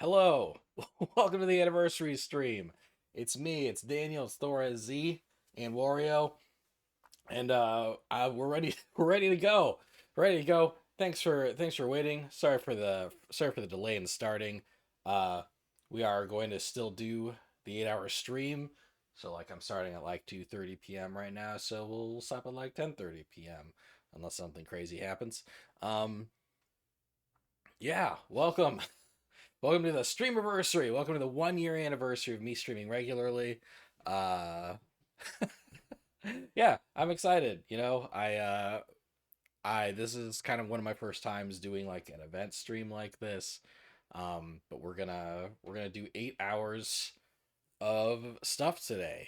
Hello, welcome to the anniversary stream. It's me, it's Daniel, it's Thora Z, and Wario, and we're ready. We're ready to go. Ready to go. Thanks for waiting. Sorry for the delay in starting. Uh, we are going to still do the 8 hour stream. So like I'm starting at like 2:30 p.m. right now. So we'll stop at like 10:30 p.m. unless something crazy happens. Um, yeah, welcome. Welcome to the stream anniversary. Welcome to the 1 year anniversary of me streaming regularly. Uh, yeah, I'm excited. I this is kind of one of my first times doing like an event stream like this. But we're gonna do 8 hours of stuff today,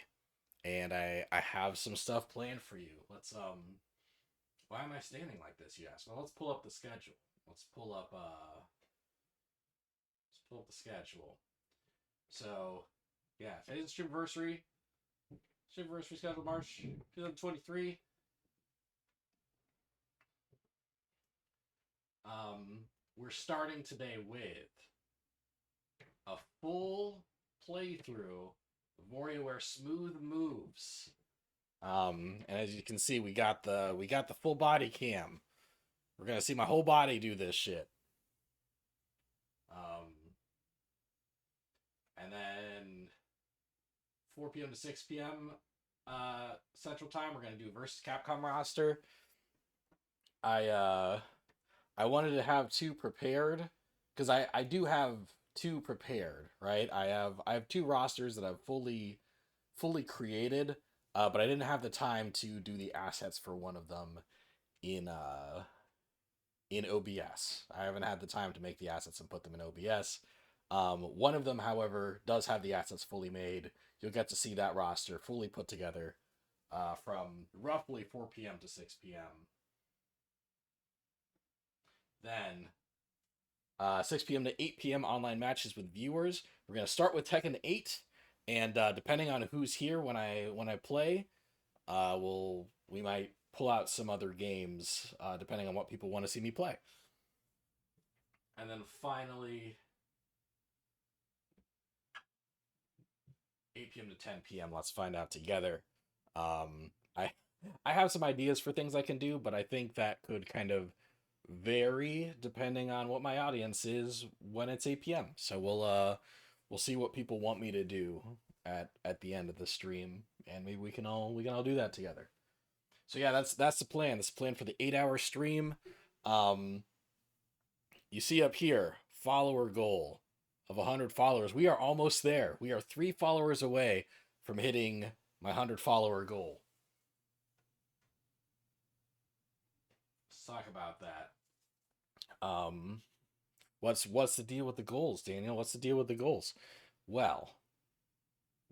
and I have some stuff planned for you. Why am I standing like this? You ask. Well, let's pull up the schedule. Let's pull up uh, let's pull up the schedule. So, yeah, today's the streamiversary. Streamiversary scheduled March 2023. We're starting today with a full playthrough of WarioWare Smooth Moves. And as you can see, we got the full body cam. We're gonna see my whole body do this shit. Um, and then 4 p.m. to 6 p.m. Central Time, we're gonna do versus Capcom roster. I uh I wanted to have two prepared because I do have two prepared, right? I have two rosters that I've fully created, but I didn't have the time to do the assets for one of them in uh in OBS. I haven't had the time to make the assets and put them in OBS. One of them, however, does have the assets fully made. You'll get to see that roster fully put together from roughly 4 p.m. to 6 p.m. Then 6 p.m. to 8 p.m. online matches with viewers. We're gonna start with Tekken 8, and depending on who's here when I play, we might pull out some other games depending on what people want to see me play. And then finally, 8 p.m. to 10 p.m. Let's find out together. I have some ideas for things I can do, but I think that could kind of vary depending on what my audience is when it's 8 p.m. So we'll see what people want me to do at the end of the stream, and maybe we can all do that together. So yeah, that's the plan. That's the plan for the 8 hour stream. Um, you see up here, follower goal of 100 followers. We are almost there. We are 3 followers away from hitting my 100 follower goal. Let's talk about that. Um, what's the deal with the goals, Daniel? What's the deal with the goals? Well,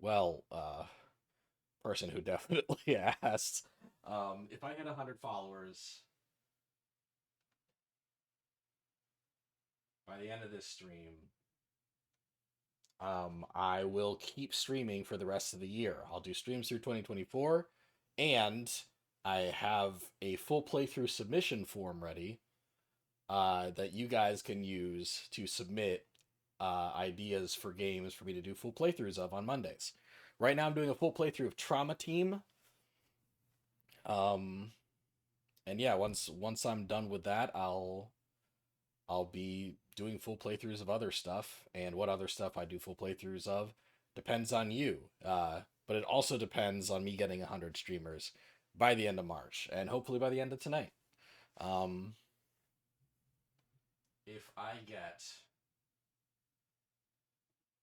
well, person who definitely asked. If I hit 100 followers by the end of this stream, I will keep streaming for the rest of the year. I'll do streams through 2024, and I have a full playthrough submission form ready that you guys can use to submit ideas for games for me to do full playthroughs of on Mondays. Right now, I'm doing a full playthrough of Trauma Team. Um, and yeah, once I'm done with that, I'll be doing full playthroughs of other stuff, and what other stuff I do full playthroughs of depends on you. But it also depends on me getting 100 streamers by the end of March, and hopefully by the end of tonight. Um, if I get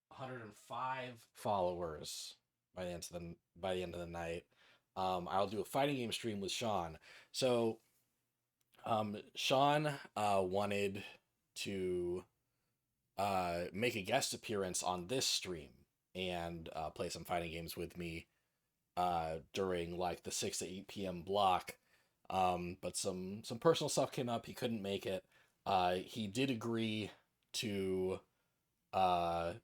105 followers by the end of the night, I'll do a fighting game stream with Sean. So Sean wanted to make a guest appearance on this stream and play some fighting games with me during like the 6 to 8 p.m. block. But some personal stuff came up. He couldn't make it. He did agree to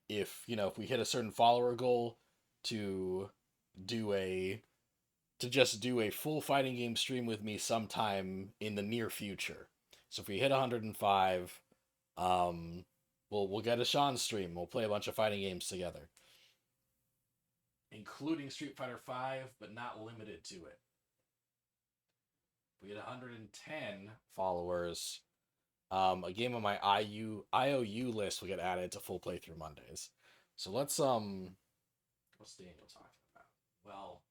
if we hit a certain follower goal to do a just do a full fighting game stream with me sometime in the near future. So if we hit 105, um, We'll get a Sean stream. We'll play a bunch of fighting games together, including Street Fighter V, but not limited to it. We had 110 followers. A game on my IOU list will get added to full playthrough Mondays. So what's Daniel talking about? Well,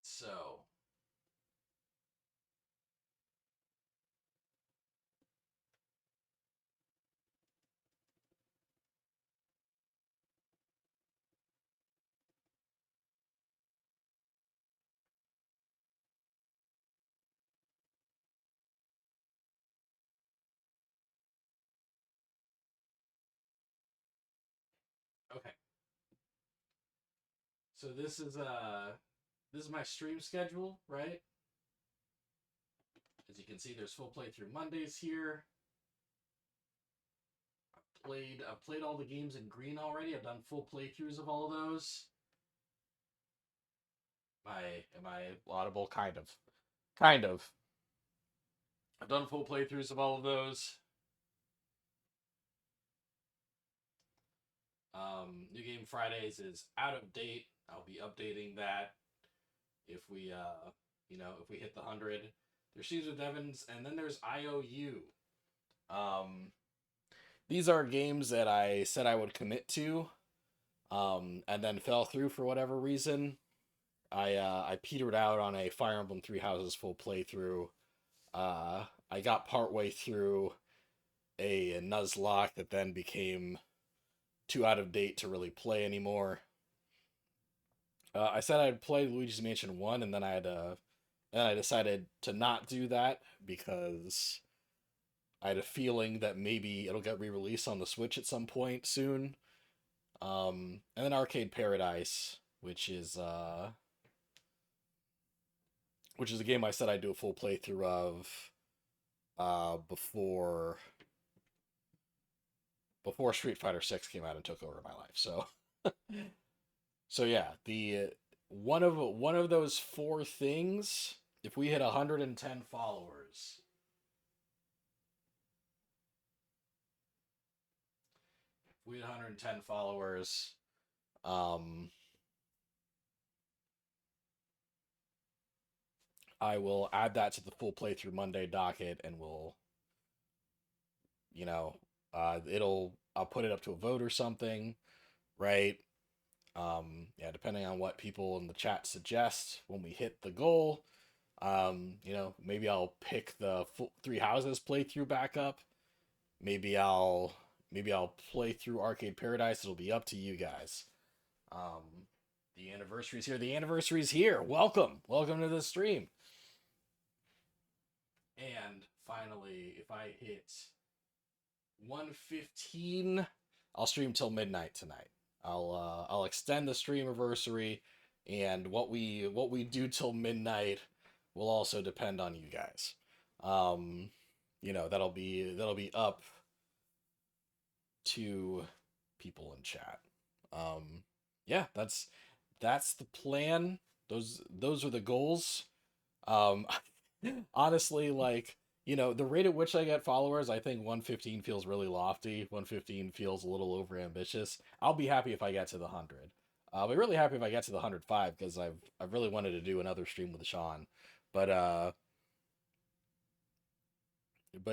so okay. So this is my stream schedule, right? As you can see, there's full playthrough Mondays here. I've played all the games in green already. I've done full playthroughs of all of those. Am I laudable? Kind of. Kind of. I've done full playthroughs of all of those. New Game Fridays is out of date. I'll be updating that if we hit the 100. There's Caesar Devons, and then there's IOU. Um, these are games that I said I would commit to, and then fell through for whatever reason. I petered out on a Fire Emblem Three Houses full playthrough. I got partway through a Nuzlocke that then became too out of date to really play anymore. I said I'd play Luigi's Mansion 1, and then I decided to not do that because I had a feeling that maybe it'll get re-released on the Switch at some point soon. And then Arcade Paradise, which is a game I said I'd do a full playthrough of before Street Fighter 6 came out and took over my life. So yeah, the one of those four things, if we hit 110 followers, if we hit 110 followers, um I will add that to the full playthrough Monday docket, and you know, I'll put it up to a vote or something, right? Yeah, depending on what people in the chat suggest when we hit the goal. Maybe I'll pick the full Three Houses playthrough back up. Maybe I'll play through Arcade Paradise. It'll be up to you guys. Um, the anniversary's here. The anniversary's here. Welcome to the stream. And finally, if I hit 115, I'll stream till midnight tonight. I'll extend the stream anniversary, and what we do till midnight will also depend on you guys. Um, that'll be up to people in chat. Yeah, that's the plan. Those are the goals. Um, honestly, like, the rate at which I get followers, I think 115 feels really lofty. 115 feels a little over ambitious. I'll be happy if I get to the 100. I'll be really happy if I get to the 105 because I've really wanted to do another stream with Sean. But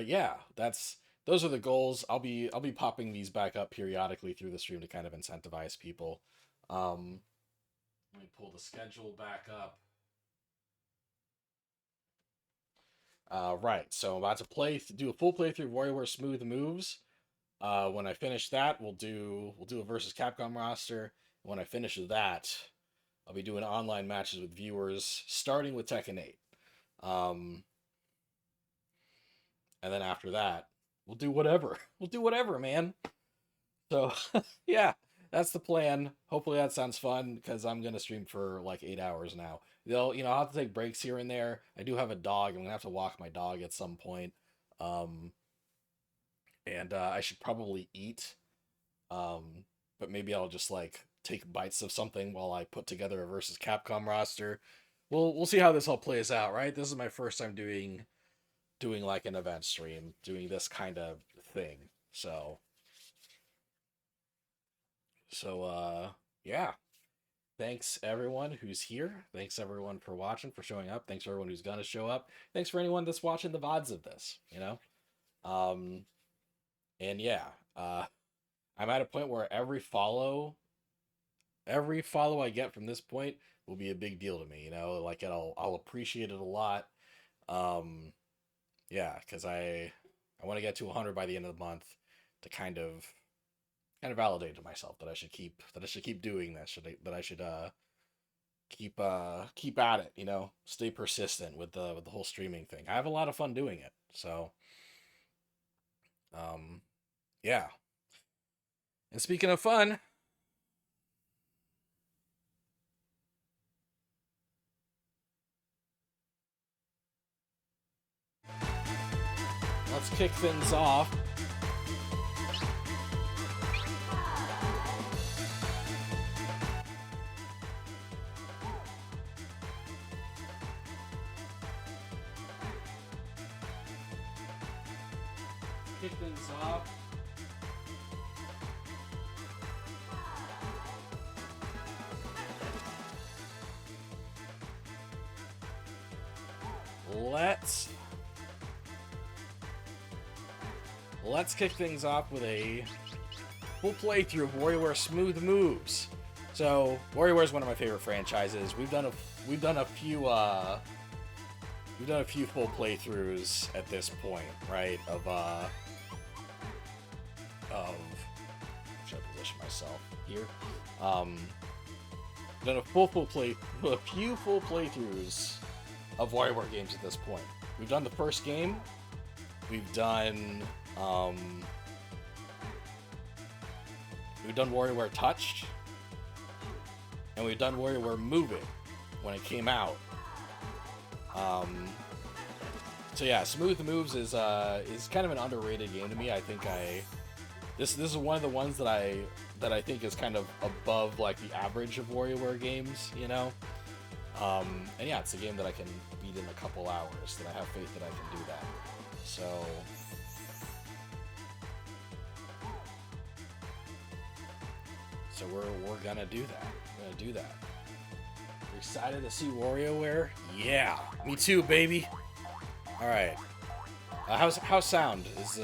yeah, those are the goals. I'll be popping these back up periodically through the stream to kind of incentivize people. Um, Let me pull the schedule back up. Right, so I'm about to do a full playthrough of WarioWare Smooth Moves. When I finish that, we'll do a versus Capcom roster. When I finish that, I'll be doing online matches with viewers, starting with Tekken 8. Um, and then after that, we'll do whatever. We'll do whatever, man. So yeah, that's the plan. Hopefully that sounds fun because I'm gonna stream for like 8 hours now. They'll, I'll have to take breaks here and there. I do have a dog. I'm gonna have to walk my dog at some point. Um, and I should probably eat. But maybe I'll just like take bites of something while I put together a versus Capcom roster. We'll see how this all plays out, right? This is my first time doing like an event stream, doing this kind of thing. So yeah. Thanks everyone who's here. Thanks everyone for watching, for showing up. Thanks for everyone who's gonna show up. Thanks for anyone that's watching the VODs of this, Um and yeah, I'm at a point where every follow I get from this point will be a big deal to me, like I'll appreciate it a lot. Um yeah, because I want to get to 100 by the end of the month to kind of validate to myself that I should keep doing this, that I should keep at it, stay persistent with the whole streaming thing. I have a lot of fun doing it. So yeah. And speaking of fun, let's kick things off. Kick things off. Let's kick things off with a full playthrough of WarioWare Smooth Moves. So WarioWare is one of my favorite franchises. We've done a few full playthroughs at this point, right? Should I position myself here? Done a few full playthroughs of WarioWare games at this point. We've done the first game. We've done WarioWare Touched, and we've done WarioWare Moving when it came out. So yeah, Smooth Moves is kind of an underrated game to me. I think this is one of the ones that I think is kind of above like the average of WarioWare games, and yeah, it's a game that I can beat in a couple hours. That I have faith that I can do that. So we're gonna do that. We're gonna do that. You're excited to see WarioWare? Yeah, me too, baby. All right. How's sound? Is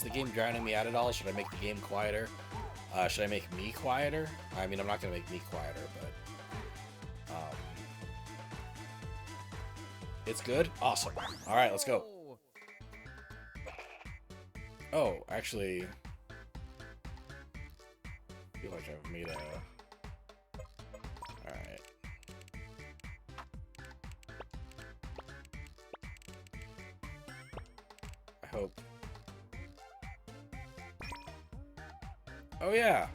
the game drowning me out at all? Should I make the game quieter? Should I make me quieter? I mean, I'm not gonna make me quieter, but it's good. Awesome. All right, let's go. Oh, actually, I feel like I've made a. All right. I hope. Oh yeah.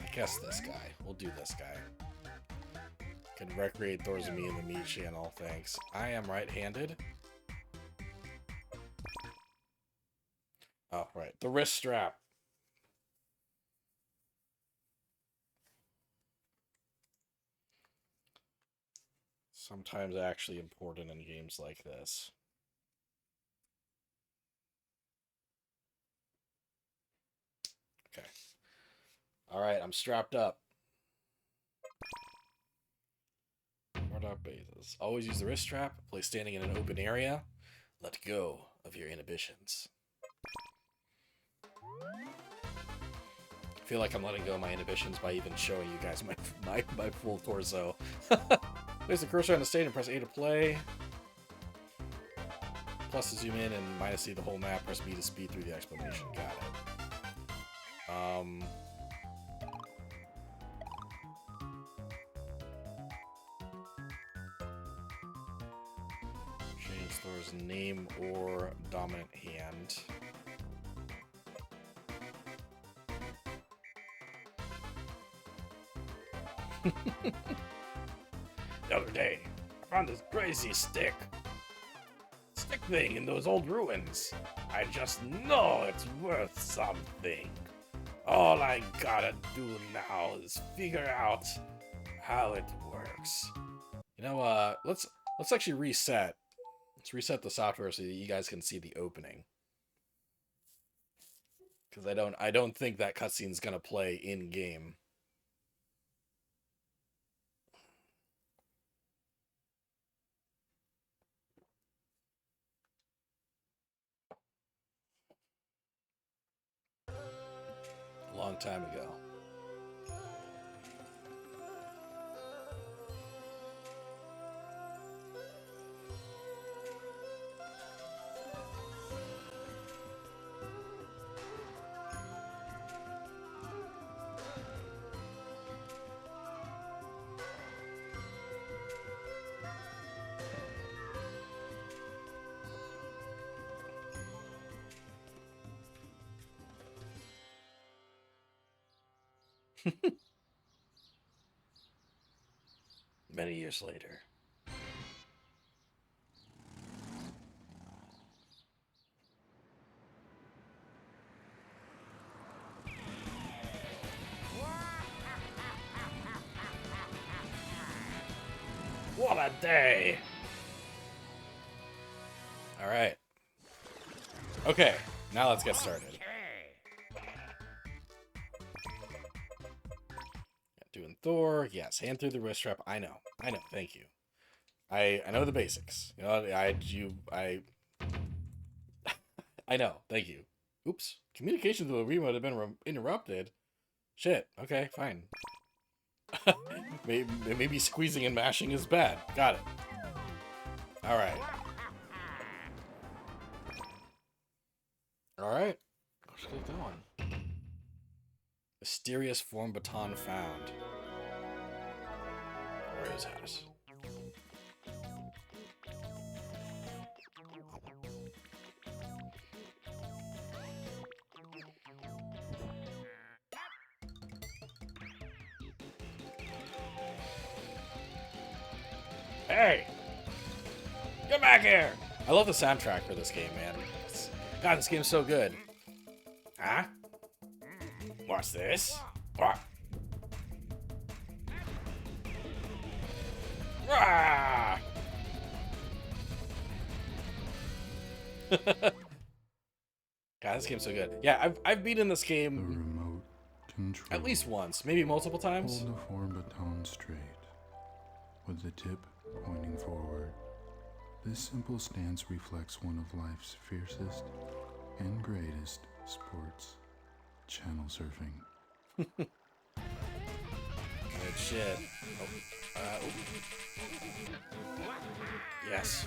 I guess this guy. We'll do this guy. Can recreate Thor's and me in the me channel. Thanks. I am right-handed. Oh, right. The wrist strap. Sometimes actually important in games like this. Okay. All right, I'm strapped up. Up bases. Always use the wrist strap. Play standing in an open area. Let go of your inhibitions. I feel like I'm letting go of my inhibitions by even showing you guys my full torso. Place the cursor on the stage and press A to play. Plus to zoom in and minus C the whole map. Press B to speed through the explanation. Got it. Thor's name or dominant hand. The other day, I found this crazy stick thing in those old ruins. I just know it's worth something. All I gotta do now is figure out how it works. You know, let's actually reset. Let's reset the software so that you guys can see the opening. Because I don't think that cutscene's gonna play in game. A long time ago. Many years later. What a day! Alright. Okay, now let's get started. Doing Thor, yes, hand through the wrist strap. I know, thank you. I know the basics. You know, I know, thank you. Oops, communication through the remote had been interrupted. Shit, okay, fine. maybe squeezing and mashing is bad. Got it. Alright. Alright, let's get going. Mysterious form baton found. Warrior's house. Hey! Get back here! I love the soundtrack for this game, man. God, this game's so good. Huh? What's this? What? Rah! God, this game's so good. Yeah, I've beaten this game the remote control. At least once, maybe multiple times. Hold the form baton straight, with the tip pointing forward. This simple stance reflects one of life's fiercest and greatest sports: channel surfing. Good shit. Oh. Yes.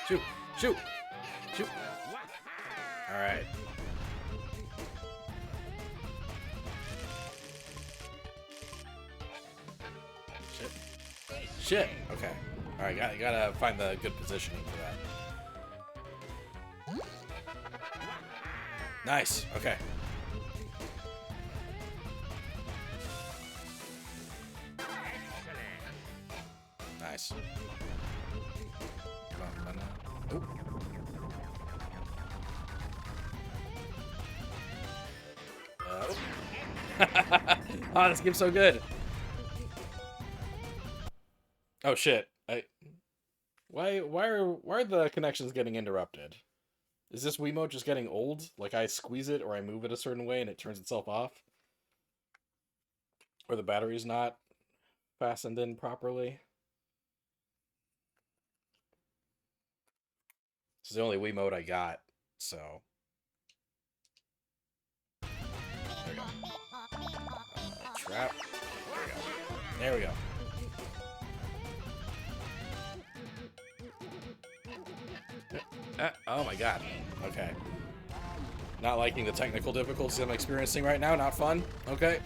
Shoot! Shoot! Shoot! Alright. Shit. Shit! Okay. Alright, gotta find the good positioning for that. Nice. Okay. Nice. Come on, oh. Oh, this game's so good. Oh shit. Why are the connections getting interrupted? Is this Wiimote just getting old? Like I squeeze it or I move it a certain way and it turns itself off? Or the battery's not fastened in properly? This is the only Wiimote I got, so... There we go. Trap. There we go. Oh my god. Okay. Not liking the technical difficulties I'm experiencing right now. Not fun. Okay.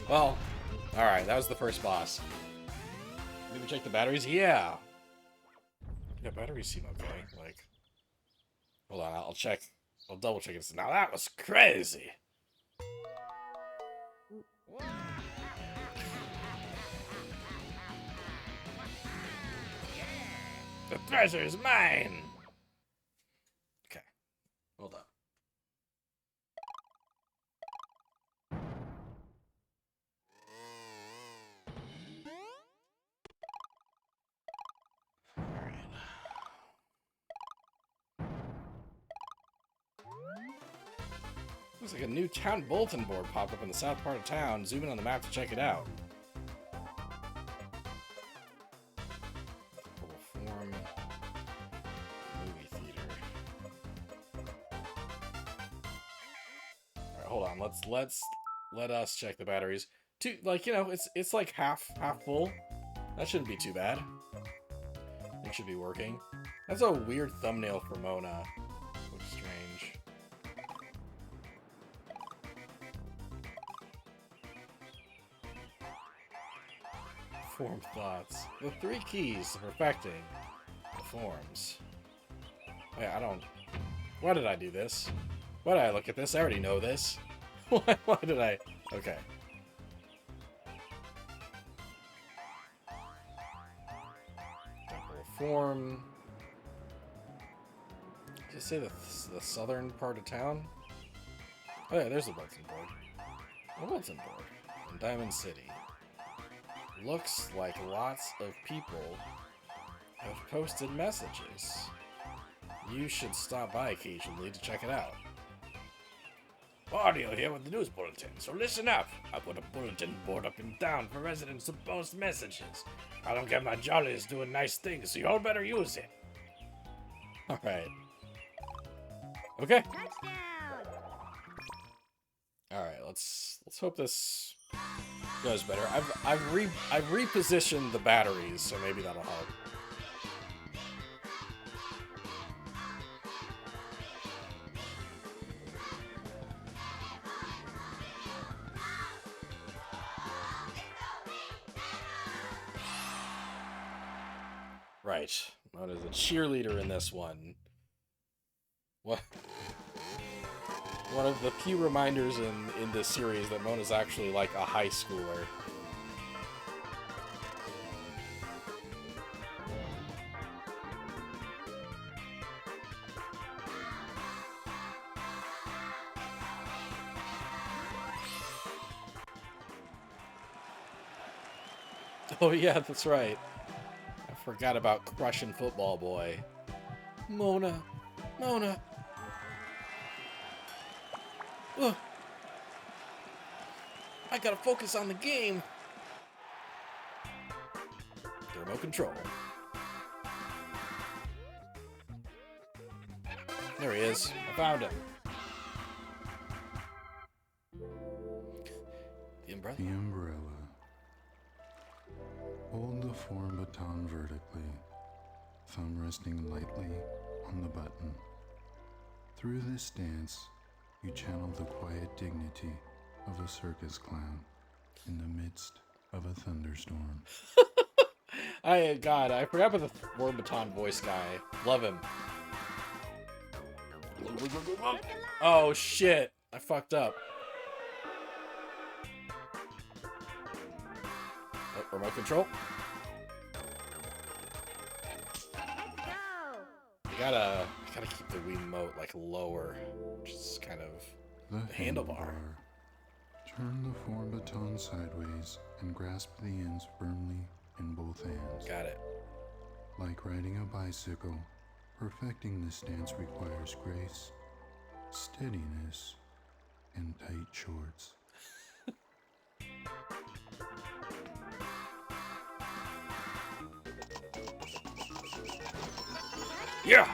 Well, alright, that was the first boss. Did we check the batteries? Yeah. Yeah, batteries seem okay. Like, hold on, I'll check. I'll double check it. Now that was crazy. The treasure is mine. Okay, hold up. Looks like a new town bulletin board popped up in the south part of town. Zoom in on the map to check it out. Form movie theater. All right, hold on. Let us check the batteries. Like, you know, it's like half full. That shouldn't be too bad. It should be working. That's a weird thumbnail for Mona. Looks strange. Form thoughts. The 3 keys to perfecting the forms. Wait, I don't... Why did I do this? Why did I look at this? I already know this. Why did I... Okay. Double form... Did you say the southern part of town? Oh yeah, there's the bulletin board. A bulletin board in Diamond City. Looks like lots of people have posted messages. You should stop by occasionally to check it out. Audio here with the news bulletin, so listen up. I put a bulletin board up in town for residents to post messages. I don't get my jollies doing nice things, so y'all better use it. Alright. Okay. Alright, let's hope this goes better. I've repositioned the batteries, so maybe that'll help. Right. Mona's a cheerleader in this one. What? One of the few reminders in this series that Mona's actually like a high schooler. Oh yeah, that's right. I forgot about crushing Football Boy. Mona. Mona. Ugh. I gotta focus on the game. The remote control. There he is. I found him. The umbrella? The umbrella. Hold the form baton vertically, thumb resting lightly on the button. Through this stance, you channel the quiet dignity of a circus clown in the midst of a thunderstorm. God, I forgot about the Word Baton voice guy. Love him. Oh shit, I fucked up. Oh, remote control. I gotta keep the Wiimote like lower, which is kind of the handlebar. Turn the form baton sideways and grasp the ends firmly in both hands. Got it. Like riding a bicycle, perfecting this stance requires grace, steadiness, and tight shorts. Yeah!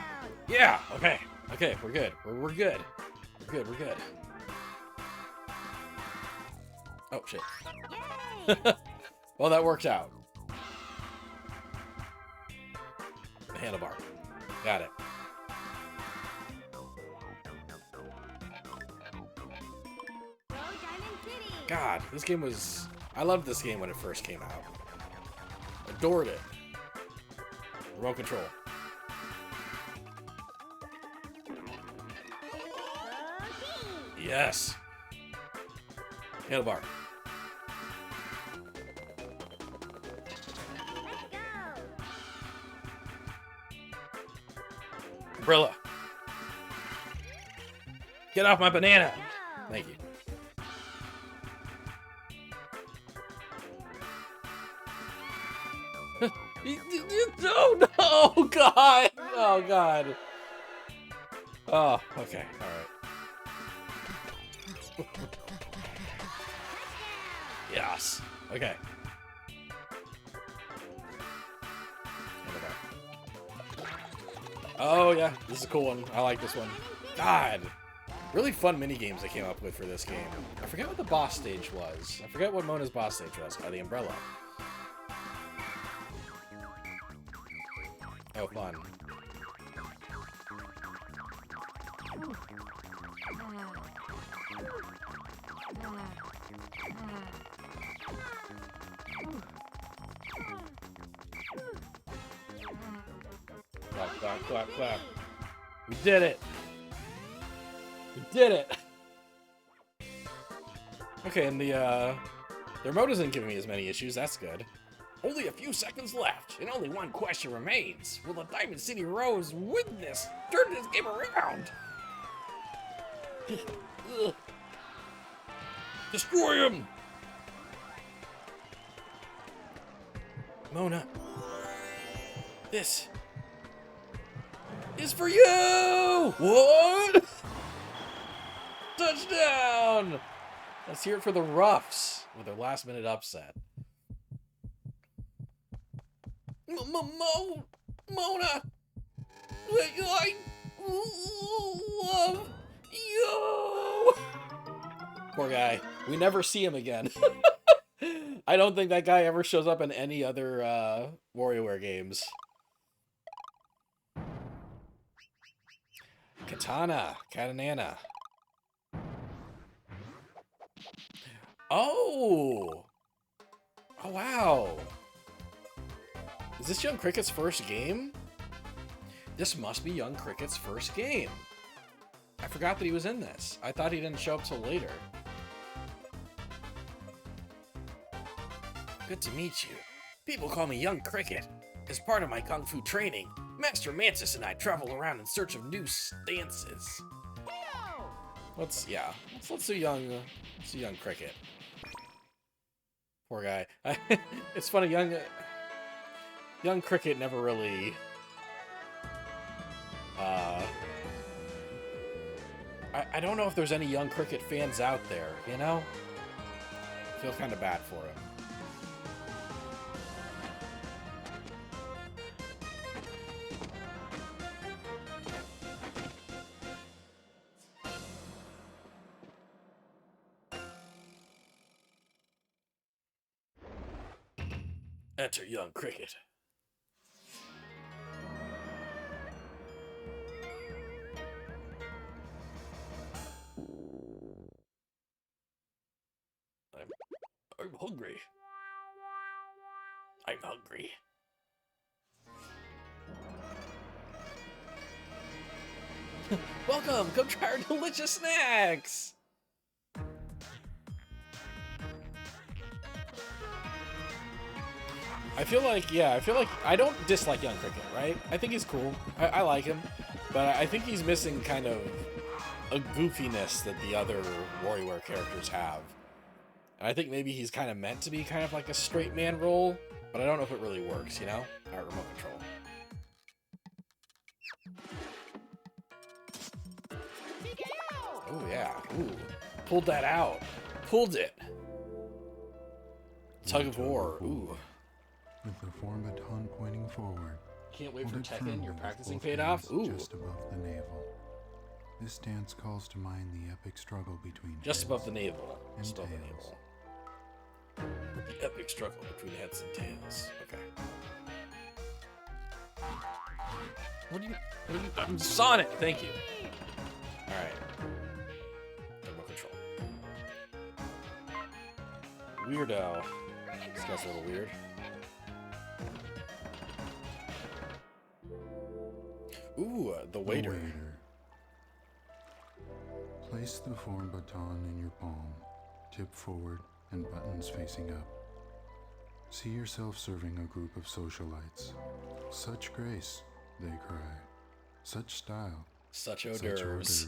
Yeah! Okay. Okay, we're good. We're good. We're good, we're good. Oh, shit. Well, that worked out. The handlebar. Got it. God, this game was... I loved this game when it first came out. Adored it. Remote control. Yes. Handlebar. Umbrella. Get off my banana. Thank you. Oh no! Oh God! Oh God! Oh, okay, all right. Yes. Okay. Oh yeah, this is a cool one. I like this one. God, really fun mini games I came up with for this game. I forget what the boss stage was. I forget what Mona's boss stage was. Oh, the umbrella. Oh, fun. Clap, clap, clap, clap. We did it. We did it. Okay, and the remote isn't giving me as many issues. That's good. Only a few seconds left, and only one question remains. Will the Diamond City Rose win this? Turn this game around! Destroy him! Mona, this is for you! What? Touchdown! Let's hear it for the Ruffs with their last-minute upset. Mona, I love you. Poor guy. We never see him again. I don't think that guy ever shows up in any other WarioWare games. Katana, Katanana. Oh! Oh, wow. Is this Young Cricket's first game? This must be Young Cricket's first game. I forgot that he was in this. I thought he didn't show up till later. Good to meet you. People call me Young Cricket. As part of my kung fu training, Master Mantis and I travel around in search of new stances. Let's do Young Cricket. Poor guy. It's funny, Young Cricket never really I don't know if there's any Young Cricket fans out there, you know? I feel kind of bad for him. Enter Young Cricket. I'm hungry. I'm hungry. Welcome! Come try our delicious snacks! I feel like I don't dislike Young Cricket, right? I think he's cool. I like him. But I think he's missing kind of a goofiness that the other WarioWare characters have. And I think maybe he's kind of meant to be kind of like a straight man role, but I don't know if it really works, you know? Alright, remote control. Oh yeah, ooh. Pulled that out. Pulled it. Tug of war, ooh. With the form baton pointing forward. Can't wait for Hold it Tekken, firmly your with practicing both paid off? hands Ooh. Just above the navel. This stance calls to mind the epic struggle between Just heads above the navel. and Just above the tails. navel. The epic struggle between heads and tails. Okay. What do you Sonic, thank you. Alright. Remote control. weirdo. This guy's a little weird. Ooh, the waiter. The waiter. Place the form baton in your palm, tip forward, and buttons facing up. See yourself serving a group of socialites. Such grace, they cry. Such style. Such Such hors hors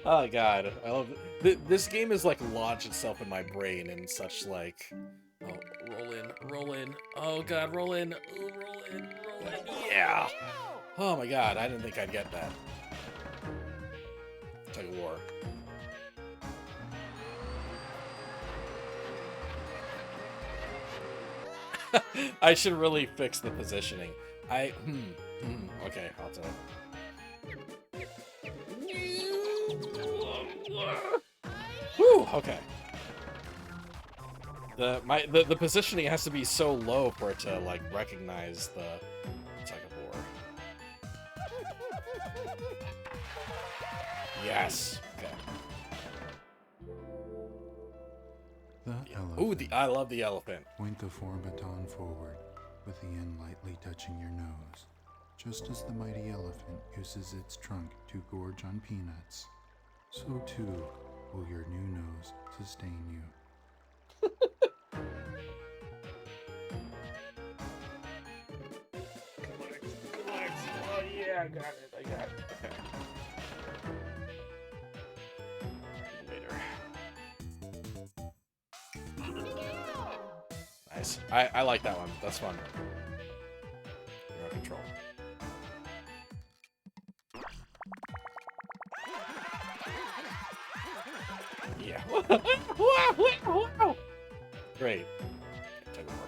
Oh god, I love it. This game is like launched itself in my brain in such like, oh, roll in. Oh god, roll in. Ooh, roll in. Yeah. Oh my god, I didn't think I'd get that. Tug of war. I should really fix the positioning. Okay, I'll do it. Whew, okay. The positioning has to be so low for it to like recognize the tug of war. Yes. Okay. The elephant. Ooh, I love the elephant. Point the form baton forward, with the end lightly touching your nose, just as the mighty elephant uses its trunk to gorge on peanuts. So too will your new nose sustain you. Oh yeah, I got it. Okay. Nice. I like that one. That's fun. Remote control. Yeah. Great. Tug of war.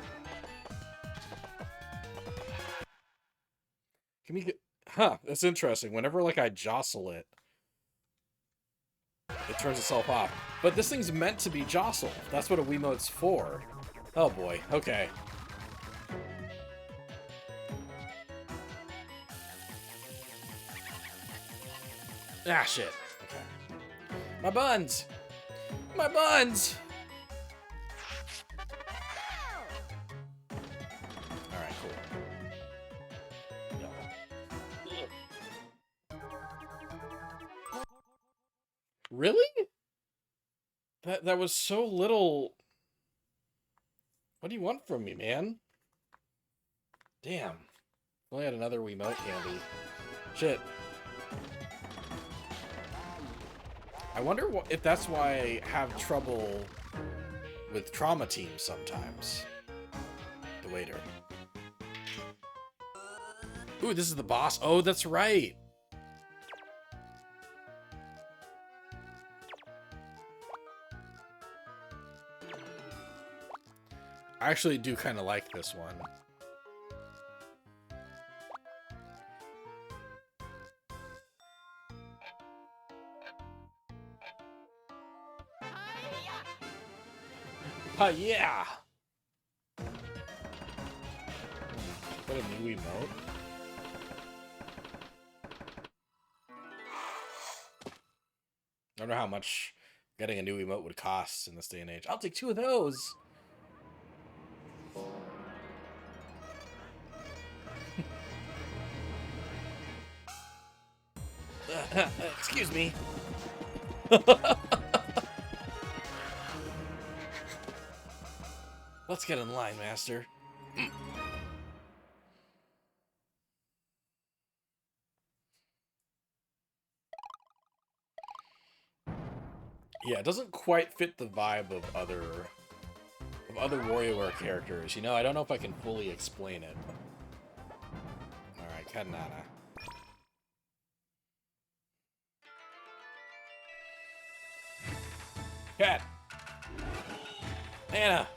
Can we get... Huh, that's interesting. Whenever, like, I jostle it, it turns itself off. But this thing's meant to be jostled. That's what a Wiimote's for. Oh boy, okay. Ah, shit. Okay. My buns! My buns! Alright, cool. Really? That was so little... What do you want from me, man? Damn. If only had another Wiimote handy. Shit. I wonder if that's why I have trouble with trauma teams sometimes. The waiter. Ooh, this is the boss. Oh, that's right. I actually do kind of like this one. Yeah! What a new emote. I don't know how much getting a new emote would cost in this day and age. I'll take 2 of those! Excuse me. Let's get in line, master. Yeah, it doesn't quite fit the vibe of other WarioWare characters. You know, I don't know if I can fully explain it. Alright, Kanana. Cat! Anna!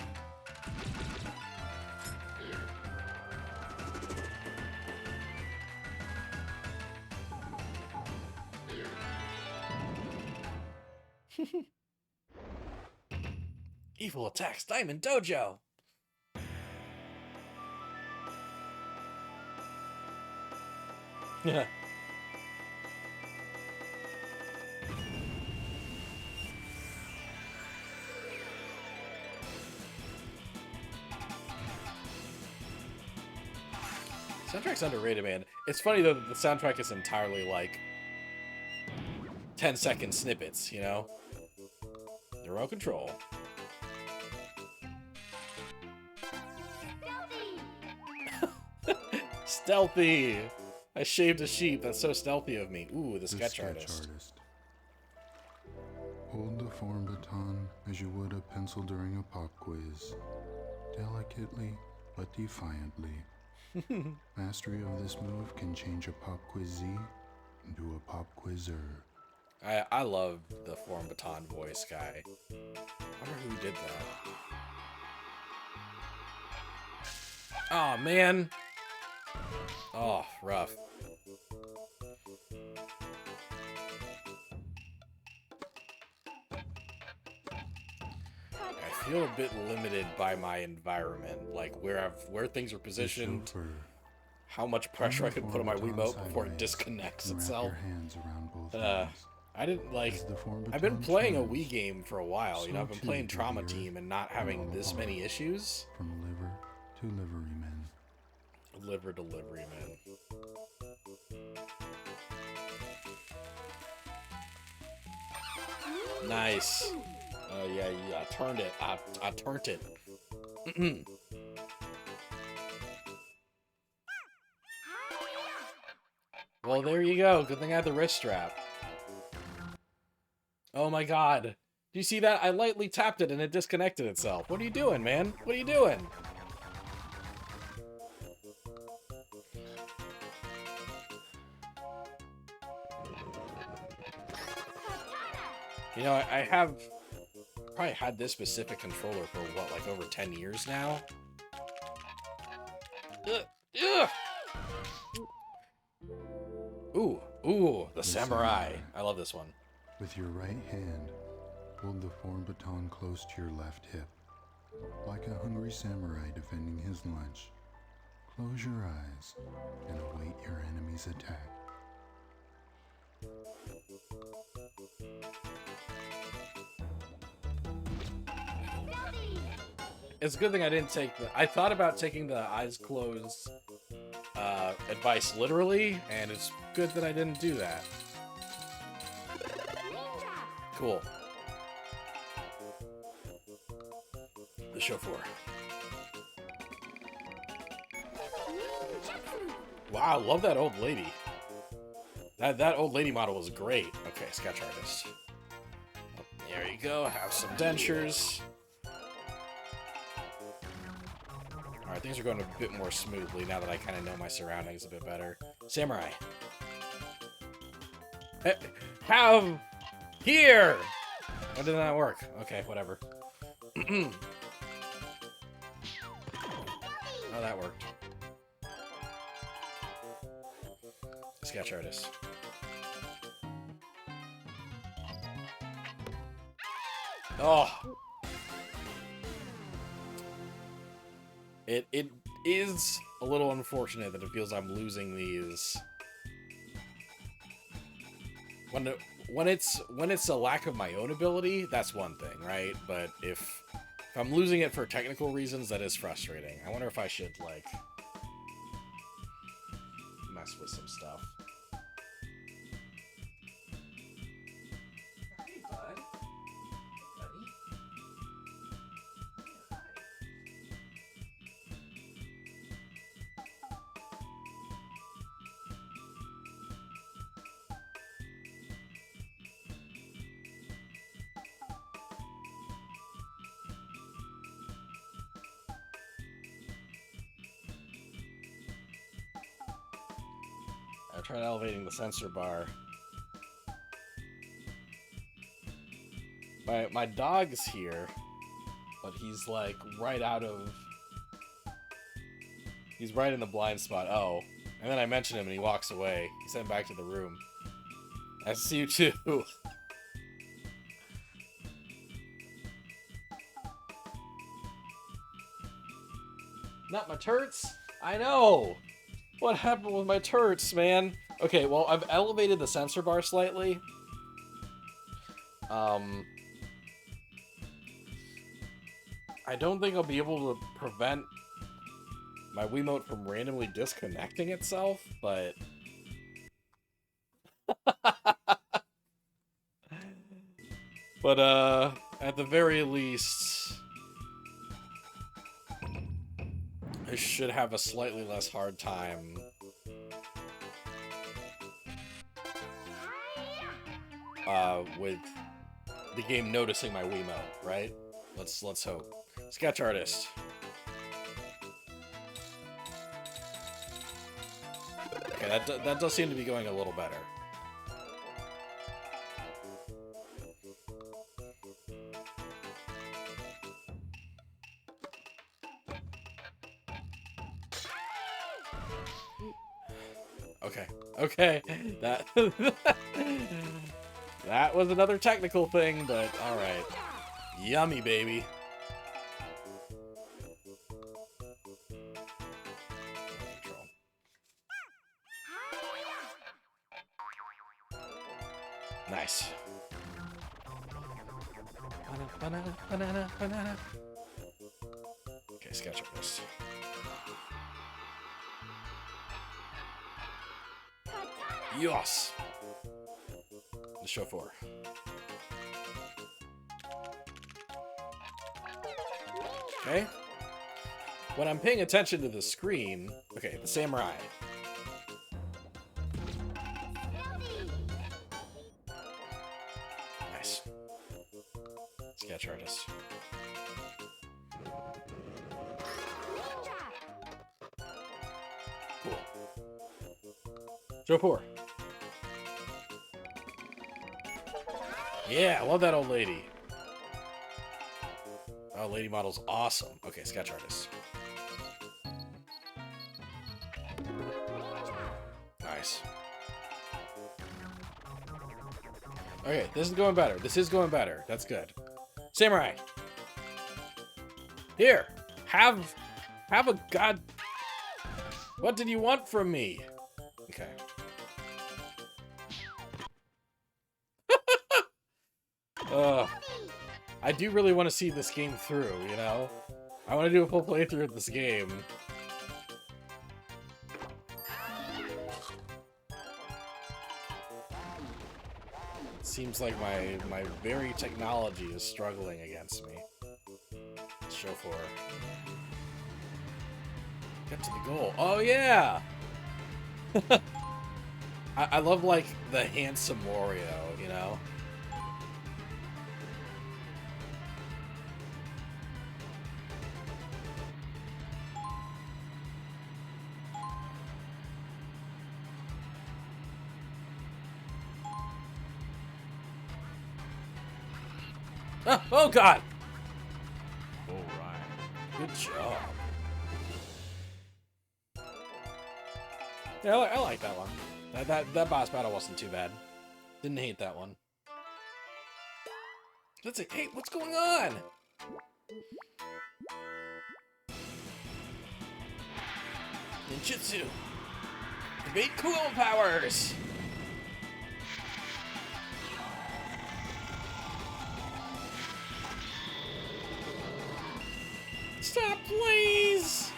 Evil attacks Diamond Dojo! Soundtrack's underrated, man. It's funny though that the soundtrack is entirely like 10-second snippets, you know? The remote control. Stealthy! I shaved a sheep. That's so stealthy of me. Ooh, the sketch artist. Hold the form baton as you would a pencil during a pop quiz. Delicately but defiantly. Mastery of this move can change a pop quizzee into a pop quizzer. I love the form baton voice guy. I wonder who did that. Oh man. Oh, rough. I feel a bit limited by my environment, like where things are positioned, how much pressure I can put on my Wiimote before it disconnects itself. I didn't like. I've been playing a Wii game for a while. You know, I've been playing Trauma Team and not having this many issues. From liver to liveryman. Liver delivery, man. Nice. Oh yeah, I turned it. I turned it. Well, there you go. Good thing I had the wrist strap. Oh my god. Do you see that? I lightly tapped it and it disconnected itself. What are you doing, man? What are you doing? You know, I have probably had this specific controller for what, like over 10 years now? Ugh. Ooh, the samurai. I love this one. With your right hand, hold the form baton close to your left hip. Like a hungry samurai defending his lunch, close your eyes and await your enemy's attack. It's a good thing I didn't take the... I thought about taking the eyes closed advice literally, and it's good that I didn't do that. Cool. The chauffeur. Wow, love that old lady. That old lady model was great. Okay, sketch artist. There you go. Have some dentures. Alright, things are going a bit more smoothly now that I kind of know my surroundings a bit better. Samurai. Have here! Why didn't that work? Okay, whatever. Oh, that worked. Sketch artist. Oh! It is a little unfortunate that it feels I'm losing these. When it's a lack of my own ability, that's one thing, right? But if I'm losing it for technical reasons, that is frustrating. I wonder if I should like mess with some stuff. Hey, bud. Buddy. I tried elevating the sensor bar. My dog's here, but he's like right out of... He's right in the blind spot. Oh. And then I mention him and he walks away. He sent back to the room. I see you too. Not my turrets? I know! What happened with my turrets, man? Okay, well, I've elevated the sensor bar slightly. I don't think I'll be able to prevent my Wiimote from randomly disconnecting itself, but... But, at the very least, I should have a slightly less hard time with the game noticing my Wiimote, right? Let's hope. Sketch artist. Okay, that does seem to be going a little better. Okay, that that was another technical thing, but all right. Yummy, baby. Control. Nice. Banana. Okay, sketch artist. Yes! The show 4. Okay. When I'm paying attention to the screen... Okay, the samurai. Nice. Sketch artist. Cool. Show 4. Yeah, I love that old lady. Oh, lady model's awesome. Okay, sketch artist. Nice. Okay, this is going better. This is going better. That's good. Samurai. Here. Have a god... What did you want from me? Okay. I do really want to see this game through, you know? I want to do a full playthrough of this game. It seems like my very technology is struggling against me. Show 4. Get to the goal. Oh, yeah! I love, like, the handsome Wario, you know? Oh, God! Alright. Good job. Yeah, I like that one. That boss battle wasn't too bad. Didn't hate that one. Let's see. Hey, what's going on? Ninjutsu! Debate cool powers! Stop, please!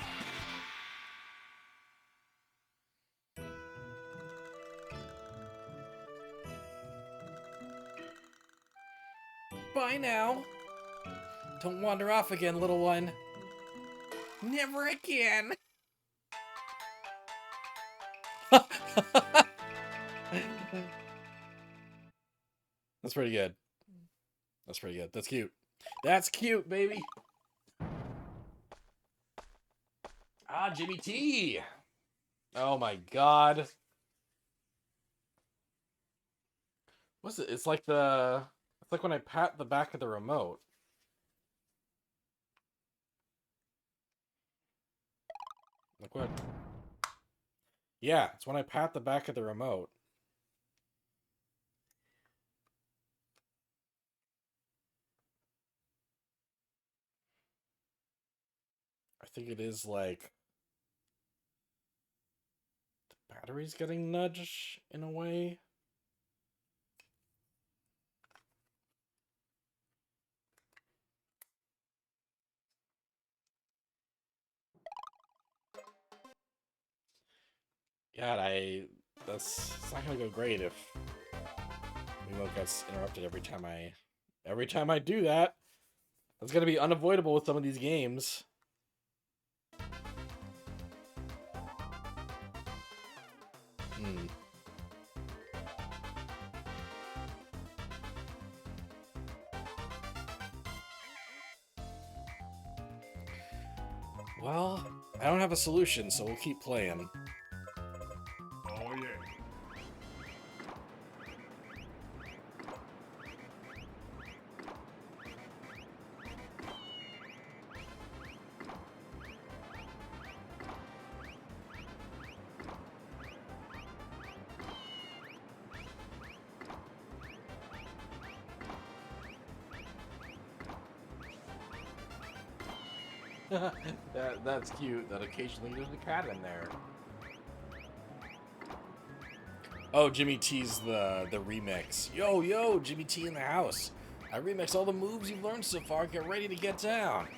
Bye now. Don't wander off again, little one. Never again. That's pretty good. That's pretty good. That's cute. That's cute, baby. Ah, Jimmy T. Oh my god. What's it? It's like when I pat the back of the remote. Like what? Yeah, it's when I pat the back of the remote. I think it is like the battery's getting nudged in a way. God, it's not gonna go great if Remote gets interrupted every time I do that. That's gonna be unavoidable with some of these games. Hmm. Well, I don't have a solution, so we'll keep playing. Oh yeah. That's cute. That occasionally there's a cat in there. Oh, Jimmy T's the remix. Yo, Jimmy T in the house. I remix all the moves you've learned so far. Get ready to get down.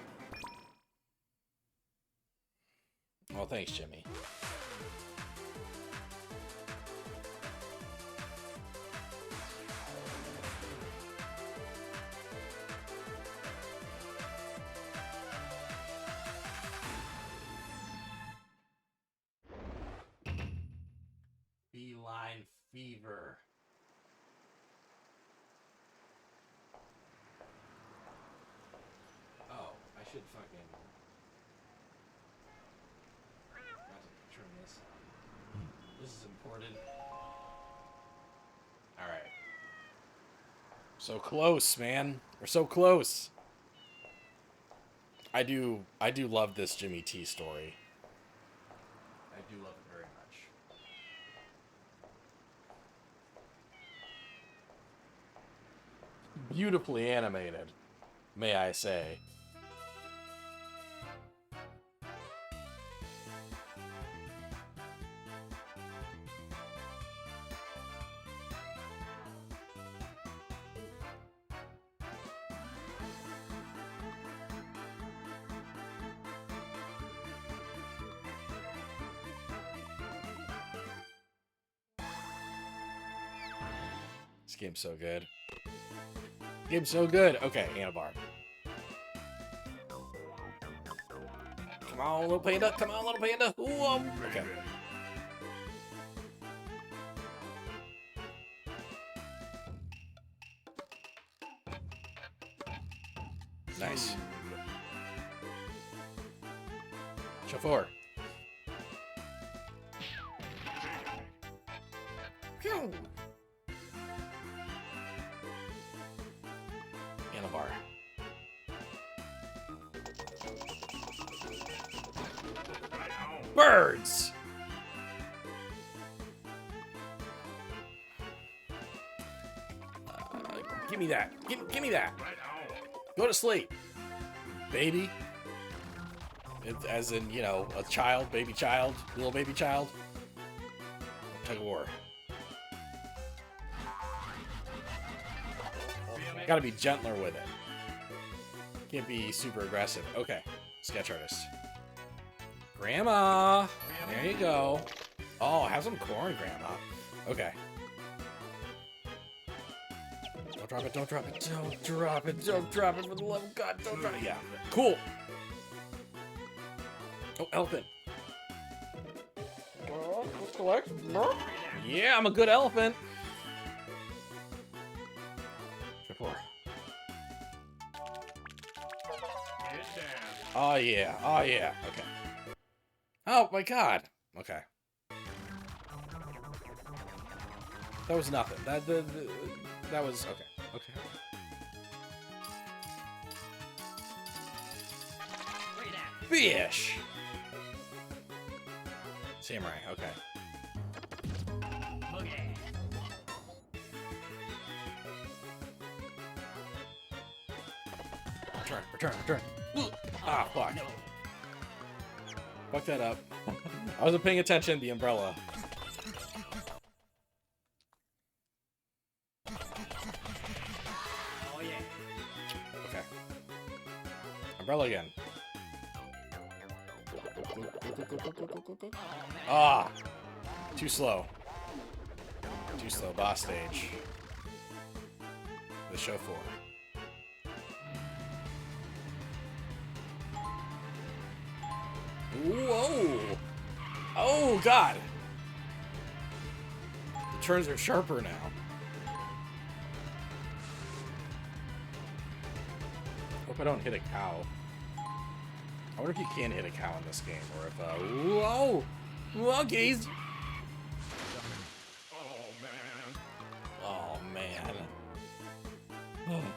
Oh, thanks, Jimmy. Feline fever. Oh, I should fucking. Got to turn this on. This is important. All right. So close, man. We're so close. I do love this Jimmy T story. I do love it very much. Beautifully animated, may I say. This game's so good. Game's so good. Okay, Anabar. Come on, little panda. Come on, little panda. Ooh, okay. Nice. Chauffeur. Pew. Anabar. Birds! Give me that. Give me that. Go to sleep, baby. As in, you know, a child, baby child, little baby child. Tug of war. Gotta be gentler with it. Can't be super aggressive. Okay, sketch artist. Grandma! There you go. Oh, have some corn, Grandma. Okay. Don't drop it, don't drop it, don't drop it, don't drop it, for the love of God, don't drop it. Yeah, cool. Oh, elephant. Let's collect. Yeah, I'm a good elephant. Four. Oh yeah, oh yeah. Okay. Oh my God. Okay. That was nothing. That was okay. Okay. Fish. Samurai. Okay. Return. Ah, fuck. Fuck that up. I wasn't paying attention. The umbrella. Okay. Umbrella again. Ah! Too slow. Too slow. Boss stage. The show 4. Whoa! Oh, God! The turns are sharper now. Hope I don't hit a cow. I wonder if you can hit a cow in this game, or if, whoa! Monkeys! Oh, man.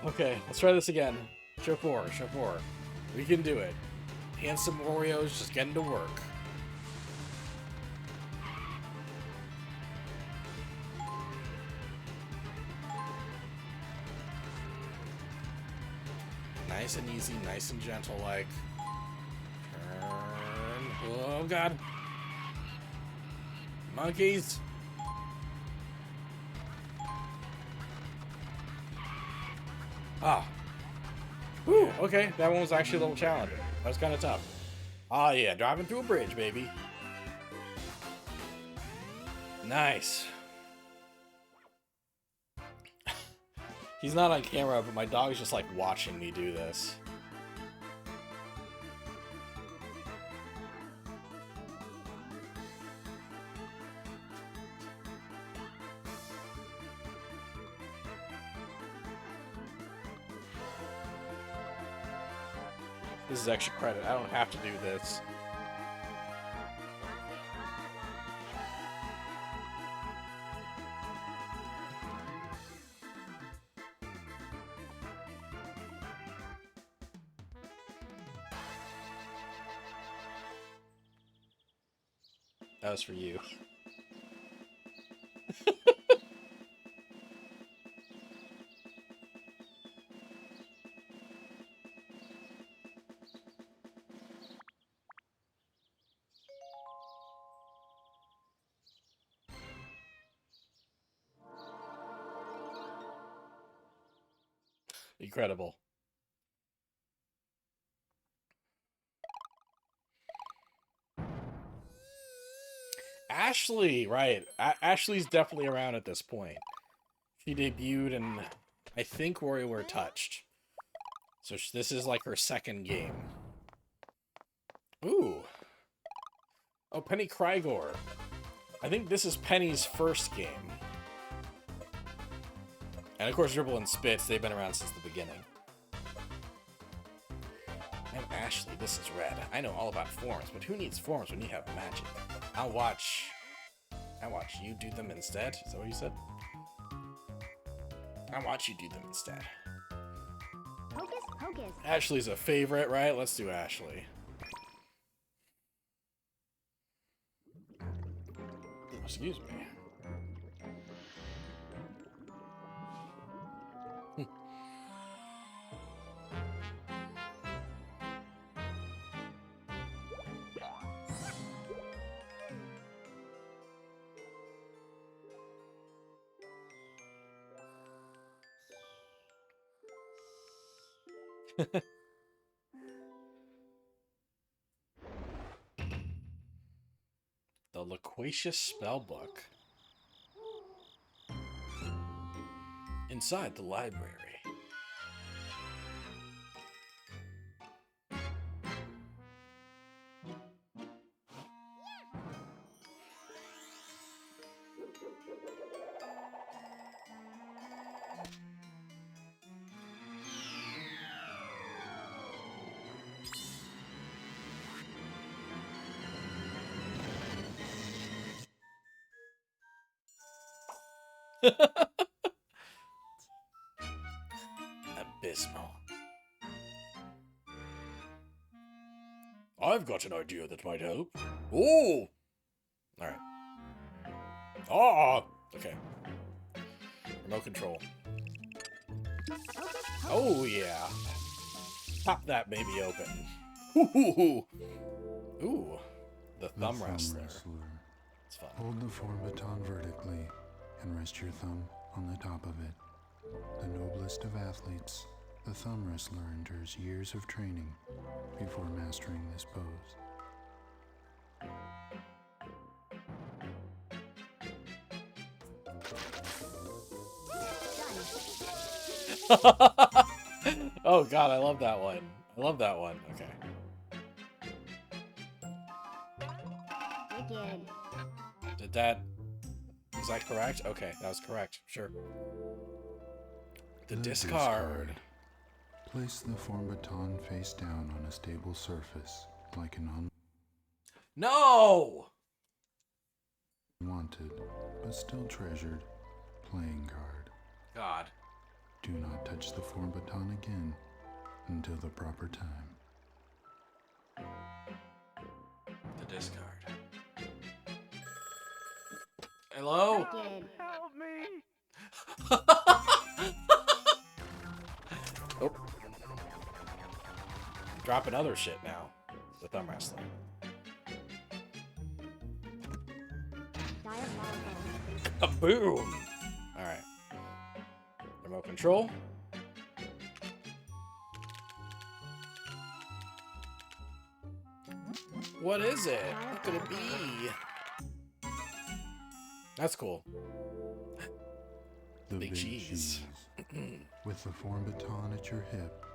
Okay, let's try this again. Show 4, show 4. We can do it. Handsome Wario's just getting to work. Nice and easy, nice and gentle, like. Turn. Oh, God. Monkeys. Ah. Whew, okay, that one was actually a little challenging. That was kind of tough. Ah, yeah, driving through a bridge, baby. Nice. He's not on camera, but my dog's just like watching me do this. This is extra credit. I don't have to do this. That was for you. Incredible. Ashley, right. Ashley's definitely around at this point. She debuted in, I think, WarioWare Touched. So this is like her second game. Ooh. Oh, Penny Krygor. I think this is Penny's first game. And of course, Dribble and Spitz, they've been around since the beginning. I'm Ashley, this is Red. I know all about forms, but who needs forms when you have magic? I'll watch you do them instead. Is that what you said? I'll watch you do them instead. Hocus pocus. Ashley's a favorite, right? Let's do Ashley. Excuse me. The Loquacious Spellbook. Inside the library. Abysmal. I've got an idea that might help. Oh! Alright. Oh! Okay. Remote control. Oh, yeah. Pop that baby open. Ooh. Ooh. The thumb wrestler. It's fun. Hold the four baton vertically and rest your thumb on the top of it. The noblest of athletes, the thumb wrestler endures years of training before mastering this pose. Oh god, I love that one. I love that one. Okay. Wicked. Did that... Was that correct? Okay, that was correct. Sure. The discard. Place the form baton face down on a stable surface, like an No! unwanted, but still treasured, playing card. God. Do not touch the form baton again until the proper time. The discard. Hello? Wicked. Oh. Dropping other shit now. The thumb wrestler. Diabolical. Kaboom! Alright. Remote control. What is it? What could it be? That's cool. The Big cheese. With the form baton at your hip,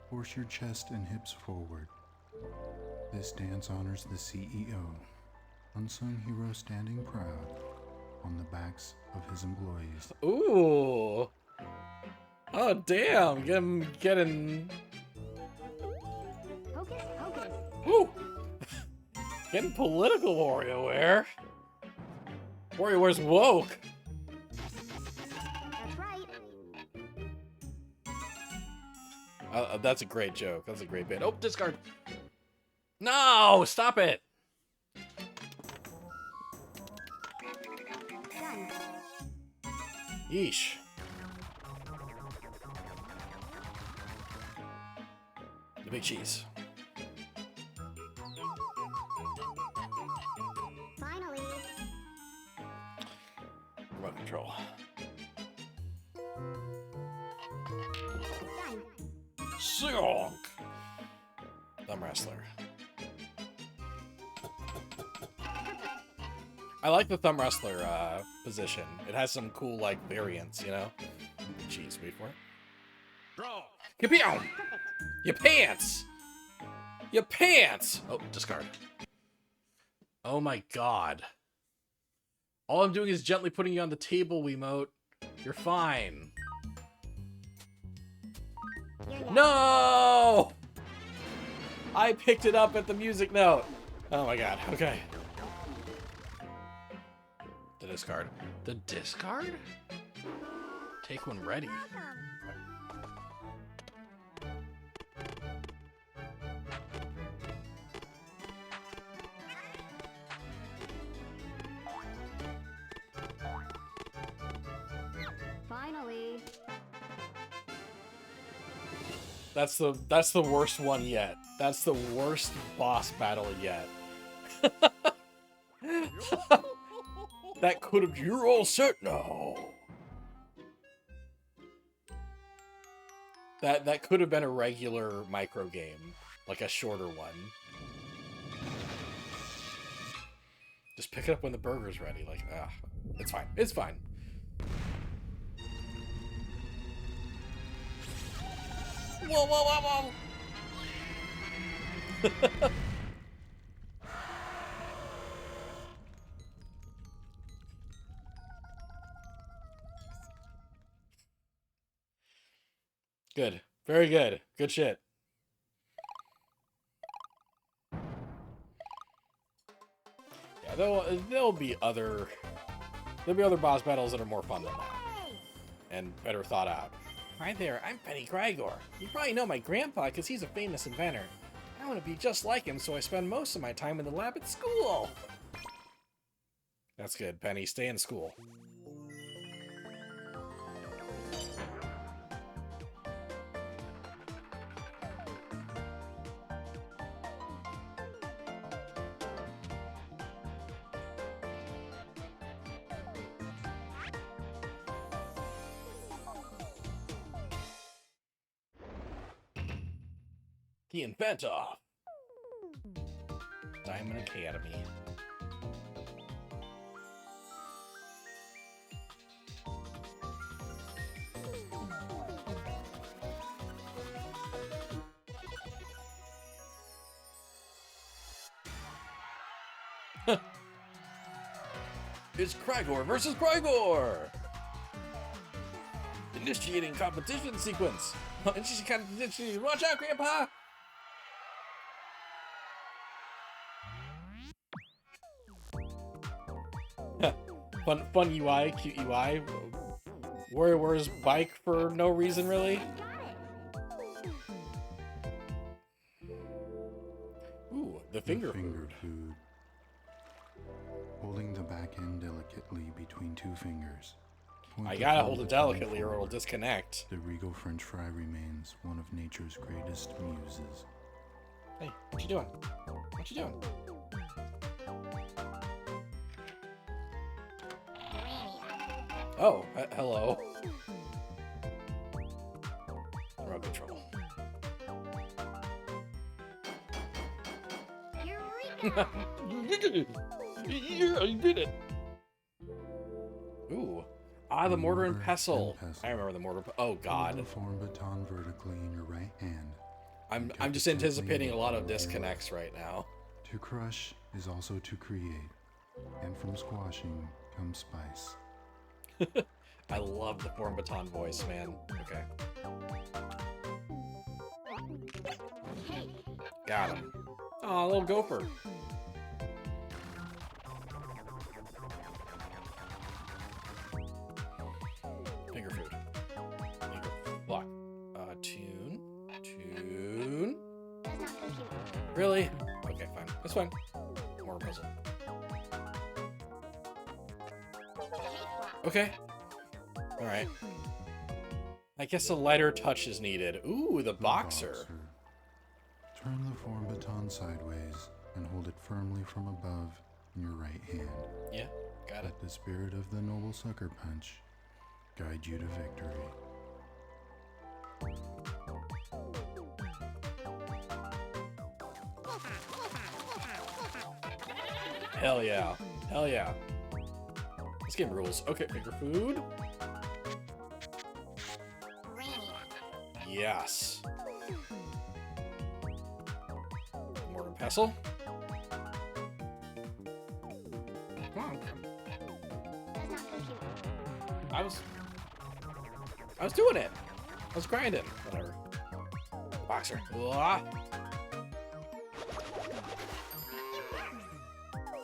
force your chest and hips forward. This dance honors the CEO, unsung hero standing proud on the backs of his employees. Ooh. Oh damn! Getting. Hocus pocus. Woo! Getting political, WarioWare. WarioWare's woke. That's right. That's a great joke. That's a great bit. Oh, discard. No! Stop it! Done. Yeesh. The big cheese. Finally. Remote control. Done. Sionk! Thumb wrestler. I like the thumb wrestler position. It has some cool like variants, you know. Jeez, wait for it. Draw. Kapow! Perfect. Your pants! Your pants! Oh, discard. Oh my god. All I'm doing is gently putting you on the table, Wiimote. You're fine. You're next. No! I picked it up at the music note. Oh my god, okay. The discard. The discard? Take one ready. Finally. That's the worst one yet. That's the worst boss battle yet. That could have. You're all set now. That could have been a regular micro game, like a shorter one. Just pick it up when the burger's ready. Like, it's fine. It's fine. Whoa, whoa, whoa, whoa! Good. Very good. Good shit. Yeah, there'll be other boss battles that are more fun than that. And better thought out. Hi there, I'm Penny Crygor. You probably know my grandpa because he's a famous inventor. I want to be just like him, so I spend most of my time in the lab at school. That's good, Penny. Stay in school. The inventor. Diamond Academy. It's Krygor versus Krygor! Initiating competition sequence! Initiating competition. Watch out, Grandpa! fun UI, cute UI. Warrior wears bike for no reason, really. Got it. Ooh, the finger Finger food. food. Holding the back end delicately between two fingers. Point I the gotta form hold it baton delicately or it'll forward. disconnect. The regal French fry remains one of nature's greatest muses. Hey, what you doing? What you doing? Oh, hello. Remote control. Eureka! Yeah, you did it. Ooh. Ah, the mortar and Mortar pestle. and pestle. I remember the mortar. Oh Hold God. the form baton vertically in your right hand. I'm just anticipating a lot of disconnects right now. To crush is also to create, and from squashing comes spice. I love the form baton voice, man. Okay. Got him. Aw, little gopher. Finger food. Finger what? Tune. Tune. Does not compute. Really? Okay, fine. That's fine. Mortar puzzle. Cakewalk. Okay. Alright. I guess a lighter touch is needed. Ooh, the boxer. Turn the form baton sideways and hold it firmly from above in your right hand. Yeah, got it. Let the spirit of the noble sucker punch guide you to victory. Hell yeah. Hell yeah. This game rules. Okay, finger food. Yes. Mortar and pestle. Come on. Does not compute. I was doing it. I was grinding. Whatever. Boxer. Ah.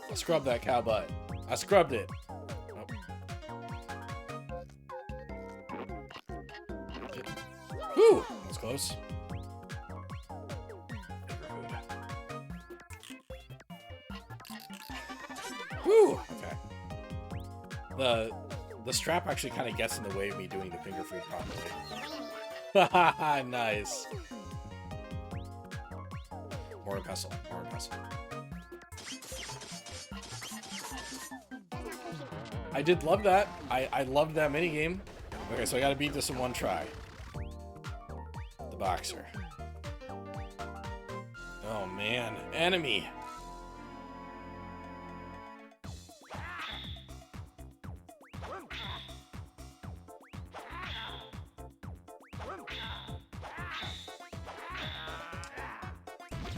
I scrubbed that cow butt. I scrubbed it. Oh. Whew! That was close. Whew! Okay. The strap actually kind of gets in the way of me doing the finger food properly. Nice. Mortar pestle. Mortar pestle. I did love that. I loved that minigame. Okay, so I gotta beat this in one try. The boxer. Oh man, enemy.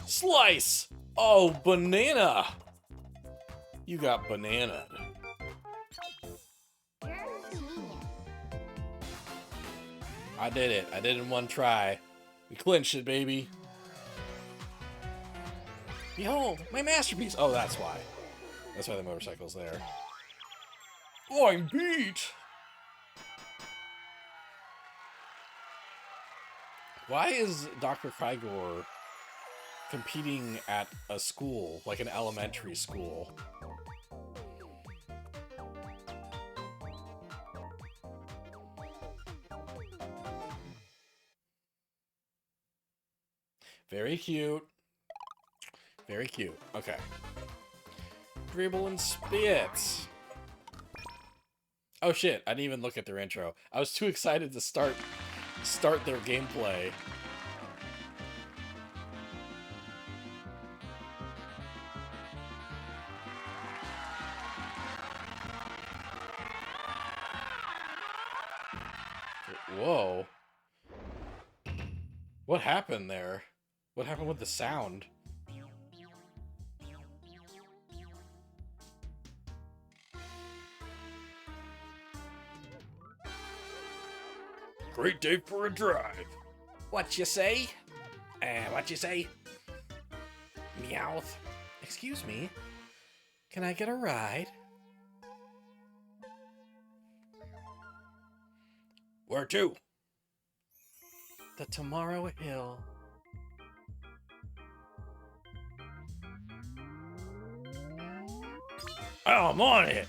Slice! Oh, banana! You got bananaed. You're a genius. I did it. I did it in one try. We clinched it, baby. Behold, my masterpiece. Oh, that's why. That's why the motorcycle's there. Oh, I'm beat! Why is Dr. Krygor competing at a school, like an elementary school? Very cute. Very cute. Okay. Dribble and spit. Oh shit, I didn't even look at their intro. I was too excited to start their gameplay. Whoa. What happened there? What happened with the sound? Great day for a drive. What you say? What you say? Meowth. Excuse me. Can I get a ride? Where to? The Tomorrow Hill. Oh, I'm on it.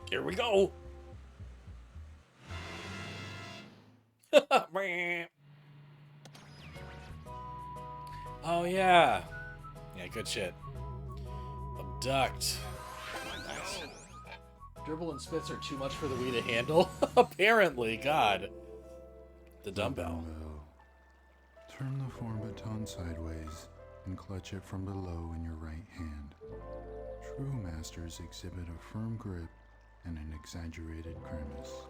Here we go. Oh, yeah. Yeah, good shit. Abduct. Nice. Dribble and spits are too much for the Wii to handle. Apparently, God. The dumbbell. Turn the form baton sideways and clutch it from below in your right hand. True masters exhibit a firm grip and an exaggerated grimace.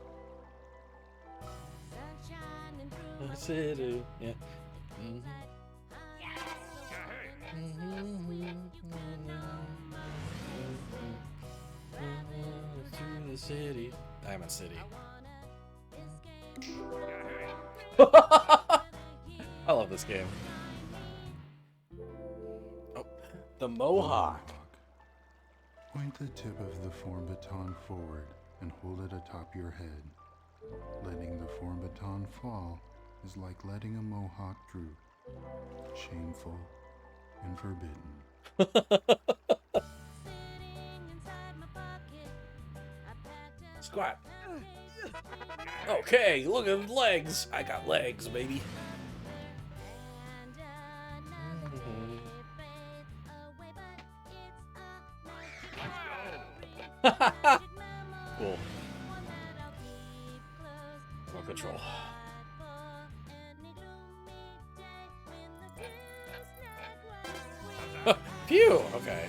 Yeah. To the city. Diamond City. I love this game. Oh, the Mohawk. Point the tip of the form baton forward and hold it atop your head. Letting the form baton fall is like letting a mohawk droop. Shameful and forbidden. Squat. Okay, look at the legs. I got legs, baby. Cool. No control. Phew. Okay.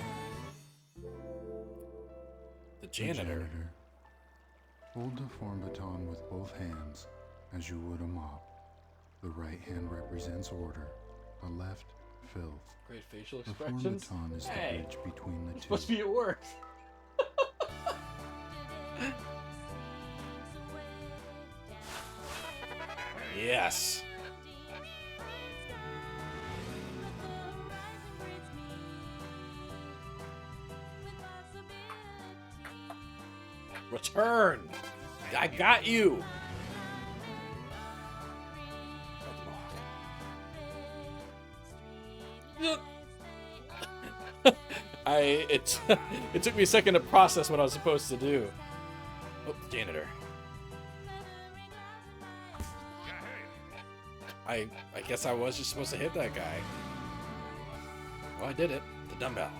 The janitor. Hold the form baton with both hands as you would a mop. The right hand represents order, the left filth. Great facial The form expressions. baton is Hey, the bridge between the it's two. supposed to be at work. Yes. Return. I got you. It took me a second to process what I was supposed to do. Oh, janitor. I guess I was just supposed to hit that guy. Well, I did it. The dumbbell.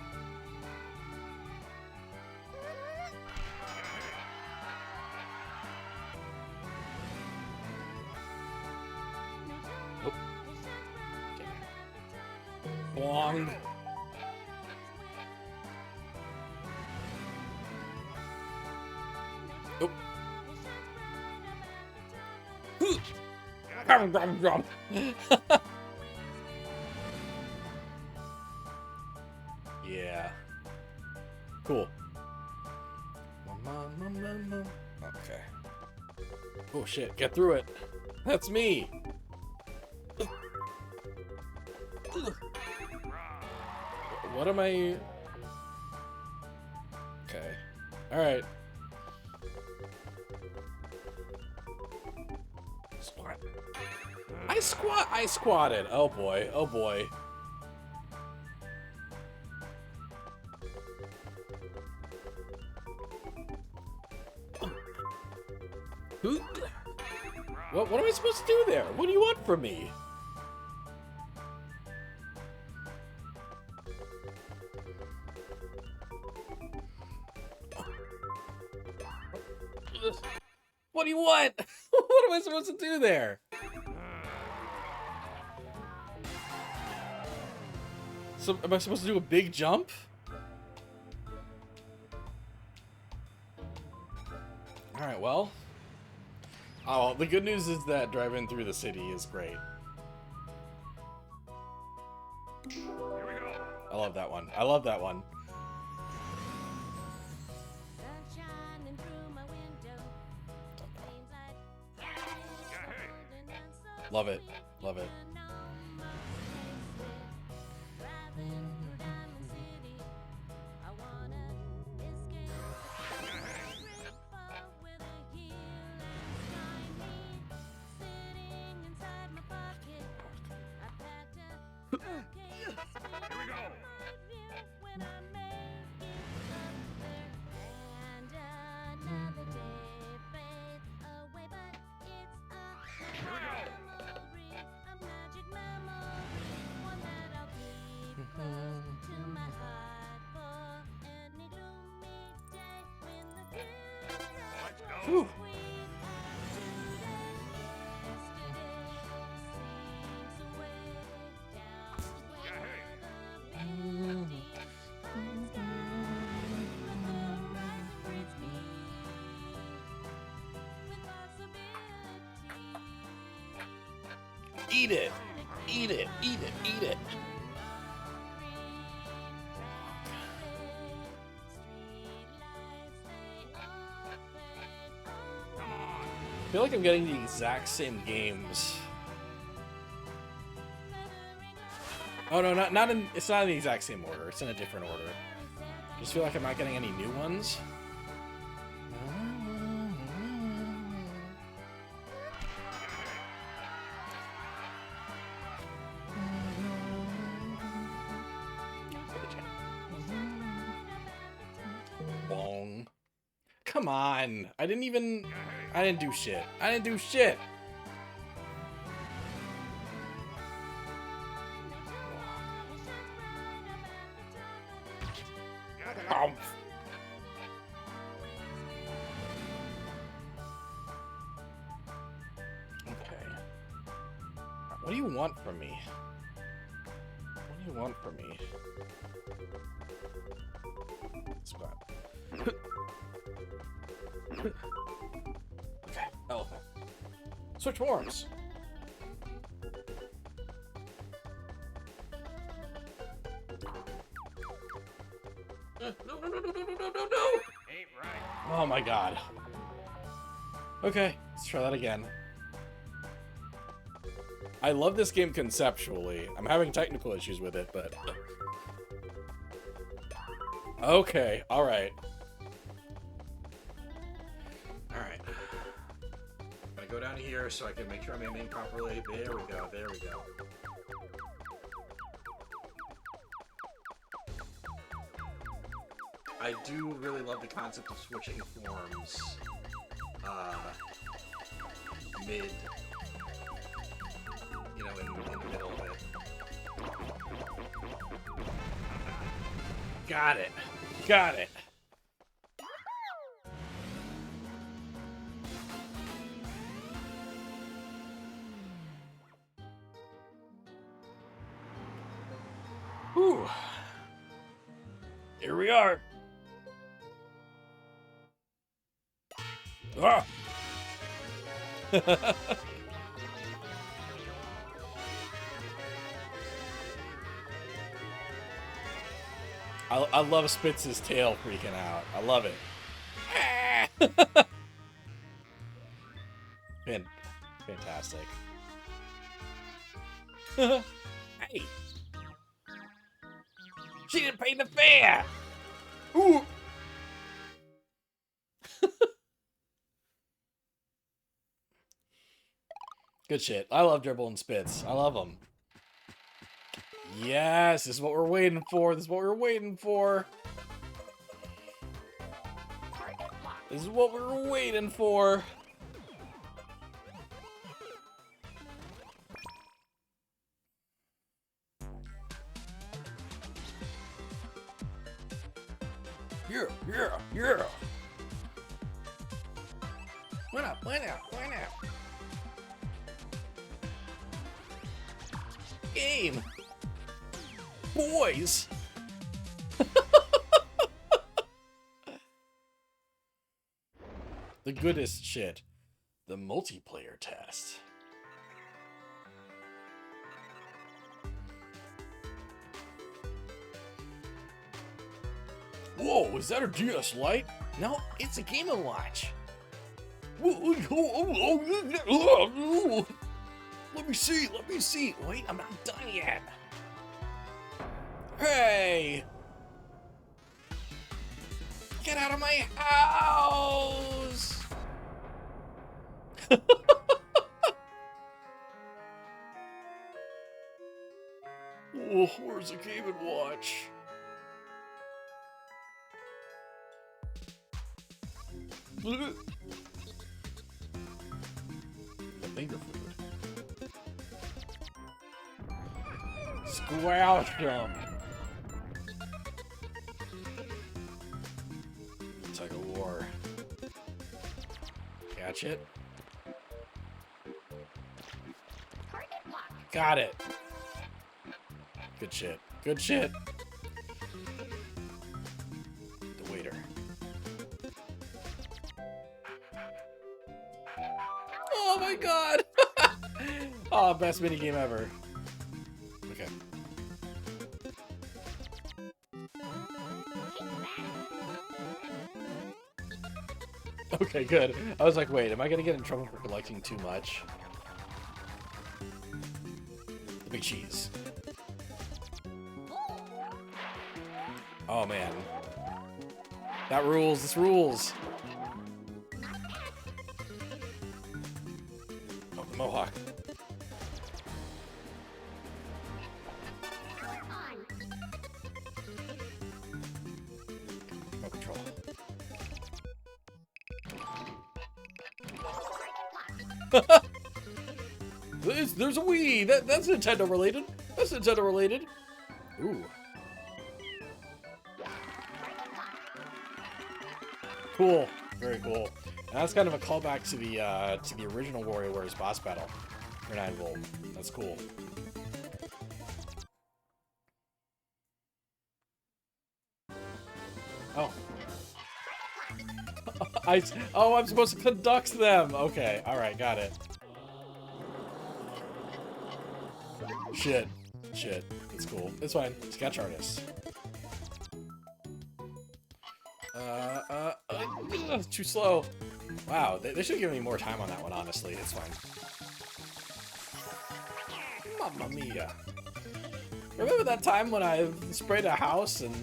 Oh. Bong. Oh. Yeah. Cool. Okay. Oh shit, get through it. That's me. What am I? Okay. Alright. Squat. I squatted. Oh boy. Oh boy. What am I supposed to do there? What do you want from me? What do you want? What am I supposed to do there? So, am I supposed to do a big jump? Alright, well. Oh, the good news is that driving through the city is great. Here we go. I love that one. I love that one. Love it. Love it. Here we go. Here we go. Let's go. Whew. Eat it. Eat it. Eat it. Eat it. I feel like I'm getting the exact same games. Oh no, not in. It's not in the exact same order. It's in a different order. Just feel like I'm not getting any new ones. Bong. Come on. I didn't do shit. I didn't do shit. Oh. Okay. What do you want from me? What do you want from me? Spot. Okay. Elephant. Switch forms. No, no, no, no, no, no, no, no, no! Ain't right. Oh my god. Okay, let's try that again. I love this game conceptually. I'm having technical issues with it, but... Okay, alright. Alright. I'm gonna go down here so I can make sure I'm aiming properly. There we go, there we go. I do really love the concept of switching forms. Mid. You know, in the middle of it. Got it. Got it. Whew. Here we are. Ah! I love Spitz's tail freaking out. I love it. Fantastic. Hey! She didn't pay the fare! Ooh! Good shit. I love Dribble and Spitz. I love them. Yes, this is what we're waiting for. This is what we're waiting for. This is what we're waiting for. Yeah, yeah, yeah. Why not? Why not? Why not? Game. Boys. The goodest shit. The multiplayer test. Whoa, is that a DS Lite? No, it's a Game & Watch. Let me see, let me see. Wait, I'm not done yet. Hey! Get out of my house! Oh, where's the Game & Watch? The finger food. Squash them. Tug of war. Catch it. Got it. Good shit. Good shit. The waiter. Oh my god! Oh, best minigame ever. Okay. Okay, good. I was like, wait, am I gonna get in trouble for collecting too much? The big cheese. Oh man. That rules, this rules. Oh, the mohawk. No control. There's a Wii! That's Nintendo related. That's Nintendo related. Ooh. Cool. Very cool. And that's kind of a callback to the original WarioWare's boss battle for 9 Volt. That's cool. Oh. I'm supposed to conduct them. Okay. All right. Got it. Shit. It's cool. It's fine. Sketch artist. Too slow. Wow, they should give me more time on that one, honestly. It's fine. Mamma mia. Remember that time when I sprayed a house and...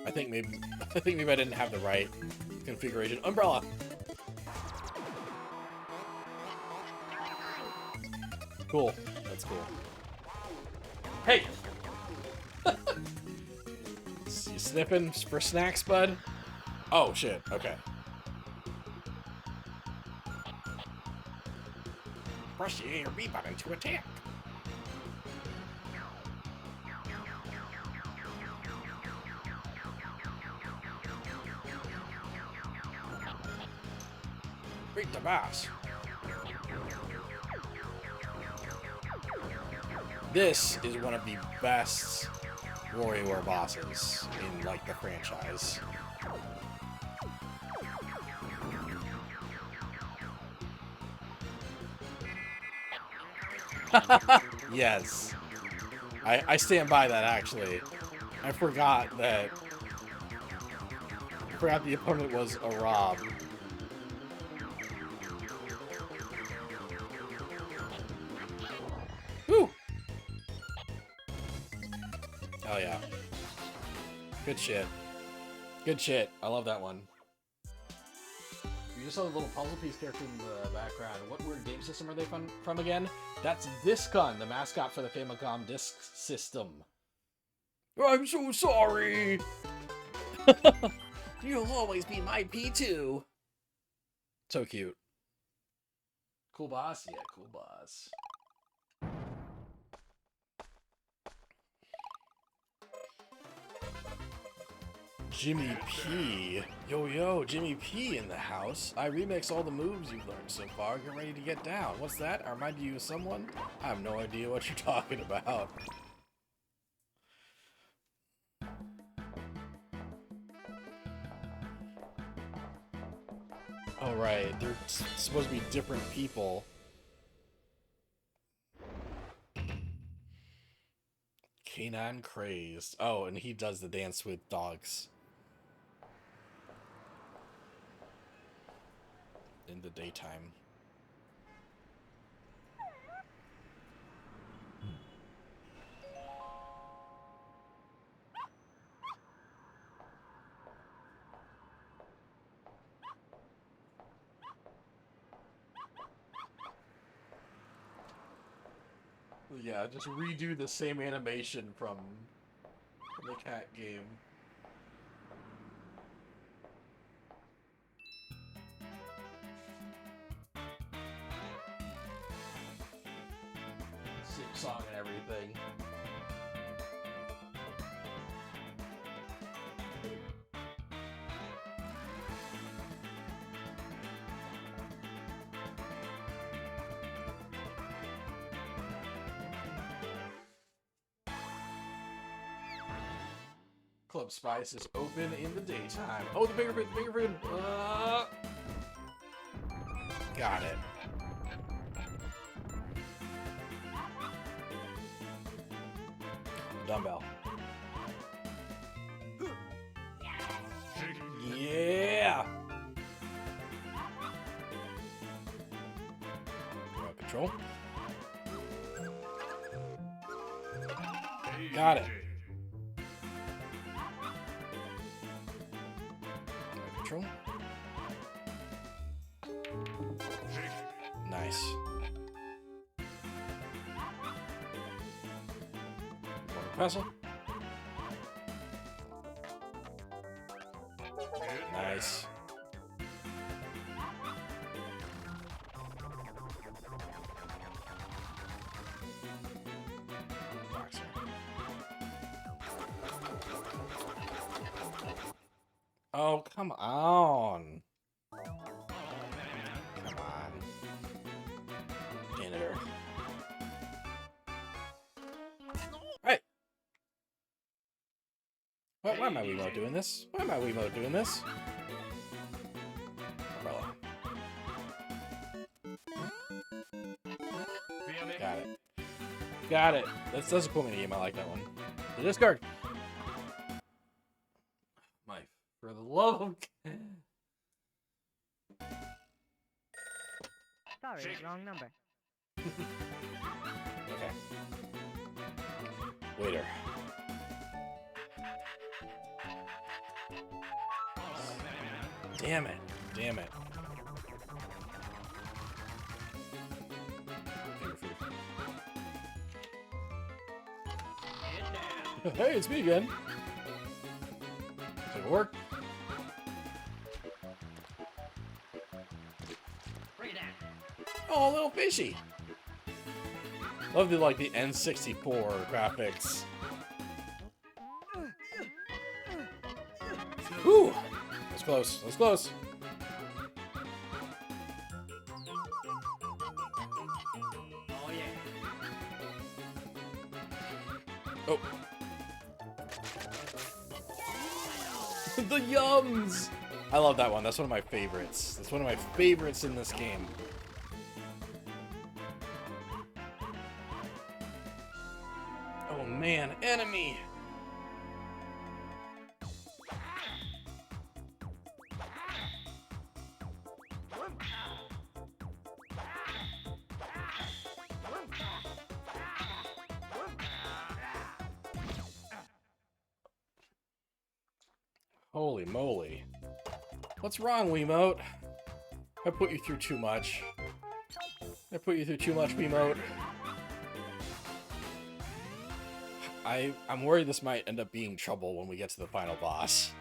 I think maybe I didn't have the right configuration. Umbrella! Cool. That's cool. Hey! You sniffing for snacks, bud? Oh, shit. Okay. Press the A or B button to attack. Beat the boss. This is one of the best WarioWare bosses in, like, the franchise. Yes. I stand by that, actually. I forgot the opponent was a Rob. Woo! Oh yeah. Good shit. Good shit. I love that one. You just saw the little puzzle piece character in the background. What weird game system are they from again? That's Discon, the mascot for the Famicom Disk System. I'm so sorry! You'll always be my P2! So cute. Cool boss? Yeah, cool boss. Jimmy P. Yo, Jimmy P in the house. I remix all the moves you've learned so far. Get ready to get down. What's that? I remind you of someone? I have no idea what you're talking about. Oh, right. They're supposed to be different people. Canine crazed. Oh, and he does the dance with dogs. In the daytime. Yeah, just redo the same animation from the cat game. Same song and everything. Club Spice is open in the daytime. Oh, the bigger food, the bigger food. Got it. Dumbbell. Yeah. Remote control. Got it. Remote control. Nice. Morning pestle. Nice. Boxer. Oh, come on. Come on. Janitor. Right. Why am I Wiimote doing this? Why am I Wiimote doing this? Umbrella. Got it. Got it. That doesn't put me in a game. I like that one. The discard. My, for the love of... Sorry, wrong number. Okay. Waiter. Damn it. Damn it. Finger food. Hey, it's me again. Does it work? Oh, little fishy. Love the like the N64 graphics. Whew. That's close. That's close. Oh yeah. Oh. The yums! I love that one. That's one of my favorites. That's one of my favorites in this game. Oh man, enemy! Holy moly. What's wrong, Wiimote? I put you through too much. I put you through too much, Wiimote. I'm worried this might end up being trouble when we get to the final boss.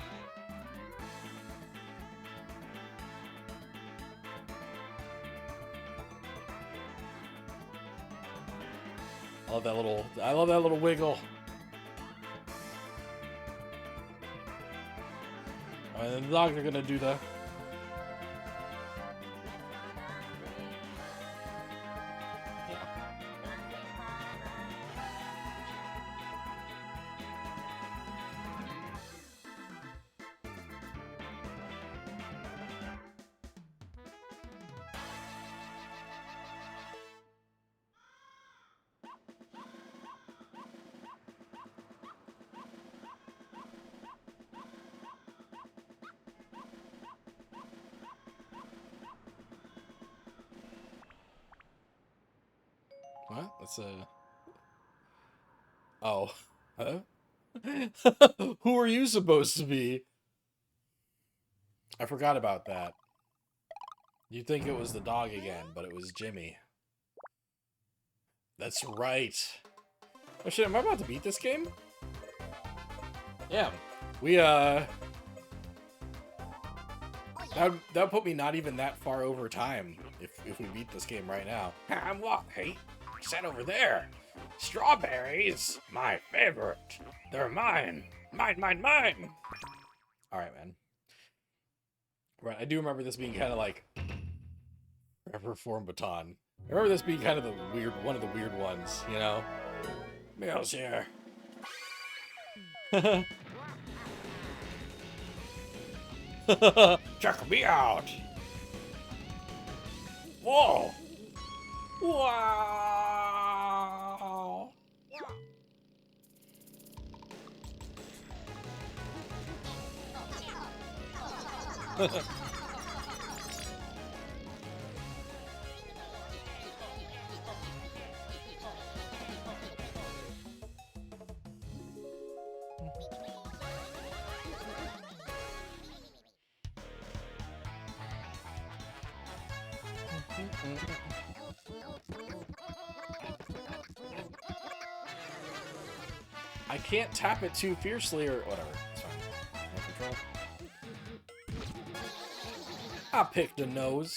I love that little wiggle. And the dogs are gonna do the... Yeah. What? That's a... Oh. Huh? Who are you supposed to be? I forgot about that. You'd think it was the dog again, but it was Jimmy. That's right. Oh shit, am I about to beat this game? Yeah. We, That put me not even that far over time if we beat this game right now. I'm what? Hey, sit over there. Strawberries, my favorite. They're mine. Mine, mine, mine. All right, man. Right, I do remember this being kind of like Forever Form Baton. I remember this being kind of one of the weird ones, you know? Meals here. Check me out. Whoa. Wow. I can't tap it too fiercely or whatever. It's fine. No control. I picked a nose.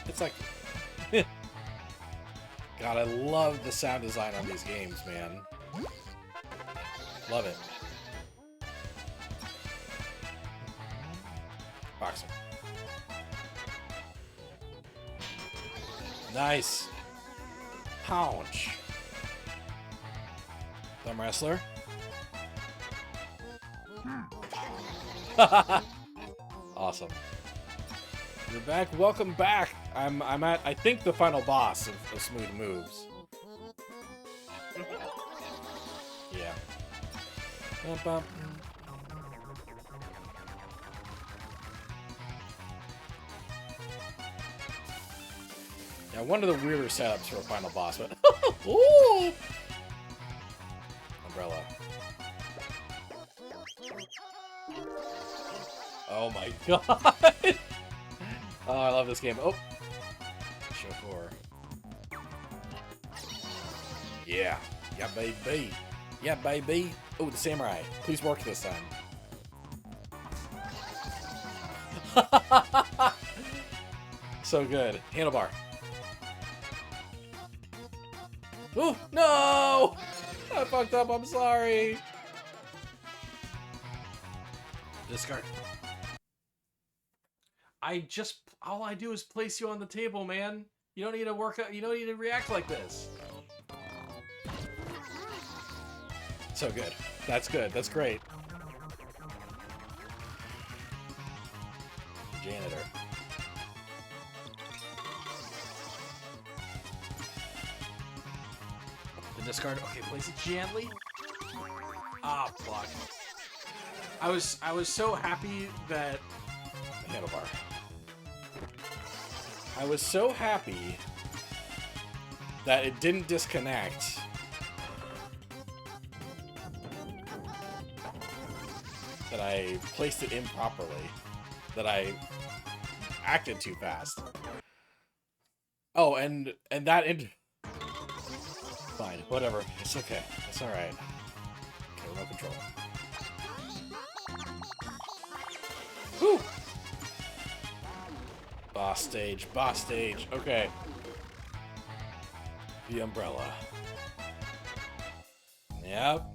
It's like... God, I love the sound design on these games, man. Love it. Boxing. Nice. Pounce. Thumb wrestler. Awesome. You're back. Welcome back. I'm at I think the final boss of Smooth Moves. Yeah. Bum, bum. Yeah, one of the weirder setups for a final boss, but ooh! Umbrella. Oh my god! Oh, I love this game. Oh! Show 4. Yeah. Yeah, baby. Yeah, baby. Oh, the samurai. Please work this time. So good. Handlebar. Oh, no! I fucked up. I'm sorry. Discard. All I do is place you on the table, man. You don't need to work out. You don't need to react like this. So good. That's good. That's great. Janitor. The discard. Okay, place it gently. Ah, fuck. I was so happy that handlebar. I was so happy that it didn't disconnect. That I placed it improperly. That I acted too fast. Oh, and that fine, whatever. It's okay. It's alright. Okay, remote control. Whew! Boss stage, boss stage. Okay. The umbrella. Yep.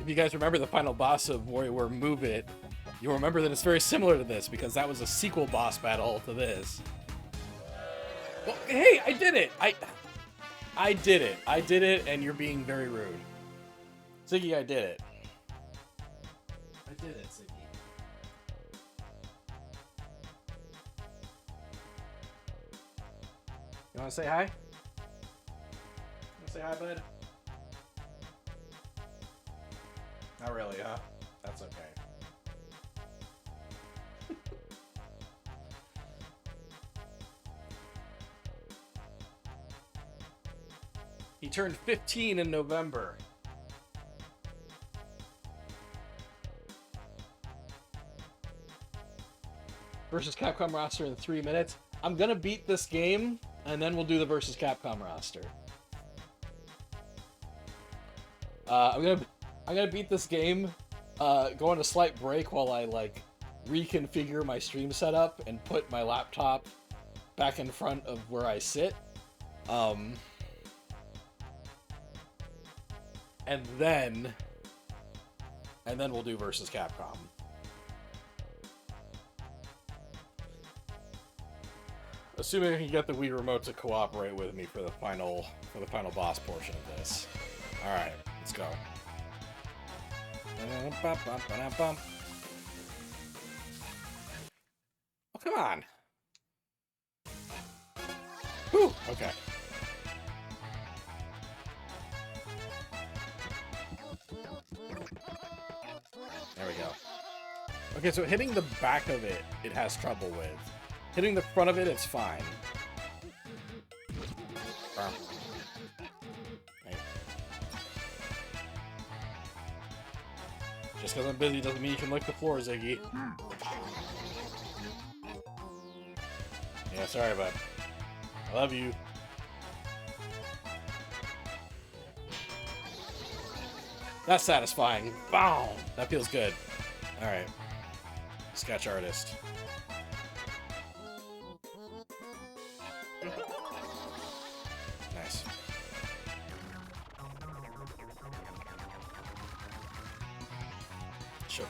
If you guys remember the final boss of WarioWare Move It, you'll remember that it's very similar to this because that was a sequel boss battle to this. Well, hey, I did it! I did it. I did it, and you're being very rude. Ziggy, I did it. I did it, Ziggy. wanna say hi? Wanna say hi, bud? Not really, huh? That's okay. He turned 15 in November. Versus Capcom roster in 3 minutes. I'm gonna beat this game, and then we'll do the versus Capcom roster. I'm gonna beat this game, go on a slight break while I like reconfigure my stream setup and put my laptop back in front of where I sit. And then we'll do versus Capcom. Assuming I can get the Wii remote to cooperate with me for the final boss portion of this. All right, let's go. Oh, come on. Whew, okay. There we go. Okay, so hitting the back of it, it has trouble with. Hitting the front of it, it's fine. Right. Just because I'm busy doesn't mean you can lick the floor, Ziggy. Yeah, sorry, bud. I love you. That's satisfying. Boom! That feels good. Alright. Sketch artist. Nice. Sure.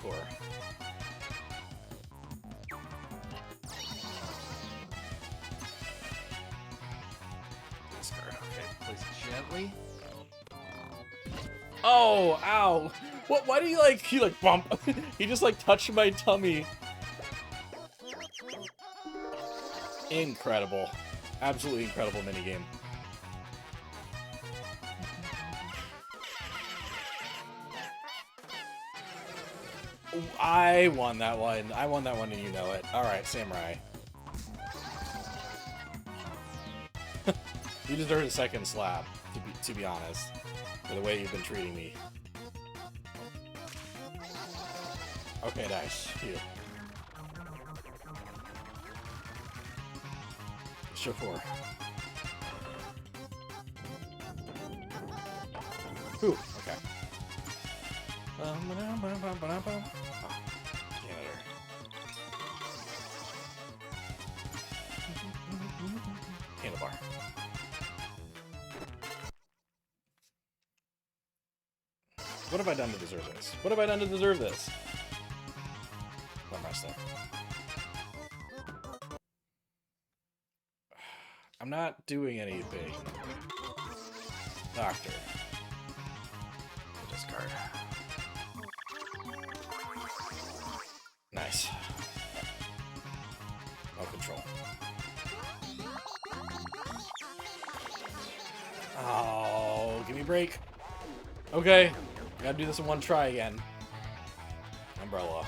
Discard. Okay, place it gently. Oh, ow! What? Why do you like? He like bump. He just like touched my tummy. Incredible, absolutely incredible minigame. I won that one. I won that one, and you know it. All right, Samurai. You deserve a second slap, to be honest, for the way you've been treating me. Okay, nice. Phew. Sure. Ooh, okay. Oh, janitor. Handlebar. What have I done to deserve this? What have I done to deserve this? What am I stuck? I'm not doing anything. Doctor. Discard. Nice. No control. Oh, give me a break. Okay. Gotta do this in one try again. Umbrella.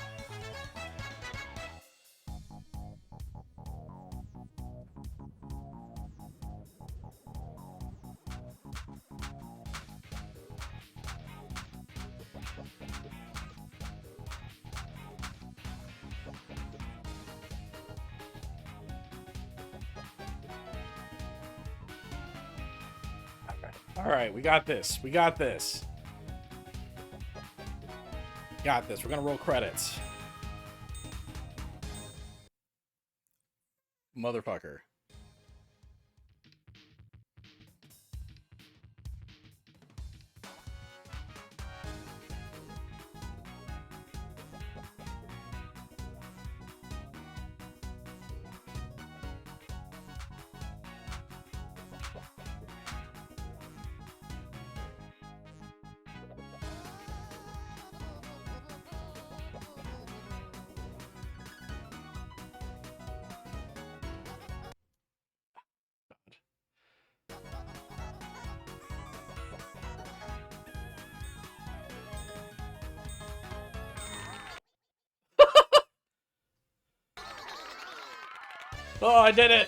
All right, we got this. We got this. Got this. We're gonna roll credits. Motherfucker. Oh, I did it!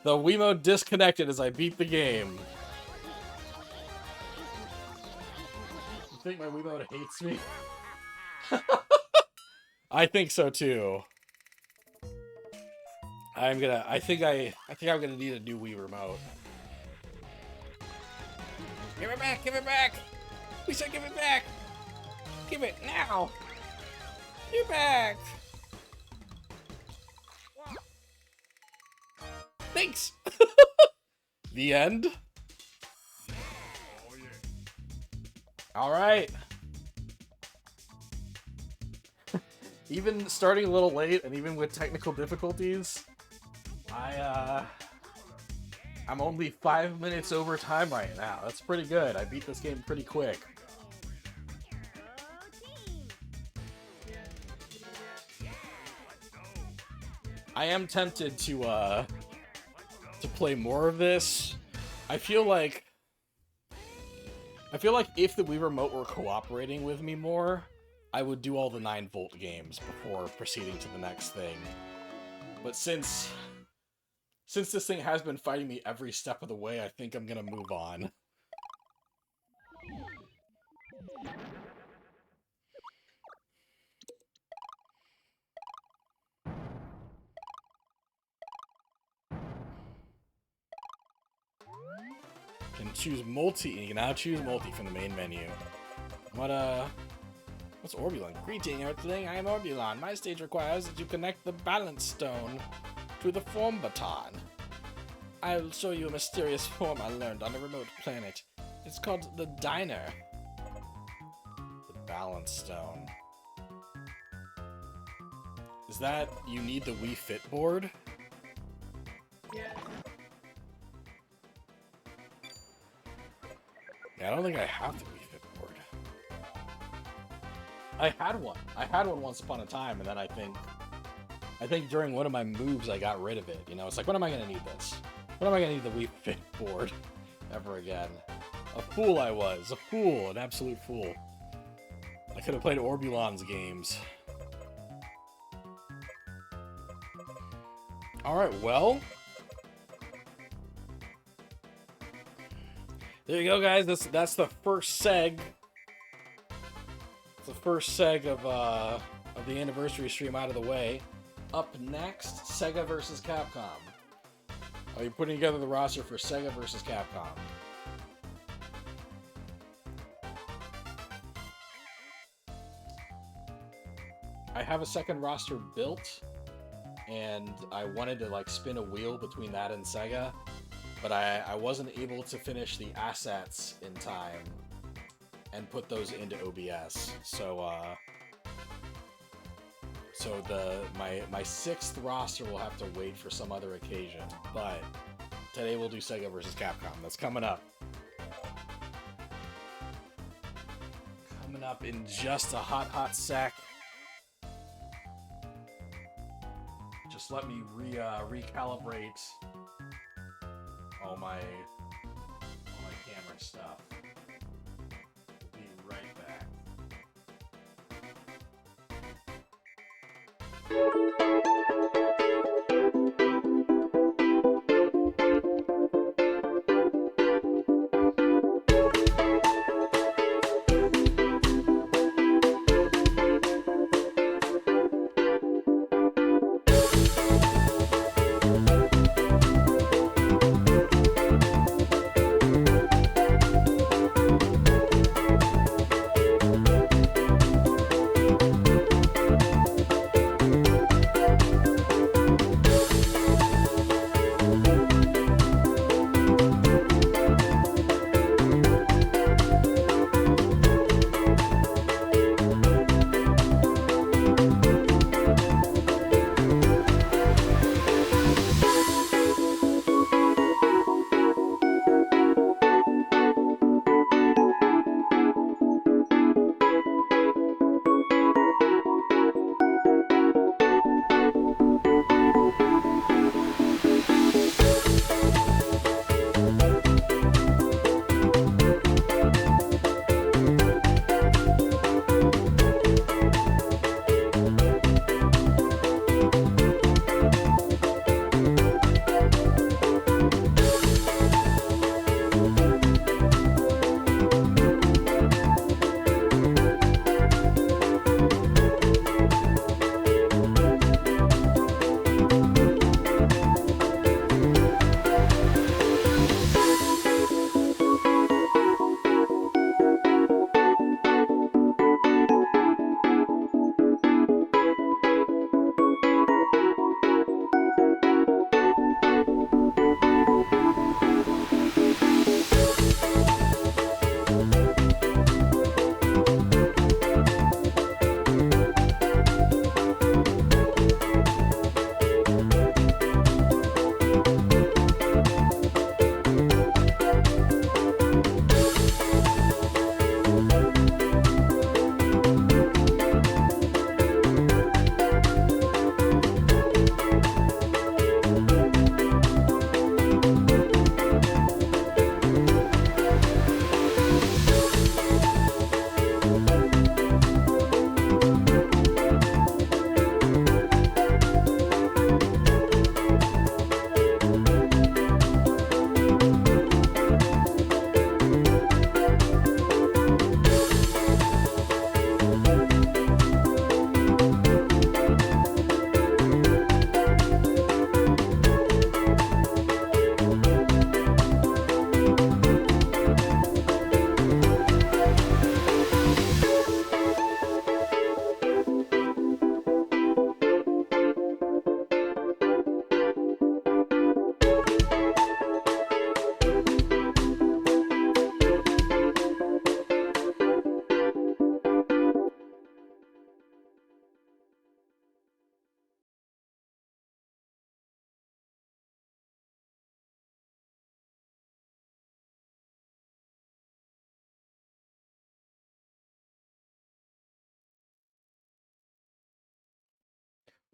The Wiimote disconnected as I beat the game. You think my Wiimote hates me? I think so too. I think I'm gonna need a new Wii remote. Give it back! Give it back! We said give it back! Give it now! Give it back! Thanks! The end? Alright. Even starting a little late, and even with technical difficulties, I'm only 5 minutes over time right now. That's pretty good. I beat this game pretty quick. I am tempted to play more of this. I feel like if the Wii Remote were cooperating with me more, I would do all the 9-volt games before proceeding to the next thing. But since this thing has been fighting me every step of the way, I think I'm gonna move on. You can choose multi. You can now choose multi from the main menu. What's Orbulon? Greeting, Earthling. I am Orbulon. My stage requires that you connect the balance stone to the form baton. I'll show you a mysterious form I learned on a remote planet. It's called the Diner. The balance stone. Is that you need the Wii Fit board? Yeah, I don't think I have the Wii Fit board. I had one. I had one once upon a time, and then I think during one of my moves I got rid of it. You know, it's like, when am I gonna need this? When am I gonna need the Wii Fit board ever again? A fool I was. A fool. An absolute fool. I could have played Orbulon's games. Alright, well. There you go, guys. That's the first seg. It's the first seg of the anniversary stream out of the way. Up next, Sega versus Capcom. Are you putting together the roster for Sega versus Capcom? I have a second roster built, and I wanted to like spin a wheel between that and Sega, but I wasn't able to finish the assets in time and put those into OBS. So my sixth roster will have to wait for some other occasion, but today we'll do Sega versus Capcom. That's coming up. Coming up in just a hot sec. Just let me recalibrate all my camera stuff. We'll be right back.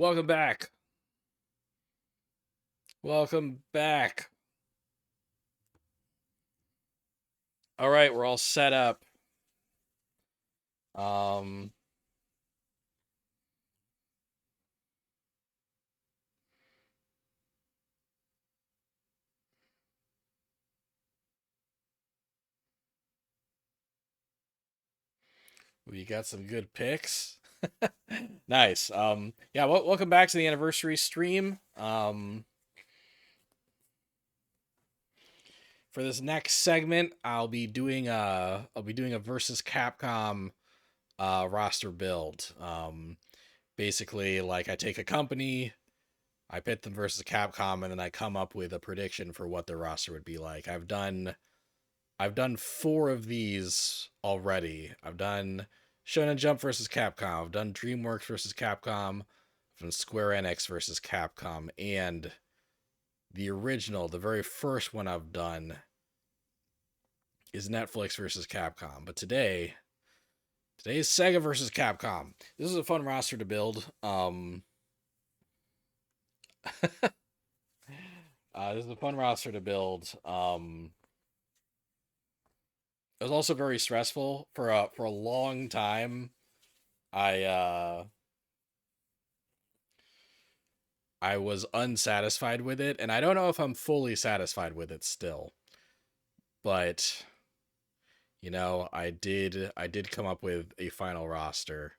Welcome back. Welcome back. All right, we're all set up. Um, we got some good picks. Nice. Yeah, welcome back to the anniversary stream. For this next segment, I'll be doing a versus Capcom roster build. Basically, like I take a company, I pit them versus Capcom, and then I come up with a prediction for what their roster would be like. I've done 4 of these already. I've done Shonen Jump versus Capcom. I've done DreamWorks versus Capcom. I've done Square Enix versus Capcom, and the original, the very first one I've done, is Netflix versus Capcom. But today is Sega versus Capcom. This is a fun roster to build. This is a fun roster to build. It was also very stressful for a long time. I I was unsatisfied with it, and I don't know if I'm fully satisfied with it still. But I did come up with a final roster,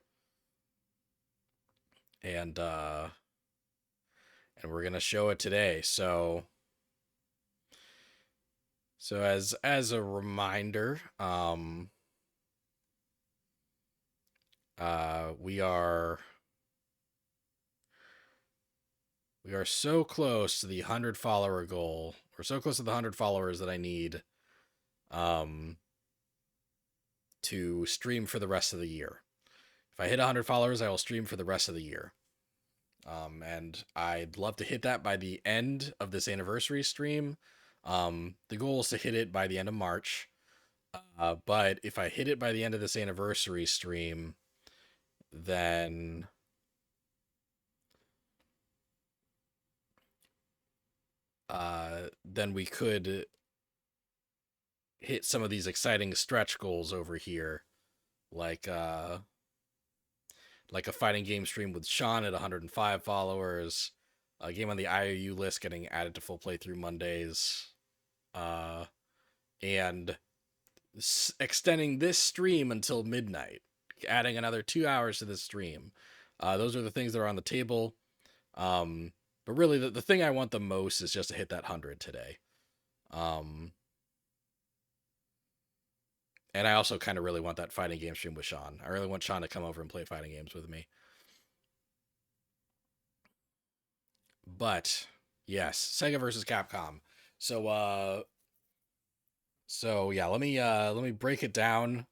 and we're gonna show it today. So as a reminder, we are so close to the 100 follower goal. We're so close to the 100 followers that I need to stream for the rest of the year. If I hit 100 followers, I will stream for the rest of the year. And I'd love to hit that by the end of this anniversary stream. The goal is to hit it by the end of March. But if I hit it by the end of this anniversary stream, then we could hit some of these exciting stretch goals over here, like a fighting game stream with Sean at 105 followers, a game on the IOU list getting added to full playthrough Mondays, and extending this stream until midnight, adding another 2 hours to this stream. Those are the things that are on the table. But really, the thing I want the most is just to hit that 100 today. And I also kind of really want that fighting game stream with Sean. I really want Sean to come over and play fighting games with me. But yes, Sega versus Capcom. So yeah, let me break it down.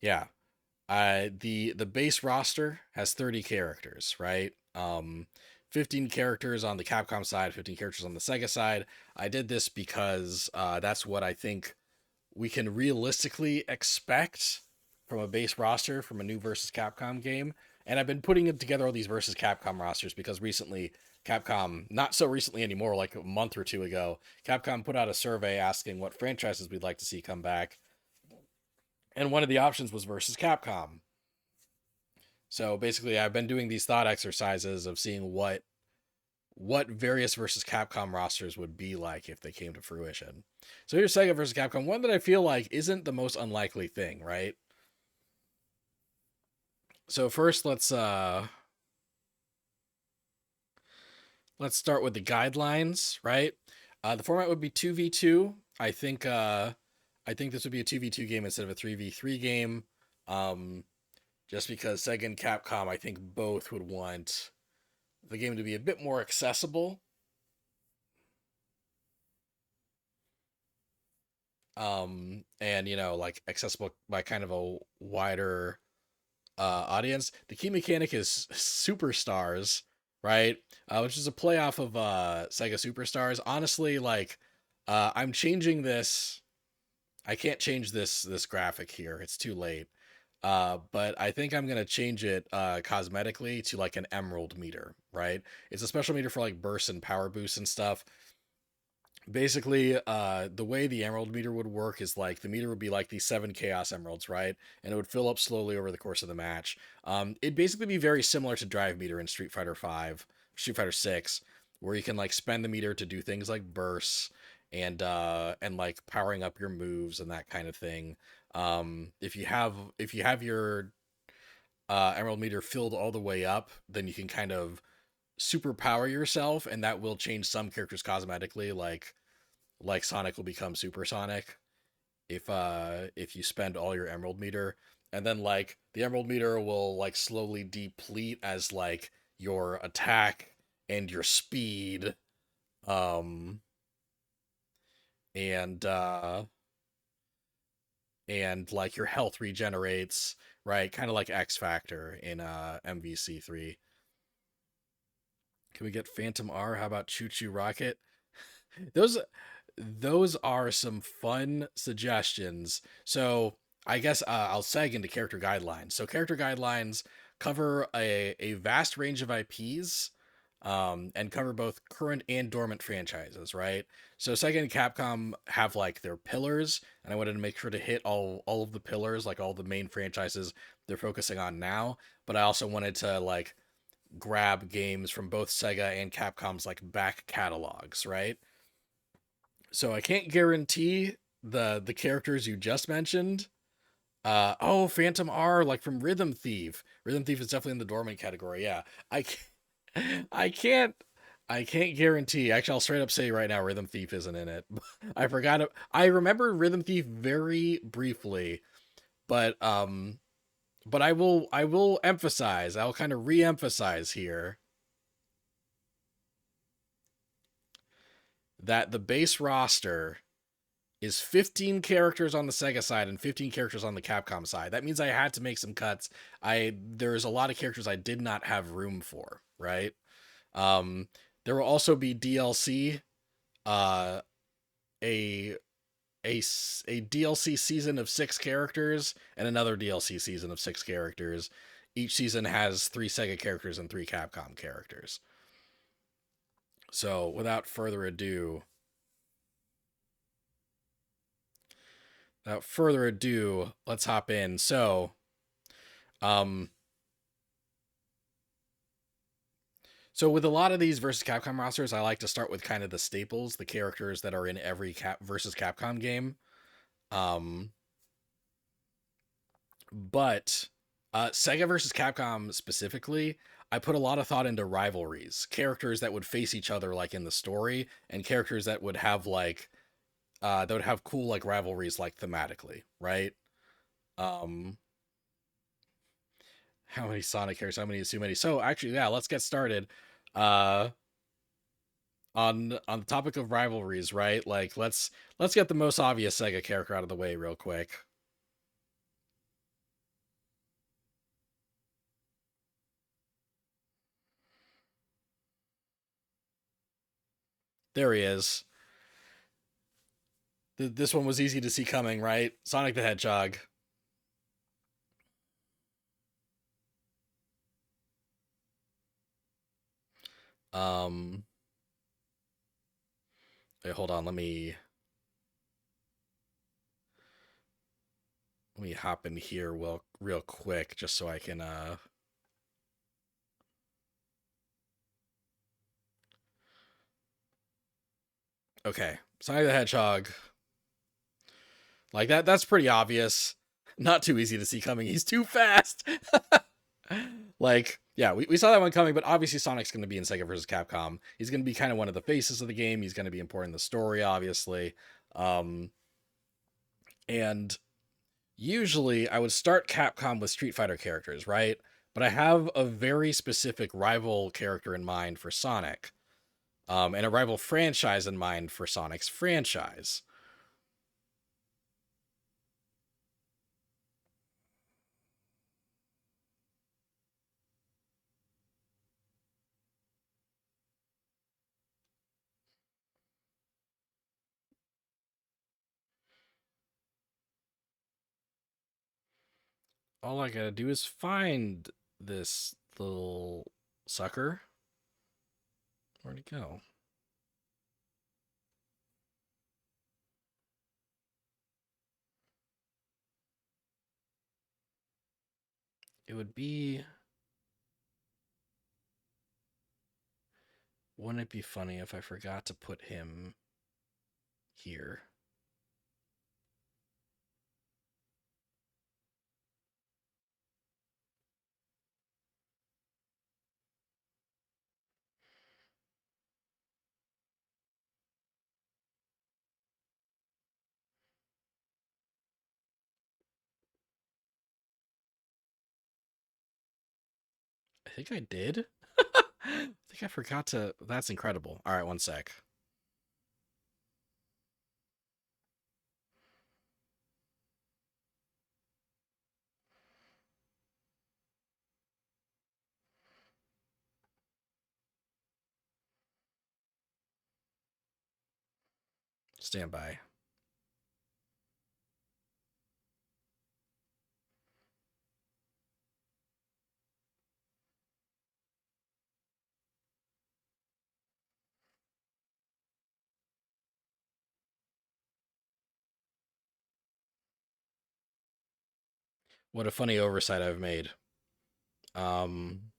Yeah. The base roster has 30 characters, right? 15 characters on the Capcom side, 15 characters on the Sega side. I did this because that's what I think we can realistically expect from a base roster from a new versus Capcom game. And I've been putting together all these versus Capcom rosters because recently Capcom, not so recently anymore, like a month or two ago, Capcom put out a survey asking what franchises we'd like to see come back. And one of the options was versus Capcom. So basically I've been doing these thought exercises of seeing what various versus Capcom rosters would be like if they came to fruition. So here's Sega versus Capcom, one that I feel like isn't the most unlikely thing, right? So first let's start with the guidelines, right? The format would be 2v2. I think this would be a 2v2 game instead of a 3v3 game. Just because Sega and Capcom, I think both would want the game to be a bit more accessible. And like accessible by kind of a wider audience. The key mechanic is Superstars, right? Which is a play off of Sega Superstars. Honestly, like I'm changing this. I can't change this graphic here. It's too late. But I think I'm gonna change it cosmetically to like an emerald meter, right? It's a special meter for like bursts and power boosts and stuff. Basically, the way the emerald meter would work is like the meter would be like these 7 chaos emeralds, right? And it would fill up slowly over the course of the match. It'd basically be very similar to drive meter in Street Fighter 6, where you can like spend the meter to do things like bursts and like powering up your moves and that kind of thing. If you have your emerald meter filled all the way up, then you can kind of superpower yourself, and that will change some characters cosmetically, like Sonic will become Super Sonic if you spend all your emerald meter. And then like the emerald meter will like slowly deplete as like your attack and your speed um and uh and like your health regenerates, right? Kind of like X Factor in MVC3. Can we get Phantom R? How about Choo Choo Rocket? Those those are some fun suggestions. So I guess I'll seg into character guidelines. So character guidelines cover a vast range of IPs, and cover both current and dormant franchises, right? So Sega and Capcom have like their pillars, and I wanted to make sure to hit all of the pillars, like all the main franchises they're focusing on now. But I also wanted to like grab games from both Sega and Capcom's like back catalogs, right? So I can't guarantee the characters you just mentioned. Oh, Phantom R, like from Rhythm Thief. Rhythm Thief is definitely in the dormant category. Yeah, I can't, I can't, I can't guarantee. Actually, I'll straight up say right now, Rhythm Thief isn't in it. I forgot it. I remember Rhythm Thief very briefly, but I will emphasize. I'll kind of re-emphasize here that the base roster is 15 characters on the Sega side and 15 characters on the Capcom side. That means I had to make some cuts. There's a lot of characters I did not have room for, right? Um there will also be DLC, uh a a DLC season of 6 characters and another DLC season of 6 characters. Each season has 3 Sega characters and 3 Capcom characters. So, without further ado, let's hop in. Um, so with a lot of these versus Capcom rosters, I like to start with kind of the staples, the characters that are in every Cap versus Capcom game. Um, but Sega versus Capcom specifically, I put a lot of thought into rivalries, characters that would face each other like in the story, and characters that would have cool like rivalries like thematically, right? Um, how many Sonic characters? How many is too many? So actually, yeah, let's get started. Uh, on the topic of rivalries, right? Like let's get the most obvious Sega character out of the way real quick. There he is. This one was easy to see coming, right? Sonic the Hedgehog. Um, wait, hold on. Let me hop in here real quick just so I can okay. Sonic the Hedgehog. Like that's pretty obvious. Not too easy to see coming. He's too fast. Like, yeah, we saw that one coming, but obviously Sonic's going to be in Sega versus Capcom. He's going to be kind of one of the faces of the game. He's going to be important in the story, obviously. Um, and usually I would start Capcom with Street Fighter characters, right? But I have a very specific rival character in mind for Sonic, and a rival franchise in mind for Sonic's franchise. All I gotta do is find this little sucker. Where'd he go? It would be... Wouldn't it be funny if I forgot to put him here? I think I did. I think I forgot to... That's incredible. All right, one sec. Stand by. What a funny oversight I've made. Um...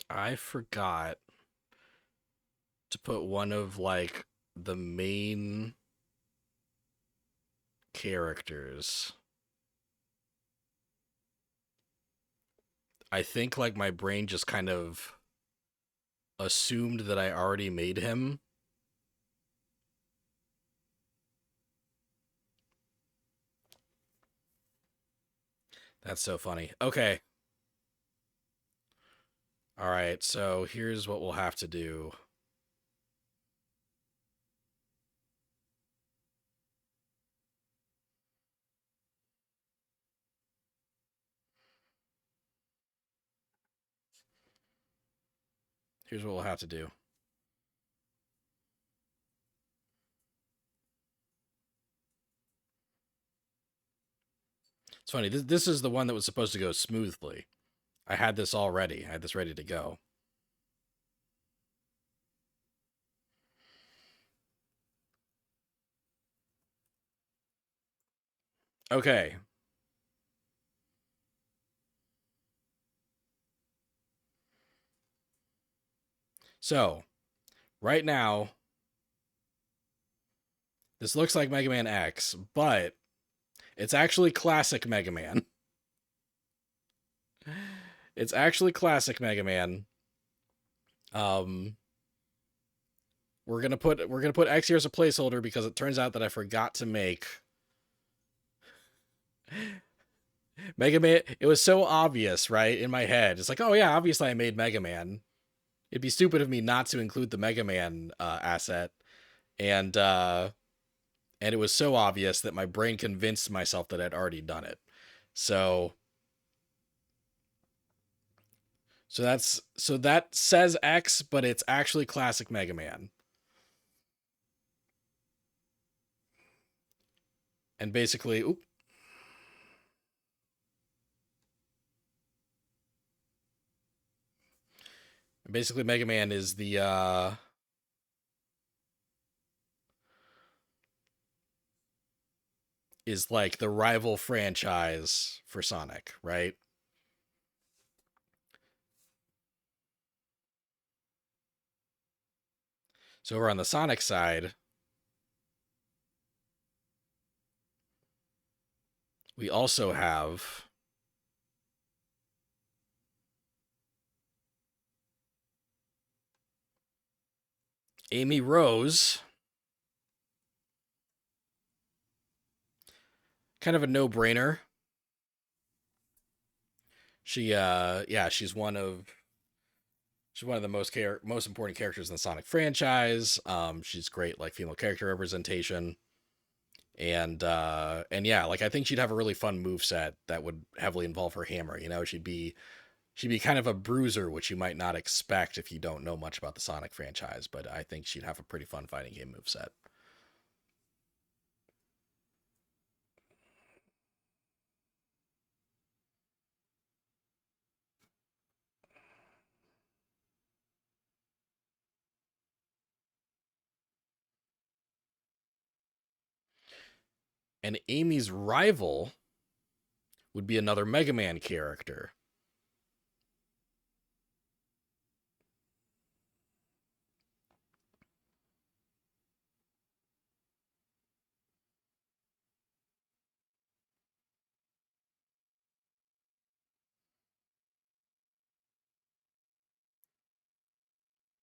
I forgot to put one of, like, the main characters. I think, like, my brain just kind of assumed that I already made him. That's so funny. Okay. All right, so here's what we'll have to do. Here's what we'll have to do. It's funny. This is the one that was supposed to go smoothly. I had this all ready. I had this ready to go. Okay. So, right now, this looks like Mega Man X, but it's actually classic Mega Man. It's actually classic Mega Man. We're gonna put X here as a placeholder because it turns out that I forgot to make Mega Man. It was so obvious, right, in my head. It's like, oh yeah, obviously I made Mega Man. It'd be stupid of me not to include the Mega Man asset, and it was so obvious that my brain convinced myself that I'd already done it. So that says X, but it's actually classic Mega Man. And basically, Mega Man is the is like the rival franchise for Sonic, right? So over on the Sonic side, we also have Amy Rose, kind of a no-brainer. Yeah, she's one of the most important characters in the Sonic franchise. She's great, like female character representation, and yeah, like I think she'd have a really fun move set that would heavily involve her hammer. You know, she'd be kind of a bruiser, which you might not expect if you don't know much about the Sonic franchise. But I think she'd have a pretty fun fighting game move set. And Amy's rival would be another Mega Man character.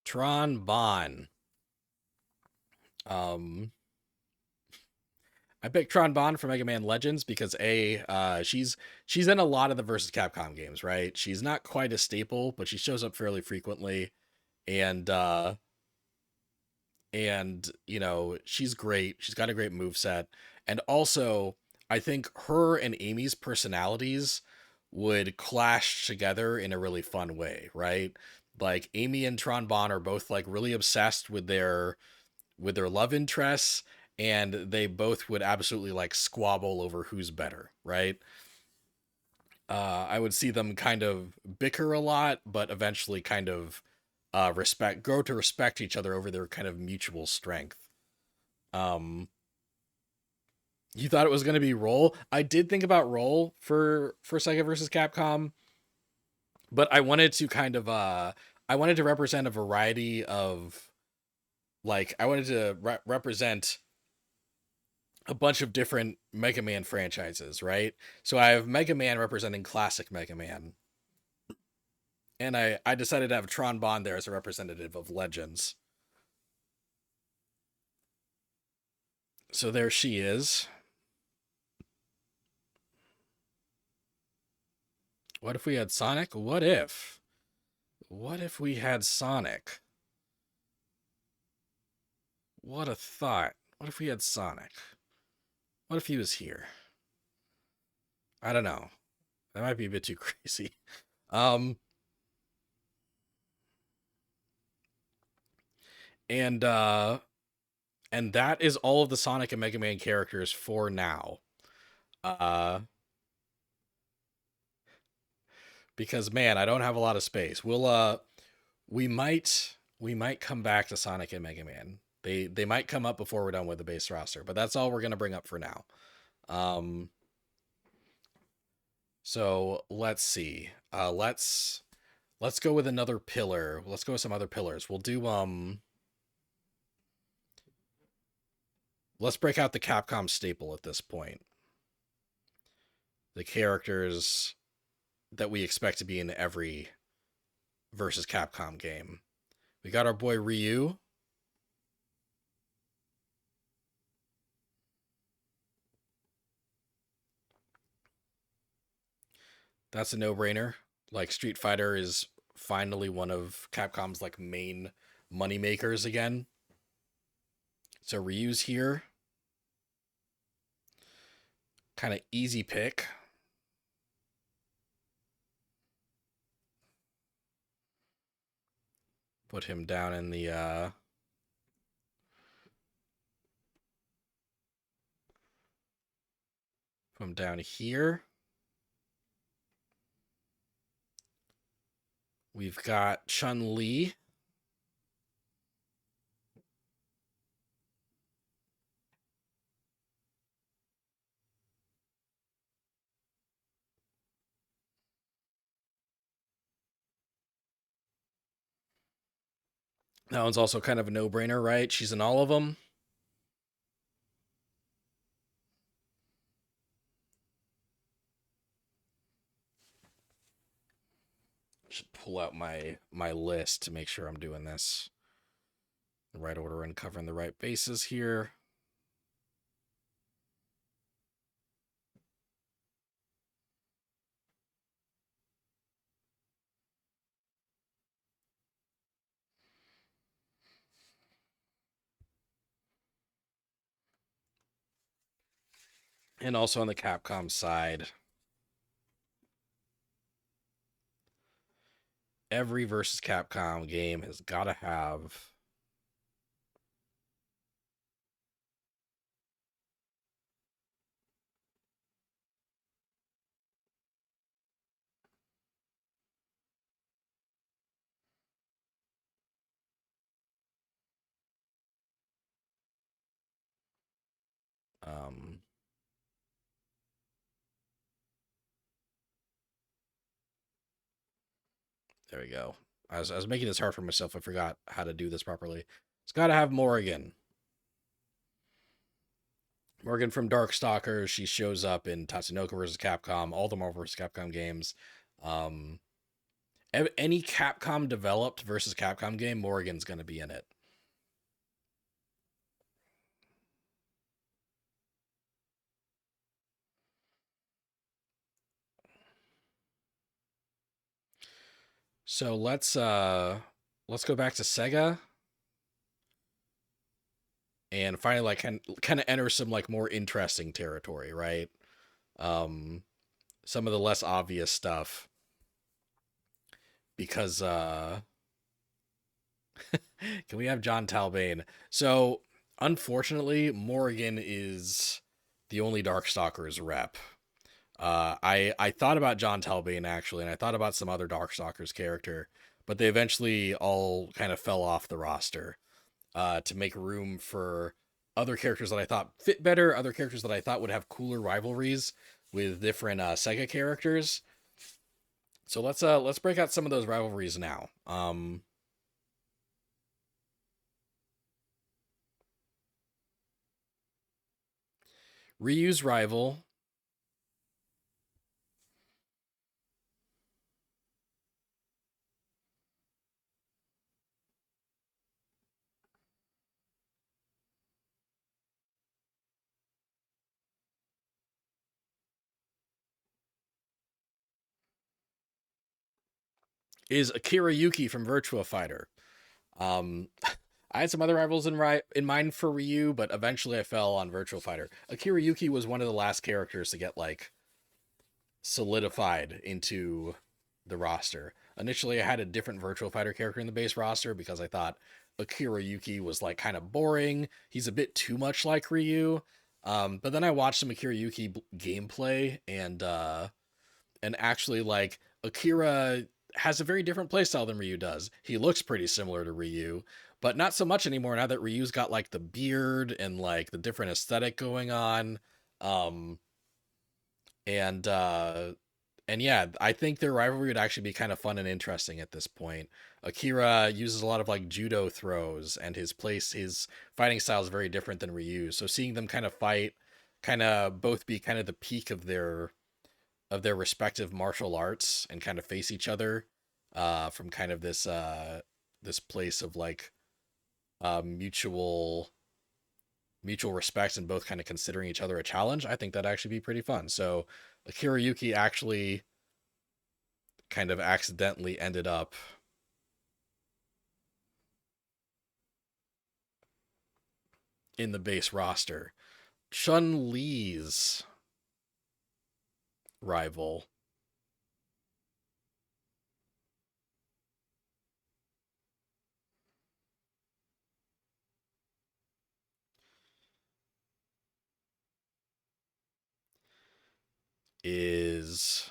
Tron Bonne. Um, I picked Tron Bonne for Mega Man Legends because she's in a lot of the versus Capcom games, right? She's not quite a staple, but she shows up fairly frequently, and you know she's great. She's got a great move set, and also I think her and Amy's personalities would clash together in a really fun way, right? Like Amy and Tron Bonne are both like really obsessed with their love interests, and they both would absolutely like squabble over who's better, right? I would see them kind of bicker a lot, but eventually kind of grow to respect each other over their kind of mutual strength. Um, you thought it was going to be Roll? I did think about Roll for Sega versus Capcom, but I wanted to represent a variety of like I wanted to represent a bunch of different Mega Man franchises, right? So I have Mega Man representing classic Mega Man, and I decided to have Tron Bonne there as a representative of Legends. So there she is. What if we had Sonic? What if? What if we had Sonic? What a thought. What if we had Sonic? What if he was here? I don't know. That might be a bit too crazy. Um and uh and that is all of the Sonic and Mega Man characters for now. Uh because man, I don't have a lot of space. We might come back to Sonic and Mega Man. They might come up before we're done with the base roster, but that's all we're gonna bring up for now. Um, so let's see. Let's go with another pillar. Let's go with some other pillars. We'll do let's break out the Capcom staple at this point. The characters that we expect to be in every versus Capcom game. We got our boy Ryu. That's a no-brainer. Like Street Fighter is finally one of Capcom's like main money makers again. So Ryu's here. Kind of easy pick. Put him down in the put him down here. We've got Chun-Li. That one's also kind of a no-brainer, right? She's in all of them. Should pull out my list to make sure I'm doing this. the right order and covering the right bases here. And also on the Capcom side, every versus Capcom game has got to have um, there we go. I was making this hard for myself. I forgot how to do this properly. It's got to have Morrigan. Morgan from Darkstalkers. She shows up in Tatsunoko vs. Capcom, all the Marvel vs. Capcom games. Um, any Capcom developed versus Capcom game, Morgan's going to be in it. So let's go back to Sega and finally like kind of enter some like more interesting territory, right? Some of the less obvious stuff because can we have John Talbane? So unfortunately, Morrigan is the only Darkstalkers rep. I thought about John Talbane actually, and I thought about some other Darkstalkers character, but they eventually all kind of fell off the roster to make room for other characters that I thought fit better, other characters that I thought would have cooler rivalries with different Sega characters. So let's break out some of those rivalries now. Ryu's rival is Akira Yuki from Virtua Fighter. I had some other rivals in mind for Ryu, but eventually I fell on Virtua Fighter. Akira Yuki was one of the last characters to get like solidified into the roster. Initially, I had a different Virtua Fighter character in the base roster because I thought Akira Yuki was like kind of boring. He's a bit too much like Ryu. But then I watched some Akira Yuki gameplay and actually like Akira has a very different playstyle than Ryu does. He looks pretty similar to Ryu, but not so much anymore now that Ryu's got like the beard and like the different aesthetic going on. Um and yeah, I think their rivalry would actually be kind of fun and interesting at this point. Akira uses a lot of like judo throws, and his fighting style is very different than Ryu. So seeing them kind of fight, kind of both be kind of the peak of their respective martial arts and kind of face each other from kind of this place of like mutual respect and both kind of considering each other a challenge. I think that'd actually be pretty fun. So Akira Yuki actually kind of accidentally ended up in the base roster. Chun-Li's rival is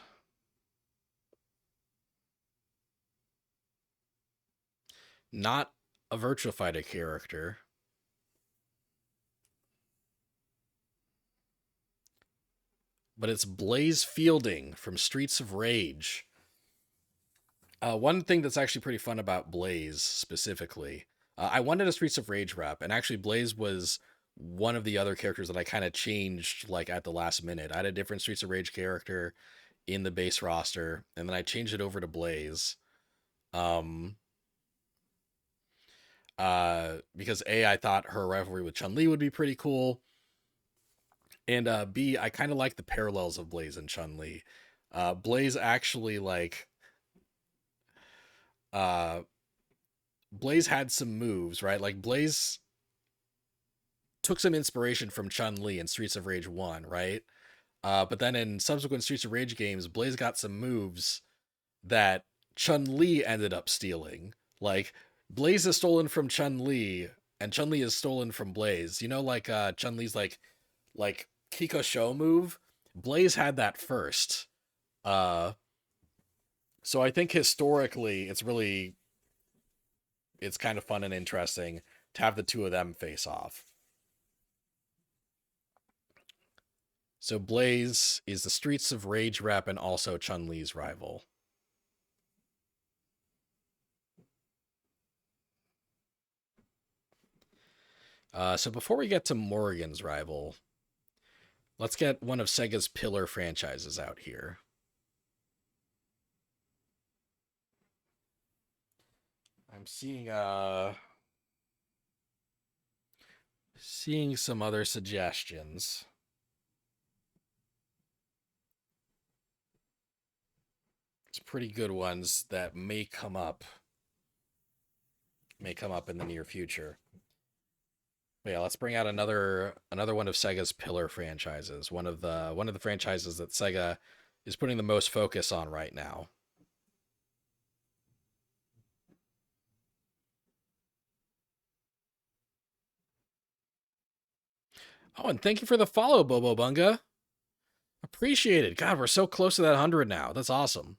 not a Virtua Fighter character, but it's Blaze Fielding from Streets of Rage. One thing that's actually pretty fun about Blaze specifically, I wanted a Streets of Rage rep, and actually Blaze was one of the other characters that I kind of changed like at the last minute. I had a different Streets of Rage character in the base roster, and then I changed it over to Blaze. Um, Because A, I thought her rivalry with Chun Li would be pretty cool, and B, I kind of like the parallels of Blaze and Chun Li. Blaze actually uh, Blaze had some moves, right? Like Blaze took some inspiration from Chun Li in Streets of Rage 1, right? But then in subsequent Streets of Rage games, Blaze got some moves that Chun Li ended up stealing. Like Blaze is stolen from Chun Li, and Chun Li is stolen from Blaze. You know, like Chun Li's like Kiko Show move. Blaze had that first. Uh, so I think historically, it's kind of fun and interesting to have the two of them face off. So Blaze is the Streets of Rage rep and also Chun Li's rival. So before we get to Morrigan's rival, let's get one of Sega's pillar franchises out here. I'm seeing some other suggestions. It's pretty good ones that may come up in the near future. But yeah, let's bring out another one of Sega's pillar franchises. One of the franchises that Sega is putting the most focus on right now. Oh, and thank you for the follow, Bobo Bunga. Appreciate it. God, we're so close to that 100 now. That's awesome.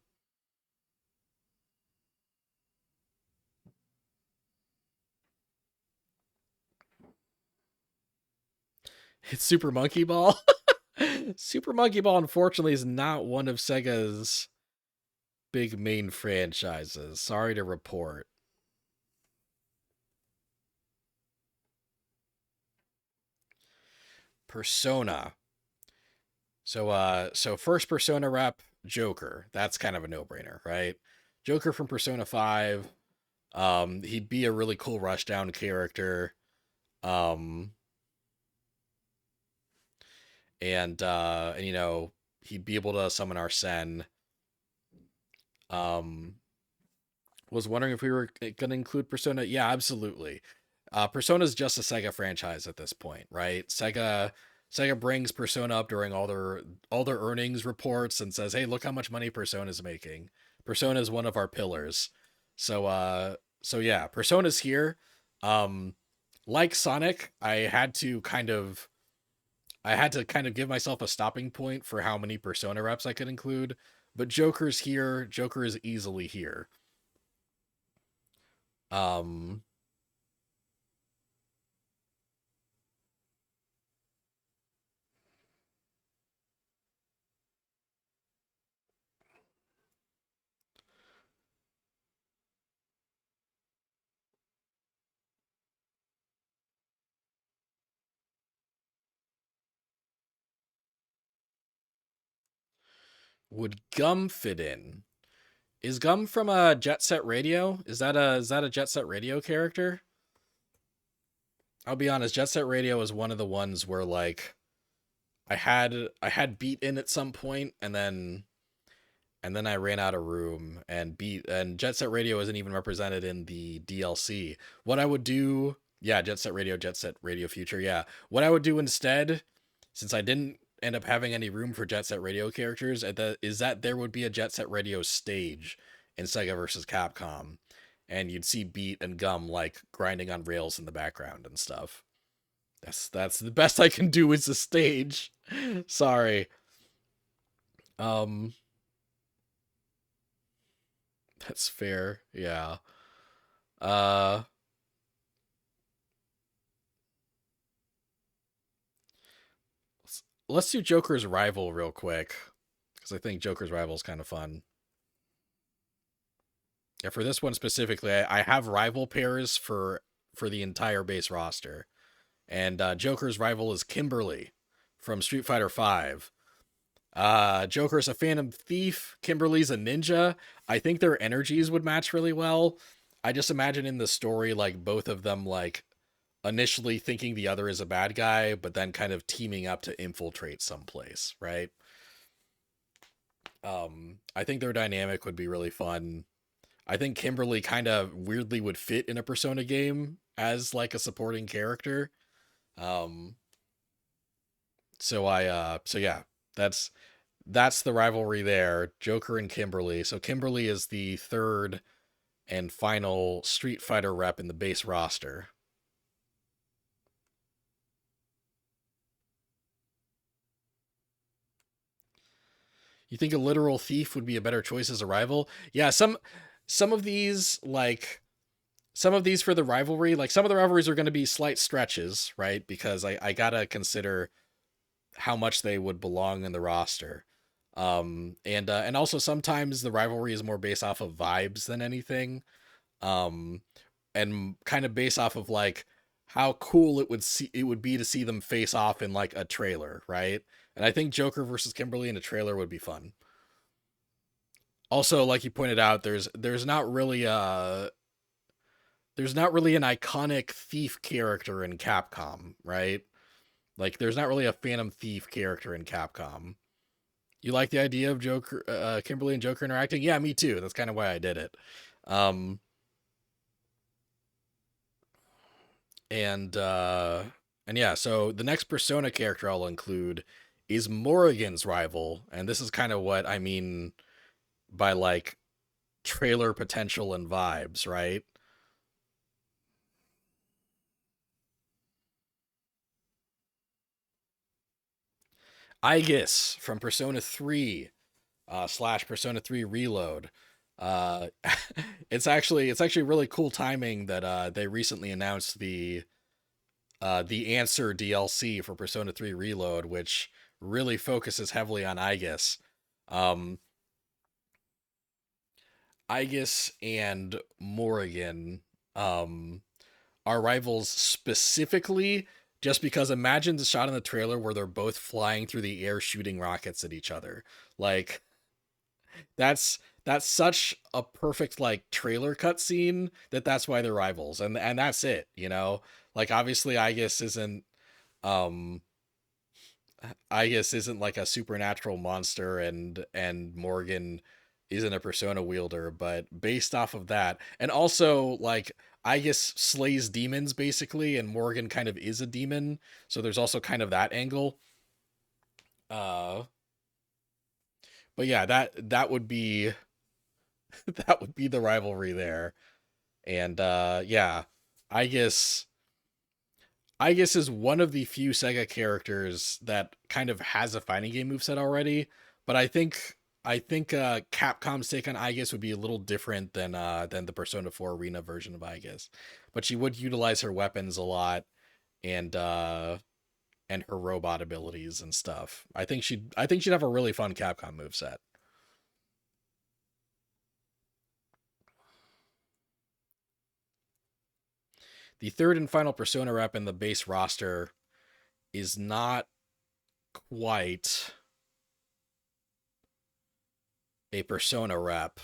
It's Super Monkey Ball. Super Monkey Ball, unfortunately, is not one of Sega's big main franchises. Sorry to report. Persona. So first Persona rep, Joker. That's kind of a no-brainer, right? Joker from Persona 5. He'd be a really cool rushdown character. And you know, he'd be able to summon Arsene. Was wondering if we were gonna include Persona. Yeah, absolutely. Persona's just a Sega franchise at this point, right? Sega brings Persona up during all their earnings reports and says, "Hey, look how much money Persona's making. Persona is one of our pillars." So yeah, Persona's here. Like Sonic, I had to kind of give myself a stopping point for how many Persona reps I could include, but Joker's here. Joker is easily here. Um, would Gum fit in? Is Gum from a Jet Set Radio? Is that a Jet Set Radio character? I'll be honest, Jet Set Radio is one of the ones where like I had Beat in at some point and then I ran out of room and Jet Set Radio isn't even represented in the DLC. What I would do, yeah, Jet Set Radio Future, yeah. What I would do instead, since I didn't end up having any room for Jet Set Radio characters, is that there would be a Jet Set Radio stage in Sega versus Capcom, and you'd see Beat and Gum like grinding on rails in the background and stuff. That's the best I can do is the stage. Sorry. Um, that's fair. Yeah. Uh, let's do Joker's rival real quick because I think Joker's rival is kind of fun. Yeah, for this one specifically, I have rival pairs for the entire base roster, and Joker's rival is Kimberly from Street Fighter V. Joker's a Phantom Thief. Kimberly's a ninja. I think their energies would match really well. I just imagine in the story, like, both of them, like, initially thinking the other is a bad guy, but then kind of teaming up to infiltrate someplace, right? I think their dynamic would be really fun. I think Kimberly kind of weirdly would fit in a Persona game as like a supporting character. Um, so yeah, that's that's the rivalry there. Joker and Kimberly. So Kimberly is the third and final Street Fighter rep in the base roster. You think a literal thief would be a better choice as a rival? Yeah, some of these like some of these for the rivalry, like some of the rivalries are going to be slight stretches, right? Because I gotta consider how much they would belong in the roster. And also sometimes the rivalry is more based off of vibes than anything. Um, and kind of based off of like how cool it would be to see them face off in like a trailer, right? And I think Joker versus Kimberly in a trailer would be fun. Also, like you pointed out, there's not really an iconic thief character in Capcom, right? Like there's not really a Phantom Thief character in Capcom. You like the idea of Joker, Kimberly and Joker interacting? Yeah, me too. That's kind of why I did it. Um, and uh, and yeah, so the next Persona character I'll include is Morrigan's rival, and this is kind of what I mean by like trailer potential and vibes, right? Aegis from Persona 3 slash Persona 3 Reload. Uh, it's actually really cool timing that they recently announced the Answer DLC for Persona 3 Reload, which really focuses heavily on Aegis. Um, Aegis and Morrigan um, are rivals specifically just because imagine the shot in the trailer where they're both flying through the air shooting rockets at each other. Like that's such a perfect like trailer cutscene that's why they're rivals and that's it, you know? Like obviously um Aegis isn't like a supernatural monster and Morgan isn't a persona wielder, but based off of that, and also like Aegis slays demons basically, and Morgan kind of is a demon, so there's also kind of that angle. Uh, but yeah, that would be that would be the rivalry there, and yeah, Aegis Aegis is one of the few Sega characters that kind of has a fighting game moveset already, but I think Capcom's take on Aegis would be a little different than the Persona 4 Arena version of Aegis. But she would utilize her weapons a lot and and her robot abilities and stuff. I think she'd have a really fun Capcom moveset. The third and final Persona rep in the base roster is not quite a Persona rep.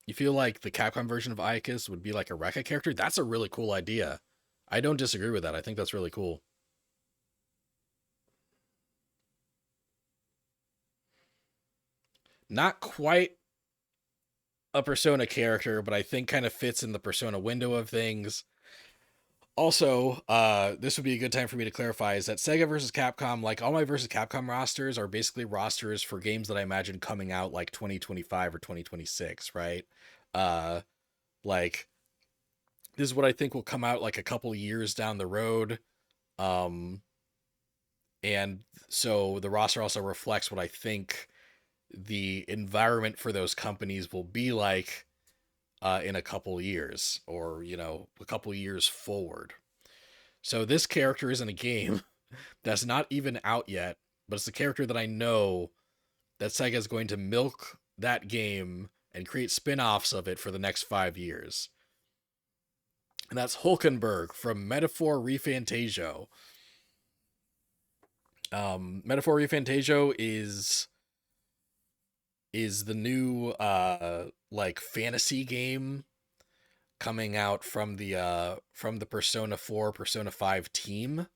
You feel like the Capcom version of Iacus would be like a Rekka character? That's a really cool idea. I don't disagree with that. I think that's really cool. Not quite a Persona character, but I think kind of fits in the Persona window of things. Also, this would be a good time for me to clarify is that Sega versus Capcom, like all my versus Capcom rosters, are basically rosters for games that I imagine coming out like 2025 or 2026, right? Uh, like this is what I think will come out like a couple years down the road. Um, and so the roster also reflects what I think the environment for those companies will be like in a couple years or, you know, a couple years forward. So this character is in a game that's not even out yet, but it's a character that I know that Sega is going to milk that game and create spin-offs of it for the next 5 years. And that's Hulkenberg from Metaphor ReFantasio. Metaphor Fantasio is the new like fantasy game coming out from the Persona 4, Persona 5 team.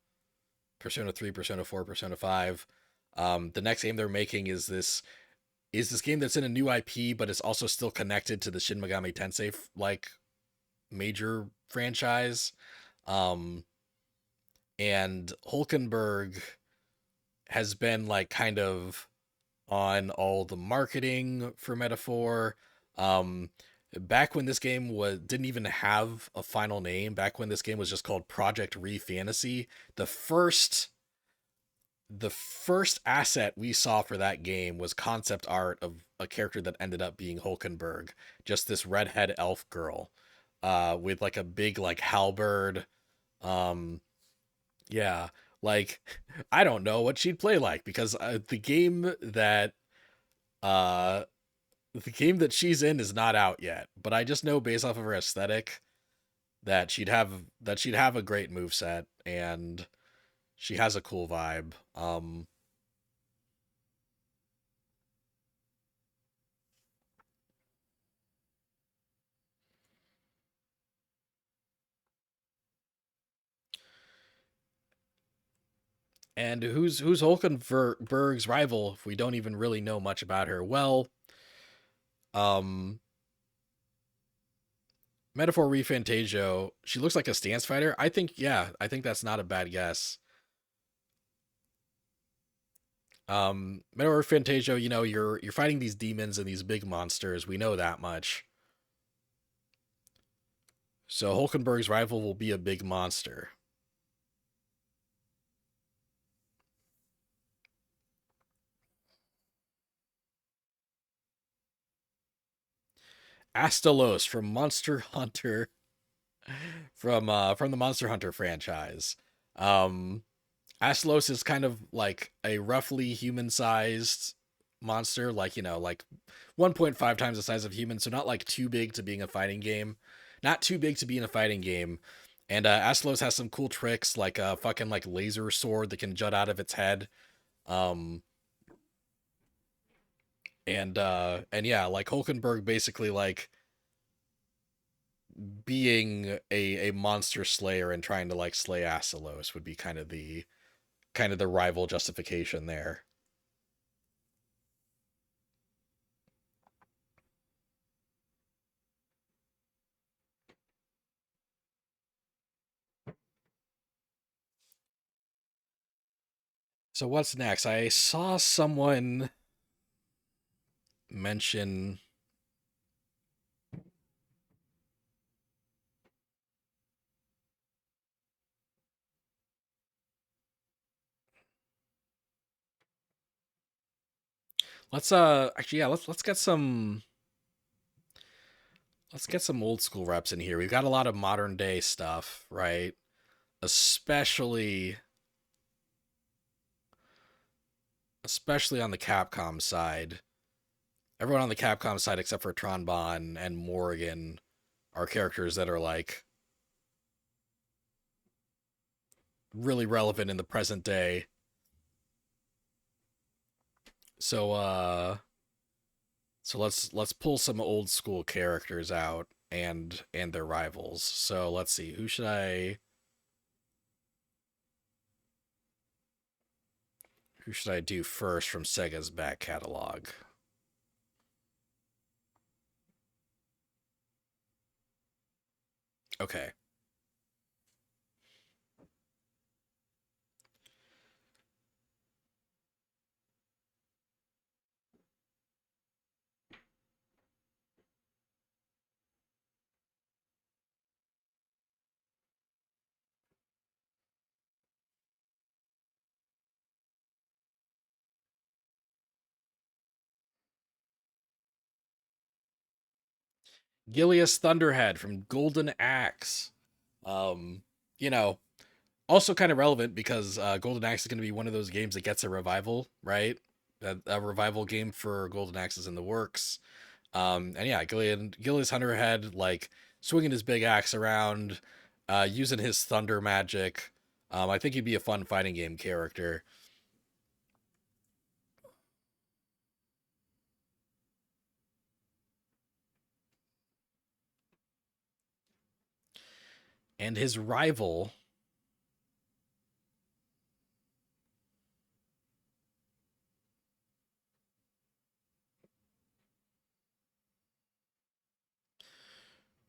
Persona 3, Persona 4, Persona 5. The next game they're making is this game that's in a new IP, but it's also still connected to the Shin Megami Tensei like major franchise. Um, and Hulkenberg has been like kind of on all the marketing for Metaphor. Um, back when this game was didn't even have a final name, back when this game was just called Project Re Fantasy, the first asset we saw for that game was concept art of a character that ended up being Hulkenberg, just this redhead elf girl, with like a big like halberd. Um, yeah, like I don't know what she'd play like because uh the game that she's in is not out yet, but I just know based off of her aesthetic that she'd have a great move set and she has a cool vibe. And who's Hulkenberg's rival if we don't even really know much about her? Well, um, Metaphor Refantasio, she looks like a stance fighter. I think that's not a bad guess. Metaphor Refantasio, you know, you're fighting these demons and these big monsters. We know that much. So Hulkenberg's rival will be a big monster. Astalos from Monster Hunter from the Monster Hunter franchise. Um Astalos is kind of like a roughly human-sized monster, like, you know, like 1.5 times the size of humans, so not like too big to being a fighting game. Not too big to be in a fighting game. And Astalos has some cool tricks like a fucking like laser sword that can jut out of its head. Um and yeah, like Hulkenberg basically like being a monster slayer and trying to like slay Astalos would be kind of the rival justification there. So what's next? I saw someone mention let's actually yeah, let's get some old school reps in here. We've got a lot of modern day stuff, right? Especially especially on the Capcom side. Everyone on the Capcom side except for Tronbon and Morrigan are characters that are like really relevant in the present day. So let's pull some old school characters out and their rivals. So let's see, who should I do first from Sega's back catalog? Okay. Gilius Thunderhead from Golden Axe. Um, you know, also kind of relevant because Golden Axe is going to be one of those games that gets a revival, right? A revival game for Golden Axe is in the works. And yeah, Gilius Thunderhead, like swinging his big axe around, using his thunder magic. I think he'd be a fun fighting game character. And his rival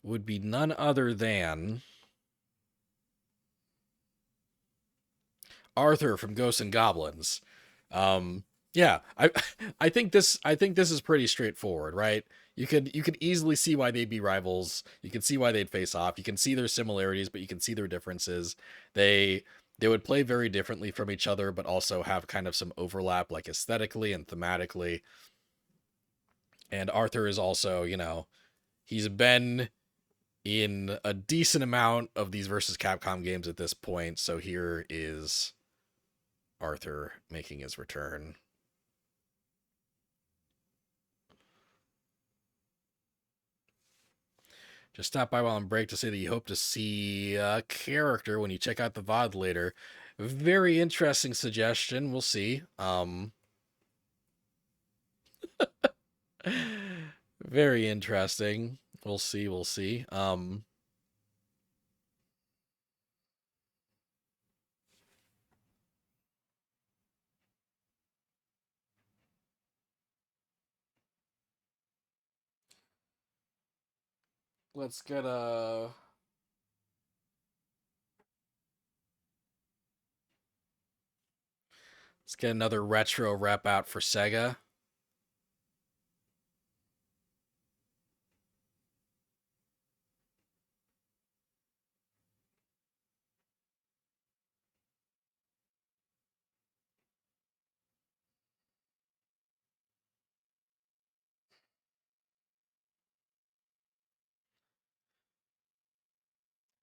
would be none other than Arthur from Ghosts and Goblins. Yeah, I think this is pretty straightforward, right? You could easily see why they'd be rivals. You can see why they'd face off. You can see their similarities, but you can see their differences. They they would play very differently from each other, but also have kind of some overlap, like aesthetically and thematically. And Arthur is also, he's been in a decent amount of these versus Capcom games at this point. So here is Arthur making his return. Just stop by while on break to say that you hope to see a character when you check out the VOD later. Very interesting suggestion. We'll see. Very interesting. We'll see. We'll see. Let's get a. Let's get another retro rep out for Sega.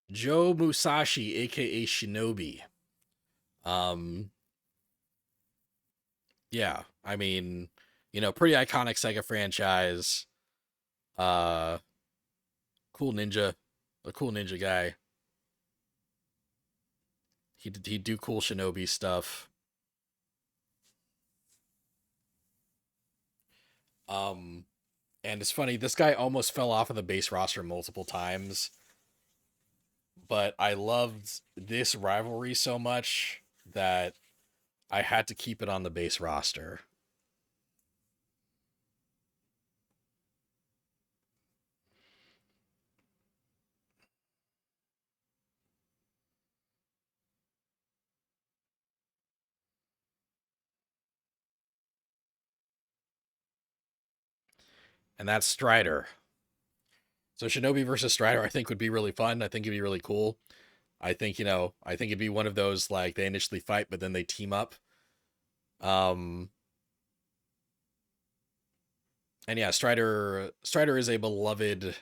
Joe Musashi, aka Shinobi. Um, yeah, I mean, pretty iconic Sega franchise. Uh, cool ninja, a cool ninja guy. He'd do cool Shinobi stuff. Um, and it's funny, this guy almost fell off of the base roster multiple times, but I loved this rivalry so much that I had to keep it on the base roster. And that's Strider. So Shinobi versus Strider, I think would be really fun. I think it'd be really cool. I think it'd be one of those like they initially fight, but then they team up. Um, and yeah, Strider is a beloved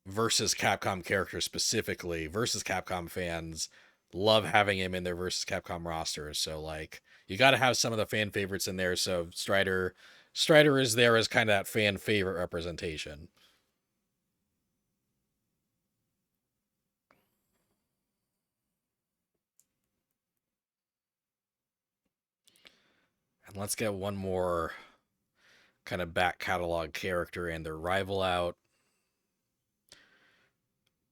versus Capcom character specifically. Versus Capcom fans love having him in their versus Capcom rosters. So like you got to have some of the fan favorites in there. So Strider is there as kind of that fan favorite representation. And let's get one more kind of back catalog character and their rival out.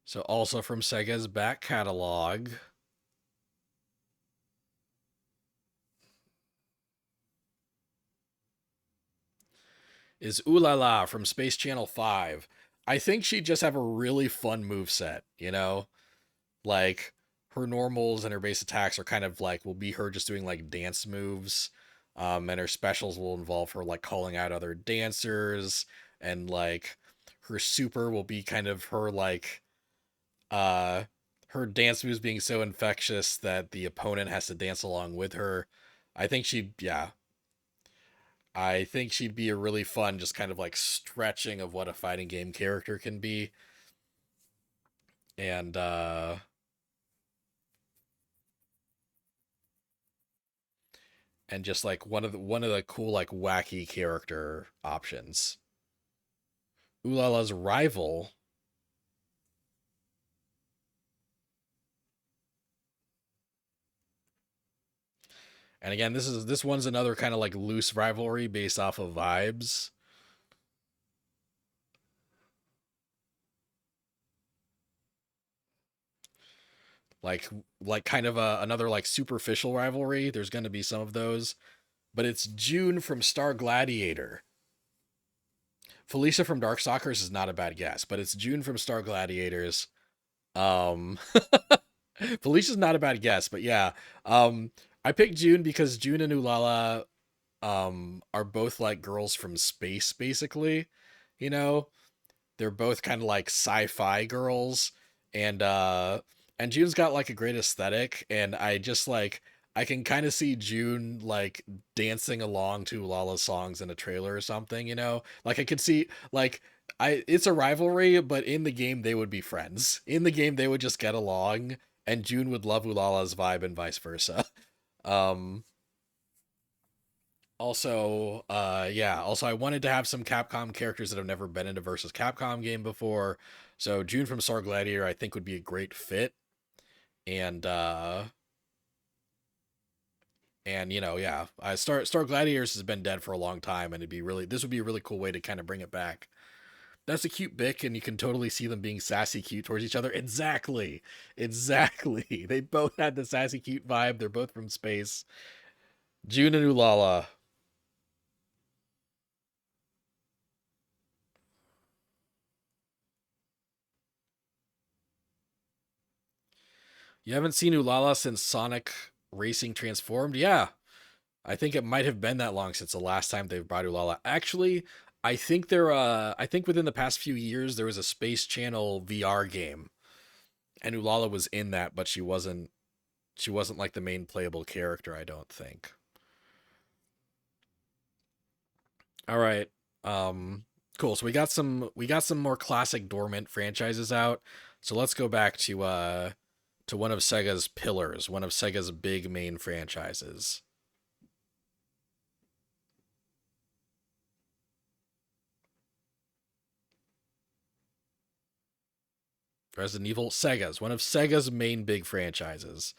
So also from Sega's back catalog is Ulala from Space Channel 5. I think she'd just have a really fun move set, Like her normals and her base attacks are kind of like will be her just doing like dance moves. And her specials will involve her like calling out other dancers, and like her super will be kind of her like uh her dance moves being so infectious that the opponent has to dance along with her. I think she'd yeah, I think she'd be a really fun just kind of like stretching of what a fighting game character can be. And just like one of the cool like wacky character options. Ulala's rival. And again, this one's another kind of like loose rivalry based off of vibes. like like kind of another like superficial rivalry. There's going to be some of those, but it's June from Star Gladiator. Felicia from Darkstalkers is not a bad guess, but it's June from Star Gladiators. Um, Felicia's not a bad guess, but yeah. I picked June because June and Ulala are both like girls from space, basically. You know, they're both kind of like sci-fi girls, and and June's got like a great aesthetic, and I just like I can kind of see June like dancing along to Lala's songs in a trailer or something, you know? Like I could see like I it's a rivalry, but in the game they would be friends. In the game they would just get along, and June would love Ulala's vibe and vice versa. Um also I wanted to have some Capcom characters that have never been in a versus Capcom game before. So June from Star Gladiator I think would be a great fit. And you know, yeah, Star Gladiators has been dead for a long time, and this would be a really cool way to kind of bring it back. That's a cute bick, and you can totally see them being sassy cute towards each other. Exactly. Exactly. They both had the sassy cute vibe. They're both from space. June and Ulala. You haven't seen Ulala since Sonic Racing Transformed? Yeah. I think it might have been that long since the last time they've brought Ulala. Actually, I think within the past few years there was a Space Channel VR game, and Ulala was in that, but she wasn't like the main playable character, I don't think. All right. Cool. So we got some more classic dormant franchises out. So let's go back to one of Sega's pillars, one of Sega's big main franchises. Resident Evil, one of Sega's main big franchises.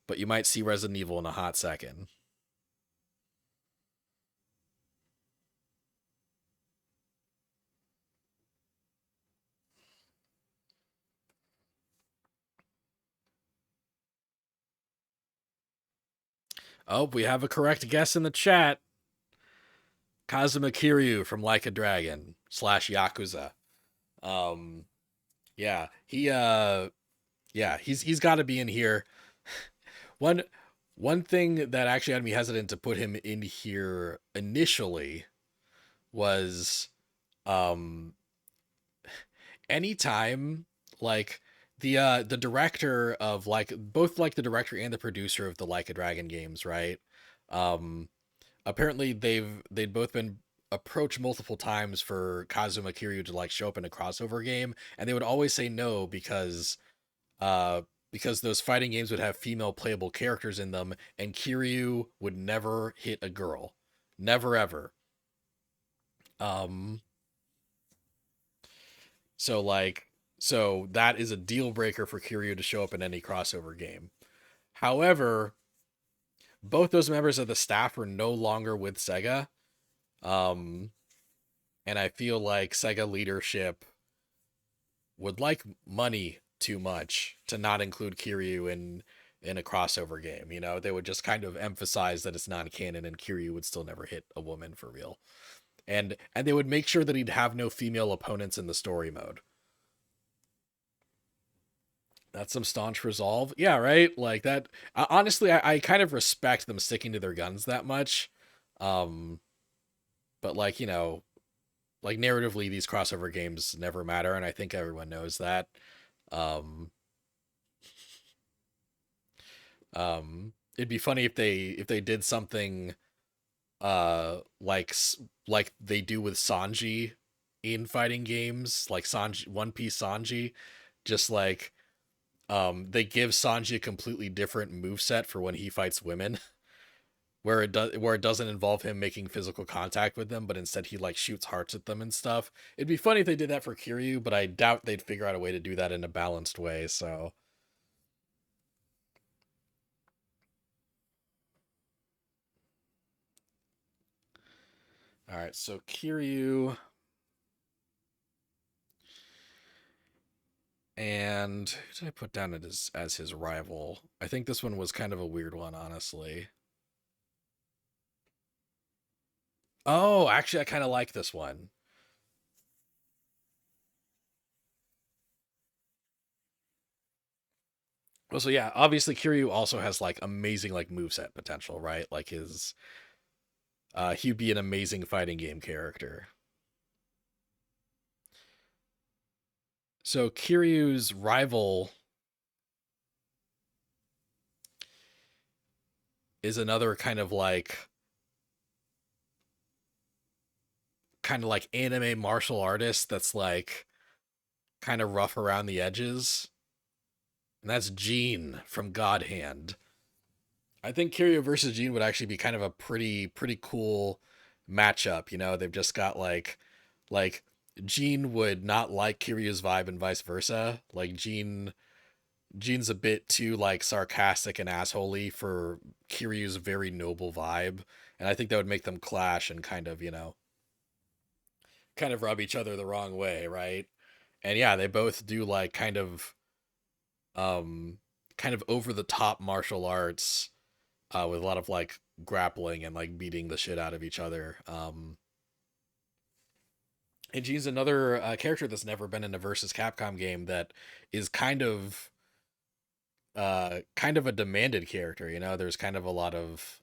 But you might see Resident Evil in a hot second. Oh, we have a correct guess in the chat. Kazuma Kiryu from Like a Dragon / Yakuza. Um, yeah, he's got to be in here. One one thing that actually had me hesitant to put him in here initially was um anytime like the director of like both like the director and the producer of the Like a Dragon games, right? Um Apparently they'd both been approached multiple times for Kazuma Kiryu to like show up in a crossover game, and they would always say no uh because those fighting games would have female playable characters in them, and Kiryu would never hit a girl. Never ever. Um so like so that is a deal breaker for Kiryu to show up in any crossover game. However, both those members of the staff are no longer with Sega. Um and I feel like Sega leadership would like money too much to not include Kiryu in a crossover game. You know, they would just kind of emphasize that it's non-canon, and Kiryu would still never hit a woman for real. And they would make sure that he'd have no female opponents in the story mode. That's some staunch resolve. Yeah, right? Like that. Honestly, I kind of respect them sticking to their guns that much. Um, but like, you know, like narratively, these crossover games never matter, and I think everyone knows that. Um, it'd be funny if they did something like they do with Sanji in fighting games, like Sanji One Piece Sanji, just like they give Sanji a completely different move set for when he fights women. Where it doesn't involve him making physical contact with them, but instead he like shoots hearts at them and stuff. It'd be funny if they did that for Kiryu, but I doubt they'd figure out a way to do that in a balanced way. So, all right. So Kiryu, And who did I put down as his rival? I think this one was kind of a weird one, honestly. Oh, actually, I kind of like this one. Well, so yeah, obviously Kiryu also has like amazing like moveset potential, right? Like his he'd be an amazing fighting game character. So Kiryu's rival is another kind of like anime martial artist that's like kind of rough around the edges. And that's Gene from God Hand. I think Kiryu versus Gene would actually be kind of a pretty cool matchup. You know, they've just got like Gene would not like Kiryu's vibe and vice versa. Like Gene's a bit too like sarcastic and assholey for Kiryu's very noble vibe, and I think that would make them clash and kind of rub each other the wrong way, right? And yeah, they both do like um kind of over the top martial arts with a lot of like grappling and like beating the shit out of each other. And she's another character that's never been in a versus Capcom game that is kind of a demanded character. You know, there's kind of a lot of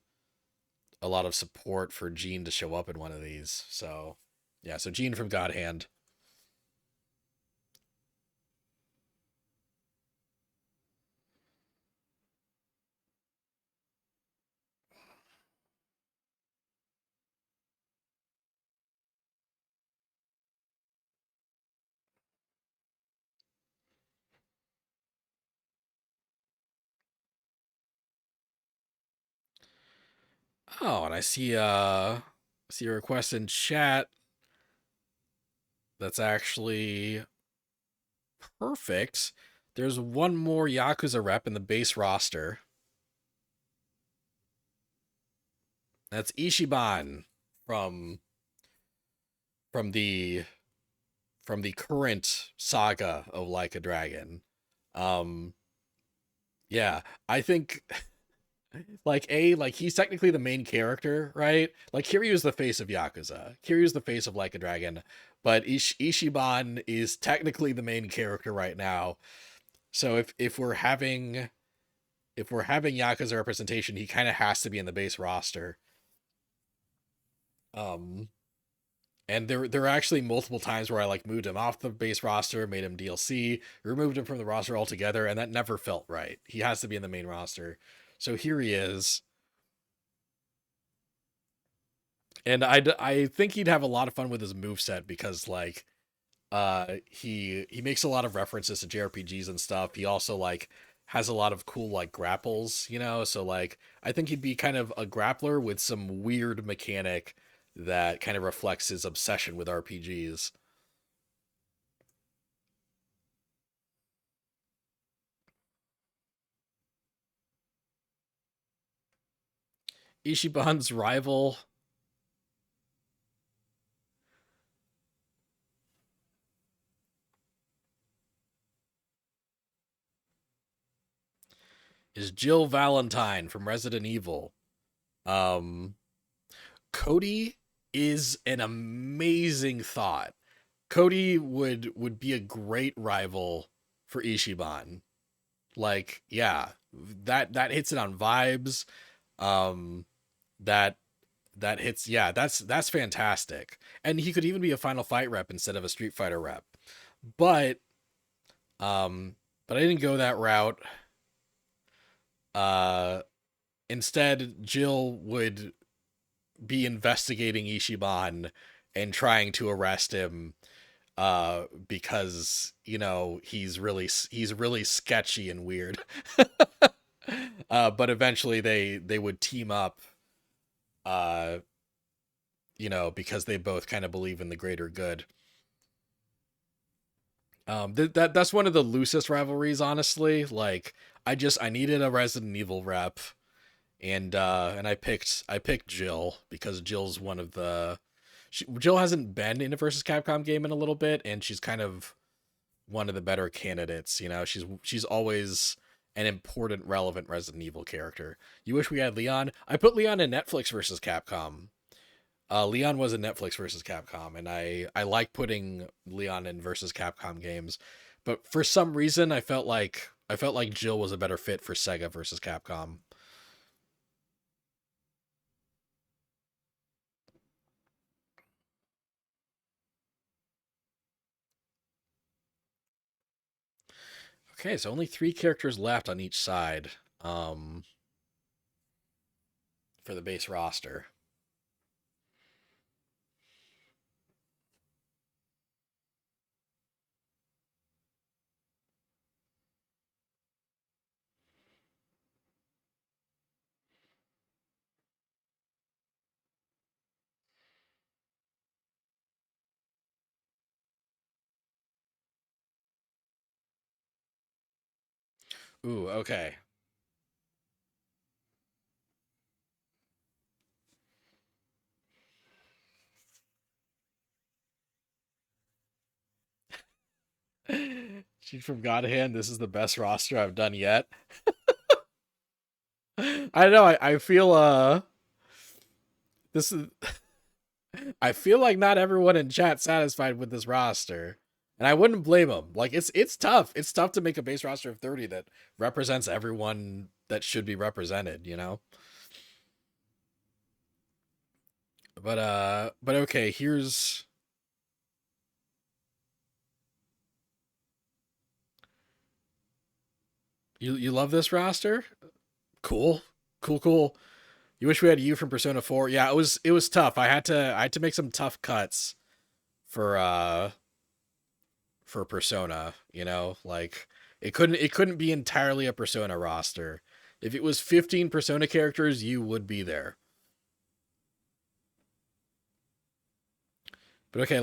support for Gene to show up in one of these. So yeah, so Gene from God Hand. Oh, and I see a request in chat that's actually perfect. There's one more Yakuza rep in the base roster. That's Ishiban from from the from the current saga of Like a Dragon. Um yeah, I think like he's technically the main character, right? Like Kiryu's the face of Yakuza. Kiryu's the face of Like a Dragon, but Ishiban is technically the main character right now. So if we're having Yakuza representation, he kind of has to be in the base roster. Um and there are actually multiple times where I like moved him off the base roster, made him DLC, removed him from the roster altogether, and that never felt right. He has to be in the main roster. So here he is. And I think he'd have a lot of fun with his move set because like he makes a lot of references to JRPGs and stuff. He also like has a lot of cool like grapples, so like I think he'd be kind of a grappler with some weird mechanic that kind of reflects his obsession with RPGs. Ishiban's rival is Jill Valentine from Resident Evil. Um Cody is an amazing thought. Cody would be a great rival for Ishiban. Like, yeah, that hits it on vibes. Um, that that hits, yeah, that's fantastic. And he could even be a Final Fight rep instead of a Street Fighter rep. But but I didn't go that route. Uh, Instead, Jill would be investigating Ishiban and trying to arrest him because he's really sketchy and weird. But eventually they would team up uh because they both kind of believe in the greater good. That's one of the loosest rivalries, honestly. Like I needed a Resident Evil rep, and I picked Jill because Jill's one of Jill hasn't been in a versus Capcom game in a little bit, and she's kind of one of the better candidates. You know, she's always an important, relevant Resident Evil character. You wish we had Leon. I put Leon in Netflix versus Capcom. Leon was in Netflix versus Capcom, and I like putting Leon in versus Capcom games, but for some reason I felt like Jill was a better fit for Sega versus Capcom. Okay, so only three characters left on each side, um, for the base roster. Ooh, okay. She's from God Hand. This is the best roster I've done yet. I know. I feel this is. I feel like not everyone in chat satisfied with this roster, and I wouldn't blame them. Like it's tough. It's tough to make a base roster of 30 that represents everyone that should be represented. You know. But okay. Here's you love this roster. Cool, cool. You wish we had you from Persona 4. Yeah, it was tough. I had to make some tough cuts for for Persona, you know? Like it couldn't be entirely a Persona roster. If it was 15 Persona characters, you would be there. But okay,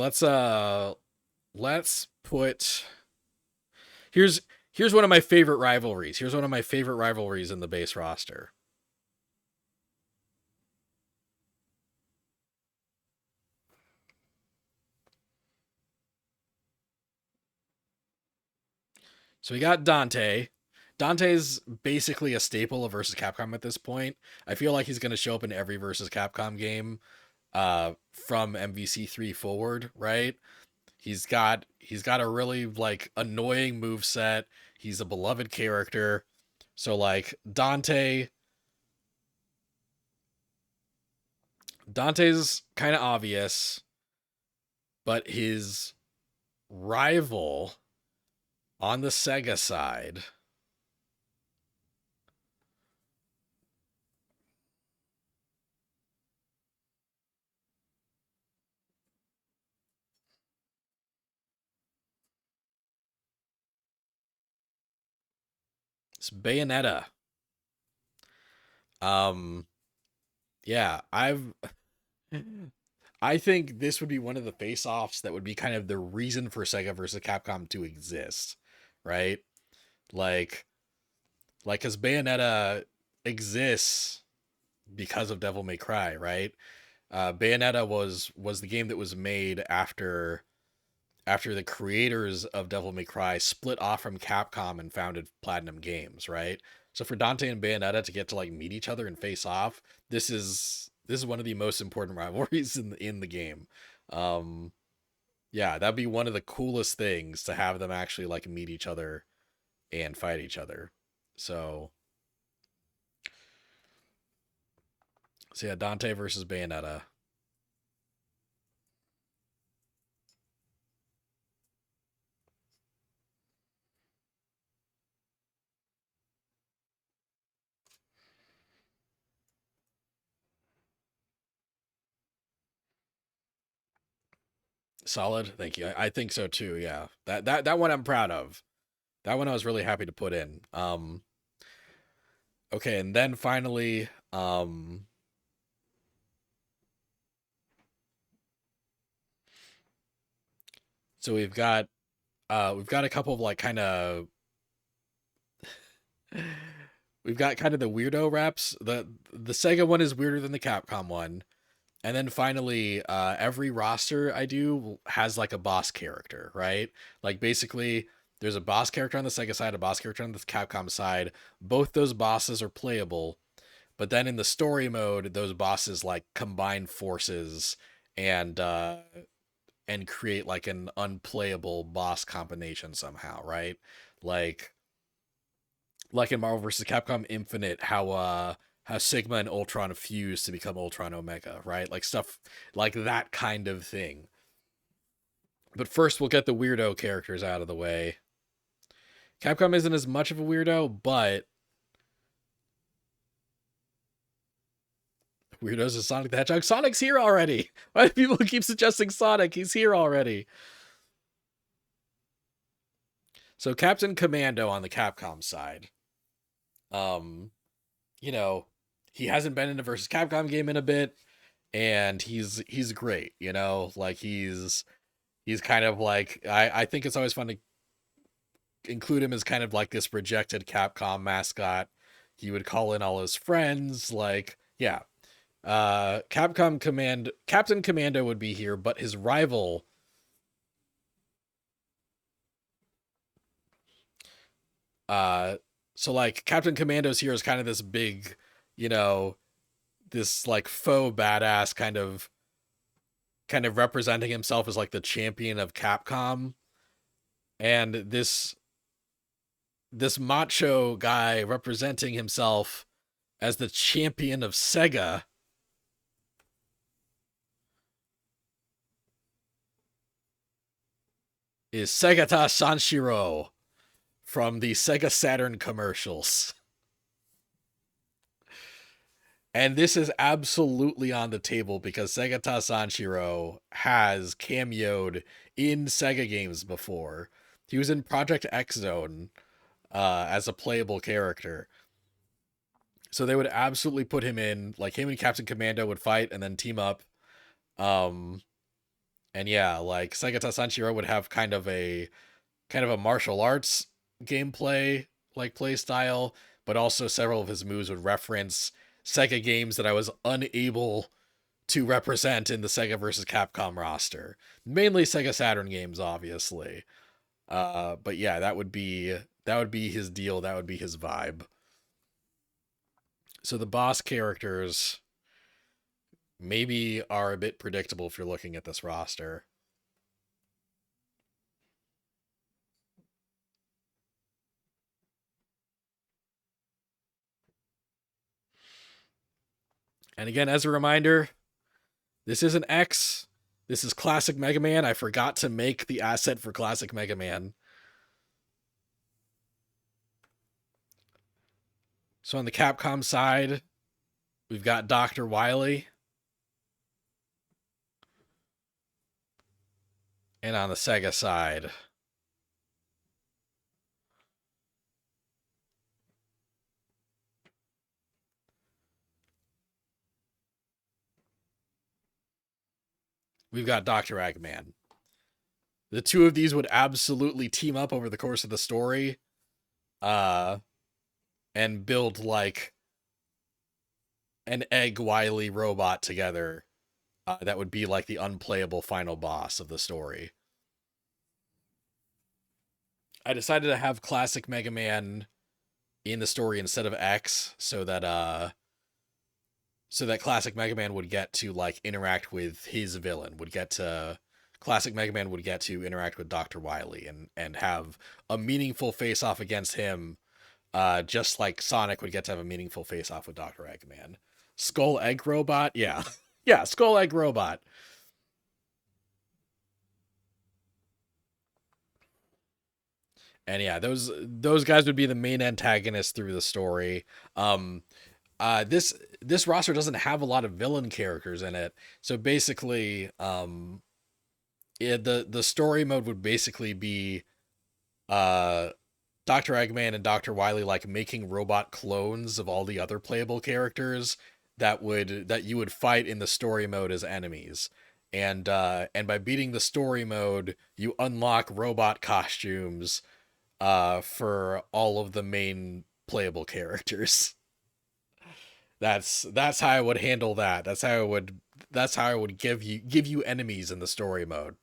let's put here's here's one of my favorite rivalries. Here's one of my favorite rivalries in the base roster. So we got Dante. Dante's basically a staple of versus Capcom at this point. I feel like he's going to show up in every versus Capcom game from MVC3 forward, right? He's got a really like annoying move set. He's a beloved character. So like Dante's kind of obvious, but his rival on the Sega side is Bayonetta. Um yeah, I think this would be one of the face-offs that would be kind of the reason for Sega versus Capcom to exist, right? Like, because Bayonetta exists because of Devil May Cry, right? Bayonetta was the game that was made after the creators of Devil May Cry split off from Capcom and founded Platinum Games, right? So for Dante and Bayonetta to get to like meet each other and face off, this is one of the most important rivalries in the game. Um, yeah, that'd be one of the coolest things to have them actually like meet each other and fight each other. So, so yeah, Dante versus Bayonetta. Solid. Thank you. I think so too. Yeah. That one I'm proud of. That one I was really happy to put in. Okay, and then finally, so we've got a couple of like kind of we've got kind of the weirdo reps. The Sega one is weirder than the Capcom one. And then finally, every roster I do has like a boss character, right? Like basically There's a boss character on the Sega side, a boss character on the Capcom side. Both those bosses are playable, but then in the story mode, those bosses like combine forces and create like an unplayable boss combination somehow, right? Like like in Marvel vs. Capcom Infinite, how Sigma and Ultron fuse to become Ultron Omega, right? Like stuff like that kind of thing. But first, we'll get the weirdo characters out of the way. Capcom isn't as much of a weirdo, but weirdos is Sonic the Hedgehog. Sonic's here already. Why do people keep suggesting Sonic? He's here already. So Captain Commando on the Capcom side. You know, he hasn't been in a versus Capcom game in a bit, and he's great, you know? Like he's kind of like I think it's always fun to include him as kind of like this rejected Capcom mascot. He would call in all his friends, like, yeah. Captain Commando would be here, but his rival so like Captain Commando's here is kind of this big, you know, this like faux badass kind of representing himself as like the champion of Capcom. And this macho guy representing himself as the champion of Sega is Segata Sanshiro from the Sega Saturn commercials. And this is absolutely on the table because Segata Sanshiro has cameoed in Sega games before. He was in Project X Zone as a playable character. So they would absolutely put him in, like him and Captain Commando would fight and then team up. And yeah, like Segata Sanshiro would have kind of a martial arts gameplay, like play style, but also several of his moves would reference Sega games that I was unable to represent in the Sega versus Capcom roster. Mainly Sega Saturn games, obviously. But yeah, that would be his deal. That would be his vibe. So the boss characters maybe are a bit predictable if you're looking at this roster. And again, as a reminder, this isn't X. This is Classic Mega Man. I forgot to make the asset for Classic Mega Man. So on the Capcom side, we've got Dr. Wily. And on the Sega side, we've got Dr. Eggman. The two of these would absolutely team up over the course of the story. And build like an Egg Wily robot together. That would be like the unplayable final boss of the story. I decided to have Classic Mega Man in the story instead of X so that Classic Mega Man would get to like interact with his villain, Classic Mega Man would get to interact with Dr. Wily and have a meaningful face off against him, just like Sonic would get to have a meaningful face off with Dr. Eggman. Skull Egg Robot, yeah. Yeah, Skull Egg Robot. And yeah, those guys would be the main antagonists through the story. This roster doesn't have a lot of villain characters in it, so basically, the story mode would basically be Dr. Eggman and Dr. Wily like making robot clones of all the other playable characters that you would fight in the story mode as enemies. And by beating the story mode, you unlock robot costumes for all of the main playable characters. That's how I would handle that. That's how I would give you enemies in the story mode.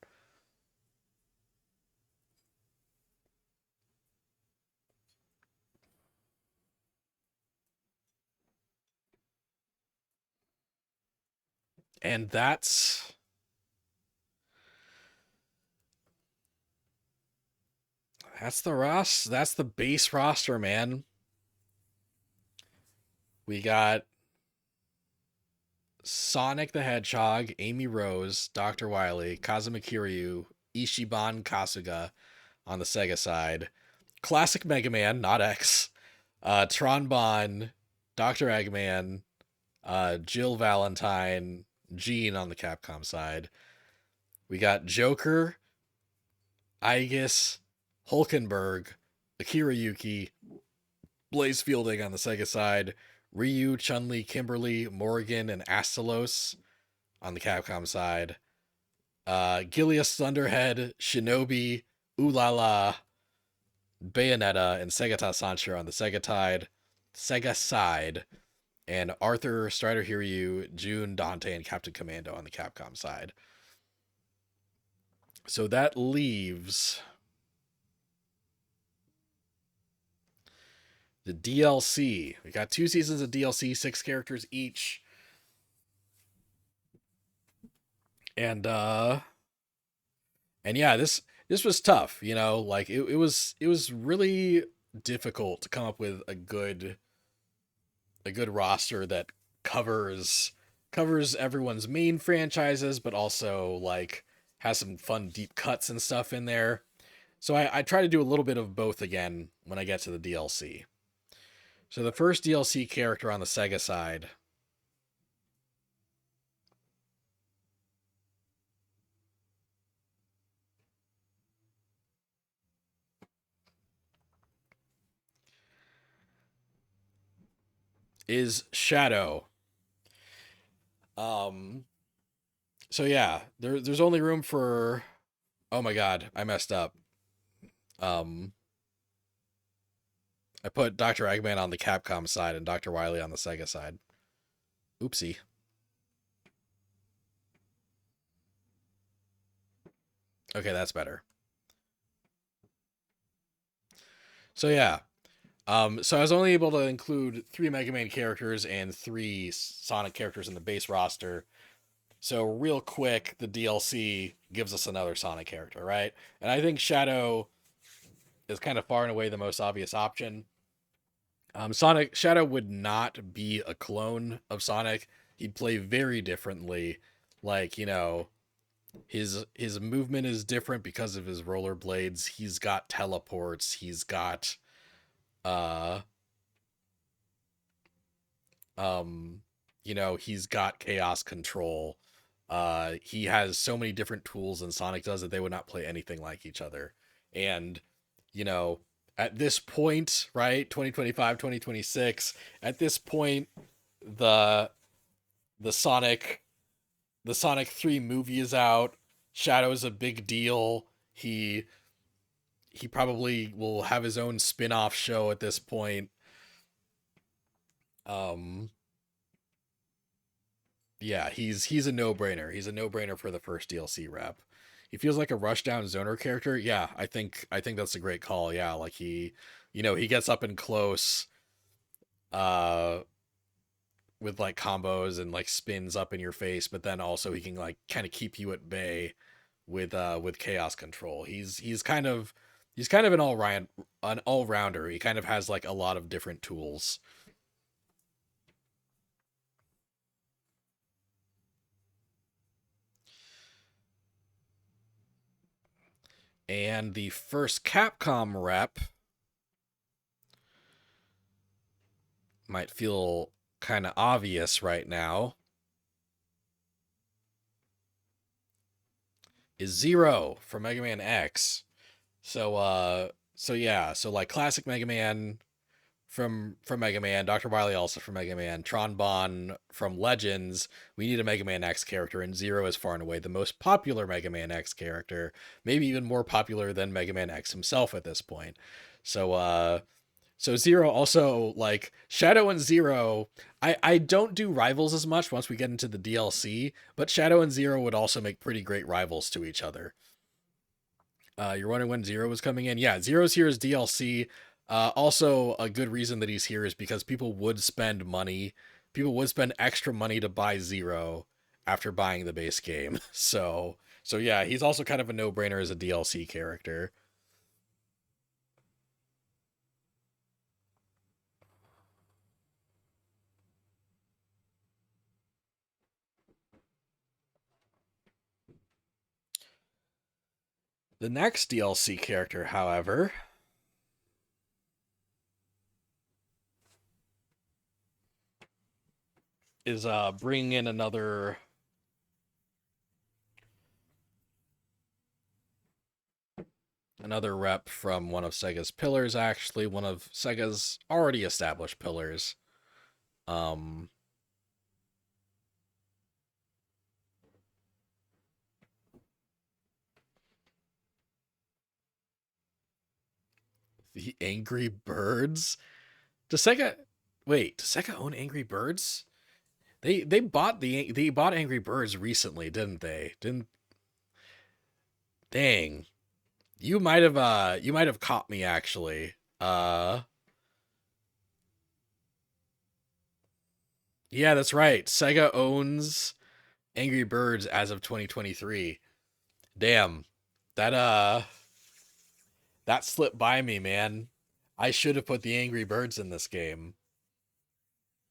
And that's that's the base roster, man. We got Sonic the Hedgehog, Amy Rose, Dr. Wily, Kazuma Kiryu, Ishiban Kasuga on the Sega side. Classic Mega Man, not X. Tron Bonne, Dr. Eggman, Jill Valentine, Jean on the Capcom side. We got Joker, Aegis, Hulkenberg, Akira Yuki, Blaze Fielding on the Sega side, Ryu, Chun-Li, Kimberly, Morrigan, and Astalos on the Capcom side. Gilius Thunderhead, Shinobi, Ulala, Bayonetta, and Segata Sancho on the Sega side. And Arthur, Strider Hiryu, June, Dante, and Captain Commando on the Capcom side. So that leaves the DLC. We got 2 seasons of DLC, 6 characters each. And yeah, this was tough, you know, like it was really difficult to come up with a good roster that covers everyone's main franchises, but also like has some fun deep cuts and stuff in there. So I try to do a little bit of both again when I get to the DLC. So the first DLC character on the Sega side is Shadow. So yeah, there's only room for, oh my god, I messed up. I put Dr. Eggman on the Capcom side and Dr. Wily on the Sega side. Oopsie. Okay, that's better. So yeah. So I was only able to include 3 Mega Man characters and 3 Sonic characters in the base roster. So real quick, the DLC gives us another Sonic character, right? And I think Shadow is kind of far and away the most obvious option. Shadow would not be a clone of Sonic. He'd play very differently. Like, you know, his movement is different because of his rollerblades. He's got teleports. He's got uh you know, he's got chaos control. He has so many different tools than Sonic does that they would not play anything like each other. And, you know, at this point, right, 2025, 2026, at this point, the Sonic 3 movie is out. Shadow's a big deal. He probably will have his own spin-off show at this point. Yeah, he's a no-brainer. He's a no-brainer for the first DLC rep. He feels like a rushdown zoner character. Yeah, I think that's a great call. Yeah, like he, you know, he gets up and close uh with like combos and like spins up in your face, but then also he can like kind of keep you at bay with chaos control. He's kind of an all-rounder. He kind of has like a lot of different tools. And the first Capcom rep might feel kind of obvious right now. Is Zero from Mega Man X. So yeah, so like classic Mega Man from Mega Man, Dr. Wily also from Mega Man, Tron Bonne from Legends. We need a Mega Man X character, and Zero is far and away the most popular Mega Man X character, maybe even more popular than Mega Man X himself at this point. So so Zero also, like Shadow and Zero, I don't do rivals as much once we get into the DLC, but Shadow and Zero would also make pretty great rivals to each other. You're wondering when Zero was coming in? Yeah, Zero's here as DLC. Also, a good reason that he's here is because people would spend money. People would spend extra money to buy Zero, after buying the base game. So yeah, he's also kind of a no-brainer as a DLC character. The next DLC character, however, is bringing in another rep from one of Sega's pillars, actually, one of Sega's already established pillars. Um, the Angry Birds. Does Sega wait? Does Sega own Angry Birds? They bought Angry Birds recently, didn't they? Didn't dang. You might have caught me actually. Yeah, that's right. Sega owns Angry Birds as of 2023. Damn. That that slipped by me, man. I should have put the Angry Birds in this game.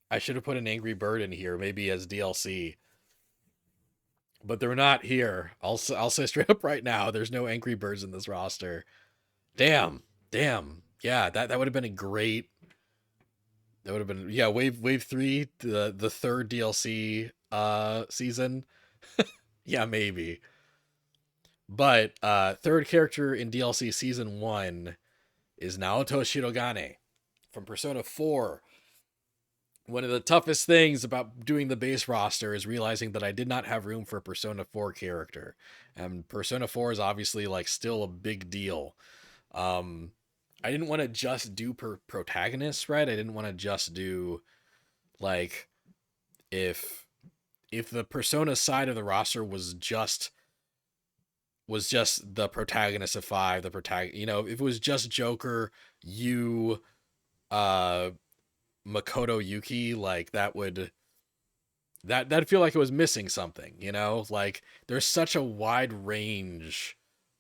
I should have put an Angry Bird in here, maybe as DLC. But they're not here. I'll say straight up right now, there's no Angry Birds in this roster. Damn. Damn. Yeah, that would have been a great. That would have been, yeah, wave 3, the third DLC season. Yeah, maybe. But third character in DLC season 1 is Naoto Shirogane from Persona 4. One of the toughest things about doing the base roster is realizing that I did not have room for a Persona 4 character. And Persona 4 is obviously like still a big deal. I didn't want to just do protagonists, right? I didn't want to just do like if the Persona side of the roster was just the protagonist of 5, the protagonist, if it was just Joker, you uh Makoto Yuki, like that'd feel like it was missing something, like there's such a wide range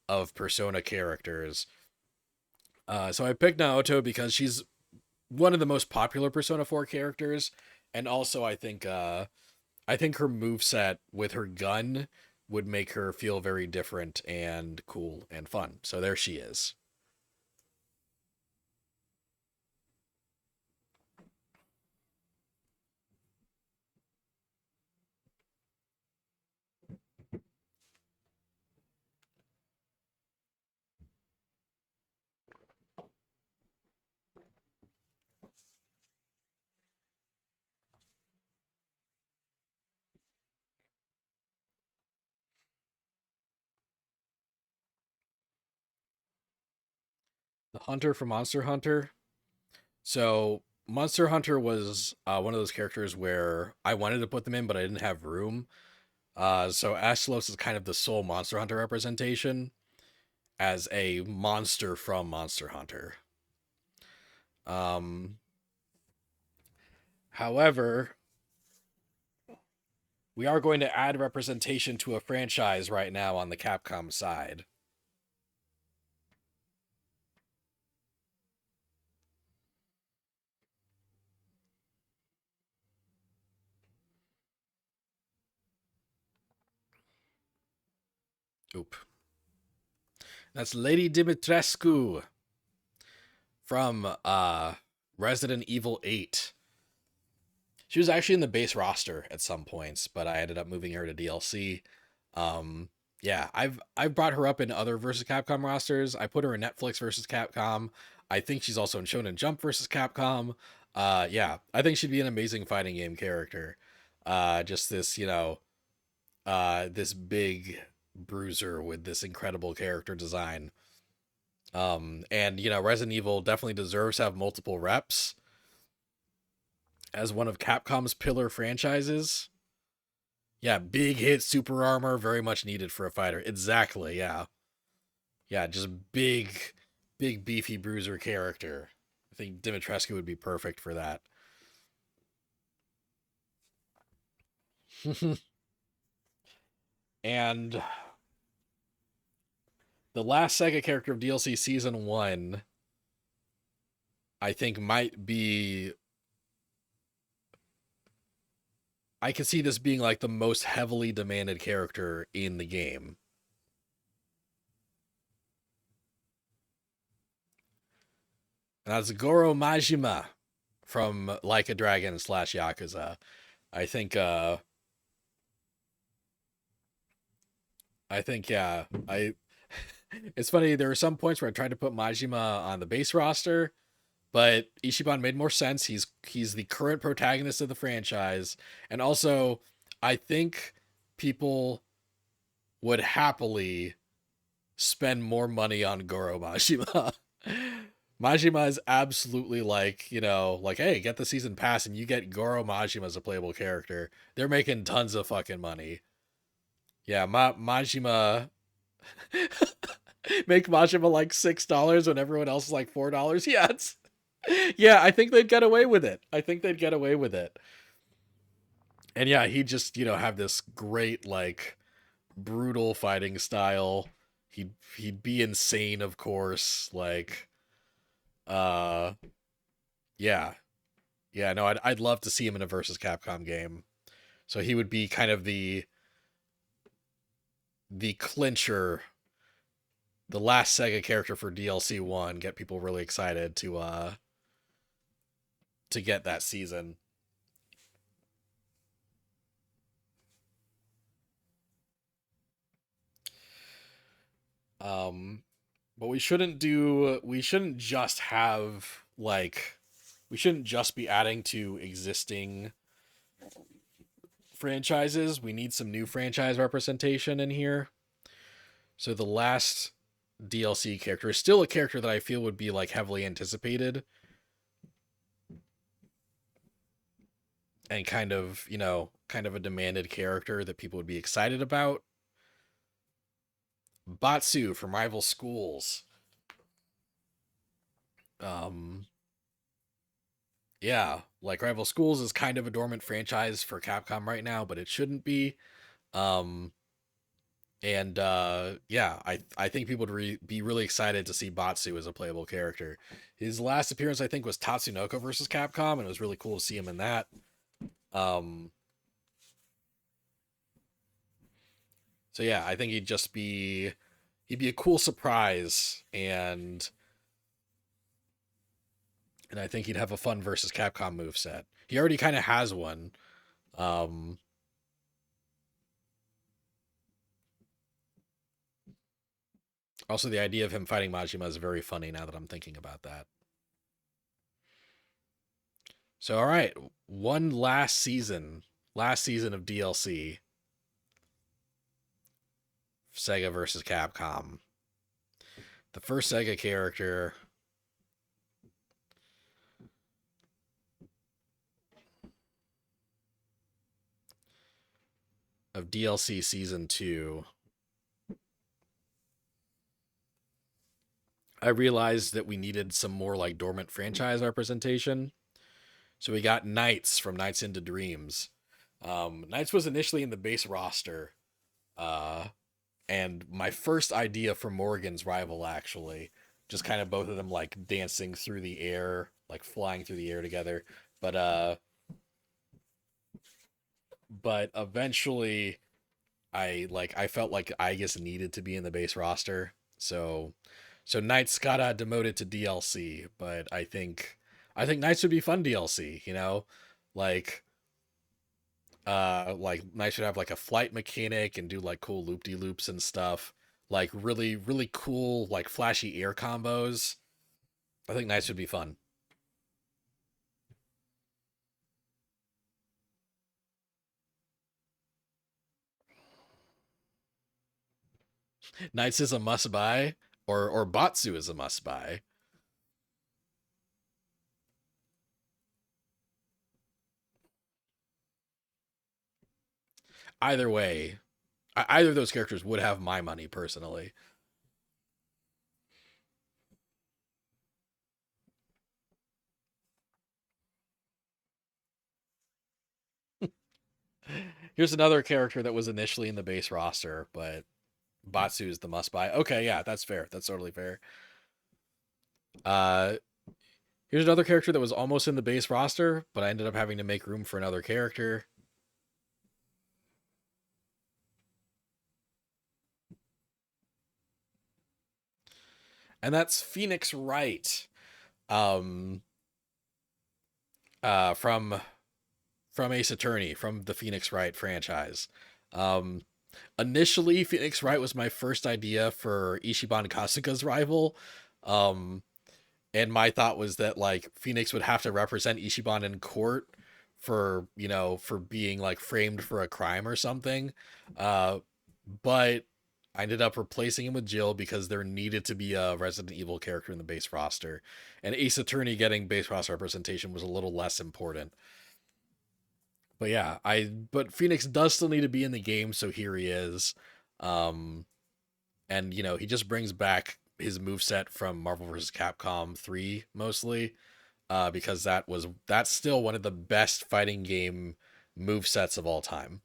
of Persona characters. So I picked Naoto because she's one of the most popular Persona 4 characters, and also I think her moveset with her gun would make her feel very different and cool and fun. So there she is. The Hunter from Monster Hunter. So Monster Hunter was one of those characters where I wanted to put them in, but I didn't have room. So Ashlos is kind of the sole Monster Hunter representation as a monster from Monster Hunter. Um, However, we are going to add representation to a franchise right now on the Capcom side. Oop. That's Lady Dimitrescu from Resident Evil 8. She was actually in the base roster at some points, but I ended up moving her to DLC. Yeah, I've brought her up in other versus Capcom rosters. I put her in Netflix versus Capcom. I think she's also in Shonen Jump versus Capcom. Yeah, I think she'd be an amazing fighting game character. Just this, this big bruiser with this incredible character design. And Resident Evil definitely deserves to have multiple reps as one of Capcom's pillar franchises. Yeah, big hit, super armor, very much needed for a fighter. Exactly, yeah. Yeah, just big beefy bruiser character. I think Dimitrescu would be perfect for that. And the last Sega character of DLC Season 1, I think might be. I could see this being like the most heavily demanded character in the game. And that's Goro Majima from Like a Dragon / Yakuza. I think yeah. It's funny, there were some points where I tried to put Majima on the base roster, but Ichiban made more sense. He's the current protagonist of the franchise, and also I think people would happily spend more money on Goro Majima. Majima is absolutely like, like, hey, get the season pass and you get Goro Majima as a playable character. They're making tons of fucking money. Yeah, Majima make Majima like $6 when everyone else is like $4. Yeah, yeah, I think they'd get away with it. And yeah, he just, have this great like brutal fighting style. He'd be insane, of course. Like, uh, yeah, yeah. No, I'd love to see him in a versus Capcom game. So he would be kind of the clincher, the last Sega character for DLC 1. Get people really excited to get that season. But we shouldn't just have like, we shouldn't just be adding to existing franchises. We need some new franchise representation in here. So the last DLC character is still a character that I feel would be like heavily anticipated and kind of a demanded character that people would be excited about. Batsu from Rival Schools. Yeah, like Rival Schools is kind of a dormant franchise for Capcom right now, but it shouldn't be. Um, and yeah, I think people would be really excited to see Batsu as a playable character. His last appearance, I think, was Tatsunoko versus Capcom, and it was really cool to see him in that. Um, so yeah, I think he'd be a cool surprise, and I think he'd have a fun versus Capcom moveset. He already kind of has one. Um, Also, the idea of him fighting Majima is very funny now that I'm thinking about that. So, all right, one last season of DLC, Sega versus Capcom. The first Sega character of DLC Season 2. I realized that we needed some more like dormant franchise representation. So we got Knights from Nights into Dreams. Knights was initially in the base roster. And my first idea for Morgan's rival, actually, just kind of both of them like dancing through the air, like flying through the air together. But eventually I felt like I just needed to be in the base roster. So Knights got demoted to DLC, but I think Knights would be fun DLC, like like Knights should have like a flight mechanic and do like cool loop de loops and stuff, like really really cool like flashy air combos. I think Knights would be fun. Knights is a must buy, or Batsu is a must buy. Either way, either of those characters would have my money personally. Here's another character that was initially in the base roster, but Batsu is the must buy. Okay, yeah, that's fair. That's totally fair. Uh, here's another character that was almost in the base roster, but I ended up having to make room for another character. And that's Phoenix Wright. Um, from Ace Attorney, from the Phoenix Wright franchise. Um, initially, Phoenix Wright was my first idea for Ichiban Kasuga's rival. Um, and my thought was that like Phoenix would have to represent Ichiban in court for, you know, for being like framed for a crime or something. But I ended up replacing him with Jill because there needed to be a Resident Evil character in the base roster. And Ace Attorney getting base roster representation was a little less important. But yeah, but Phoenix does still need to be in the game, so here he is. And you know, he just brings back his moveset from Marvel vs. Capcom 3 mostly. Because that's still one of the best fighting game movesets of all time.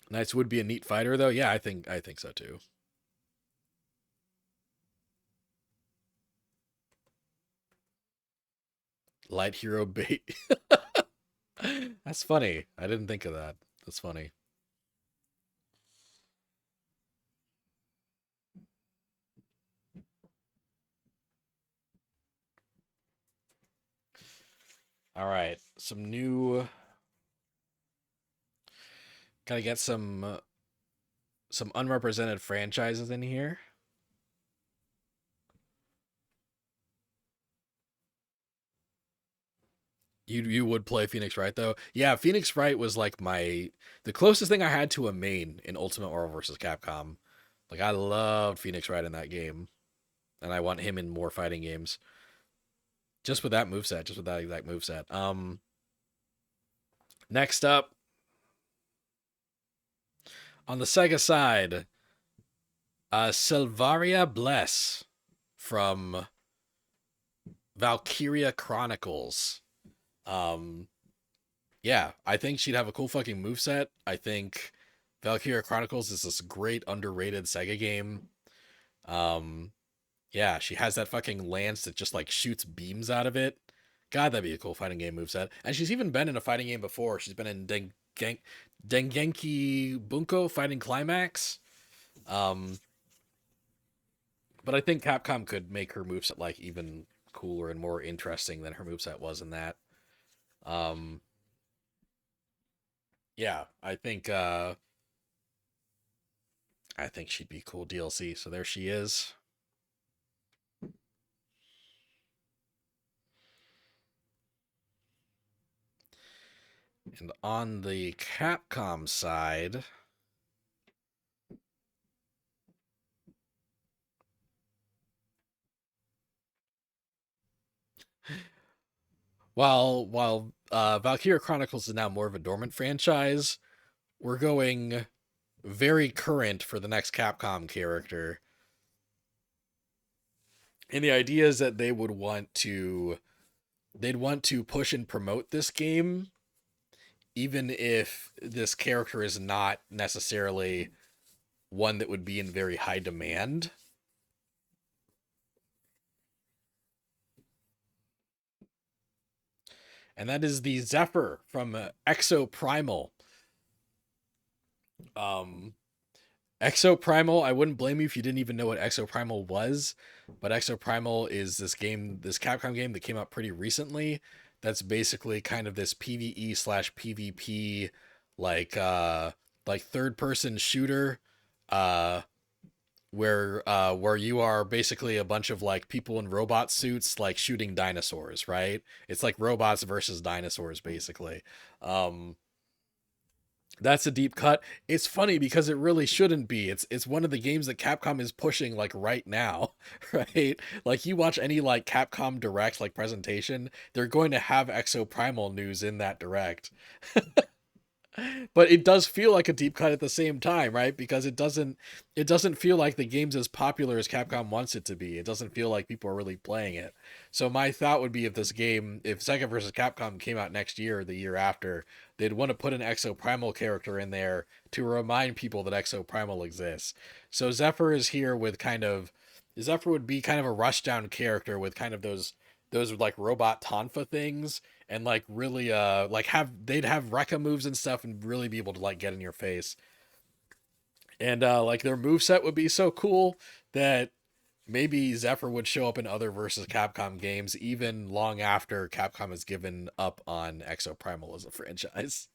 Knights would be a neat fighter though. Yeah, I think so too. Light hero bait. That's funny. I didn't think of that. That's funny. All right, some new. Gotta get some unrepresented franchises in here. You would play Phoenix Wright though? Yeah, Phoenix Wright was like the closest thing I had to a main in Ultimate Marvel vs. Capcom. Like I loved Phoenix Wright in that game. And I want him in more fighting games. Just with that moveset, just with that exact moveset. Next up, on the Sega side, Sylvaria Bless from Valkyria Chronicles. Yeah, I think she'd have a cool fucking moveset. I think Valkyria Chronicles is this great underrated Sega game. Yeah, she has that fucking lance that just like shoots beams out of it. God, that'd be a cool fighting game moveset. And she's even been in a fighting game before. She's been in Dengenki Bunko Fighting Climax. But I think Capcom could make her moveset like even cooler and more interesting than her moveset was in that. Yeah, I think she'd be cool DLC. So there she is. And on the Capcom side, while Valkyria Chronicles is now more of a dormant franchise, we're going very current for the next Capcom character. And the idea is that they'd want to push and promote this game, even if this character is not necessarily one that would be in very high demand. And that is the Zephyr from Exoprimal. Exoprimal, I wouldn't blame you if you didn't even know what Exoprimal was, but Exoprimal is this Capcom game that came out pretty recently. That's basically kind of this PvE / PvP, like third person shooter, where you are basically a bunch of like people in robot suits like shooting dinosaurs, right? It's like robots versus dinosaurs basically. That's a deep cut. It's funny because it really shouldn't be. It's one of the games that Capcom is pushing like right now, right? Like you watch any like Capcom Direct like presentation, they're going to have Exoprimal news in that Direct. But it does feel like a deep cut at the same time, right? Because it doesn't feel like the game's as popular as Capcom wants it to be. It doesn't feel like people are really playing it. So my thought would be if this game, if Sega versus Capcom came out next year or the year after, they'd want to put an Exoprimal character in there to remind people that Exoprimal exists. So Zephyr would be kind of a rushdown character with kind of those like robot tonfa things, and like really like they'd have Rekka moves and stuff and really be able to like get in your face. And like their move set would be so cool that maybe Zephyr would show up in other versus Capcom games even long after Capcom has given up on Exoprimal as a franchise.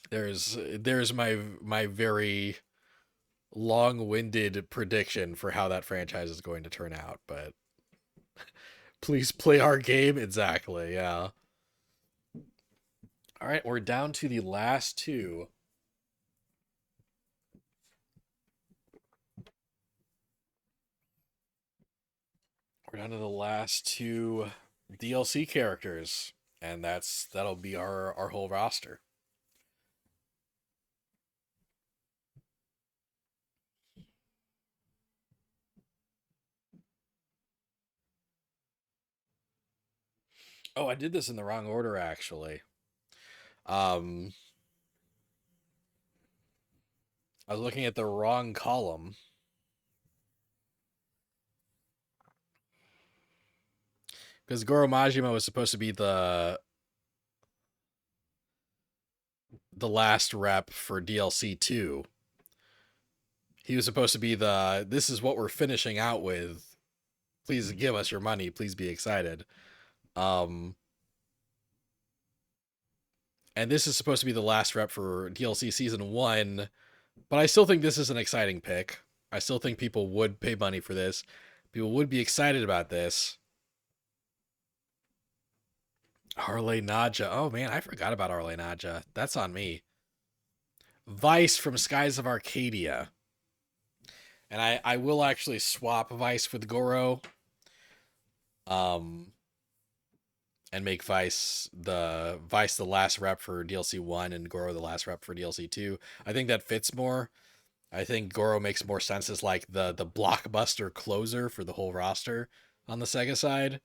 There's my very long-winded prediction for how that franchise is going to turn out, but please play our game. Exactly, yeah. All right, we're down to the last two. We're down to the last two DLC characters, and that'll be our whole roster. Oh, I did this in the wrong order actually. Um I was looking at the wrong column. Because Goro Majima was supposed to be the last rep for DLC 2. He was supposed to be this is what we're finishing out with. Please give us your money. Please be excited. Um and this is supposed to be the last rep for DLC Season 1, but I still think this is an exciting pick. I still think people would pay money for this. People would be excited about this. Arle Nadja. Oh man, I forgot about Arle Nadja. That's on me. Vice from Skies of Arcadia. And I will actually swap Vice with Goro. And make Vice the last rep for DLC 1 and Goro the last rep for DLC 2. I think that fits more. I think Goro makes more sense as like the blockbuster closer for the whole roster on the Sega side.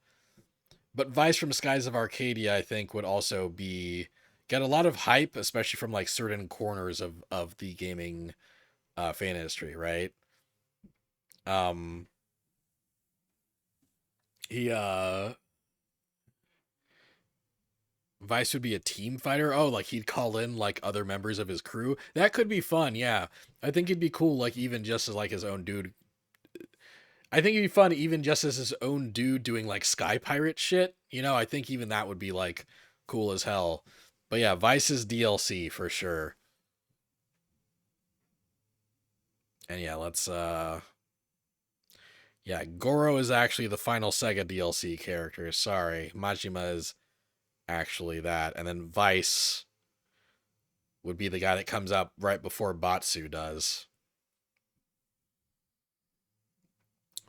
But Vice from Skies of Arcadia, I think, would also get a lot of hype, especially from like certain corners of the gaming fan industry, right? Um, he Vice would be a team fighter. Oh, like he'd call in like other members of his crew. That could be fun. Yeah, I think it'd be cool. Like even just as like his own dude. I think it'd be fun even just as his own dude doing like sky pirate shit. You know, I think even that would be like cool as hell. But yeah, Vice's DLC for sure. And yeah, let's yeah, Goro is actually the final Sega DLC character. Sorry. Majima is actually that. And then Vice would be the guy that comes up right before Batsu does.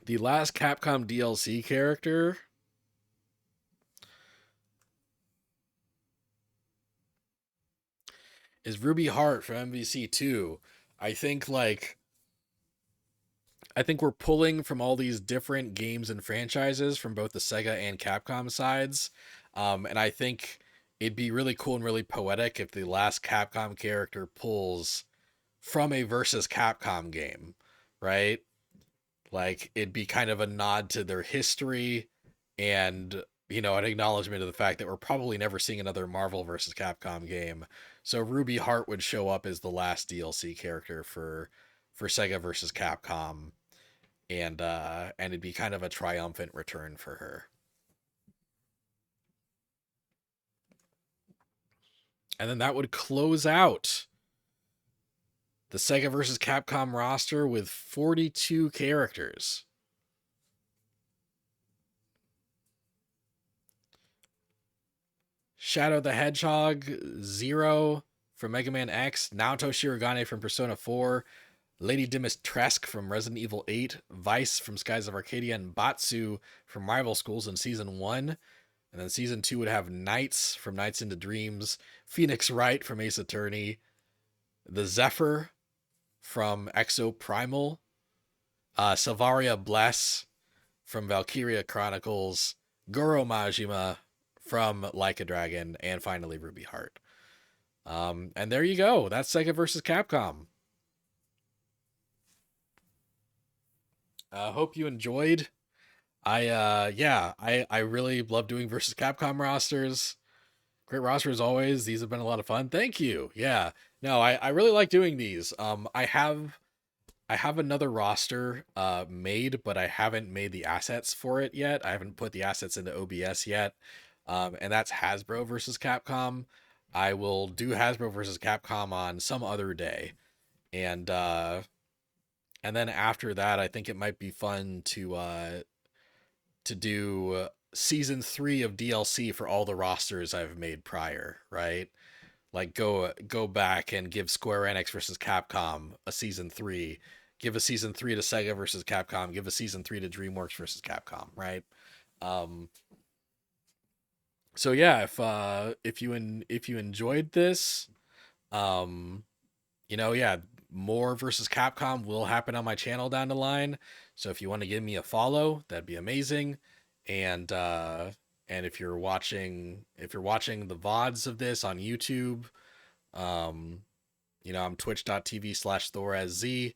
The last Capcom DLC character is Ruby Hart from MVC2. I think like I think we're pulling from all these different games and franchises from both the Sega and Capcom sides. And I think it'd be really cool and really poetic if the last Capcom character pulls from a versus Capcom game, right? Like it'd be kind of a nod to their history and an acknowledgement of the fact that we're probably never seeing another Marvel versus Capcom game. So Ruby Hart would show up as the last DLC character for Sega versus Capcom, and it'd be kind of a triumphant return for her. And then that would close out the Sega versus Capcom roster with 42 characters. Shadow the Hedgehog, Zero from Mega Man X, Naoto Shirogane from Persona 4, Lady Dimitrescu from Resident Evil 8, Vice from Skies of Arcadia, and Batsu from Rival Schools in Season 1. And then season 2 would have Knights from Nights into Dreams, Phoenix Wright from Ace Attorney, the Zephyr from Exo Primal, Silvaria Bless from Valkyria Chronicles, Goro Majima from Like a Dragon, and finally Ruby Heart. And there you go. That's Sega versus Capcom. Hope you enjoyed. I really love doing versus Capcom rosters. Great roster as always. These have been a lot of fun. Thank you. Yeah. No, I really like doing these. I have another roster made, but I haven't made the assets for it yet. I haven't put the assets into OBS yet. And that's Hasbro versus Capcom. I will do Hasbro versus Capcom on some other day. And then after that, I think it might be fun to do season 3 of DLC for all the rosters I've made prior, right? Like go back and give Square Enix versus Capcom a season 3, give a season 3 to Sega versus Capcom, give a season 3 to DreamWorks versus Capcom, right? So yeah, if you enjoyed this, yeah, more versus Capcom will happen on my channel down the line. So if you want to give me a follow, that'd be amazing. And if you're watching the VODs of this on YouTube, I'm twitch.tv/ThorAsZ.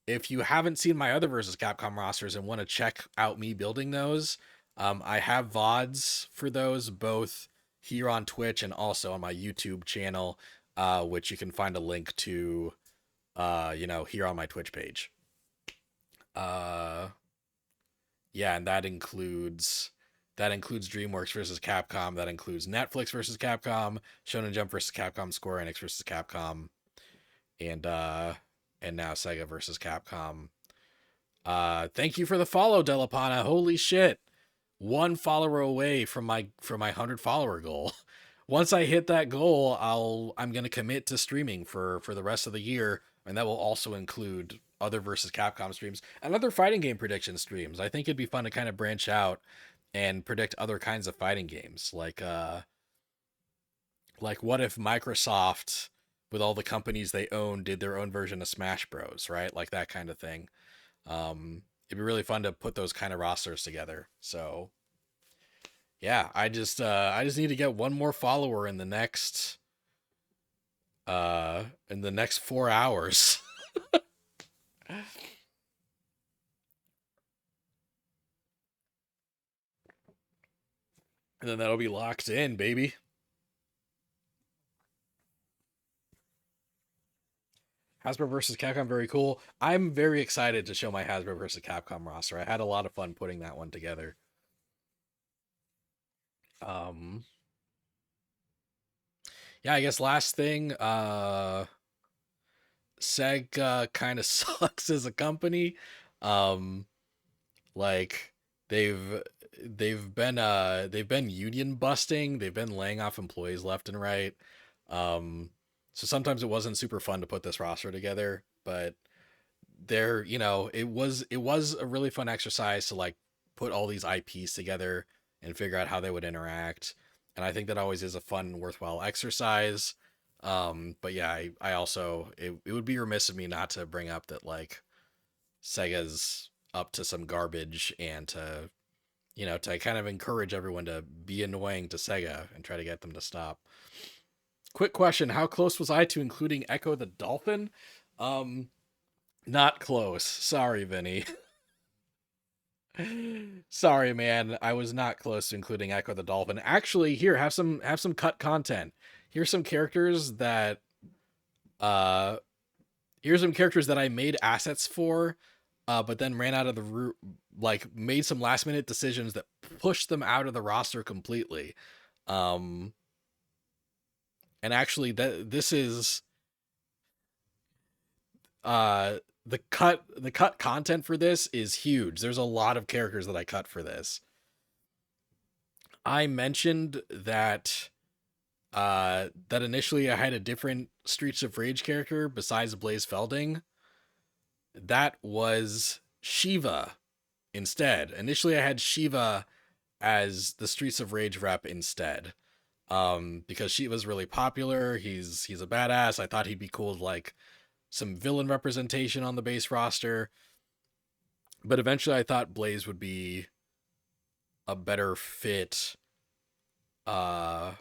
If you haven't seen my other versus Capcom rosters and want to check out me building those, I have VODs for those both here on Twitch and also on my YouTube channel, which you can find a link to, here on my Twitch page. Yeah, and that includes DreamWorks versus Capcom. That includes Netflix versus Capcom, Shonen Jump versus Capcom, Square Enix versus Capcom, and now Sega versus Capcom. Thank you for the follow, Delapana. Holy shit. 1 follower away from my 100 follower goal. Once I hit that goal, I'm going to commit to streaming for the rest of the year, and that will also include other versus Capcom streams and other fighting game prediction streams. I think it'd be fun to kind of branch out and predict other kinds of fighting games, like what if Microsoft, with all the companies they own, did their own version of Smash Bros, right? Like that kind of thing. It'd be really fun to put those kind of rosters together. So yeah, I just need to get 1 more follower in the next 4 hours. And then that'll be locked in, baby. Hasbro versus Capcom, very cool. I'm very excited to show my Hasbro versus Capcom roster. I had a lot of fun putting that one together. Yeah, I guess last thing, Sega kind of sucks as a company. Like they've been union busting. They've been laying off employees left and right. So sometimes it wasn't super fun to put this roster together, but it was a really fun exercise to like put all these IPs together and figure out how they would interact. And I think that always is a fun, worthwhile exercise. But yeah, I also, it would be remiss of me not to bring up that like Sega's up to some garbage, and to kind of encourage everyone to be annoying to Sega and try to get them to stop. Quick question. How close was I to including Echo the Dolphin? Not close. Sorry, Vinny. Sorry, man. I was not close to including Echo the Dolphin. Actually, here, have some cut content. Here's some characters that I made assets for, but then ran out of the route, like made some last minute decisions that pushed them out of the roster completely. And actually this is the cut content for this is huge. There's a lot of characters that I cut for this. I mentioned that initially I had a different Streets of Rage character besides Blaze Felding. That was Shiva instead. Initially I had Shiva as the Streets of Rage rep instead. Because she was really popular. He's a badass. I thought he'd be cool with like some villain representation on the base roster. But eventually I thought Blaze would be a better fit uh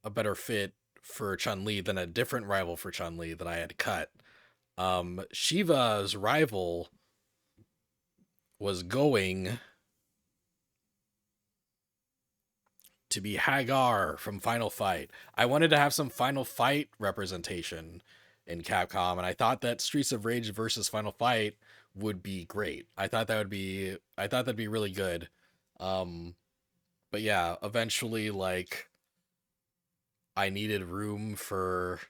a better fit for Chun-Li than a different rival for Chun-Li that I had cut. Shiva's rival was going to be Hagar from Final Fight. I wanted to have some Final Fight representation in Capcom, and I thought that Streets of Rage versus Final Fight would be great. I thought that'd be really good. But yeah, eventually like I needed room for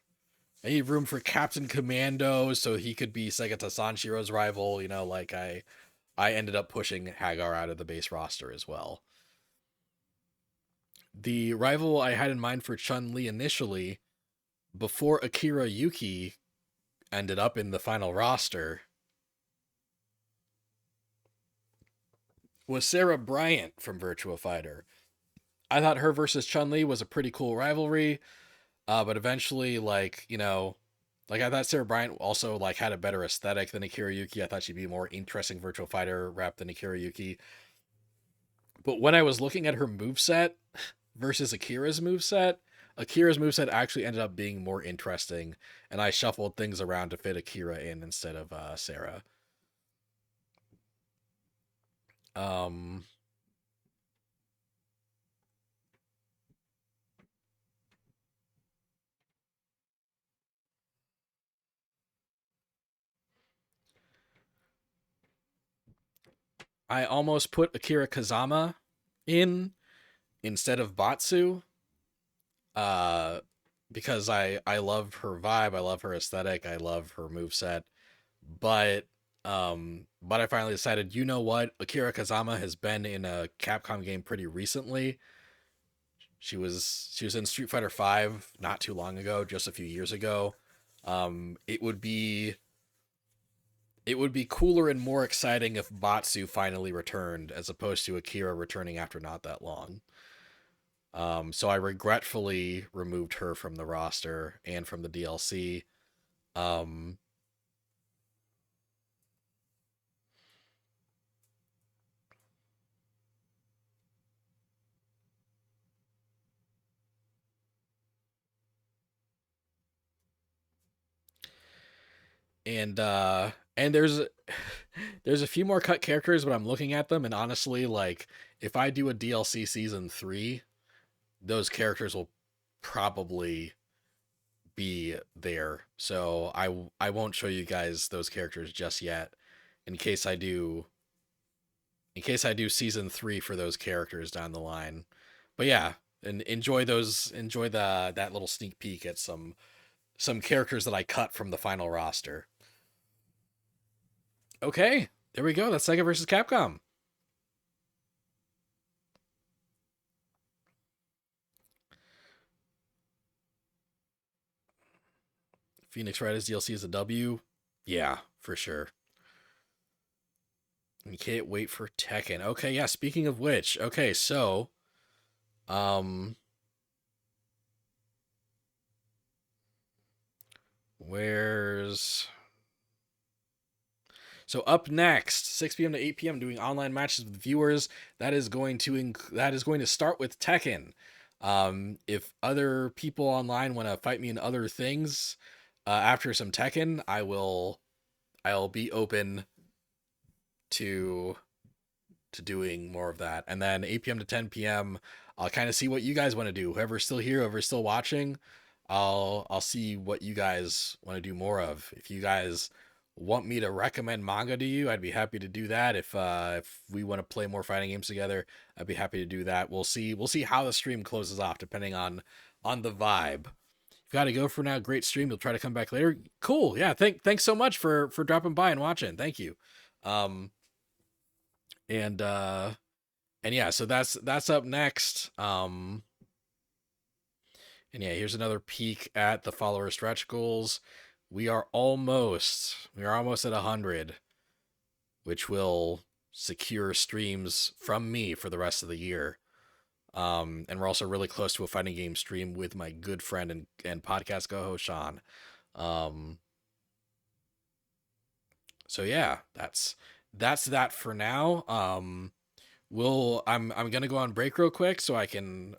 Captain Commando so he could be Sega Tasanshiro's rival, you know, like I ended up pushing Hagar out of the base roster as well. The rival I had in mind for Chun-Li initially, before Akira Yuki ended up in the final roster, was Sarah Bryant from Virtua Fighter. I thought her versus Chun-Li was a pretty cool rivalry, but eventually, like, you know, like I thought Sarah Bryant also like had a better aesthetic than Akira Yuki. I thought she'd be a more interesting Virtua Fighter rep than Akira Yuki. But when I was looking at her moveset versus Akira's moveset actually ended up being more interesting, and I shuffled things around to fit Akira in instead of Sarah. I almost put Akira Kazama in instead of Batsu, uh, because I love her vibe, I love her aesthetic, I love her moveset, but but I finally decided, you know what, Akira Kazama has been in a Capcom game pretty recently. She was in Street Fighter V not too long ago, just a few years ago. It would be cooler and more exciting if Batsu finally returned as opposed to Akira returning after not that long. So I regretfully removed her from the roster and from the DLC. And there's a few more cut characters, but I'm looking at them, and honestly, like if I do a DLC season 3, those characters will probably be there. So I won't show you guys those characters just yet, in case I do season 3 for those characters down the line. But yeah, and enjoy that little sneak peek at some characters that I cut from the final roster. Okay, there we go. That's Sega versus Capcom. Phoenix Wright as DLC is a W. Yeah, for sure. You can't wait for Tekken. Okay, yeah, speaking of which, okay, so where's so up next, 6 p.m. to 8 p.m. doing online matches with viewers. That is going to start with Tekken. If other people online want to fight me in other things after some Tekken, I'll be open to doing more of that. And then 8 p.m. to 10 p.m. I'll kind of see what you guys want to do. Whoever's still here, whoever's still watching, I'll see what you guys want to do more of. If you guys want me to recommend manga to you, I'd be happy to do that. If we want to play more fighting games together, I'd be happy to do that. We'll see how the stream closes off depending on the vibe. Got to go for now. Great stream. You'll try to come back later. Cool. Yeah. Thanks so much for dropping by and watching. Thank you. And yeah, so that's up next. And yeah, here's another peek at the follower stretch goals. We are almost at 100, which will secure streams from me for the rest of the year. And we're also really close to a fighting game stream with my good friend and podcast co-host Sean. So yeah, that's that for now. I'm gonna go on break real quick so I can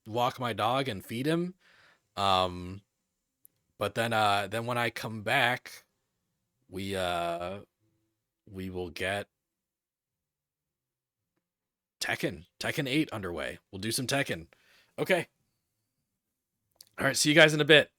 walk my dog and feed him. But then when I come back, we will get Tekken 8 underway. We'll do some Tekken. Okay. All right, see you guys in a bit.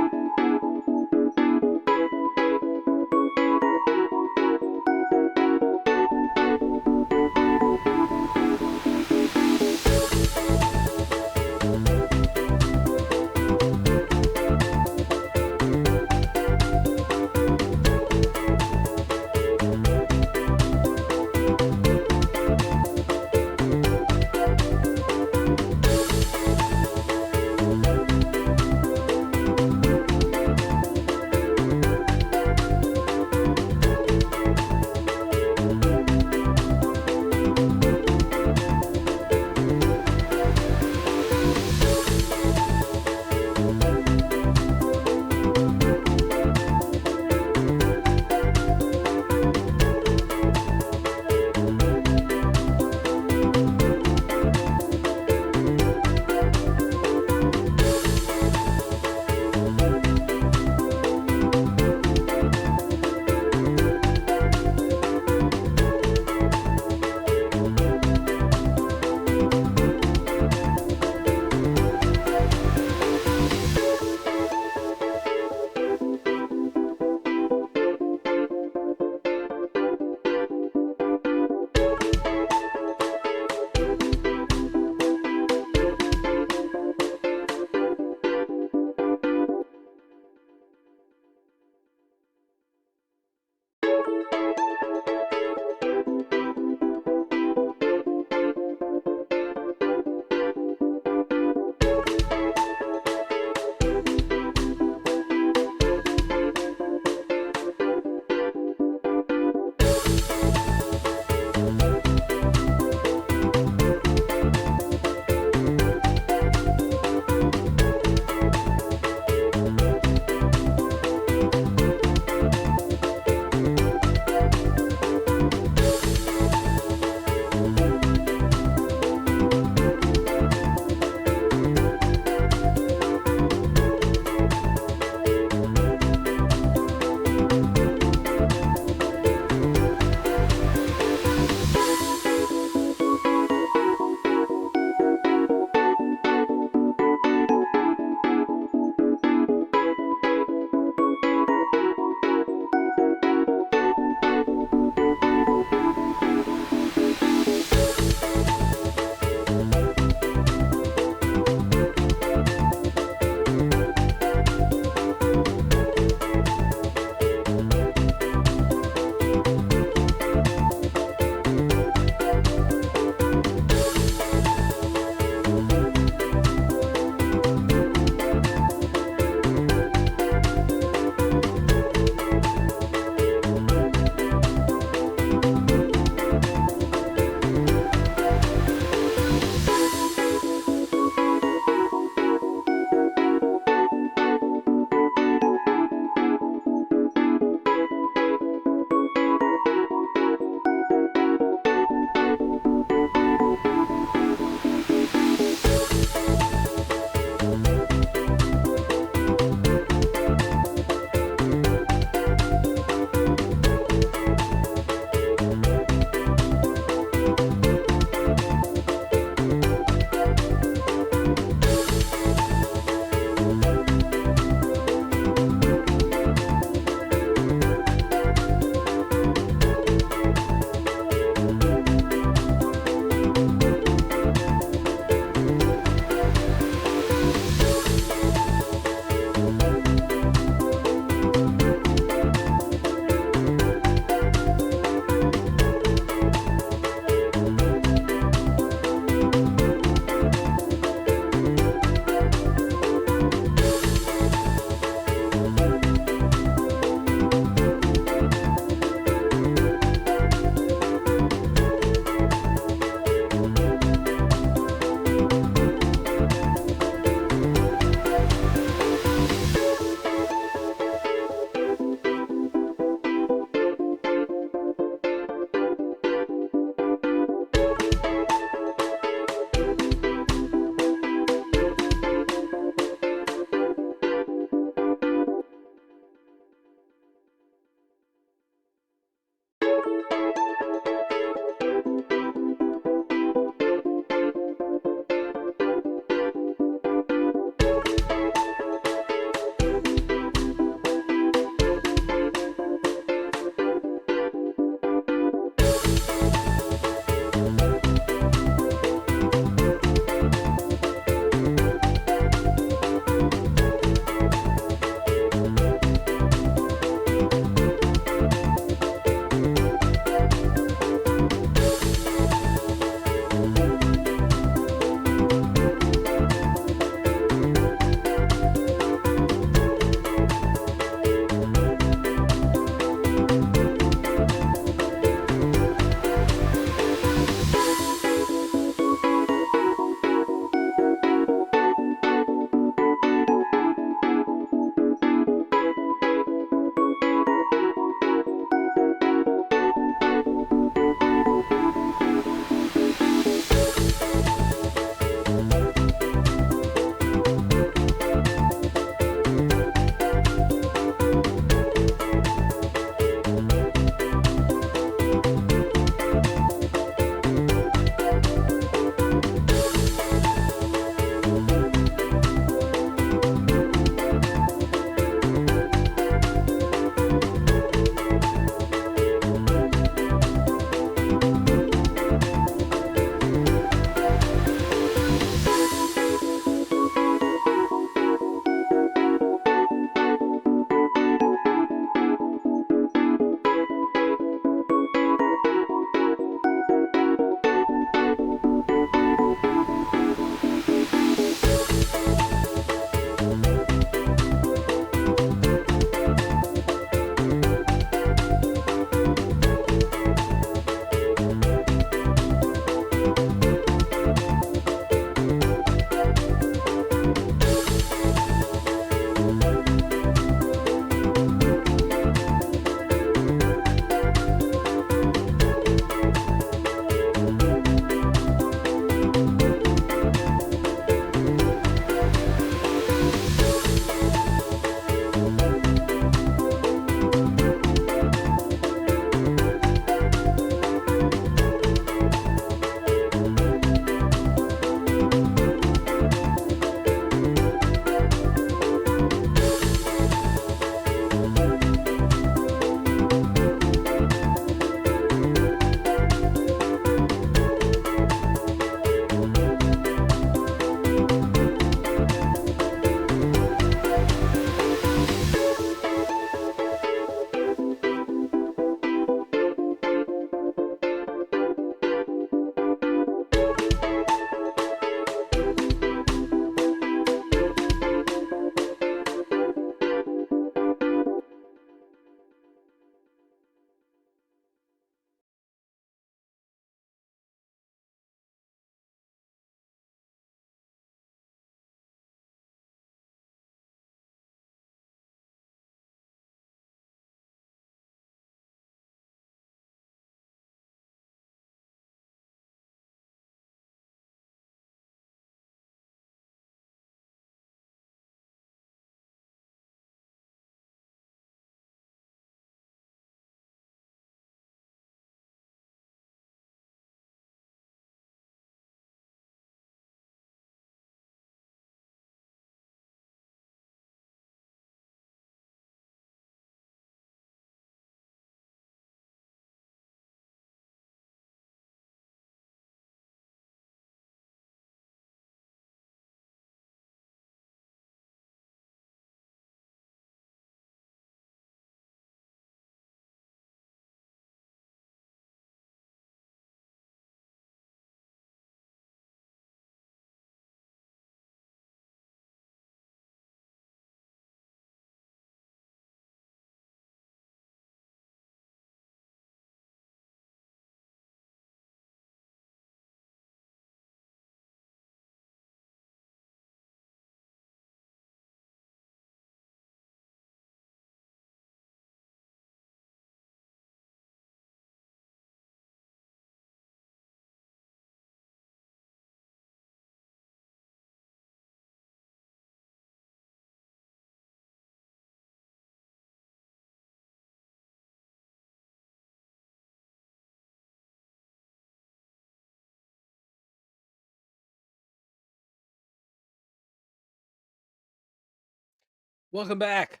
Welcome back.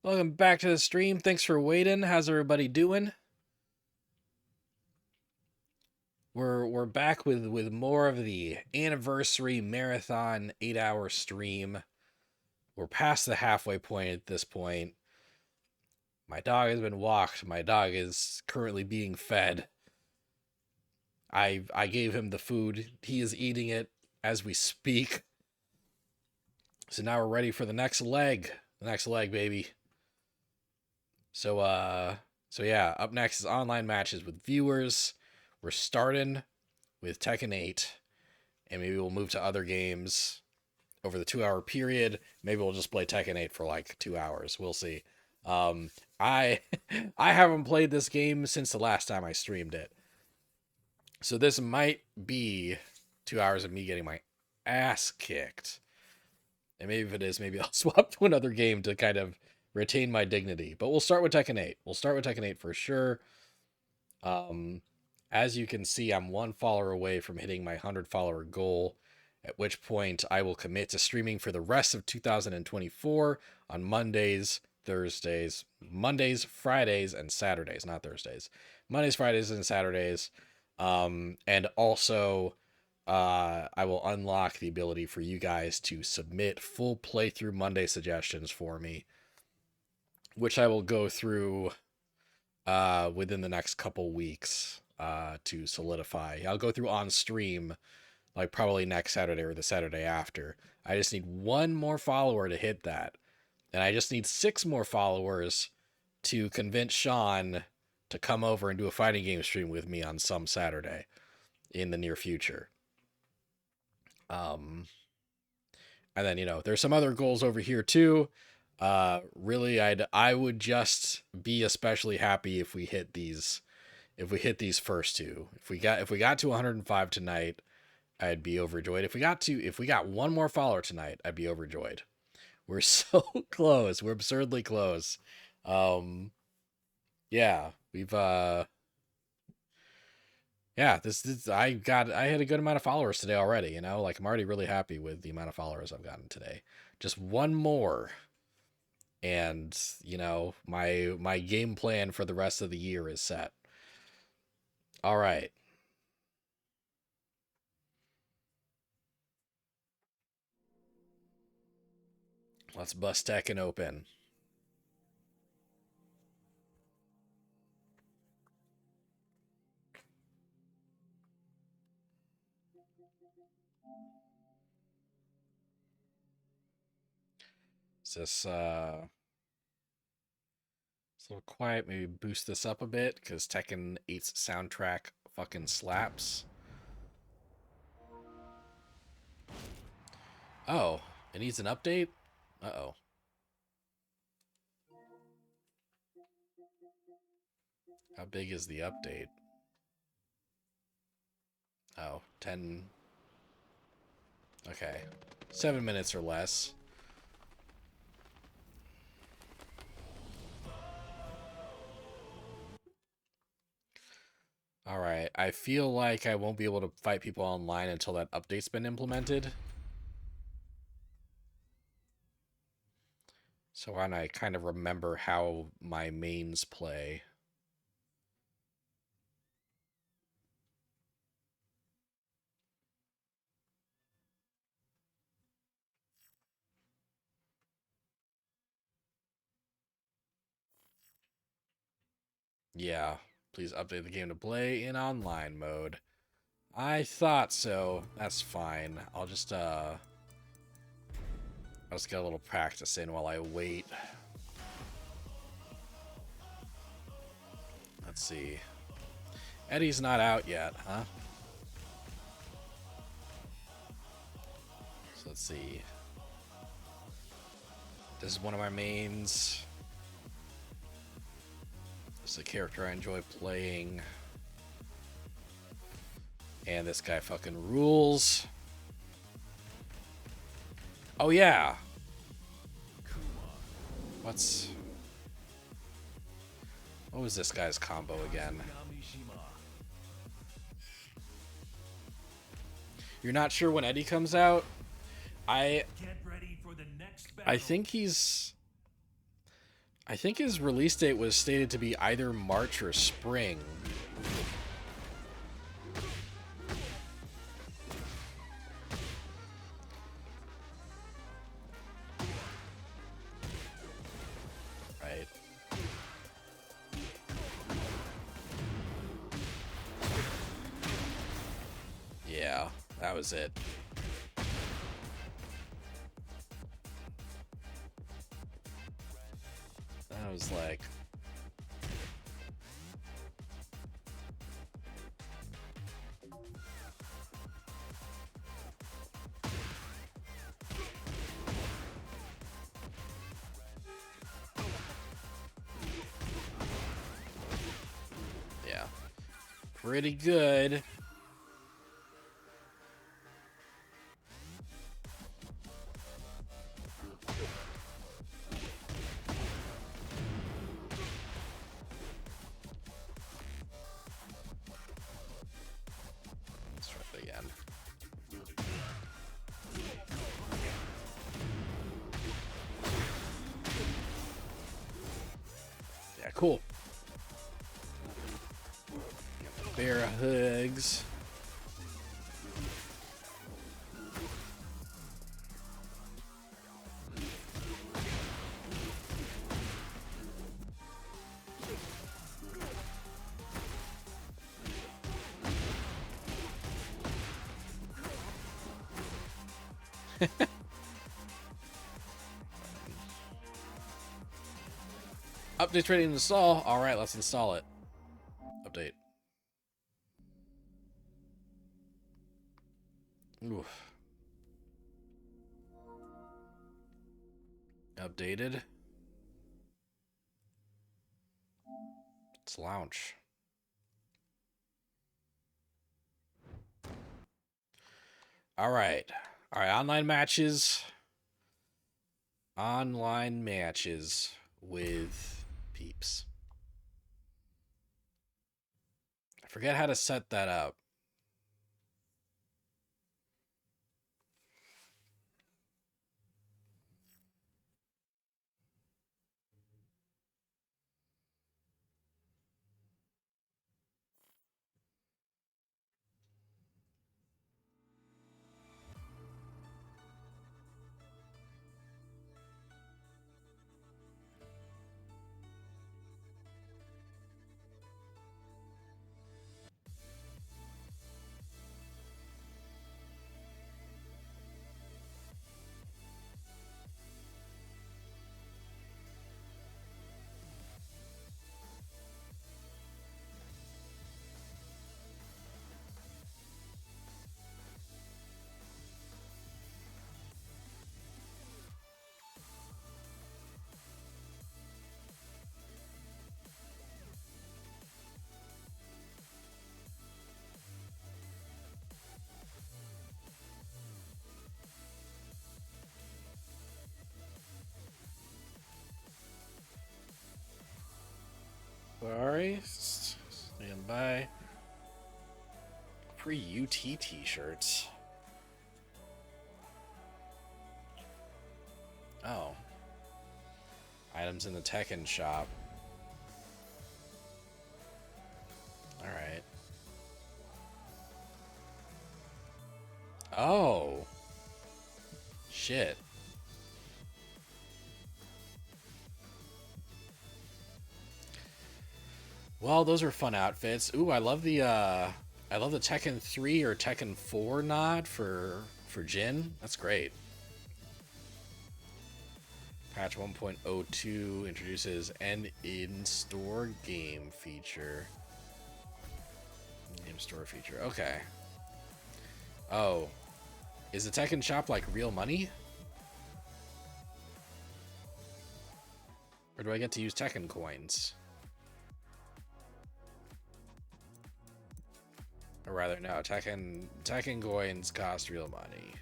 Welcome back to the stream. Thanks for waiting. How's everybody doing? We're back with more of the anniversary marathon 8-hour stream. We're past the halfway point at this point. My dog has been walked. My dog is currently being fed. I gave him the food. He is eating it as we speak. So now we're ready for the next leg. The next leg, baby. So yeah, up next is online matches with viewers. We're starting with Tekken 8, and maybe we'll move to other games over the 2-hour period. Maybe we'll just play Tekken 8 for like 2 hours. We'll see. I haven't played this game since the last time I streamed it. So this might be 2 hours of me getting my ass kicked. And maybe if it is, maybe I'll swap to another game to kind of retain my dignity. But we'll start with Tekken 8. We'll start with Tekken 8 for sure. As you can see, I'm 1 follower away from hitting my 100 follower goal, at which point I will commit to streaming for the rest of 2024 on Mondays, Thursdays, Fridays, and Saturdays, not Thursdays. Mondays, Fridays, and Saturdays. And also, I will unlock the ability for you guys to submit full playthrough Monday suggestions for me, which I will go through within the next couple weeks to solidify. I'll go through on stream, like probably next Saturday or the Saturday after. I just need 1 more follower to hit that. And I just need 6 more followers to convince Sean to come over and do a fighting game stream with me on some Saturday in the near future. And then, you know, there's some other goals over here too. Really, I would just be especially happy if we hit these first 2. If we got to 105 tonight, I'd be overjoyed. If we got 1 more follower tonight, I'd be overjoyed. We're so close. We're absurdly close. Yeah, we've yeah, this I had a good amount of followers today already, you know? Like I'm already really happy with the amount of followers I've gotten today. Just 1 more. And, you know, my game plan for the rest of the year is set. All right. Let's bust Tekken open. Is this it's a little quiet? Maybe boost this up a bit because Tekken 8's soundtrack fucking slaps. Oh, it needs an update? Uh-oh. How big is the update? Oh, 10. Okay. 7 minutes or less. Alright, I feel like I won't be able to fight people online until that update's been implemented. So why don't I kind of remember how my mains play? Yeah, please update the game to play in online mode. I thought so. That's fine. I'll just get a little practice in while I wait. Let's see. Eddie's not out yet, huh? So let's see. This is one of my mains. This is a character I enjoy playing. And this guy fucking rules. Oh yeah. What was this guy's combo again? You're not sure when Eddie comes out? Get ready for the next I think he's. I think his release date was stated to be either March or spring. Right. Yeah, that was it. I was like, yeah, pretty good. Let's try it again. Yeah, cool. Bear hugs. Update's ready to install. All right, let's install it. Update. Oof. Updated. Let's launch. All right. All right, online matches. Online matches with peeps. I forget how to set that up. Sorry. Stand by. Free UT t-shirts. Oh. Items in the Tekken shop. Alright. Oh. Shit. Well, those are fun outfits. Ooh, I love the Tekken 3 or Tekken 4 nod for Jin. That's great. Patch 1.02 introduces an in-store game feature. Game store feature. Okay. Oh. Is the Tekken shop like real money? Or do I get to use Tekken coins? Or rather, no, Tekken coins cost real money.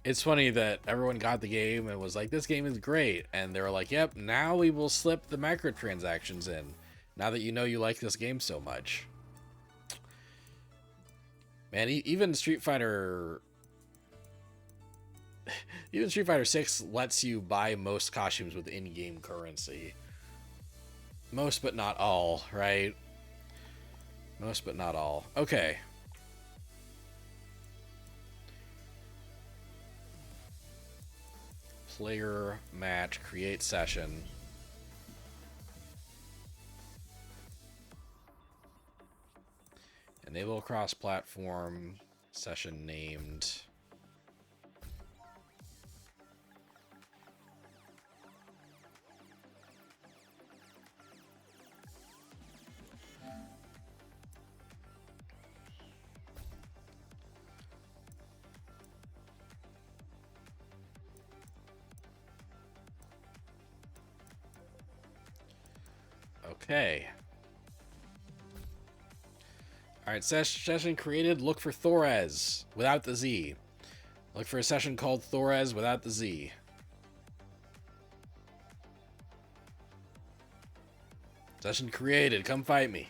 It's funny that everyone got the game and was like, this game is great. And they were like, yep, now we will slip the microtransactions in. Now that you know you like this game so much. Man, even Street Fighter... Even Street Fighter 6 lets you buy most costumes with in-game currency. Most but not all, right? Most but not all. Okay. Player match, create session. Enable cross-platform, session named. Okay. Alright, session created. Look for Thorez without the Z. Look for a session called Thorez without the Z. Session created. Come fight me.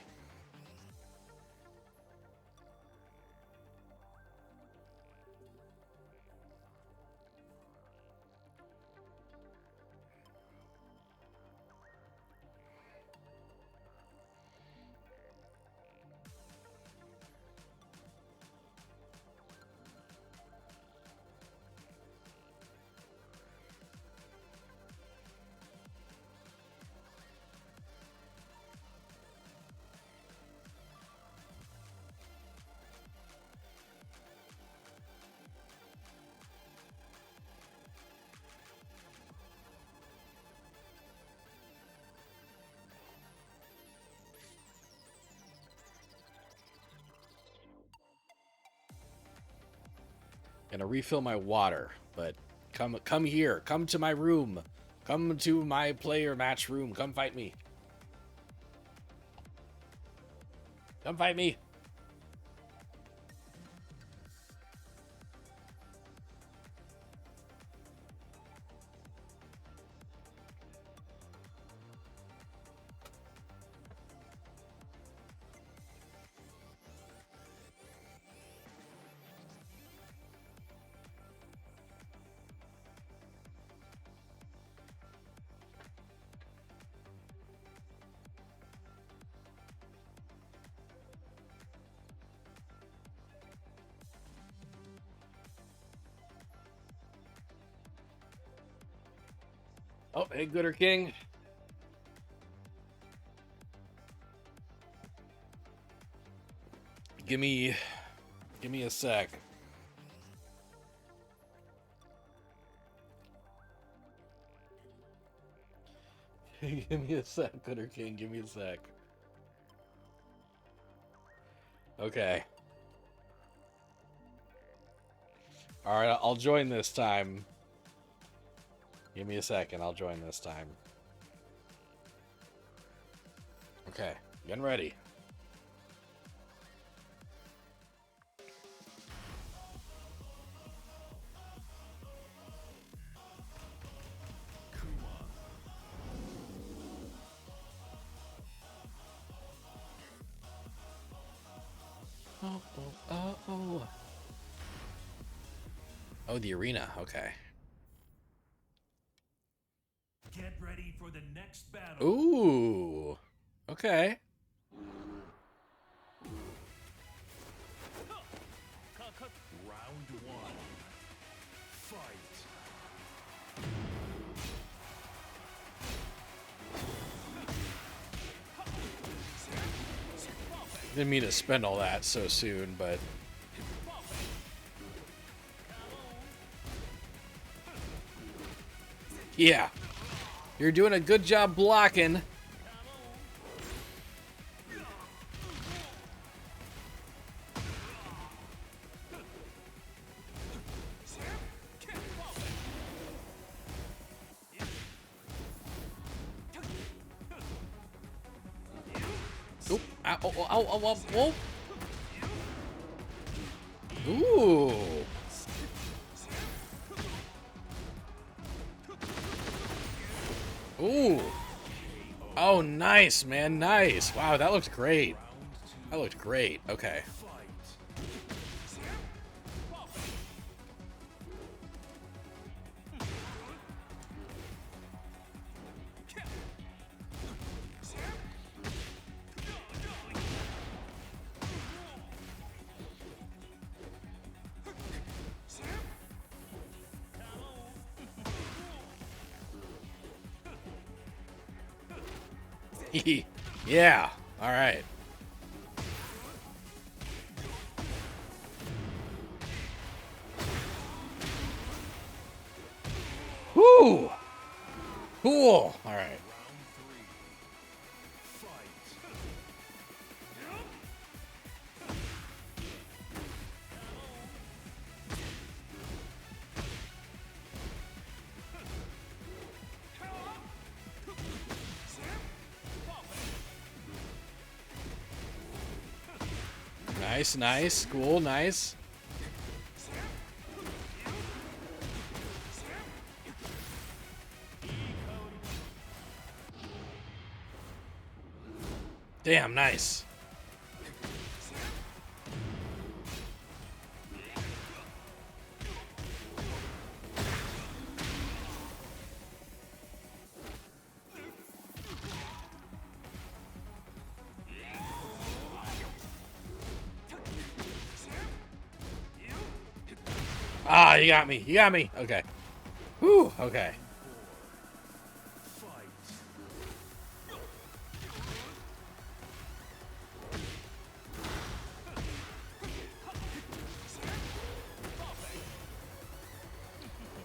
Gonna refill my water, but come here. Come to my room. Come to my player match room. Come fight me. Come fight me. Oh, hey, Gooder King. Give me a sec. Give me a sec, Gooder King. Give me a sec. Okay. All right, I'll join this time. Give me a second. I'll join this time. Okay, getting ready. Oh, oh, oh, oh. Oh, the arena. Okay. Get ready for the next battle. Ooh. Okay. Round one. Fight. Didn't mean to spend all that so soon, but yeah. You're doing a good job blocking. Oop. Ow, ow, ow, ow, ow, whoa. Ooh. Ooh. Oh, nice, man. Nice. Wow, that looked great. That looked great. Okay. Yeah. All right. Whoo. Cool. All right. Nice, nice, cool, nice. Damn, nice. Ah, you got me. You got me. Okay. Whew, okay.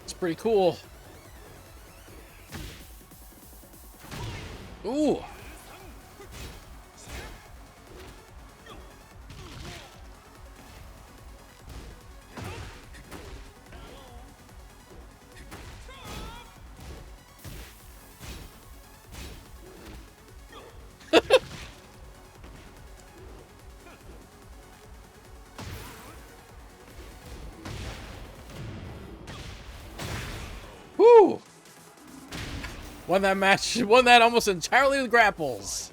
It's pretty cool. Ooh. Woo! Won that match. Won that almost entirely with grapples.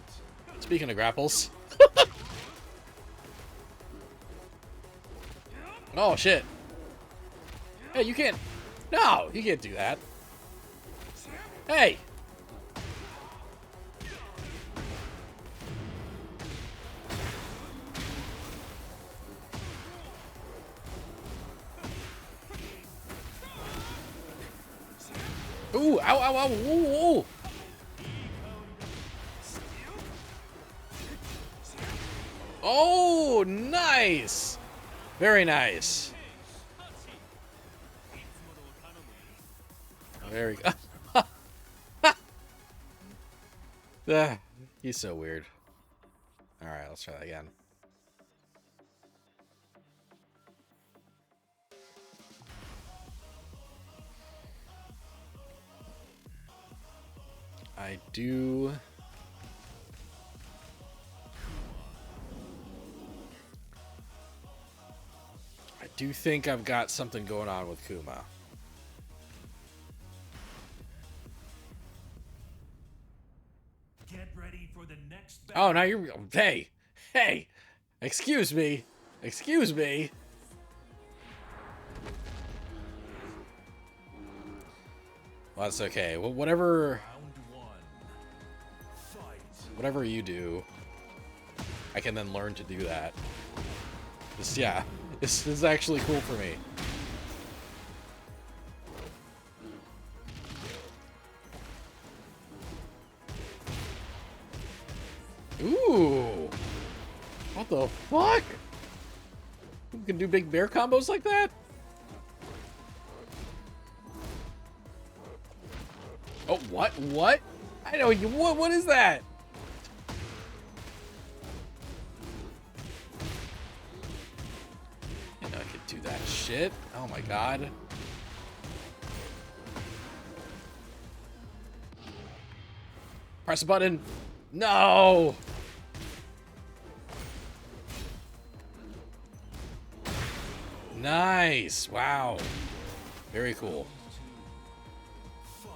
Speaking of grapples. Oh, shit. Hey, you can't. No, you can't do that. Hey. Ooh, ow, ow, ow, ooh, ooh. Oh, nice. Very nice. Very good. He's so weird. All right, let's try that again. I do think I've got something going on with Kuma. Get ready for the next Oh, battle. now you're... Hey! Hey! Excuse me! Excuse me! Well, that's okay. Well, whatever... Round one. Fight. Whatever you do, I can then learn to do that. This, yeah. This is actually cool for me. Ooh! What the fuck? You can do big bear combos like that? Oh, what? What? I know you. What is that? I know I could do that shit. Oh my god. Press a button. No! Nice. Wow. Very cool. Fight.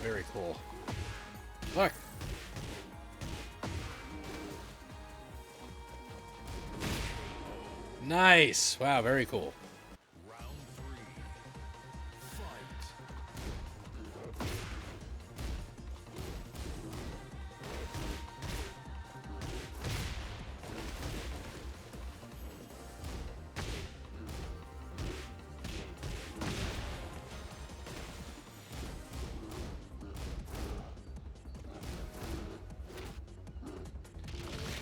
Very cool. Look. Nice. Wow, very cool. Round 3. Fight.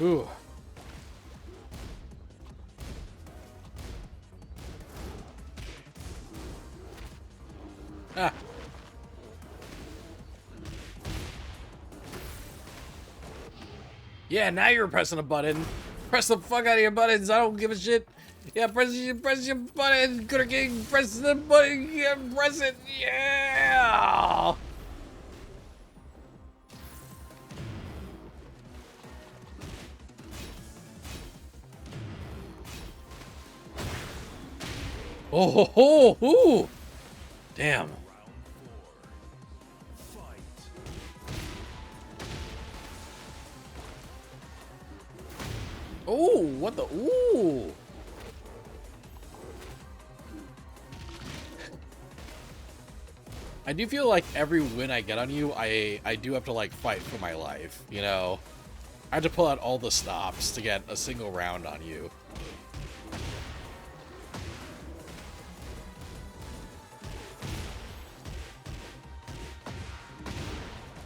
Ooh. Ah. Yeah, now you're pressing a button. Press the fuck out of your buttons. I don't give a shit. Yeah, press your button. Good King, press the button. Yeah, press it. Yeah. Oh ho ho ho! Damn. Round 4. Fight. Oh, what the? Ooh. I do feel like every win I get on you, I do have to like fight for my life, you know? I have to pull out all the stops to get a single round on you.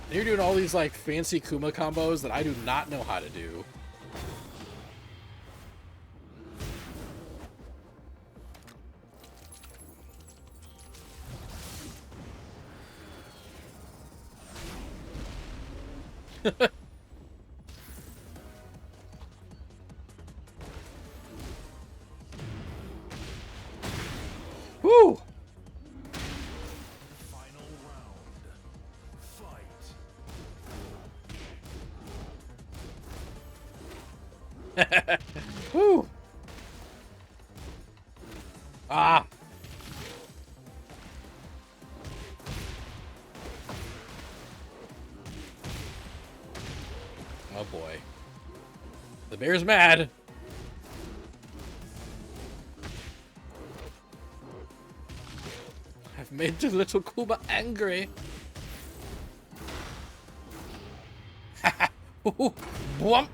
And you're doing all these like fancy Kuma combos that I do not know how to do. Woo! Final round. Fight. Woo! Ah! Oh boy. The bear's mad. I've made the little Kuma angry. Bwump.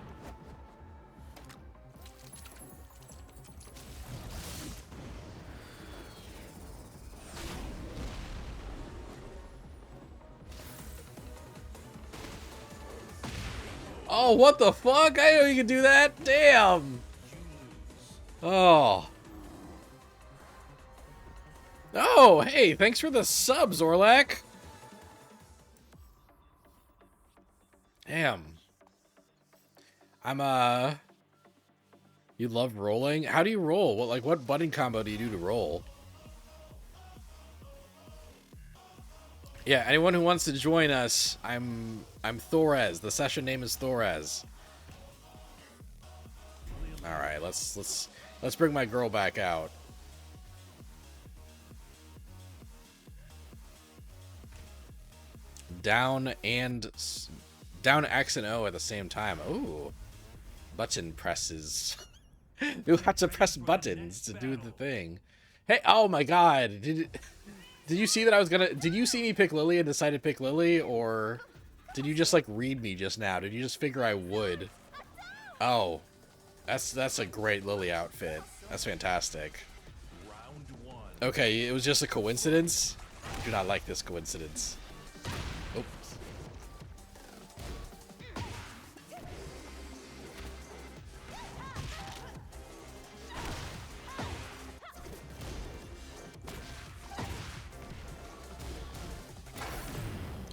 Oh, what the fuck? I didn't know you could do that. Damn. Oh. Oh, hey, thanks for the subs, Orlak. Damn. You love rolling? How do you roll? What button combo do you do to roll? Yeah, anyone who wants to join us, I'm Thorez. The session name is Thorez. All right, let's bring my girl back out. Down X and O at the same time. Ooh, button presses. You have to press buttons to do the thing. Hey, oh my God! Did you see that I was gonna? Did you see me pick Lily and decide to pick Lily, or did you just like read me just now? Did you just figure I would? Oh, that's a great Lily outfit. That's fantastic. Round 1. Okay, it was just a coincidence. I do not like this coincidence. Oops.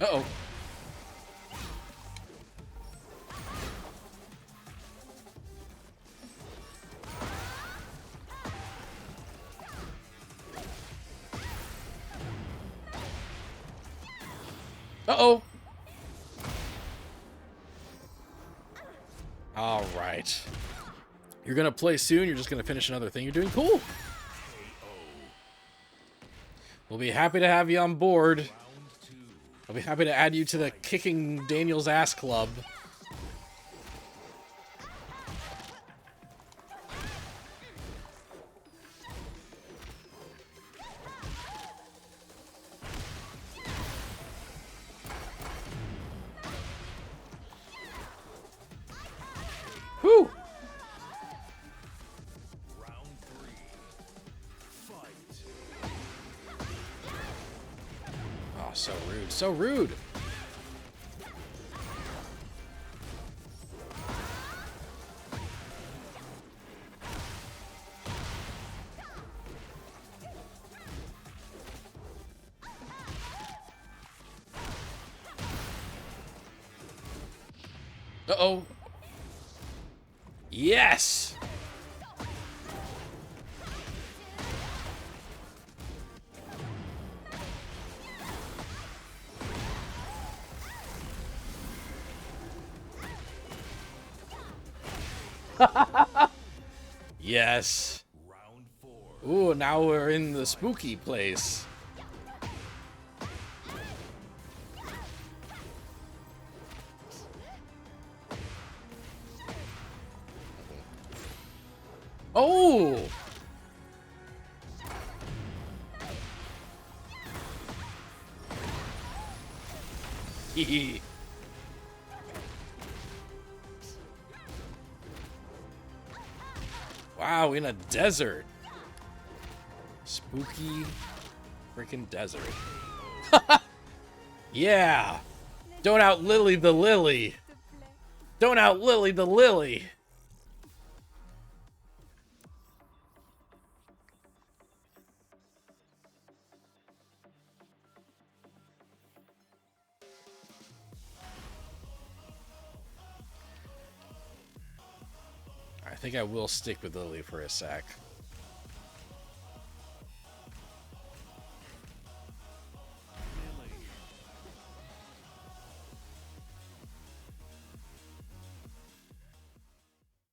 Uh-oh. Uh-oh. All right. You're going to play soon? You're just going to finish another thing you're doing? Cool. We'll be happy to have you on board. Round 2. I'll be happy to add you to the Kicking Daniel's Ass Club. Whew! Round 3. Fight. Oh, so rude. So rude. Uh-oh. Yes! Yes. Round 4. Ooh, now we're in the spooky place. Oh! Hee. Wow, in a desert. Spooky freaking desert. Yeah. Don't out Lily the Lily. Don't out Lily the Lily. I think I will stick with Lily for a sec.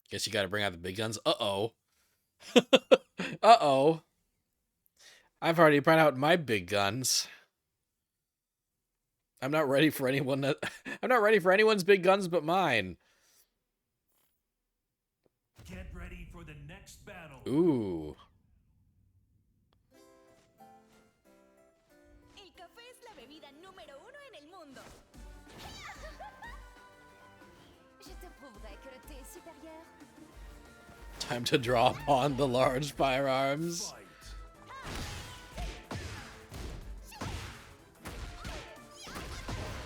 Guess you gotta bring out the big guns. Uh-oh. Uh-oh. I've already brought out my big guns. I'm not ready for anyone that I'm not ready for anyone's big guns but mine. Get ready for the next battle. Ooh. El café es la bebida número 1 en el mundo. Je te prouverai que le thé est supérieur. Time to draw upon the large firearms. Fight.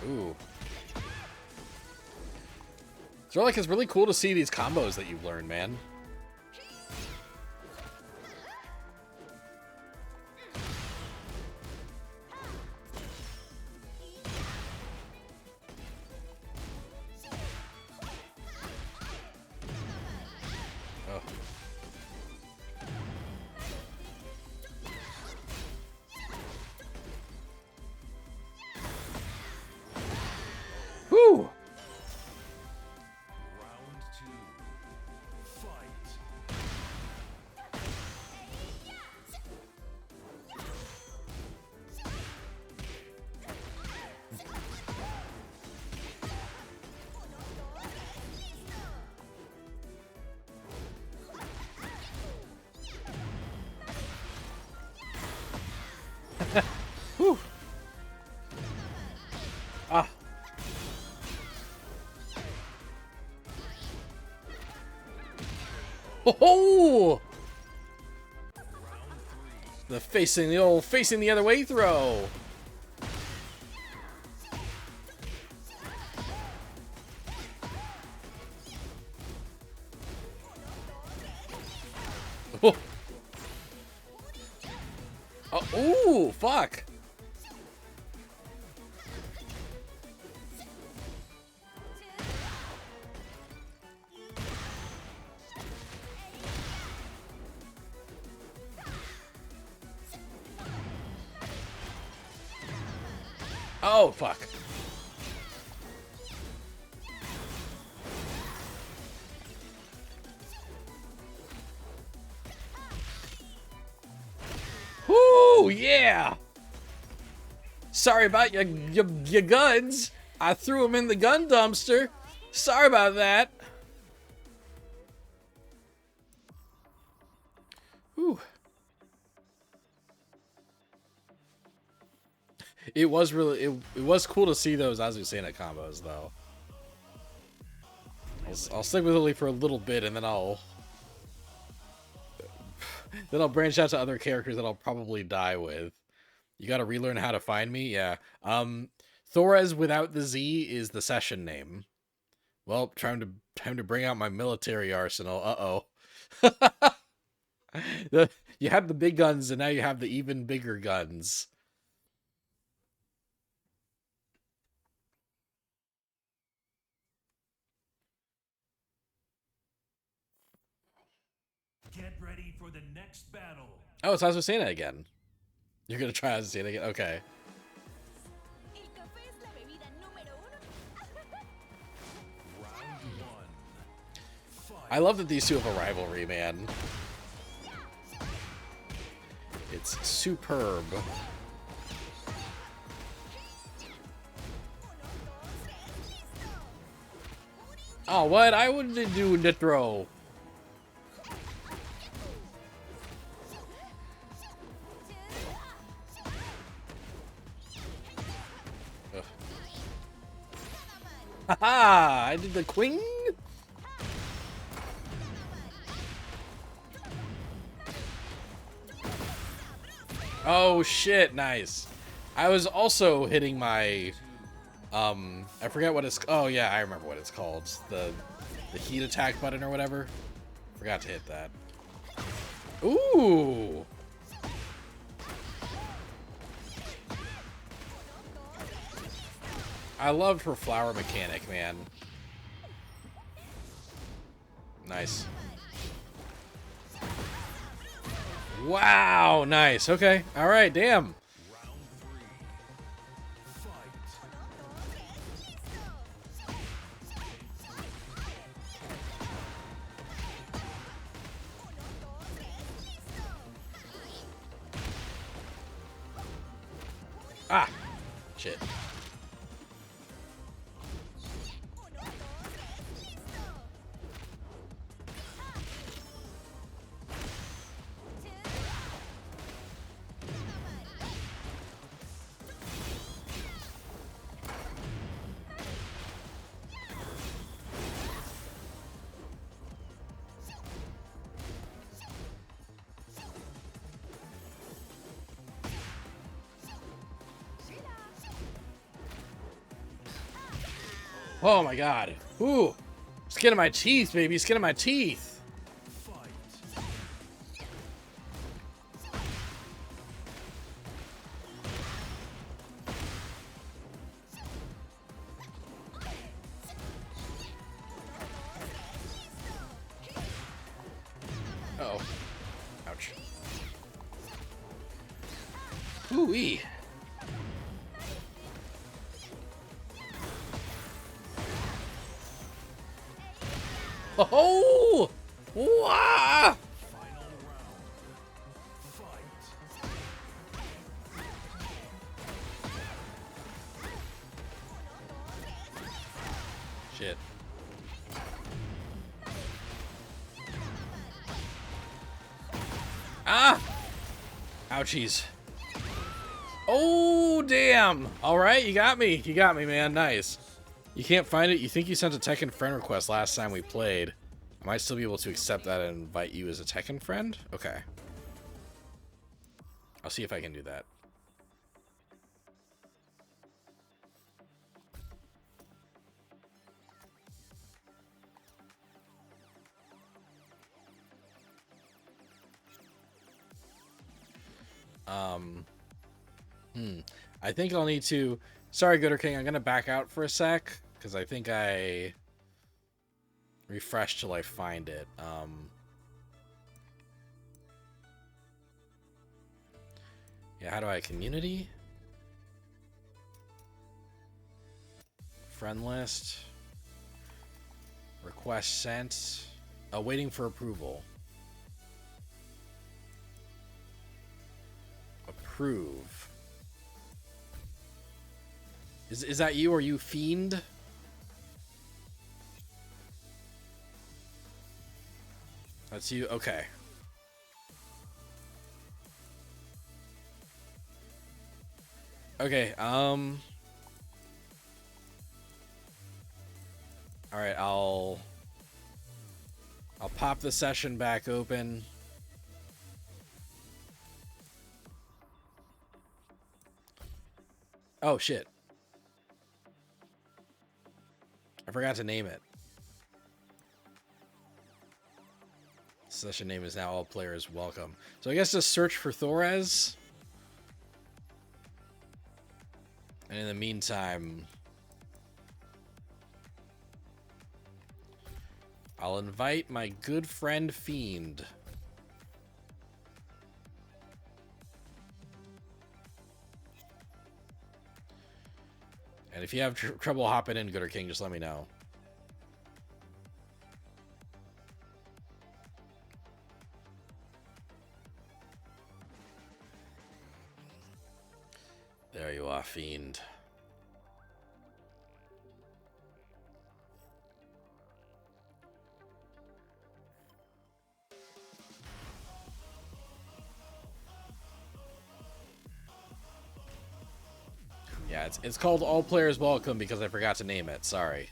Ooh. So like it's really cool to see these combos that you've learned, man. Oh. Whew. Round 2. Fight. Whew. Ah. Oh! Facing the other way throw. Oh. Oh, ooh, fuck. Oh, fuck. Woo, yeah. Sorry about your guns. I threw them in the gun dumpster. Sorry about that. Whew. It was really it was cool to see those Azucena combos though. I'll stick with Lily for a little bit and then I'll branch out to other characters that I'll probably die with. You gotta relearn how to find me? Yeah. Thorez without the Z is the session name. Well, time to bring out my military arsenal. Uh-oh. You had the big guns and now you have the even bigger guns. Get ready for the next battle. Oh, it's Azucena again. You're gonna try Azucena again? Okay. El café es la bebida número uno. Round one. Fight. I love that these two have a rivalry, man. It's superb. Oh, what? I wouldn't do Nitro. Haha! I did the queen. Oh shit! Nice. I was also hitting my, I forget what it's. Oh yeah, I remember what it's called. The heat attack button or whatever. Forgot to hit that. Ooh. I loved her flower mechanic, man. Nice. Wow, nice. Okay. All right, damn. Round three. Fight. Ah. Shit. Oh my god. Ooh. Skin of my teeth, baby. Skin of my teeth. Fight. Uh-oh. Ouch. Ooh-wee. Oh! Wah! Final round. Fight. Shit. Ah! Ouchies. Oh, damn. All right, you got me. You got me, man. Nice. You can't find it? You think you sent a Tekken friend request last time we played. I might still be able to accept that and invite you as a Tekken friend? Okay. I'll see if I can do that. I think I'll need to... Sorry, Gooder King, I'm going to back out for a sec, because I think I refresh till I find it. Yeah, how do I... Community? Friend list. Request sent. Oh, waiting for approval. Approve. Is that you? Are you Fiend? That's you? Okay. Okay, alright, I'll pop the session back open. Oh, shit. I forgot to name it. Session name is now all players welcome. So I guess just search for Thorez. And in the meantime, I'll invite my good friend Fiend. And if you have trouble hopping in, Gooder King, just let me know. There you are, Fiend. Yeah, it's called All Players Welcome because I forgot to name it. Sorry.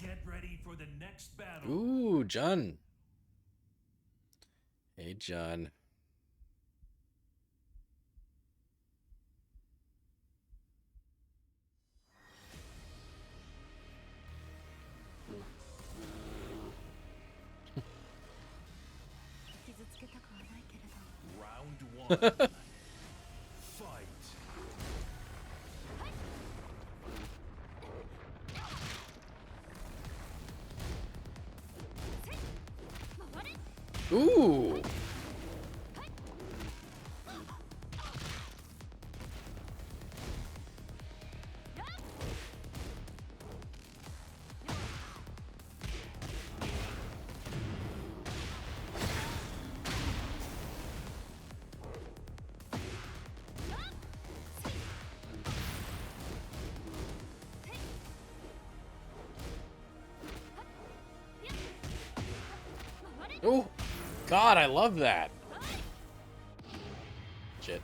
Get ready for the next battle. Ooh, Jun. Hey, Jun. Round 1. Fight. Ooh. Oh, God, I love that. Shit.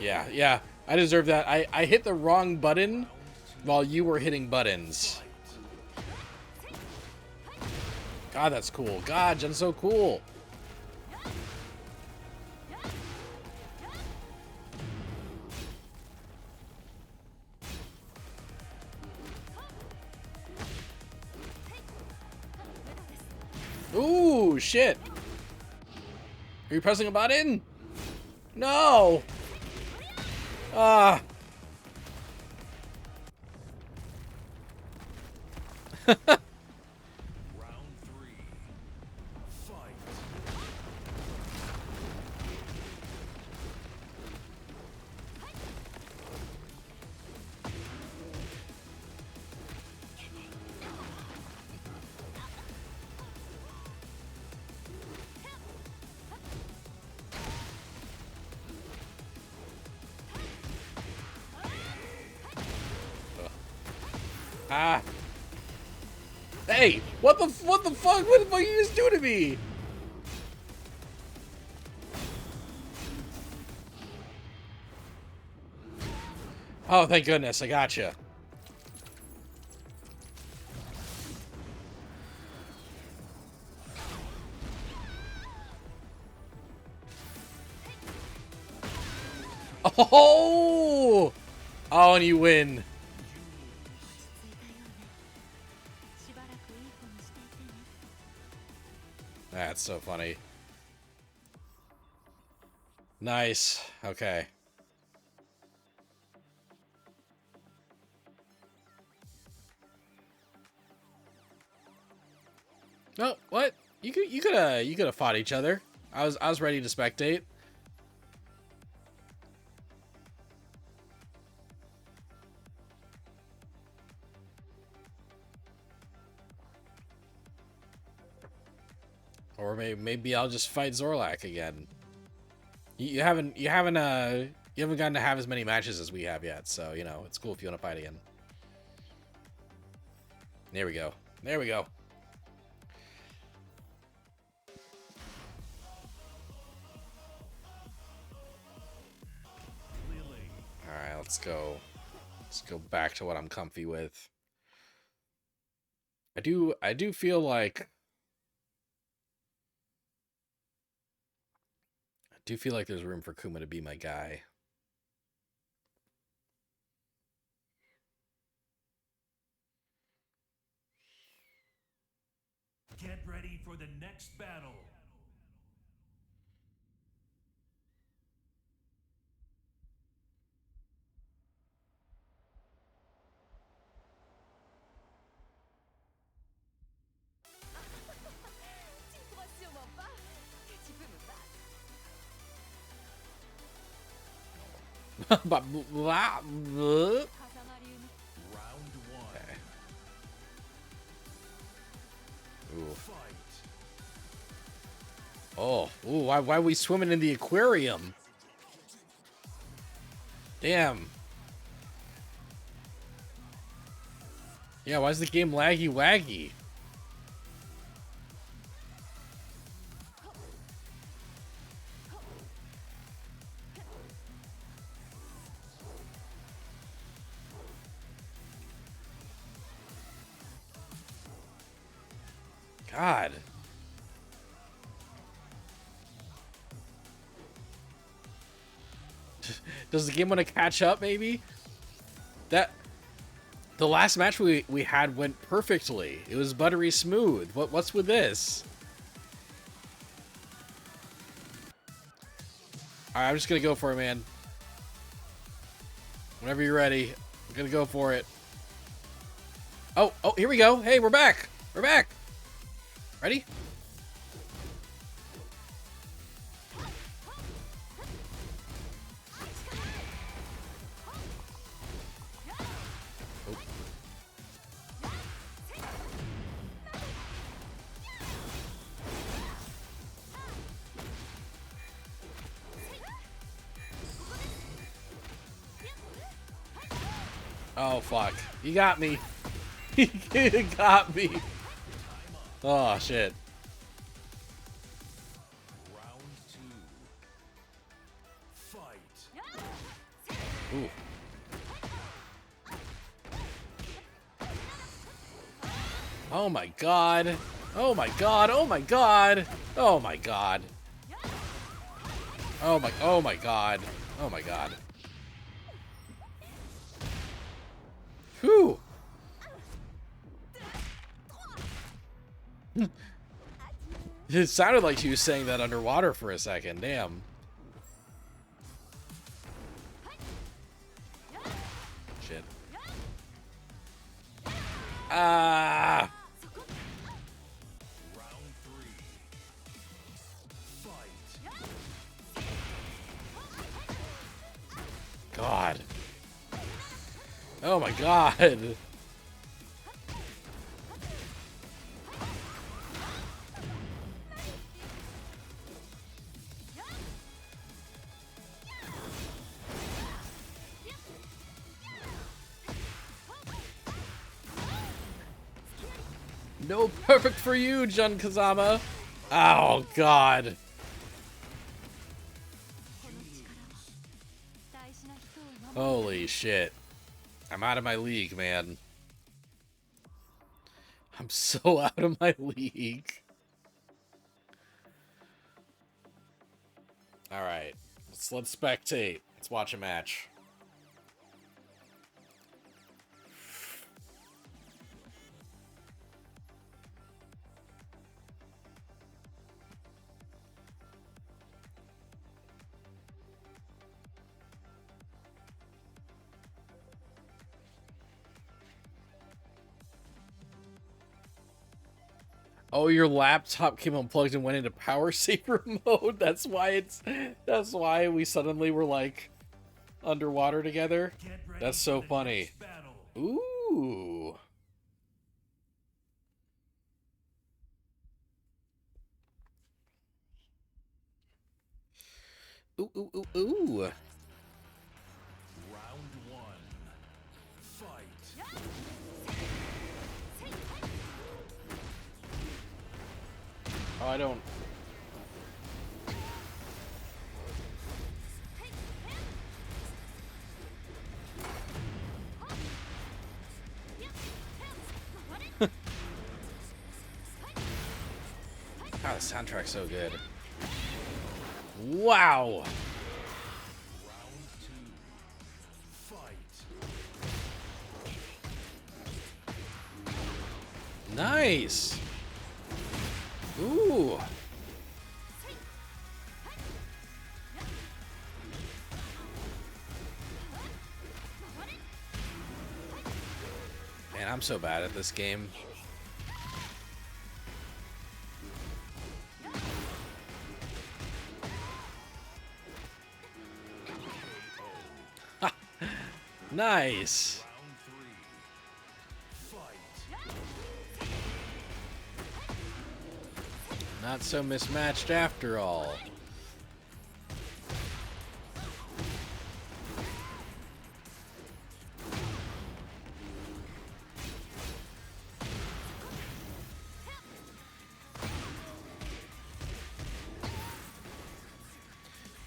Yeah, I deserve that. I hit the wrong button while you were hitting buttons. God, that's cool. God, Jun's so cool. Ooh, shit. Are you pressing a button? No. Ah. Round 3. Fight. Ah. Hey, what the fuck? What the fuck you just do to me? Oh, thank goodness, I gotcha. Oh! Oh, and you win. That's so funny. Nice. Okay. No, what? You could have fought each other. I was ready to spectate. Or maybe I'll just fight Zorlak again. You haven't gotten to have as many matches as we have yet, so you know it's cool if you want to fight again. There we go. There we go. All right, let's go. Let's go back to what I'm comfy with. I do feel like there's room for Kuma to be my guy. Get ready for the next battle. Tu ne crois sûrement pas que tu peux me battre. Hazamarium. Round one. Okay. Ooh. Fight. Oh, ooh, why are we swimming in the aquarium? Damn. Yeah, why is the game laggy waggy? God. Does the game want to catch up, maybe? The last match we had went perfectly. It was buttery smooth. What's with this? Alright, I'm just gonna go for it, man. Whenever you're ready, I'm gonna go for it. Oh, here we go. Hey, we're back. We're back. Ready? Oh, fuck. You got me. You got me. Oh, shit. Round two. Fight. Ooh. Oh my god. Oh my god. Oh my god. Oh my god. Oh my god. Oh my god. Whew. It sounded like she was saying that underwater for a second. Damn. Shit. Ah. Round three. Fight. God. Oh my god. No perfect for you, Jun Kazama. Oh god. Holy shit. I'm out of my league, man. I'm so out of my league. Alright. Let's spectate. Let's watch a match. Oh, your laptop came unplugged and went into power saver mode. That's why we suddenly were like underwater together. Get ready That's for so the funny. next battle. Ooh, ooh, ooh, ooh. Round one. Fight. Oh, I don't. God, the soundtrack's so good. Wow. Round two. Fight. Nice. Ooh. Man, I'm so bad at this game. Nice. Round three. Fight. Not so mismatched after all.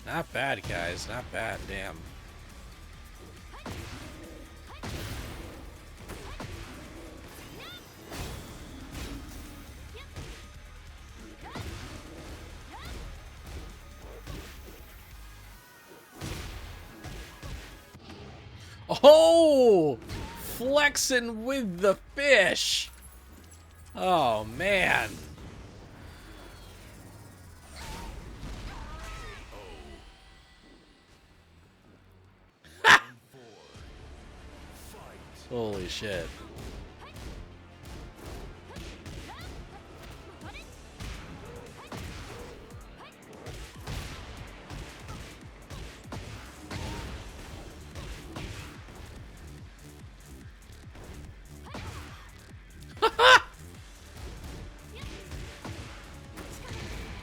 Not bad, guys. Not bad. Damn. Oh! Flexing with the fish. Oh, man. Round four. Fight. Holy shit.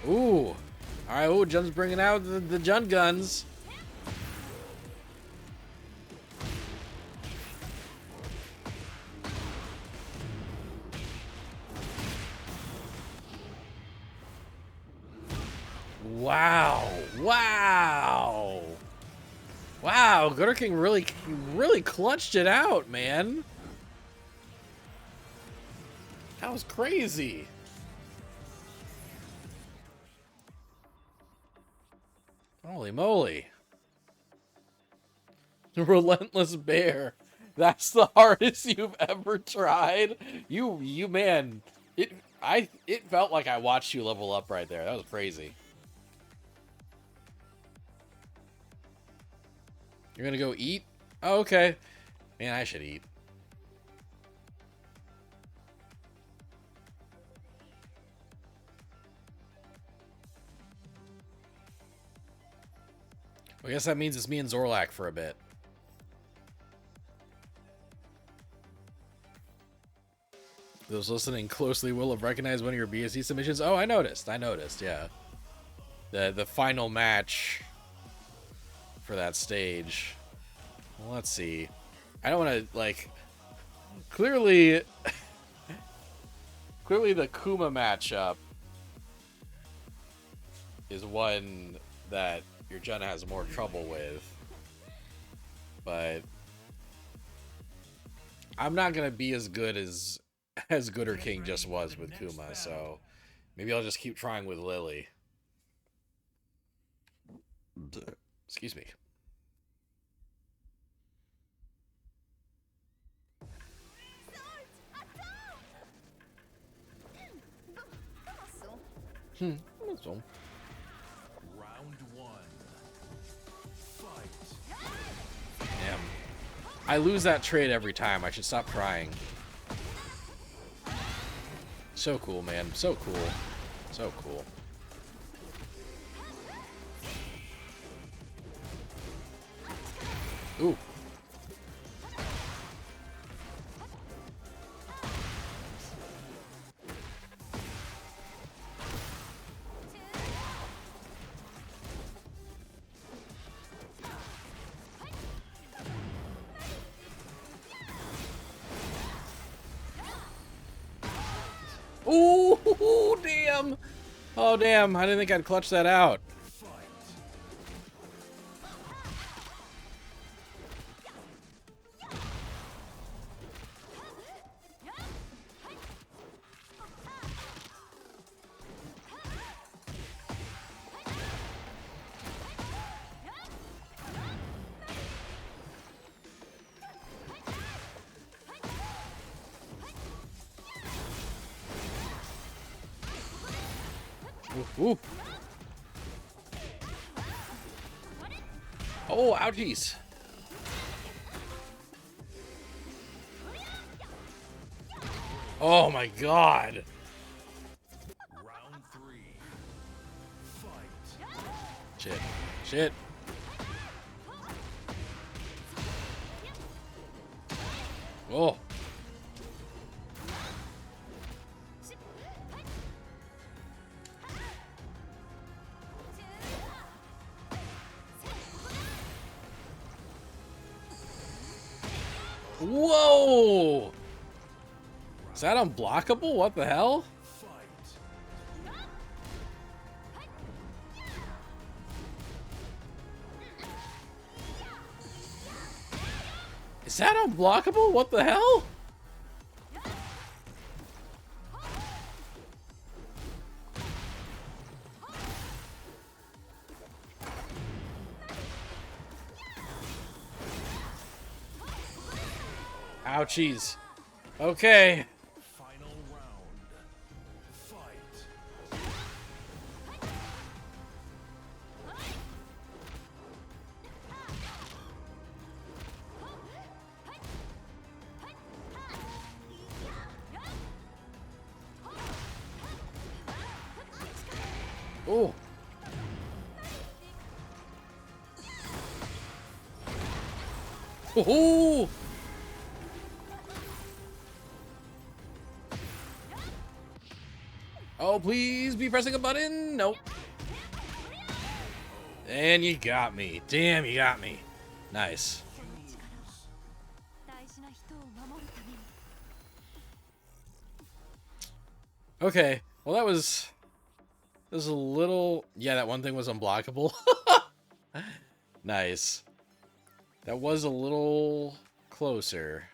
Ooh. All right, ooh, Jun's bringing out the Jun guns. Wow. Wow. Wow, Gutter King really clutched it out, man. That was crazy. Holy moly. The Relentless Bear. That's the hardest you've ever tried. You man, it felt like I watched you level up right there. That was crazy. You're gonna go eat? Oh, okay. Man, I should eat. I guess that means it's me and Zorlak for a bit. Those listening closely will have recognized one of your BSC submissions. Oh, I noticed, yeah. The final match for that stage. Well, let's see. I don't want to, like... Clearly the Kuma matchup is one that your Jun has more trouble with. But I'm not going to be as good as Gooder King just was with Kuma, so maybe I'll just keep trying with Lily. Excuse me. Commençons. Round one. Fight. Damn. I lose that trade every time. I should stop trying. So cool, man. So cool. So cool. Ooh. Oh, damn. I didn't think I'd clutch that out. Ooh, ooh. Oh, ouchies. Oh my god. Round 3. Fight. Shit. Shit. Oh. Whoa! Is that unblockable? What the hell? Fight. Is that unblockable? What the hell? Ouchies. Okay. Final round. Fight. Oh. Oh. Oh, please be pressing a button. Nope. And you got me. Damn, you got me. Nice. 大事な人を守るために Okay. Well, that was a little. Yeah, that one thing was unblockable. Nice. That was a little closer.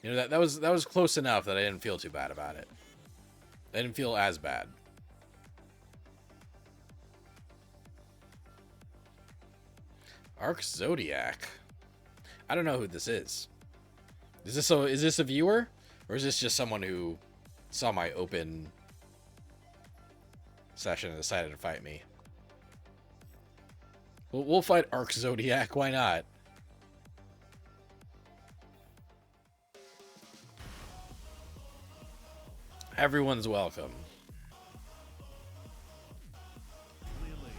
You know, that was close enough that I didn't feel too bad about it. I didn't feel as bad. Arc Zodiac. I don't know who this is. Is this a viewer? Or is this just someone who saw my open session and decided to fight me? We'll fight Arc Zodiac, why not? Everyone's welcome. Lily.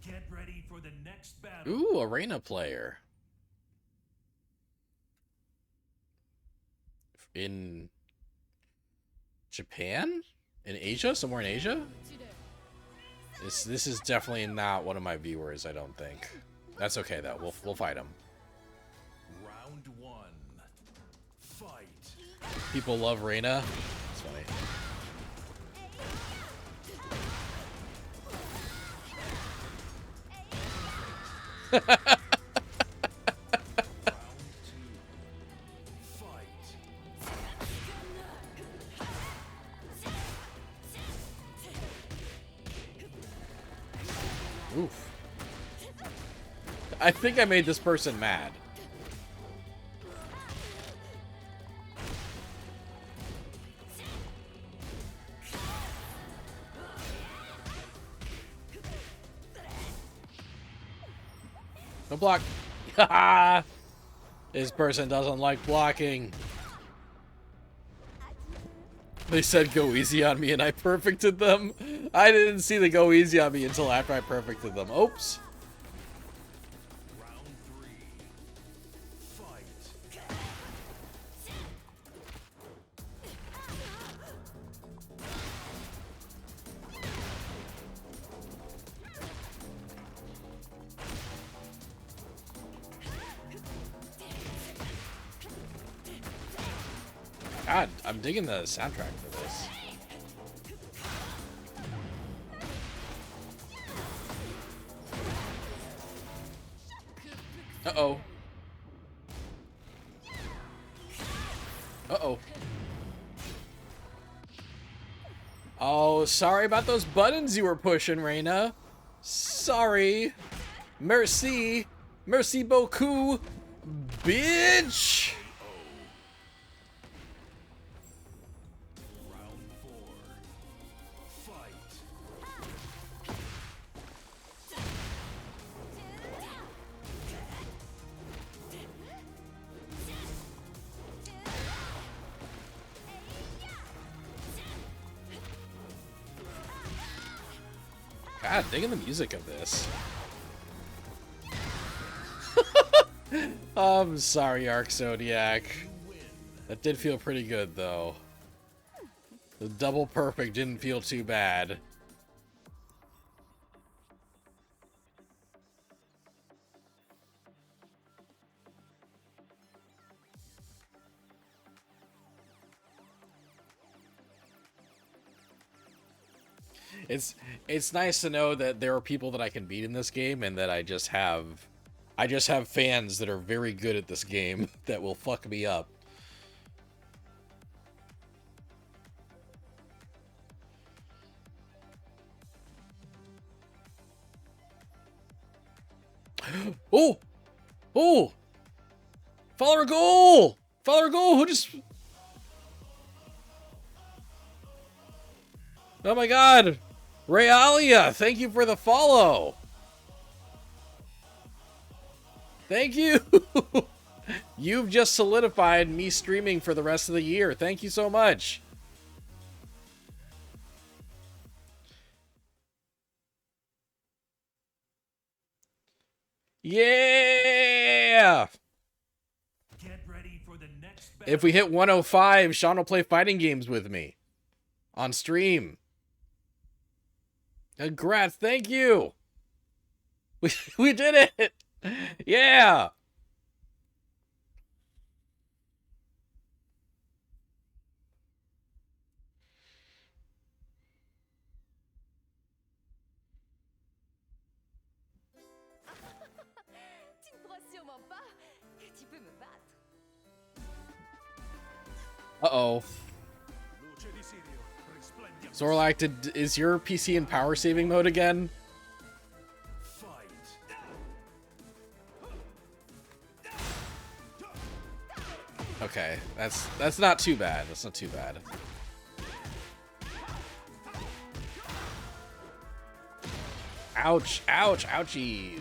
Get ready for the next battle. Ooh, arena player. In Japan? In Asia? Somewhere in Asia? This is definitely not one of my viewers, I don't think. That's okay though. We'll fight him. Round 1. Fight. People love Reina. It's funny. Round 2. Fight. Oof. I think I made this person mad. No block. This person doesn't like blocking. They said go easy on me and I perfected them. I didn't see the go easy on me until after I perfected them. Oops. Round 3. Fight. God, I'm digging the soundtrack for this. Uh-oh. Uh-oh. Oh, sorry about those buttons you were pushing, Reina. Sorry. Merci. Merci beaucoup, bitch. Round 4. Fight. God, digging the music of this. I'm sorry, Arc Zodiac. That did feel pretty good, though. The double perfect didn't feel too bad. It's nice to know that there are people that I can beat in this game, and that I just have fans that are very good at this game that will fuck me up. Oh! Oh! Follower goal! Follower goal! Who just... Oh my god! Realia, thank you for the follow! Thank you! You've just solidified me streaming for the rest of the year. Thank you so much. Yeah! Get ready for the next battle. If we hit 105, Sean will play fighting games with me. On stream. Congrats, thank you! We did it! Yeah! Tu ne crois sûrement pas que tu peux me battre. Uh-oh. Zorlak, is your PC in power saving mode again? Okay, that's not too bad. That's not too bad. Ouch, ouch, ouchies.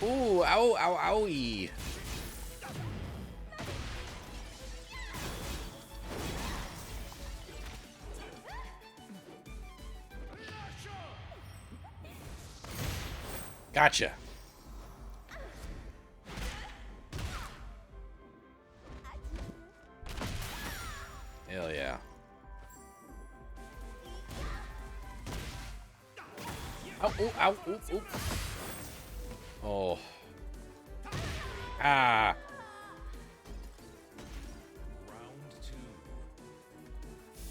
Ooh, ow, ow, owie. Gotcha. Hell yeah. Ow, ooh, ow, ooh, ooh. Oh. Ah. Round 2.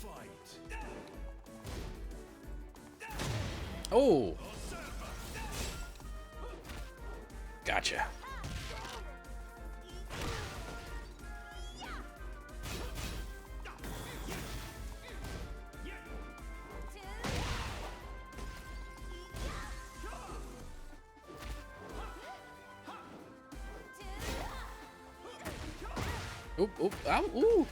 Fight. Oh. Gotcha. Oop, oop, ow, ooh.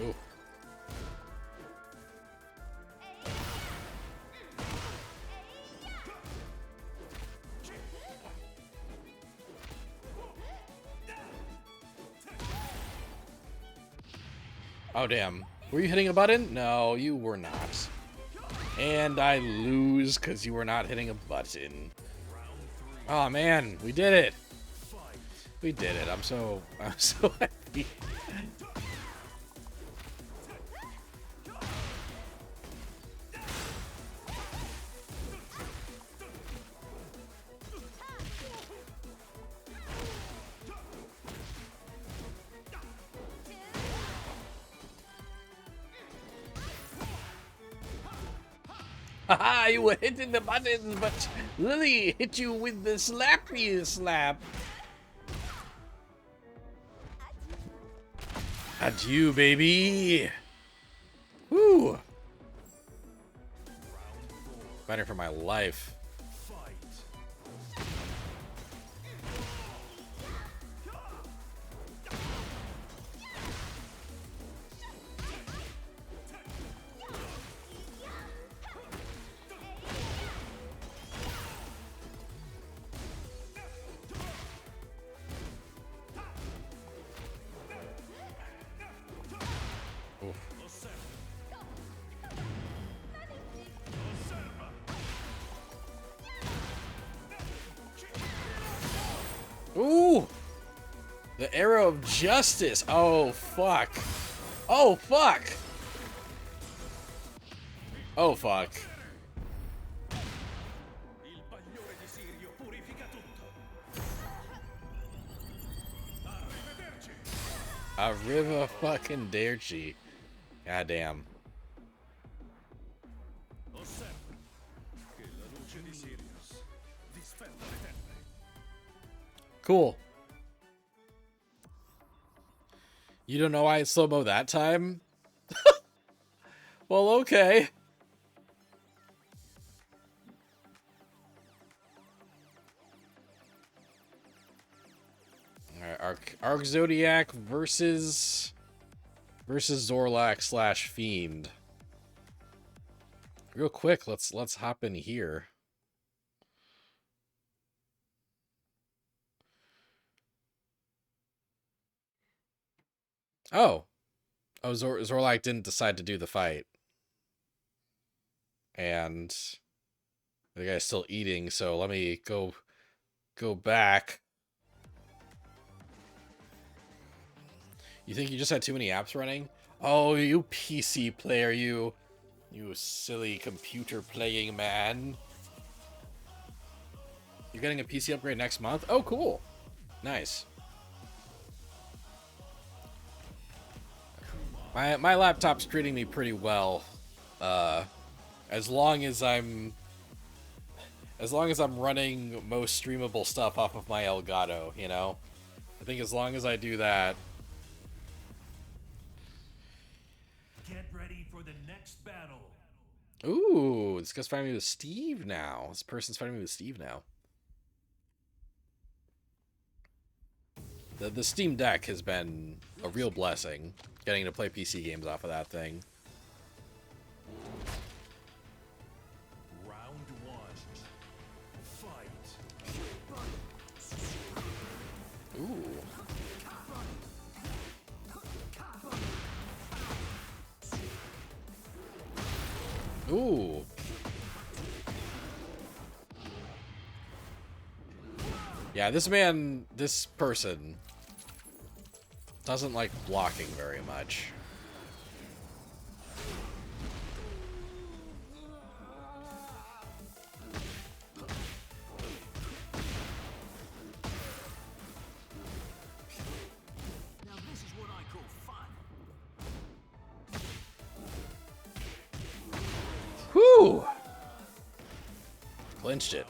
Ooh. Oh, damn. Were you hitting a button? No, you were not. And I lose because you were not hitting a button. Oh, man. We did it. We did it. I'm so happy. Haha, you were hitting the buttons, but Lily hit you with the slappy slap. Adieu, baby. Woo. Fighting for my life. Ooh! The arrow of justice. Oh, fuck. Oh, fuck. Oh, fuck. Arriva fucking Derci. Goddamn. Cool. You don't know why it's slow-mo that time? Well, okay. Alright, Arc Zodiac versus Zorlak / Fiend. Real quick, let's hop in here. Oh, Zorlak didn't decide to do the fight, and the guy's still eating. So let me go back. You think you just had too many apps running? Oh, you PC player, you silly computer playing man. You're getting a PC upgrade next month? Oh, cool. Nice. My laptop's treating me pretty well. As long as I'm running most streamable stuff off of my Elgato, you know? I think as long as I do that. Get ready for the next battle. Ooh, this guy's fighting me with Steve now. This person's fighting me with Steve now. The Steam Deck has been a real blessing, getting to play PC games off of that thing. Round one. Fight. Ooh. Ooh. Yeah, this person doesn't like blocking very much. Now this is what I call fun. Whew! Clinched it.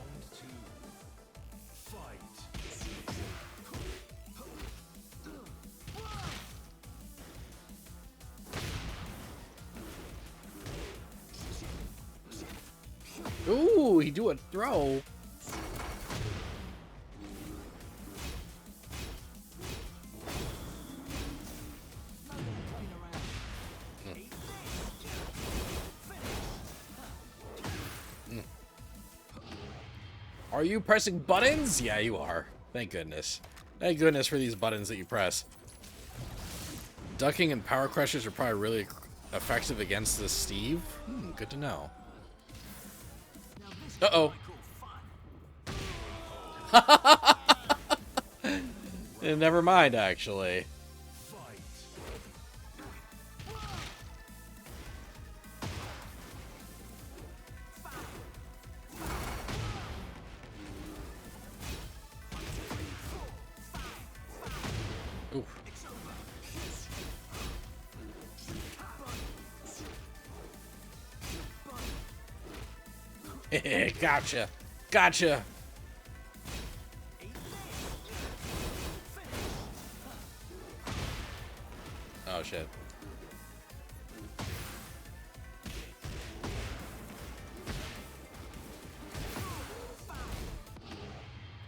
Ooh, he do a throw. Are you pressing buttons? Yeah, you are. Thank goodness. Thank goodness for these buttons that you press. Ducking and power crushes are probably really effective against this Steve. Good to know. Uh-oh. Never mind, actually. Oof. Gotcha. Gotcha. Oh, shit.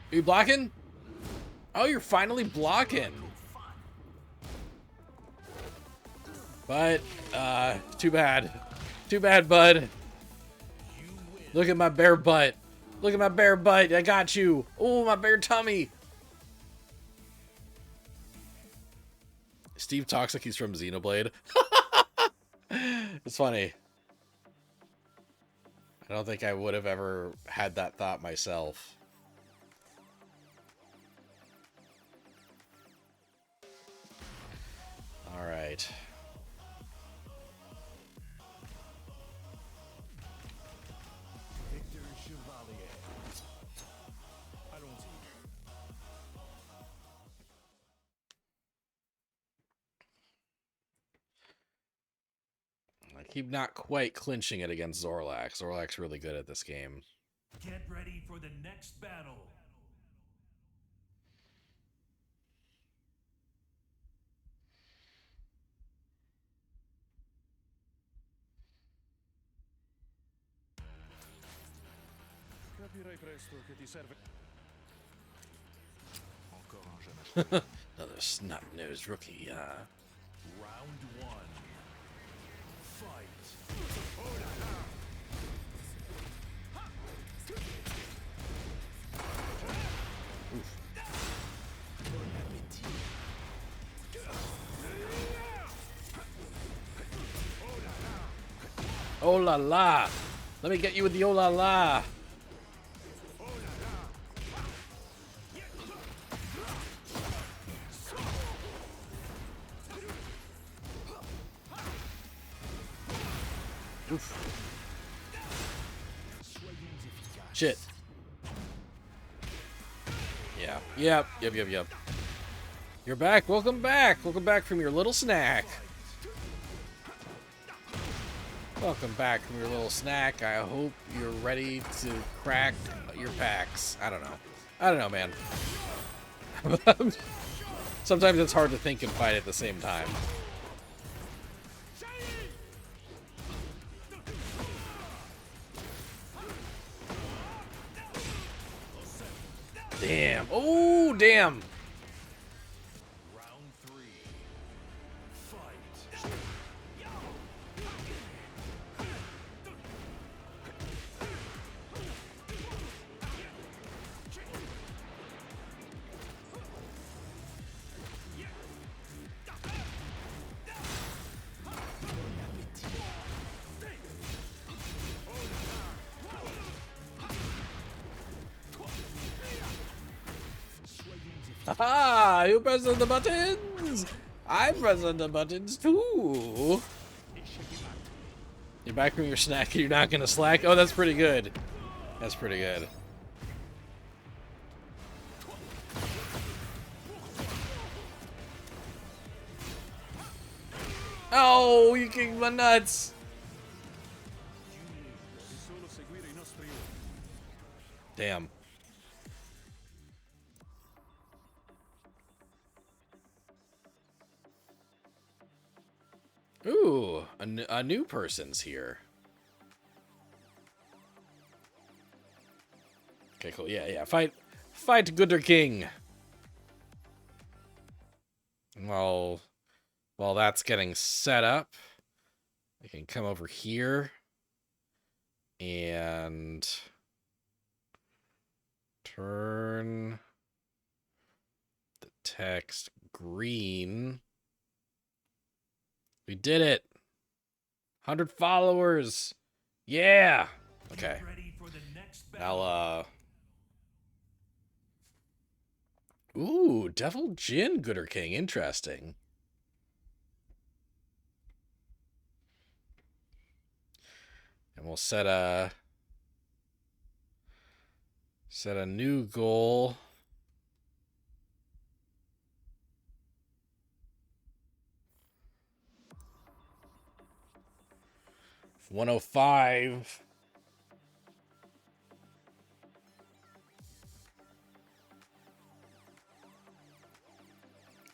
Are you blocking? Oh, you're finally blocking. But, too bad. Too bad, bud. Look at my bare butt. Look at my bare butt. I got you. Oh, my bare tummy. Steve talks like he's from Xenoblade. It's funny. I don't think I would have ever had that thought myself. All right. I keep not quite clinching it against Zorlak. Zorlak's really good at this game. Get ready for the next battle. Capirai presto che ti serve. Another snot-nosed rookie, Round one. Fight. Oh la la! Let me get you with the oh la la! Oof. Shit. Yeah. Yep. You're back. Welcome back. Welcome back from your little snack. Welcome back from your little snack. I hope you're ready to crack your packs. I don't know, man. Sometimes it's hard to think and fight at the same time. Damn. Oh, damn. Round three. Fight. Haha! You pressing the buttons? I'm pressing the buttons too. You're back from your snack. You're not gonna slack. Oh, that's pretty good. That's pretty good. Oh, you kicked my nuts. Damn. Ooh, a new person's here. Okay, cool. Yeah. Fight Gooder King. While that's getting set up, I can come over here and turn the text green. We did it. 100 followers. Yeah. Okay. Get ready for the next battle. Now, ooh, Devil Jin Gooder King. Interesting. And we'll set a new goal. 105.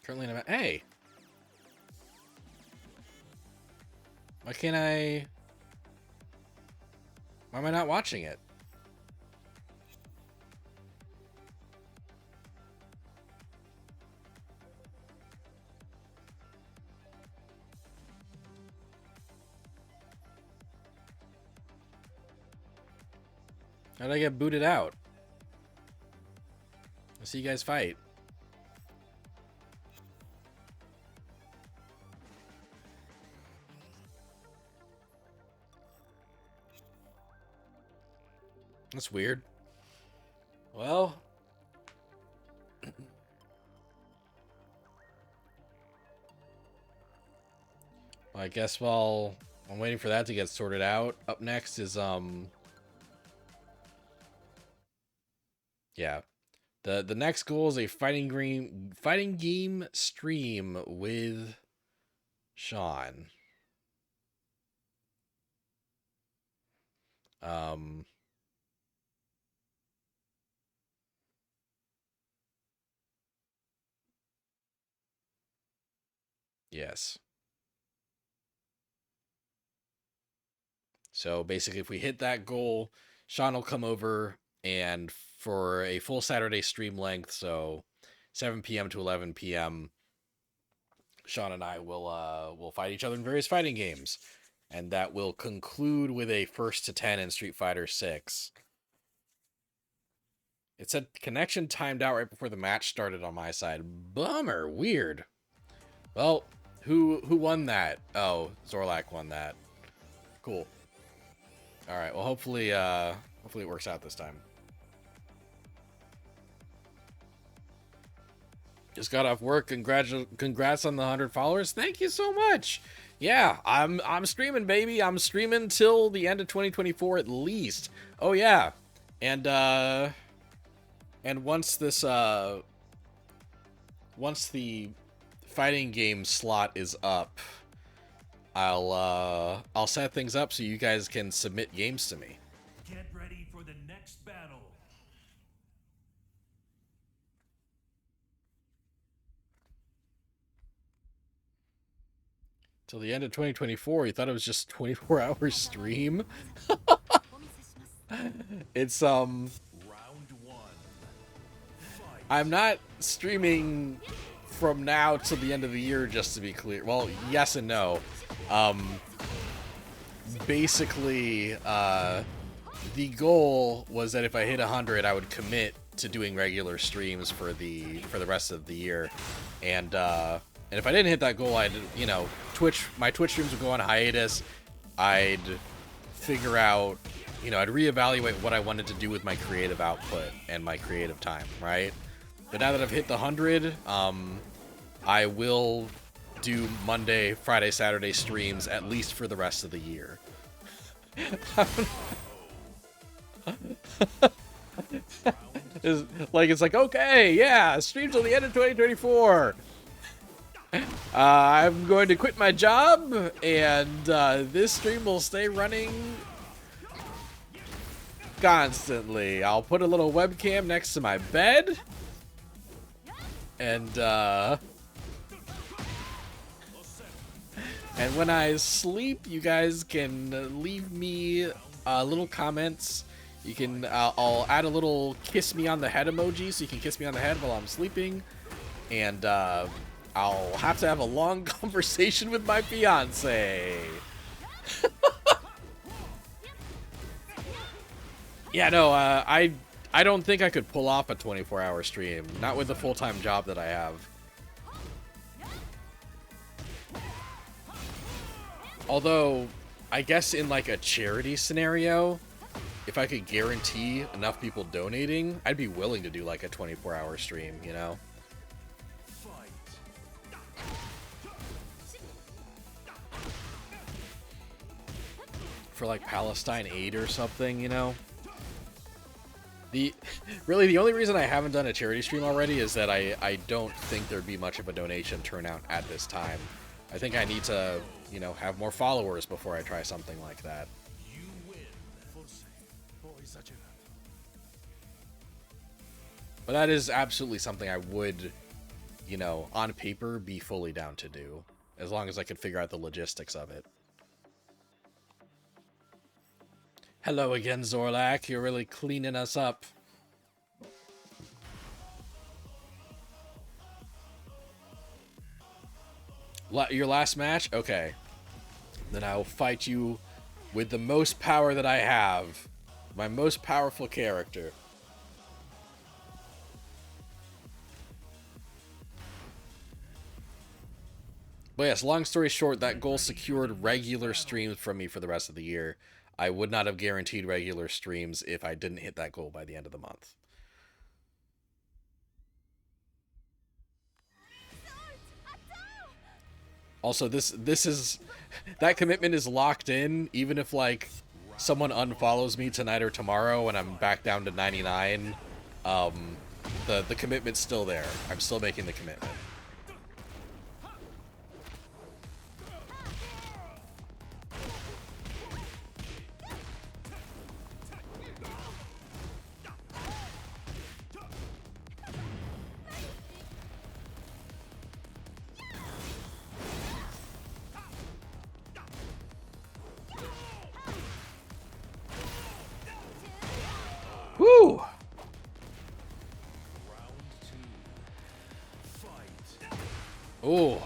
Currently in a hey. Why can't I? Why am I not watching it? How did I get booted out? Let's see you guys fight. That's weird. Well, I guess while I'm waiting for that to get sorted out, up next is yeah. The next goal is a fighting game stream with Sean. Yes. So basically, if we hit that goal, Sean will come over and for a full Saturday stream length, so 7 p.m. to 11 p.m., Sean and I will fight each other in various fighting games, and that will conclude with a 1st to 10 in Street Fighter 6. It said connection timed out right before the match started on my side. Bummer, weird. Well, who won that? Oh, Zorlak won that. Cool. All right. Well, hopefully it works out this time. Just got off work. Congrats on the 100 followers. Thank you so much. Yeah, I'm streaming, baby. I'm streaming till the end of 2024 at least. Oh yeah, and once this once the fighting game slot is up, I'll set things up so you guys can submit games to me. Get ready for the next battle. Till the end of 2024. You thought it was just 24-hour stream? It's Round 1. I'm not streaming from now till the end of the year, just to be clear. Well, yes and no. Basically, the goal was that if I hit 100, I would commit to doing regular streams for the rest of the year, and if I didn't hit that goal, I'd my Twitch streams would go on hiatus. I'd figure out, I'd reevaluate what I wanted to do with my creative output and my creative time, right? But now that I've hit the 100, I will do Monday, Friday, Saturday streams at least for the rest of the year. It's like, okay, yeah, stream till the end of 2024. I'm going to quit my job, and this stream will stay running constantly. I'll put a little webcam next to my bed, and when I sleep, you guys can leave me little comments. You can, I'll add a little kiss me on the head emoji, so you can kiss me on the head while I'm sleeping, and I'll have to have a long conversation with my fiance. Yeah, no, I don't think I could pull off a 24-hour stream, not with the full-time job that I have. Although, I guess in like a charity scenario, if I could guarantee enough people donating, I'd be willing to do like a 24-hour stream, you know? For like Palestine Aid or something, you know? Really, the only reason I haven't done a charity stream already is that I don't think there'd be much of a donation turnout at this time. I think I need to, have more followers before I try something like that. But that is absolutely something I would you know, on paper, be fully down to do. As long as I could figure out the logistics of it. Hello again, Zorlak. You're really cleaning us up. Your last match? Okay. Then I will fight you with the most power that I have. My most powerful character. But yes, long story short, that goal secured regular streams from me for the rest of the year. I would not have guaranteed regular streams if I didn't hit that goal by the end of the month. Also, this is that commitment is locked in, even if like someone unfollows me tonight or tomorrow and I'm back down to 99. The commitment's still there. I'm still making the commitment. Woo! Oh.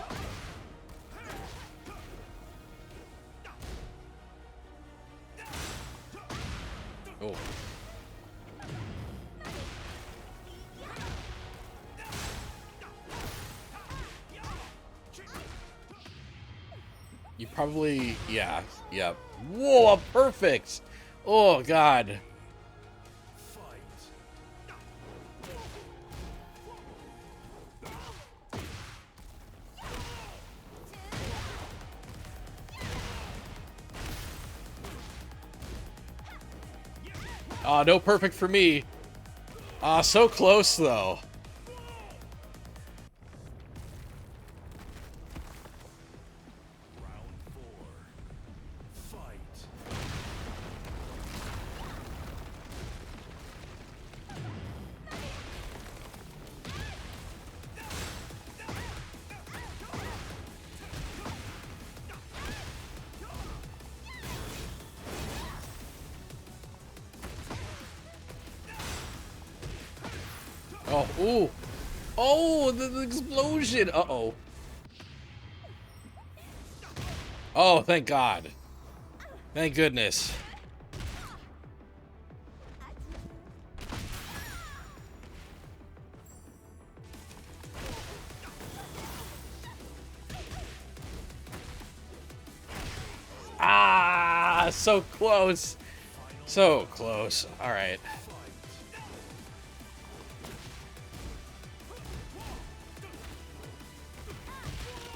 Oh. You probably, yeah. Whoa, perfect. Oh, God. Oh, no perfect for me. So close, though. Oh, ooh. Oh, the explosion. Uh-oh. Oh, thank God. Thank goodness. Ah, so close. So close. All right.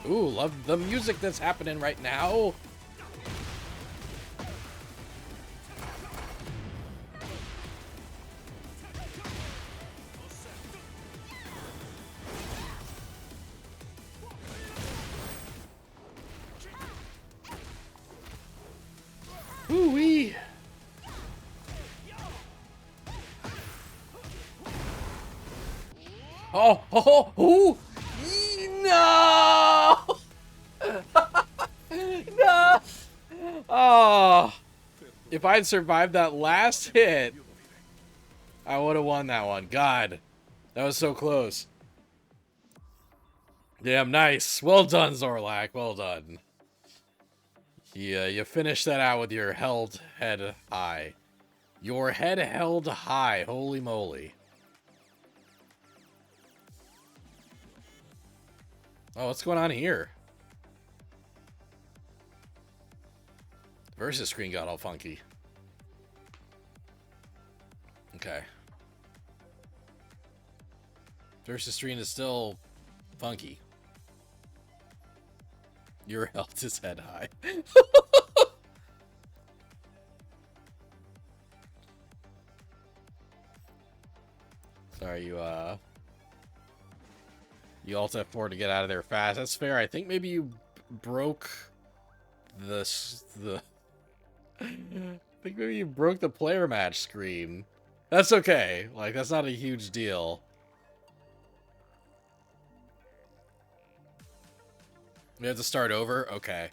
Ooh, love the music that's happening right now. Ooh-wee. Oh, no! No! Oh, if I'd survived that last hit, I would have won that one. God, that was so close. Damn nice. Well done, Zorlak. Well done. Yeah, you finished that out with your held head high. Your head held high. Holy moly. Oh, what's going on here? Versus screen got all funky. Okay. Versus screen is still funky. Your health is head high. Sorry, you also F4 to get out of there fast. That's fair. I think maybe you broke the I think maybe you broke the player match screen. That's okay. Like, that's not a huge deal. We have to start over? Okay.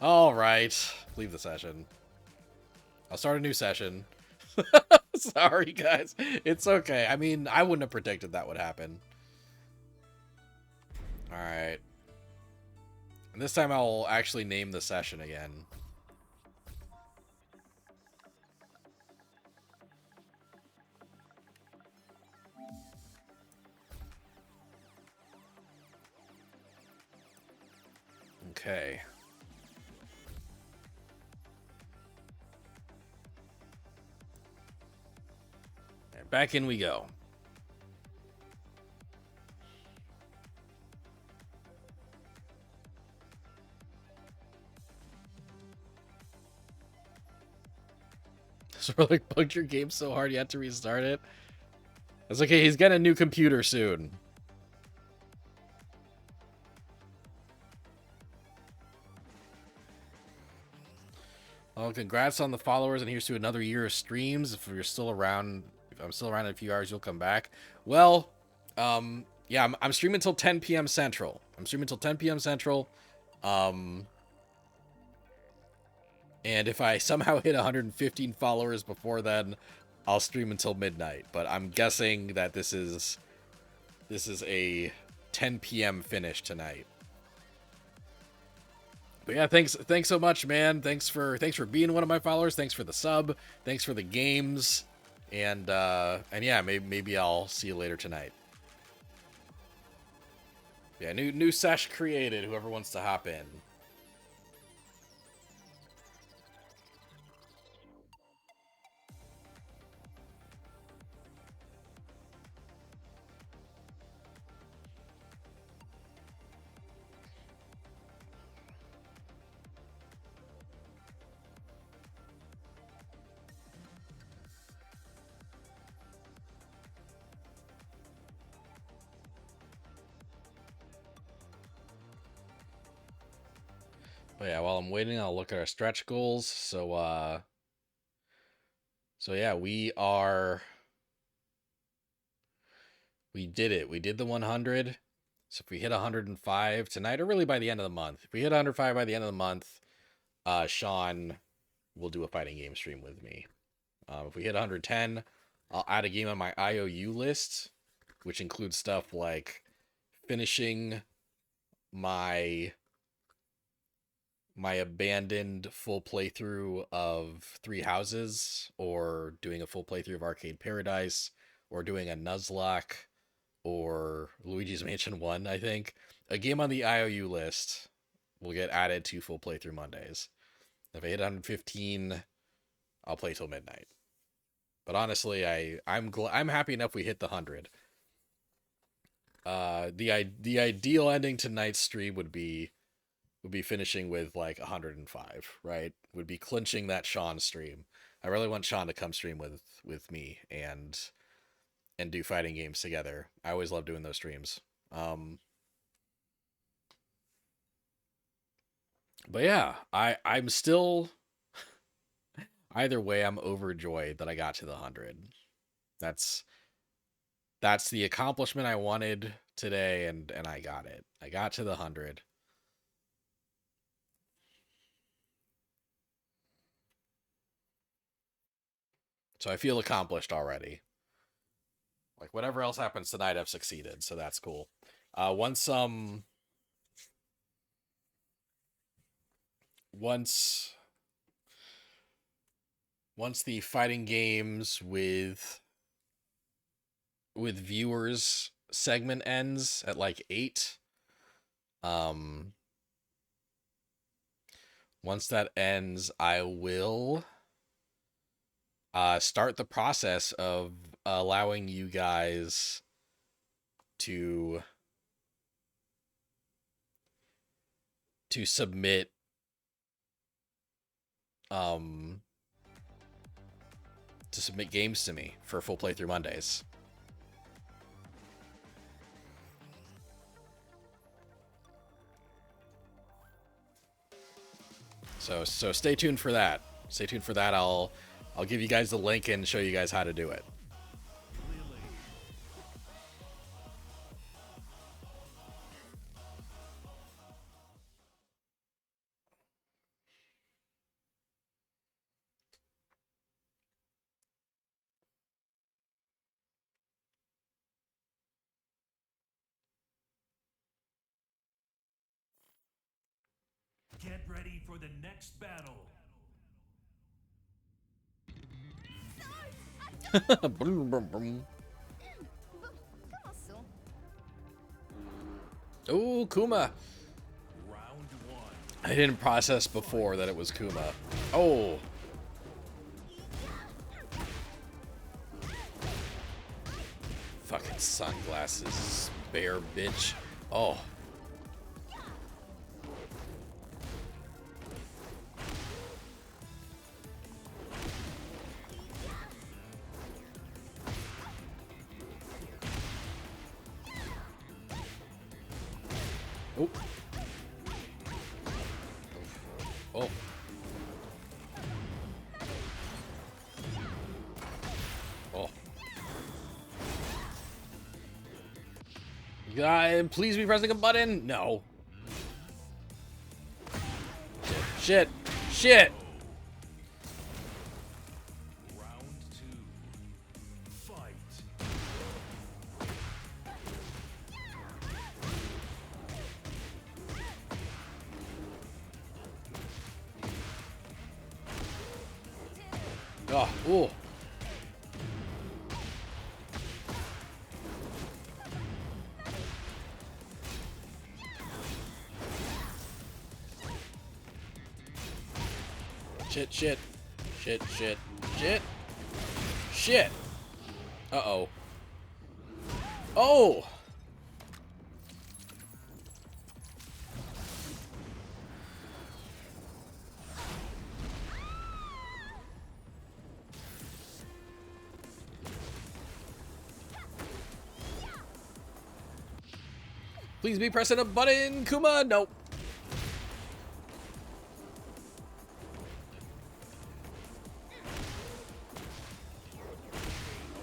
Alright. Leave the session. I'll start a new session. Sorry, guys. It's okay. I mean, I wouldn't have predicted that would happen. Alright. And this time I'll actually name the session again. Okay. And back in we go. Swirling bugged your game so hard you had to restart it. That's okay, he's getting a new computer soon. Well, congrats on the followers, and here's to another year of streams. If you're still around, if I'm still around in a few hours, you'll come back. Well, yeah, I'm streaming until 10 p.m. Central. I'm streaming until 10 p.m. Central. And if I somehow hit 115 followers before then, I'll stream until midnight. But I'm guessing that this is a 10 p.m. finish tonight. But yeah, thanks so much, man. Thanks for being one of my followers. Thanks for the sub. Thanks for the games. And yeah, maybe I'll see you later tonight. Yeah, new sesh created. Whoever wants to hop in. But yeah, while I'm waiting, I'll look at our stretch goals. So yeah, we did it. We did the 100. So if we hit 105 tonight, or really by the end of the month, if we hit 105 by the end of the month, Sean will do a fighting game stream with me. If we hit 110, I'll add a game on my IOU list, which includes stuff like finishing my abandoned full playthrough of Three Houses, or doing a full playthrough of Arcade Paradise, or doing a Nuzlocke, or Luigi's Mansion 1, I think. A game on the IOU list will get added to full playthrough Mondays. If I hit 115, I'll play till midnight. But honestly, I'm happy enough we hit the 100. The ideal ending to tonight's stream would be finishing with like 105, right? Would be clinching that Sean stream. I really want Sean to come stream with me and do fighting games together. I always love doing those streams. But yeah, I'm still either way, I'm overjoyed that I got to the 100. That's the accomplishment I wanted today, and I got it. I got to the 100. So I feel accomplished already. Like, whatever else happens tonight, I've succeeded, so that's cool. Once the fighting games with viewers segment ends at like 8, once that ends, I will start the process of allowing you guys to submit games to me for full playthrough Mondays. So stay tuned for that. Stay tuned for that. I'll give you guys the link and show you guys how to do it. Get ready for the next battle. Brum, brum, brum. Bon, commençons. Ooh, Kuma. Round one. I didn't process before that it was Kuma. Oh. Fucking sunglasses, bear bitch. Oh. Oh. Oh. Oh. God, please be pressing a button. No. Shit. Shit. Shit. Round two. Fight. Oh. Ooh. Shit, shit. Shit, shit, shit. Shit. Uh-oh. Oh! Please be pressing a button, Kuma. Nope.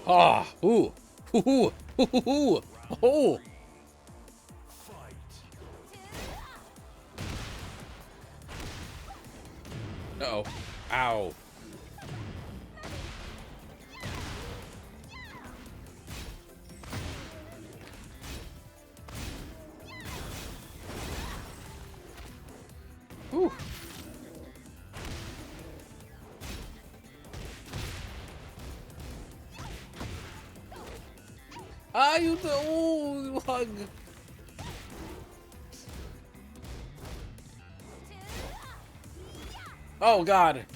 Ah, ooh, ooh, ooh, ooh, ooh, oh. Fight. Uh-oh. Ow. Whew. Ah, you the ooh, hug. Oh God.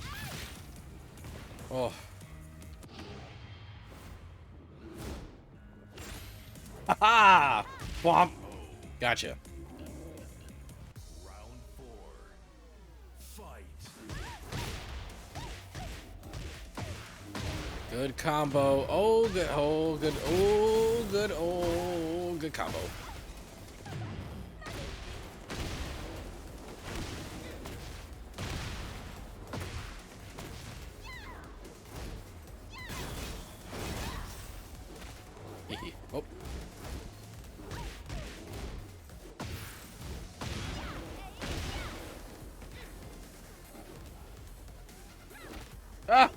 Oh. Ha ha! Womp. Gotcha. Round four. Fight. Good combo. Oh, good. Oh, good. Oh, good. Oh, good combo. Oh. Ah!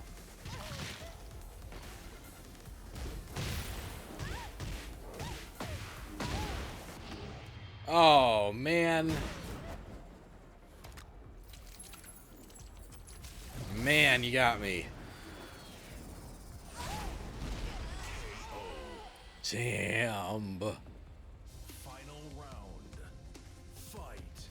Oh, man. Man, you got me. Damn. Final round. Fight.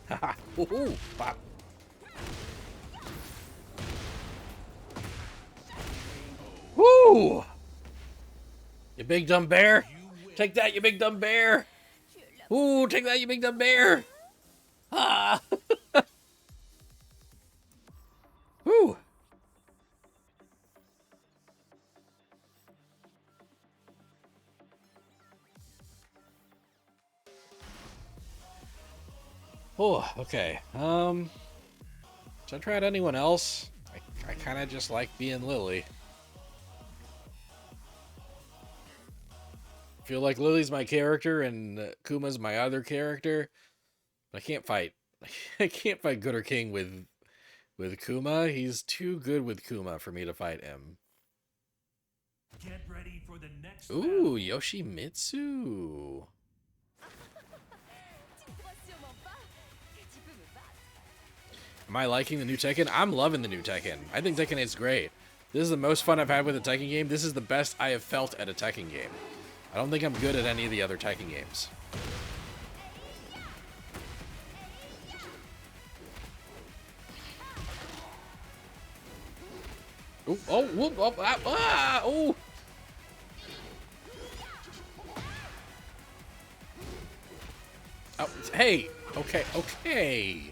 Haha. Woohoo! Pop. Woo! You big dumb bear. Take that, you big dumb bear. Ooh, take that, you big dumb bear. Ah. Woo. Oh, okay. Should I try out anyone else? I kind of just like being Lily. Feel like Lily's my character and Kuma's my other character. But I can't fight. I can't fight Gooder King with Kuma. He's too good with Kuma for me to fight him. Get ready for the next Ooh, battle. Yoshimitsu. Tu ne crois sûrement pas que tu peux me battre. Am I liking the new Tekken? I'm loving the new Tekken. I think Tekken is great. This is the most fun I've had with a Tekken game. This is the best I have felt at a Tekken game. I don't think I'm good at any of the other Tekken games. Ooh, oh, whoop, oh, oh. Oh, hey, okay, okay.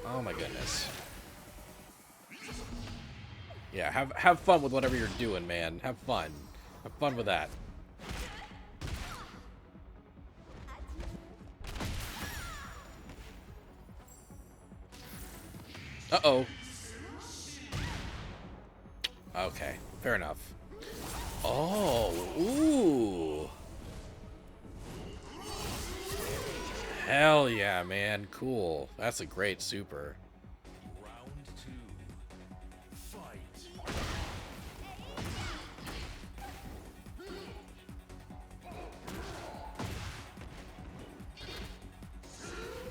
Oh my goodness. Yeah, have fun with whatever you're doing, man. Have fun. Have fun with that. Uh-oh. Okay, fair enough. Oh, ooh. Hell yeah, man. Cool. That's a great super. Round 2. Fight.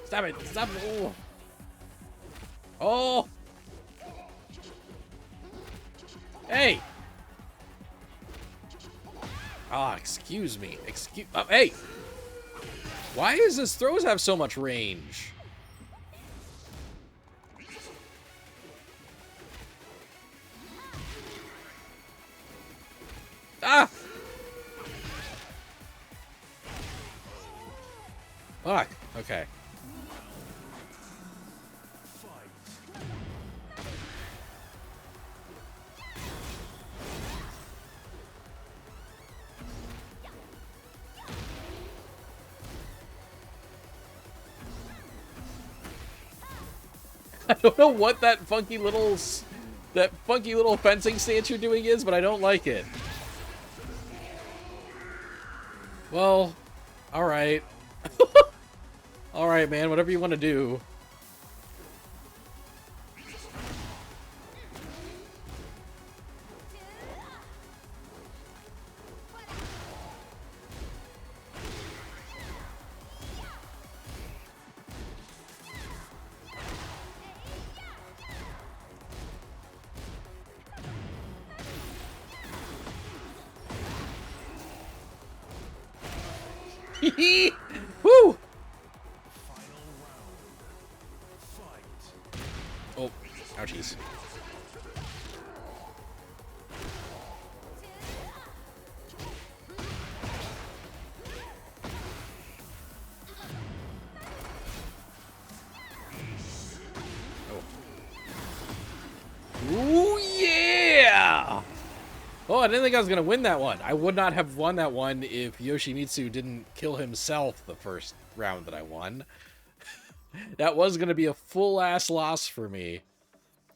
Stop it. Stop it. Ooh. Oh. Hey. Ah, excuse me. Excuse. Hey. Why does his throws have so much range? Ah. Fuck. Okay. I don't know what that funky little fencing stance you're doing is, but I don't like it. Well, all right. All right, man, whatever you want to do. Woo! Final round. Fight. Oh, ouchies. Oh. Ooh, yeah! Oh, I didn't think I was going to win that one. I would not have won that one if Yoshimitsu didn't kill himself the first round that I won. That was going to be a full-ass loss for me.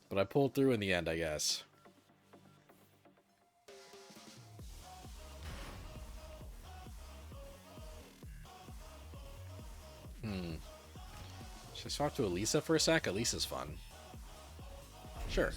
But I pulled through in the end, I guess. Should I talk to Elisa for a sec? Elisa's fun. Sure.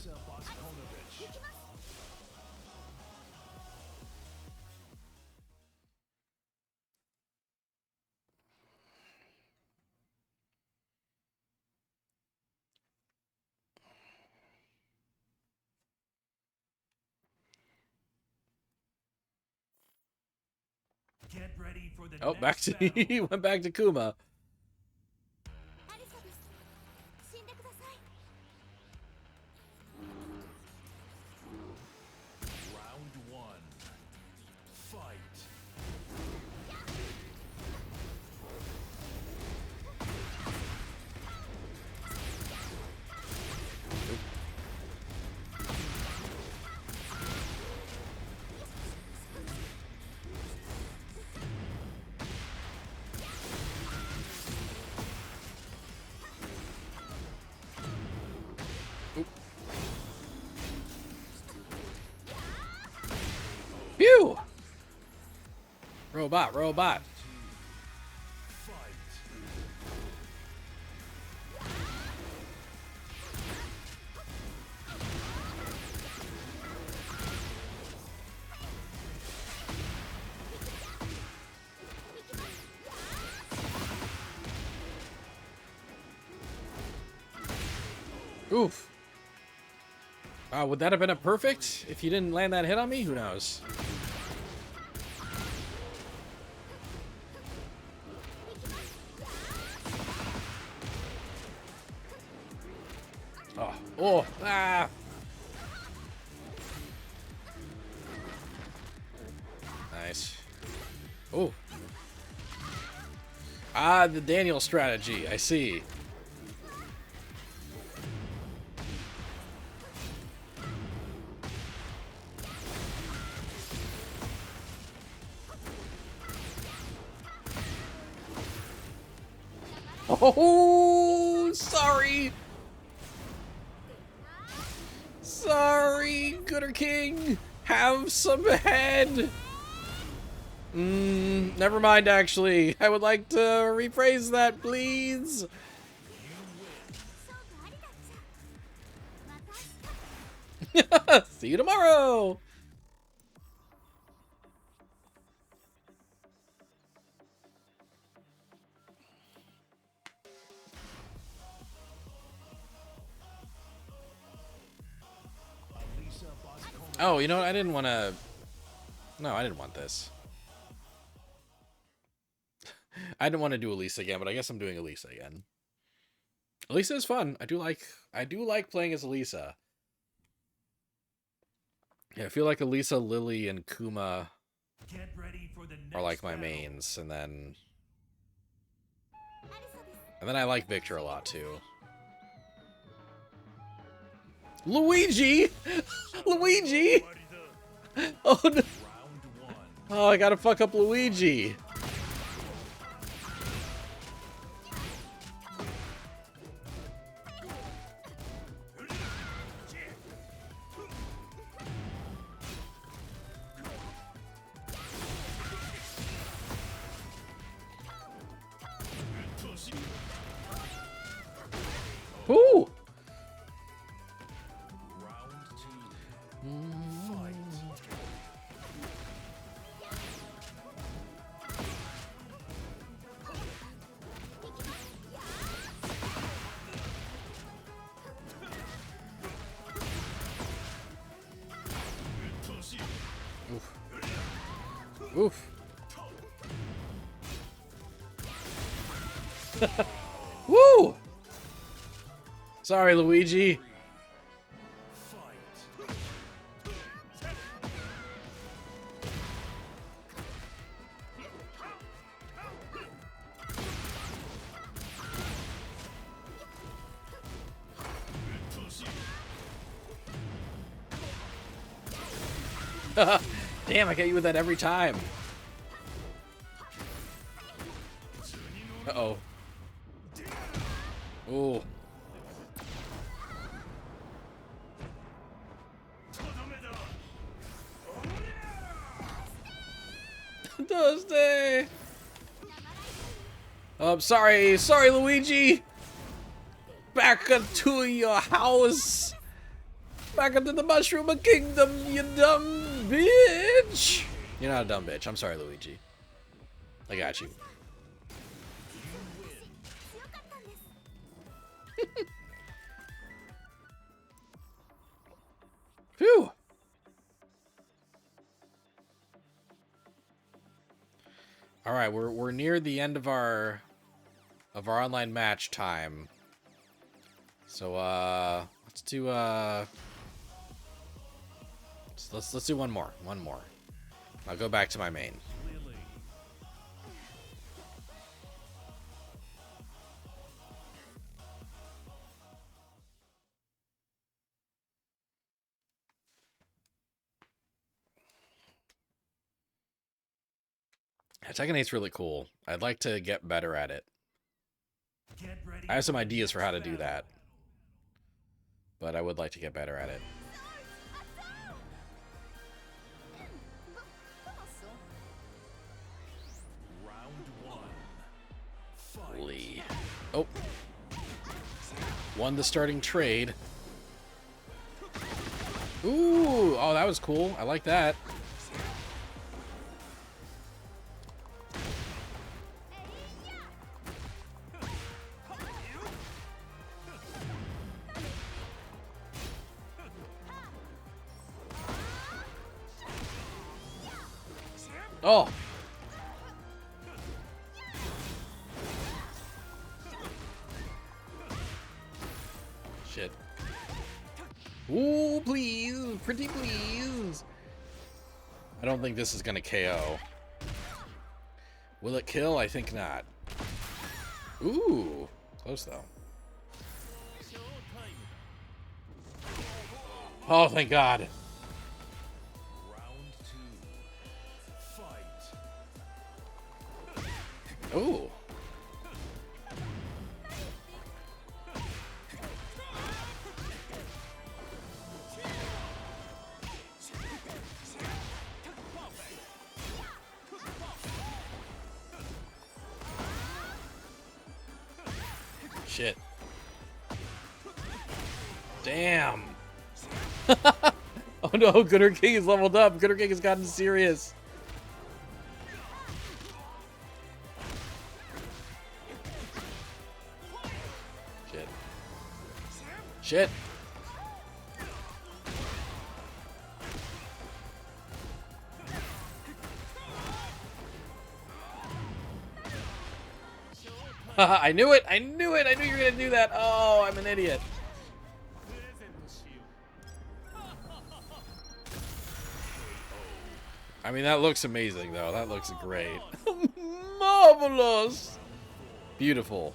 Get ready for the Oh, back next to battle. he went back to Kuma. アリサです死んでください Round 1. Fight. Phew! Robot, robot. Oof. Would that have been a perfect if you didn't land that hit on me? Who knows? Oh, oh, ah! Nice. Oh. Ah, the Daniel strategy. I see. Oh, sorry. Sorry, Gooder King. Have some head. Never mind, actually. I would like to rephrase that, please. See you tomorrow. Oh, you know what? I didn't want to... No, I didn't want this. I didn't want to do Elisa again, but I guess I'm doing Elisa again. Elisa is fun. I do like playing as Elisa. Yeah, I feel like Elisa, Lily, and Kuma Get ready for the next are like my battle. mains, and then I like Victor a lot too. Luigi! Luigi! Oh no! Round one. Oh, I gotta fuck up Luigi. Ooh! Round two. Fight. Oof. Woo! Sorry, Luigi. Fight. Damn, I get you with that every time. Uh-oh. Ooh. Thursday. Sorry, Luigi. Back into your house. Back into the Mushroom Kingdom, you dumb bitch. You're not a dumb bitch. I'm sorry, Luigi. I got you. Phew. All right, we're near the end of our online match time. So let's do let's do one more. I'll go back to my main. Lily. Tekken 8's really cool. I'd like to get better at it. Get ready I have some for the ideas for how to next do that, battle. but I would like to get better at it. Round one. Fight. Lee. Oh. Won the starting trade. Ooh, oh, that was cool. I like that. Oh. Shit. Ooh, please. Pretty please. I don't think this is gonna KO. Will it kill? I think not. Ooh. Close, though. Oh, thank God. Round 2. Fight. Ooh. Shit. Damn. Oh no, Gooder King is leveled up. Gooder King has gotten serious. Shit. Shit. I knew it! I knew it! I knew you were gonna do that! Oh, I'm an idiot. I mean, that looks amazing, though. That looks great. Marvelous! Beautiful.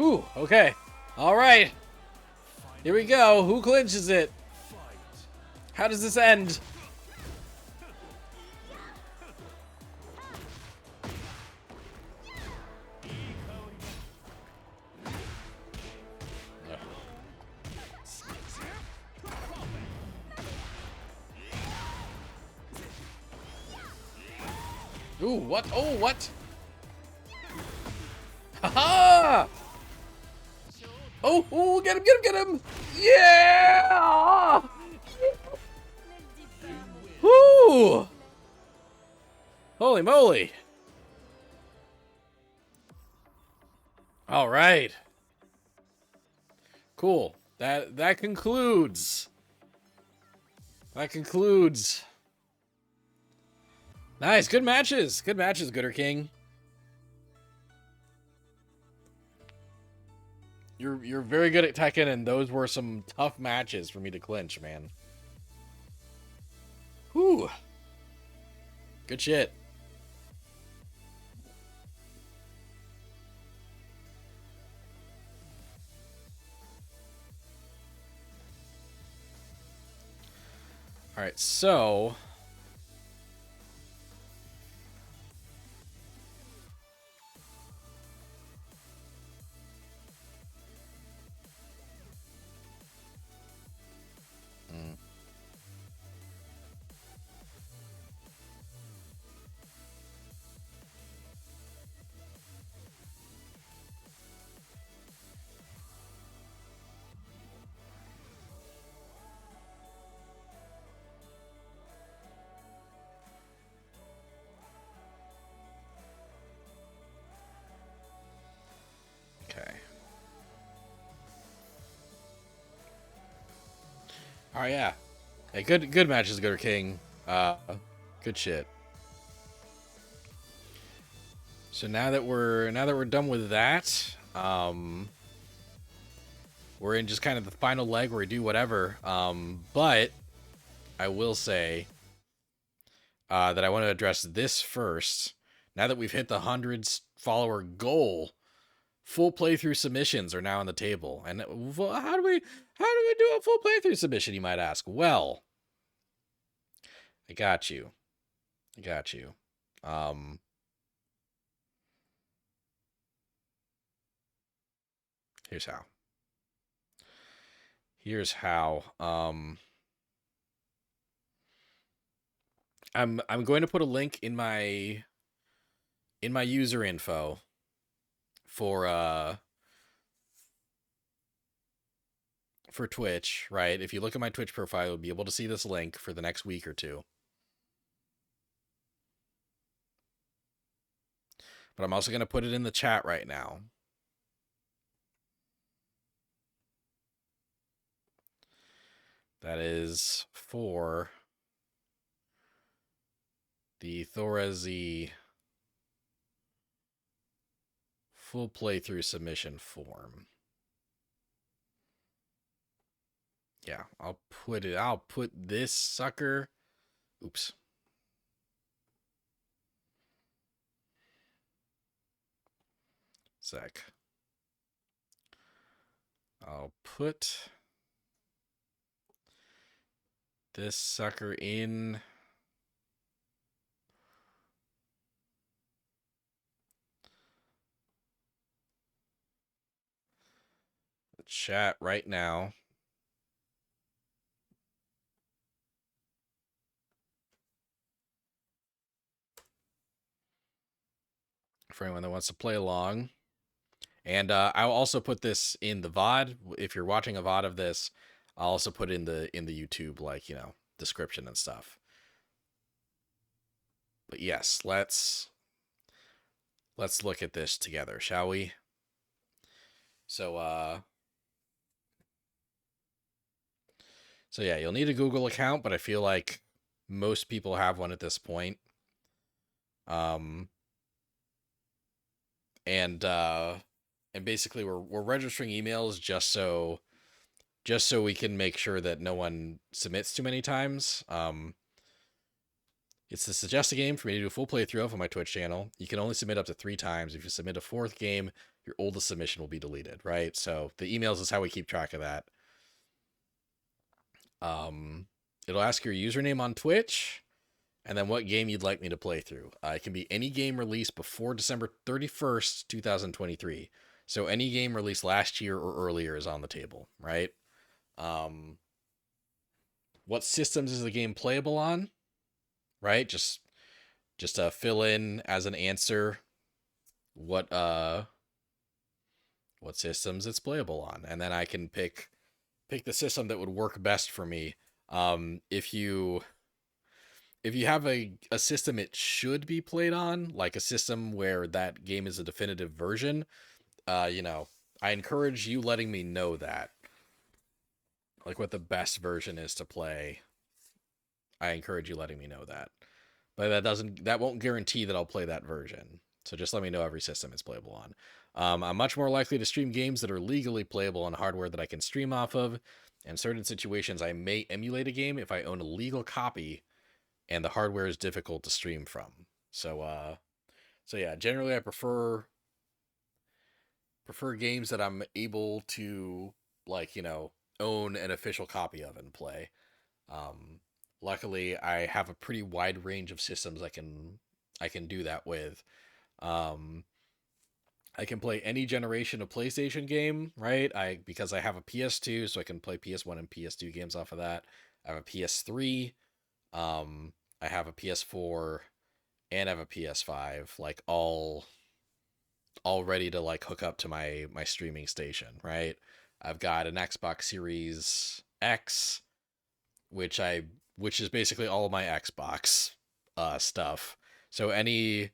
Ooh, okay. All right. Here we go. Who clinches it? How does this end? Ooh, what? Oh, what? Haha! Oh, oh, get him, get him, get him! Yeah! Woo! Holy moly! All right. Cool. That concludes. That concludes. Nice, good matches. Good matches, Gooder King. You're very good at Tekken, and those were some tough matches for me to clinch, man. Whew. Good shit. All right, so okay. All right, yeah. Hey, good matches, Gooder King. Good shit. So now that we're done with that, we're in just kind of the final leg where we do whatever. But I will say that I want to address this first. Now that we've hit the 100 follower goal, full playthrough submissions are now on the table. And how do we do a full playthrough submission, you might ask? Well, I got you. Here's how. I'm going to put a link in my in my user info for Twitch, right? If you look at my Twitch profile, you'll be able to see this link for the next week or two. But I'm also going to put it in the chat right now. That is for the Thorez full playthrough submission form. Yeah, I'll put this sucker. Oops. Sec. I'll put this sucker in the chat right now. For anyone that wants to play along. And I'll also put this in the VOD. If you're watching a VOD of this, I'll also put in the YouTube, like, you know, description and stuff. But yes, let's look at this together, shall we? So yeah, you'll need a Google account, but I feel like most people have one at this point. And basically we're registering emails just so we can make sure that no one submits too many times. It's to suggest a game for me to do a full playthrough of on my Twitch channel. You can only submit up to 3 times. If you submit a 4th game, your oldest submission will be deleted, right? So the emails is how we keep track of that. It'll ask your username on Twitch, and then what game you'd like me to play through. It can be any game released before December 31st, 2023. So any game released last year or earlier is on the table, right? What systems is the game playable on? Right? Just fill in as an answer what systems it's playable on, and then I can pick the system that would work best for me. If you have a system it should be played on, like a system where that game is a definitive version, you know, I encourage you letting me know that, like, what the best version is to play. I encourage you letting me know that. But that won't guarantee that I'll play that version. So just let me know every system it's playable on. I'm much more likely to stream games that are legally playable on hardware that I can stream off of. In certain situations, I may emulate a game if I own a legal copy and the hardware is difficult to stream from. So yeah, generally I prefer games that I'm able to, like, you know, own an official copy of and play. Luckily, I have a pretty wide range of systems I can do that with. I can play any generation of PlayStation game, right? Because I have a PS2, so I can play PS1 and PS2 games off of that. I have a PS3, I have a PS4, and I have a PS5, like all ready to, like, hook up to my streaming station, right? I've got an Xbox Series X, which is basically all of my Xbox stuff. So any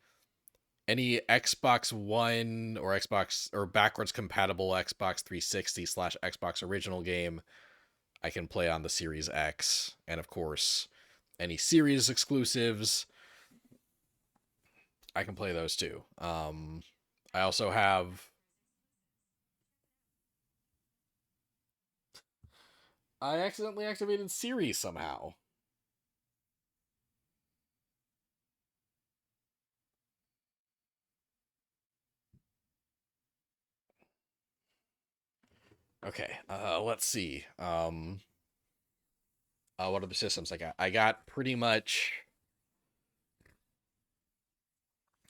Xbox One or Xbox or backwards compatible Xbox 360 / Xbox original game, I can play on the Series X. And of course, any Series exclusives, I can play those too. I also have... I accidentally activated Siri somehow. Okay, let's see. What are the systems I got? I got pretty much...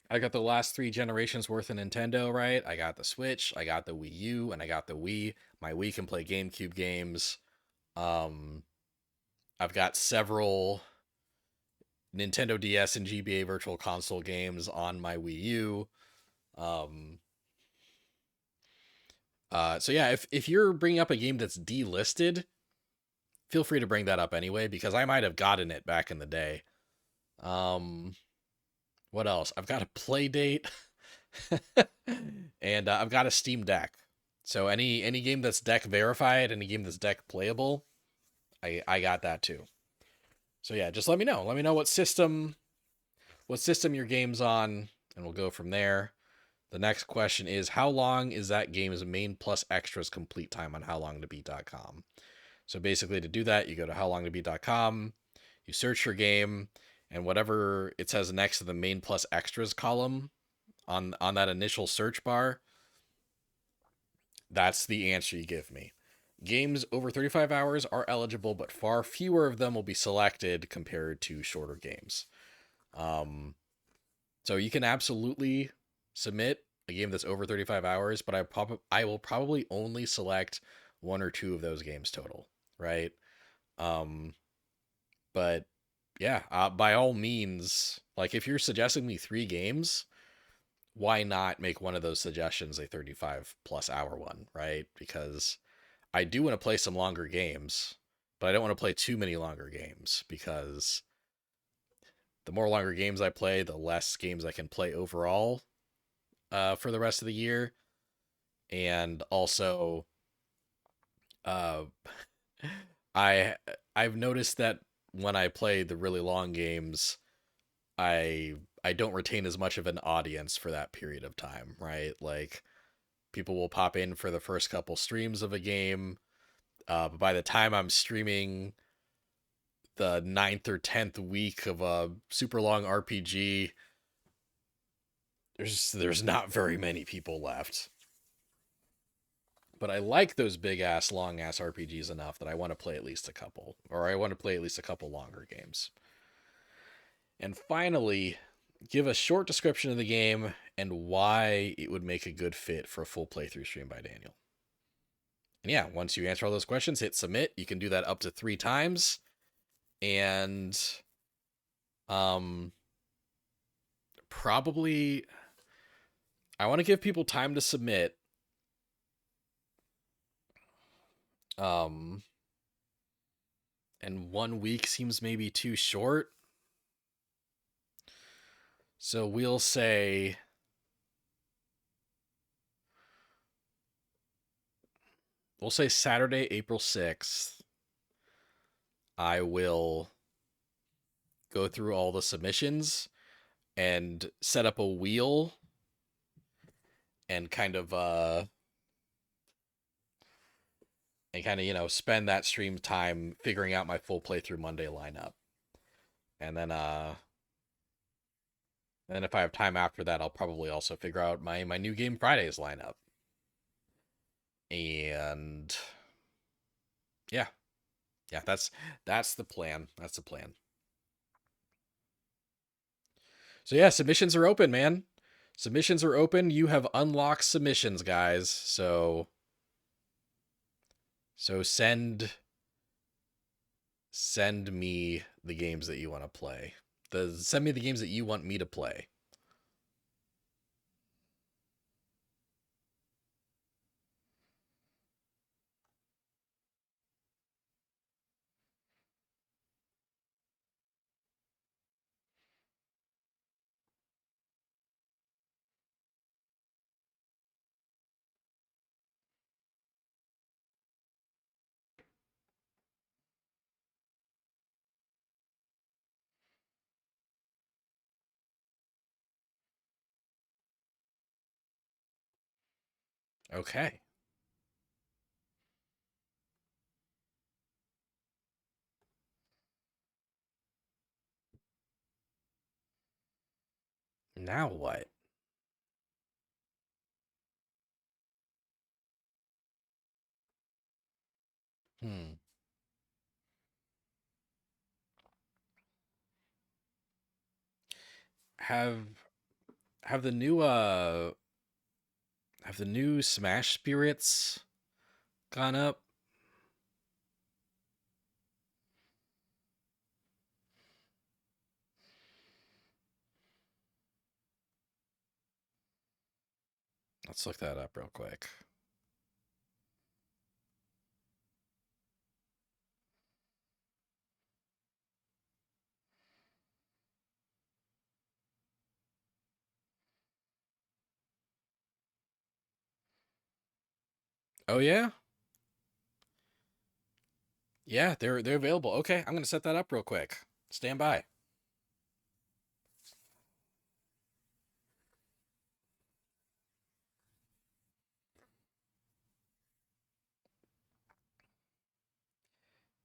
I got the last 3 generations worth of Nintendo, right? I got the Switch, I got the Wii U, and I got the Wii. My Wii can play GameCube games. I've got several Nintendo DS and GBA Virtual Console games on my Wii U. So yeah, if you're bringing up a game that's delisted, feel free to bring that up anyway, because I might have gotten it back in the day. What else? I've got a play date, and I've got a Steam Deck. So any game that's deck verified, any game that's deck playable, I got that too. So yeah, just let me know. Let me know what system your game's on, and we'll go from there. The next question is, how long is that game's main plus extras complete time on howlongtobeat.com? So basically, to do that, you go to howlongtobeat.com, you search your game, and whatever it says next to the main plus extras column on that initial search bar, that's the answer you give me. Games over 35 hours are eligible, but far fewer of them will be selected compared to shorter games. So you can absolutely submit a game that's over 35 hours, but I will probably only select one or two of those games total, right? But yeah, by all means, like if you're suggesting me 3 games, why not make one of those suggestions a 35 plus hour one, right? Because I do want to play some longer games, but I don't want to play too many longer games, because the more longer games I play, the less games I can play overall for the rest of the year. And also, uh, I've noticed that when I play the really long games, I don't retain as much of an audience for that period of time, right? Like, people will pop in for the first couple streams of a game, but by the time I'm streaming the 9th or 10th week of a super long RPG, there's not very many people left. But I like those big ass, long ass RPGs enough that I want to play at least a couple, or I want to play at least a couple longer games. And finally, give a short description of the game and why it would make a good fit for a full playthrough stream by Daniel. And yeah, once you answer all those questions, hit submit. You can do that up to 3 times. And probably I want to give people time to submit. And 1 week seems maybe too short. So we'll say Saturday, April 6th. I will go through all the submissions and set up a wheel and kind of spend that stream time figuring out my full playthrough Monday lineup. And then if I have time after that, I'll probably also figure out my new game Fridays lineup. And yeah, that's the plan. That's the plan. So yeah, submissions are open, man. Submissions are open. You have unlocked submissions, guys. So send me the games that you want to play. Send me the games that you want me to play. Okay. Now what? Hmm. Have the new Smash spirits gone up? Let's look that up real quick. Oh yeah? Yeah, they're available. Okay, I'm gonna set that up real quick. Stand by.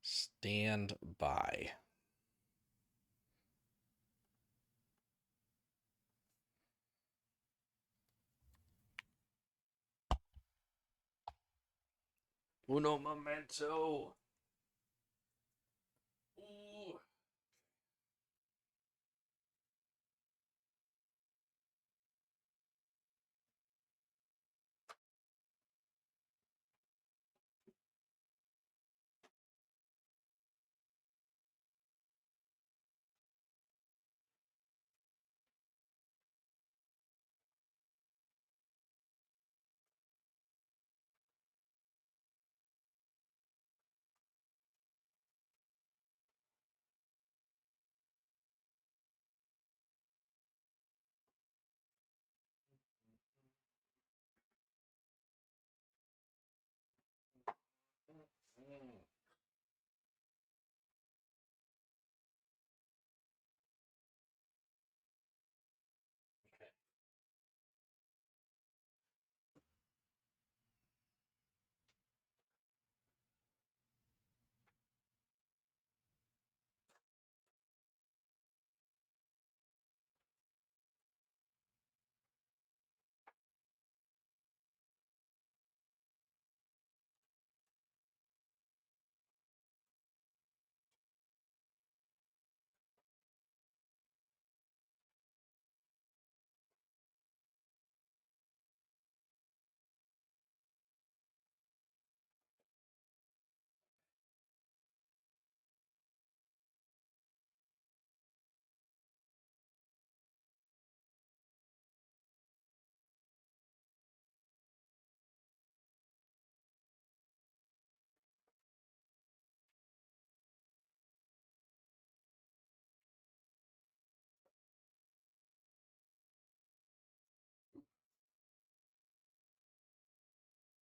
Stand by. Uno momento. Ooh.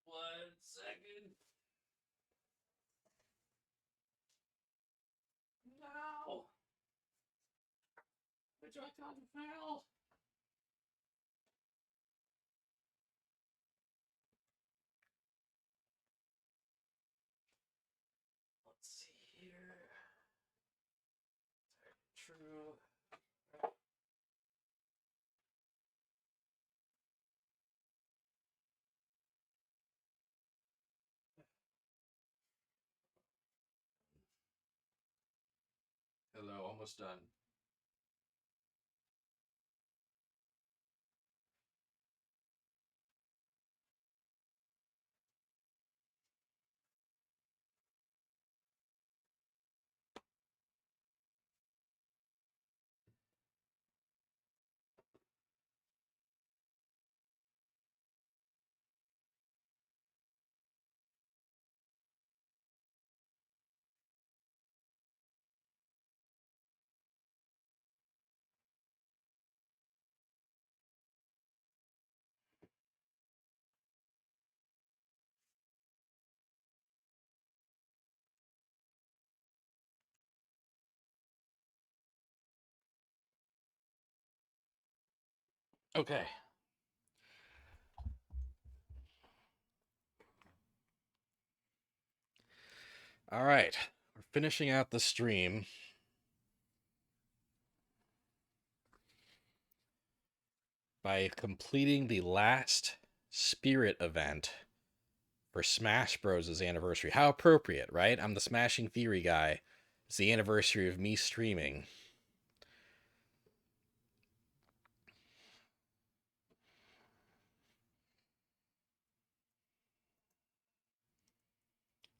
One second. No. The Joy-Con fell. Let's see here. True. Hello, almost done. Okay. All right. We're finishing out the stream by completing the last Spirit event for Smash Bros.' anniversary. How appropriate, right? I'm the Smashing Theory guy. It's the anniversary of me streaming.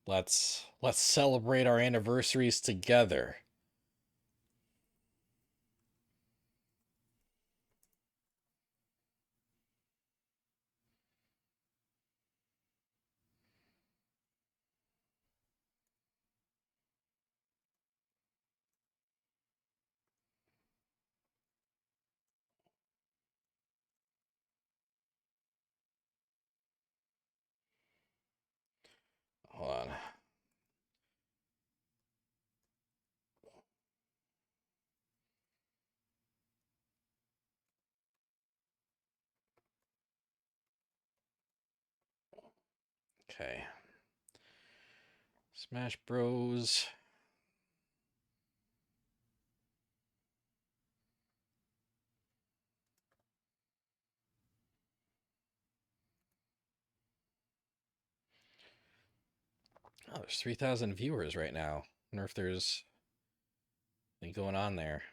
Let's celebrate our anniversaries together. Okay. Smash Bros. Oh, there's 3,000 viewers right now. I wonder if there's anything going on there.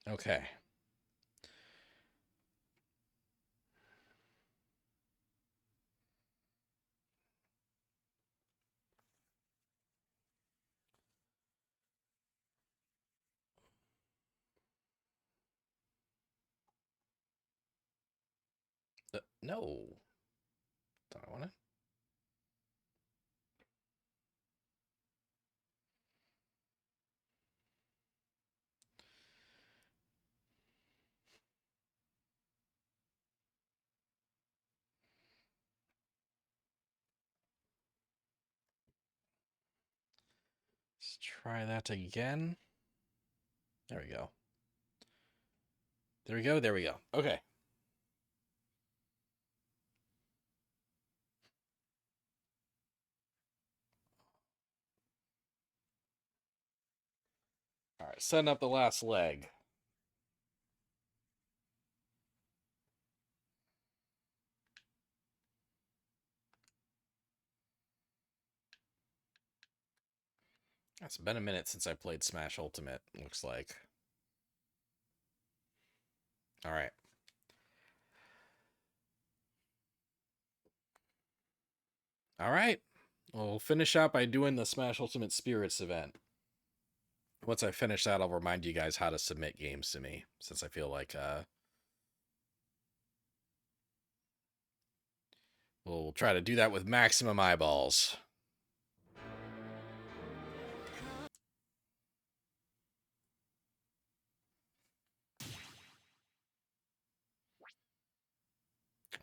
Okay. No. Don't I want to? Let's try that again. There we go. There we go. There we go. Okay. All right. Setting up the last leg. It's been a minute since I played Smash Ultimate, looks like. All right. All right. Well, we'll finish out by doing the Smash Ultimate Spirits event. Once I finish that, I'll remind you guys how to submit games to me, since I feel like we'll try to do that with maximum eyeballs.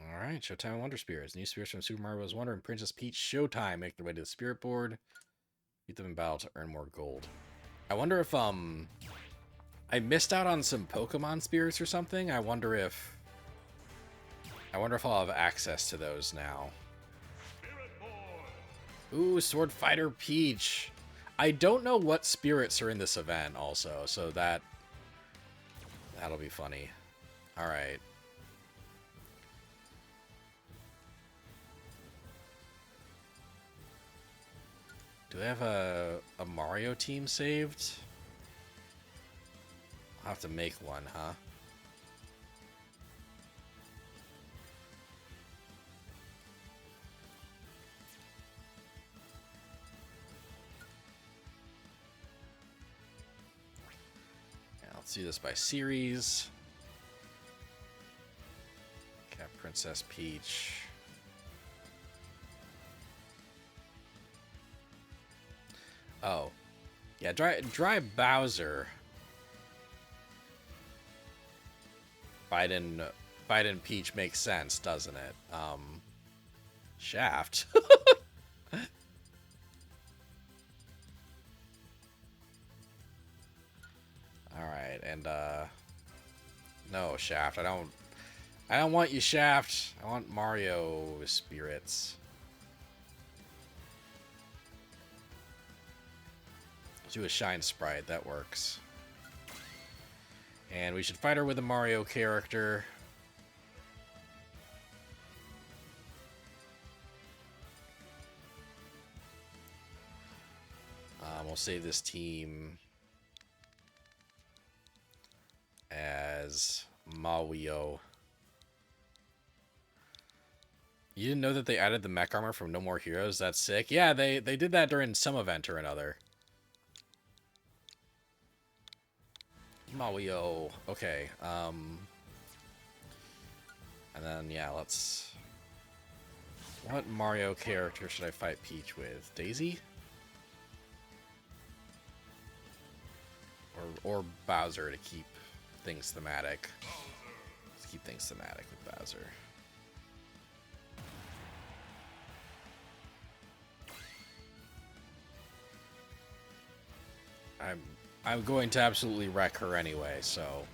All right, Showtime Wonder Spirits. New spirits from Super Mario Bros. Wonder and Princess Peach Showtime make their way to the spirit board. Beat them in battle to earn more gold. I wonder if I missed out on some Pokemon spirits or something. I wonder if I'll have access to those now. Ooh, Sword Fighter Peach. I don't know what spirits are in this event also, so that'll be funny. All right. Do they have a Mario team saved? I'll have to make one, huh? Yeah, let's do this by series. Cat Princess Peach. Oh. Yeah, dry Bowser. Biden Peach makes sense, doesn't it? Shaft. All right, and no, Shaft. I don't want you, Shaft. I want Mario spirits. Let's do a Shine Sprite. That works. And we should fight her with a Mario character. We'll save this team as Mawio. You didn't know that they added the mech armor from No More Heroes? That's sick. Yeah, they did that during some event or another. Mawio. Okay. And then, yeah, let's... What Mario character should I fight Peach with? Daisy? or Bowser to keep things thematic. Let's keep things thematic with Bowser. I'm going to absolutely wreck her anyway, so.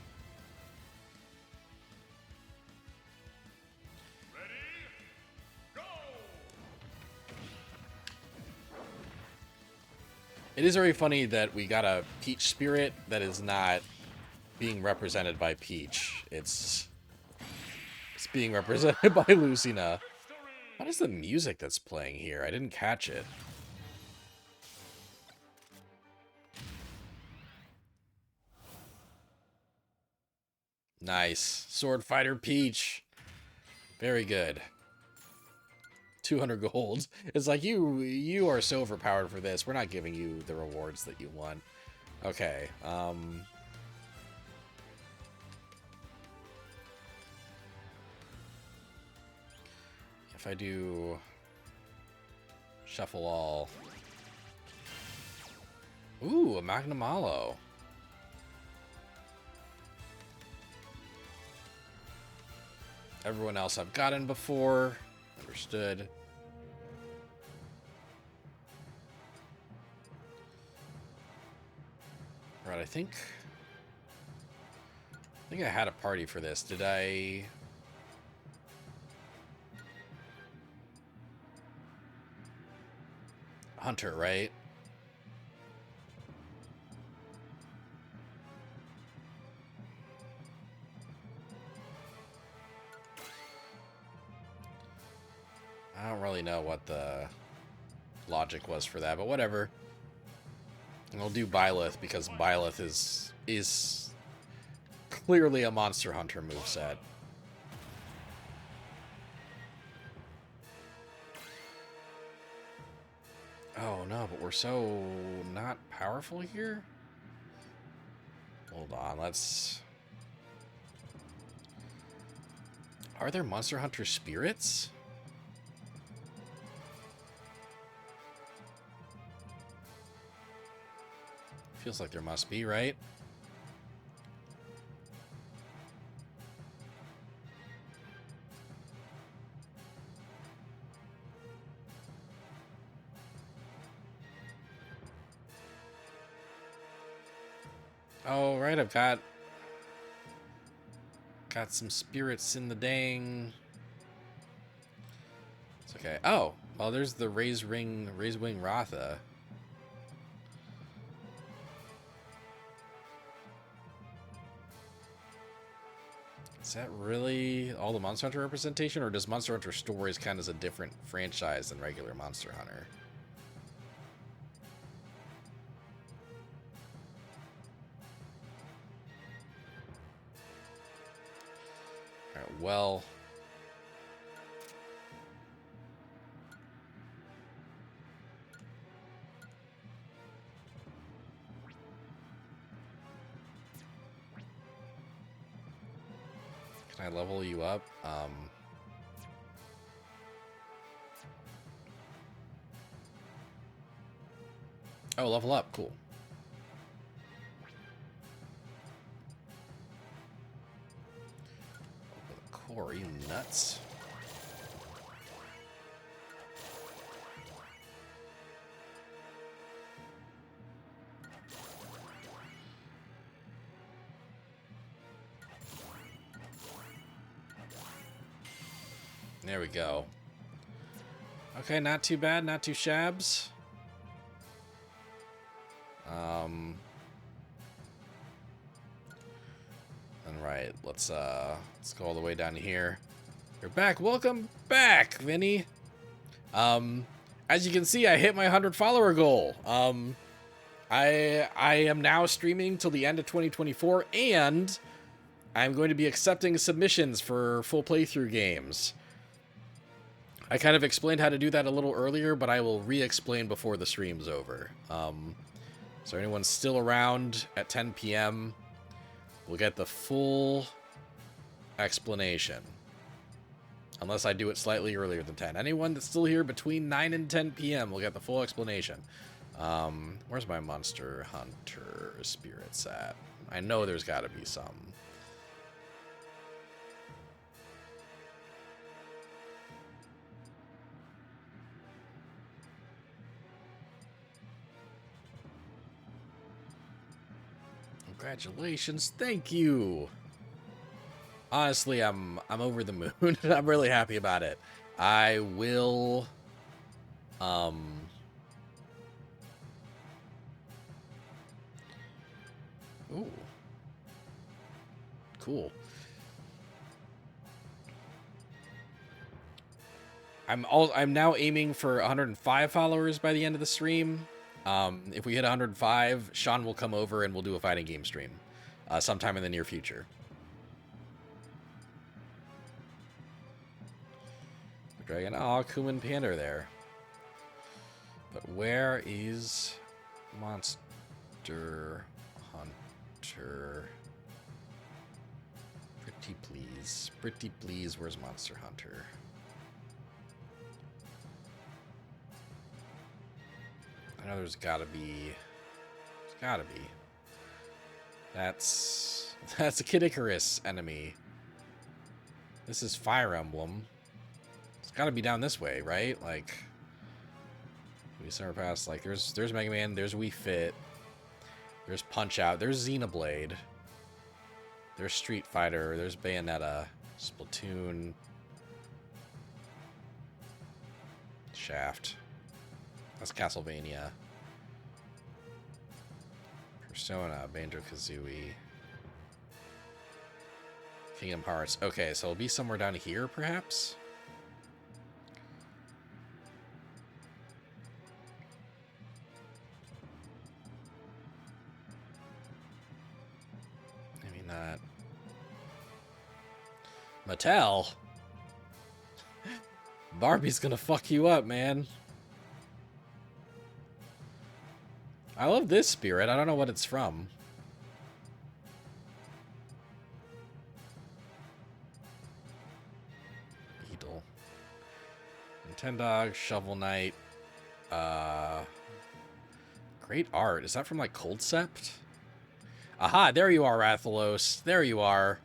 It is very funny that we got a Peach spirit that is not being represented by Peach. It's being represented by Lucina. What is the music that's playing here? I didn't catch it. Nice. Sword Fighter Peach. Very good. 200 gold. It's like, you are so overpowered for this. We're not giving you the rewards that you want. Okay. If I do shuffle all. Ooh, a Magnamalo. Everyone else I've gotten before. Understood. Right, I think I had a party for this. Did I? Hunter, right? I don't really know what the logic was for that, but whatever. And I'll do Byleth because Byleth is clearly a Monster Hunter moveset. Oh no, but we're so not powerful here? Hold on, let's... Are there Monster Hunter spirits? Feels like there must be, right? Oh, right, I've got some spirits in the dang. It's okay. Oh, well, there's the Raise Wing Ratha. Is that really all the Monster Hunter representation, or does Monster Hunter Stories count as a different franchise than regular Monster Hunter? Alright, well... Can I level you up? Oh, level up. Cool. Core, you nuts. There we go. Okay, not too bad, not too shabs. Alright, let's go all the way down here. You're back. Welcome back, Vinny. As you can see, I hit my 100 follower goal. I am now streaming till the end of 2024, and I'm going to be accepting submissions for full playthrough games. I kind of explained how to do that a little earlier, but I will re-explain before the stream's over. So anyone still around at 10 p.m., we'll get the full explanation. Unless I do it slightly earlier than 10. Anyone that's still here between 9 and 10 p.m. will get the full explanation. Where's my Monster Hunter spirits at? I know there's got to be some. Congratulations, thank you. Honestly, I'm over the moon. I'm really happy about it. I will ooh. Cool. I'm now aiming for 105 followers by the end of the stream. If we hit 105, Sean will come over and we'll do a fighting game stream sometime in the near future. Dragon, oh, Kuman Panda there. But where is Monster Hunter? Pretty please, where's Monster Hunter? I know there's gotta be. That's a Kid Icarus enemy. This is Fire Emblem. It's gotta be down this way, right? Like, we summer past. Like, there's Mega Man. There's Wii Fit. There's Punch Out. There's Xenoblade. There's Street Fighter. There's Bayonetta. Splatoon. Shaft. That's Castlevania. Persona, Banjo-Kazooie. Kingdom Hearts. Okay, so it'll be somewhere down here, perhaps? Maybe not. Mattel? Barbie's gonna fuck you up, man. I love this spirit. I don't know what it's from. Beetle. Nintendog, Shovel Knight. Great art. Is that from, like, Cold Sept? Aha, there you are, Rathalos. There you are.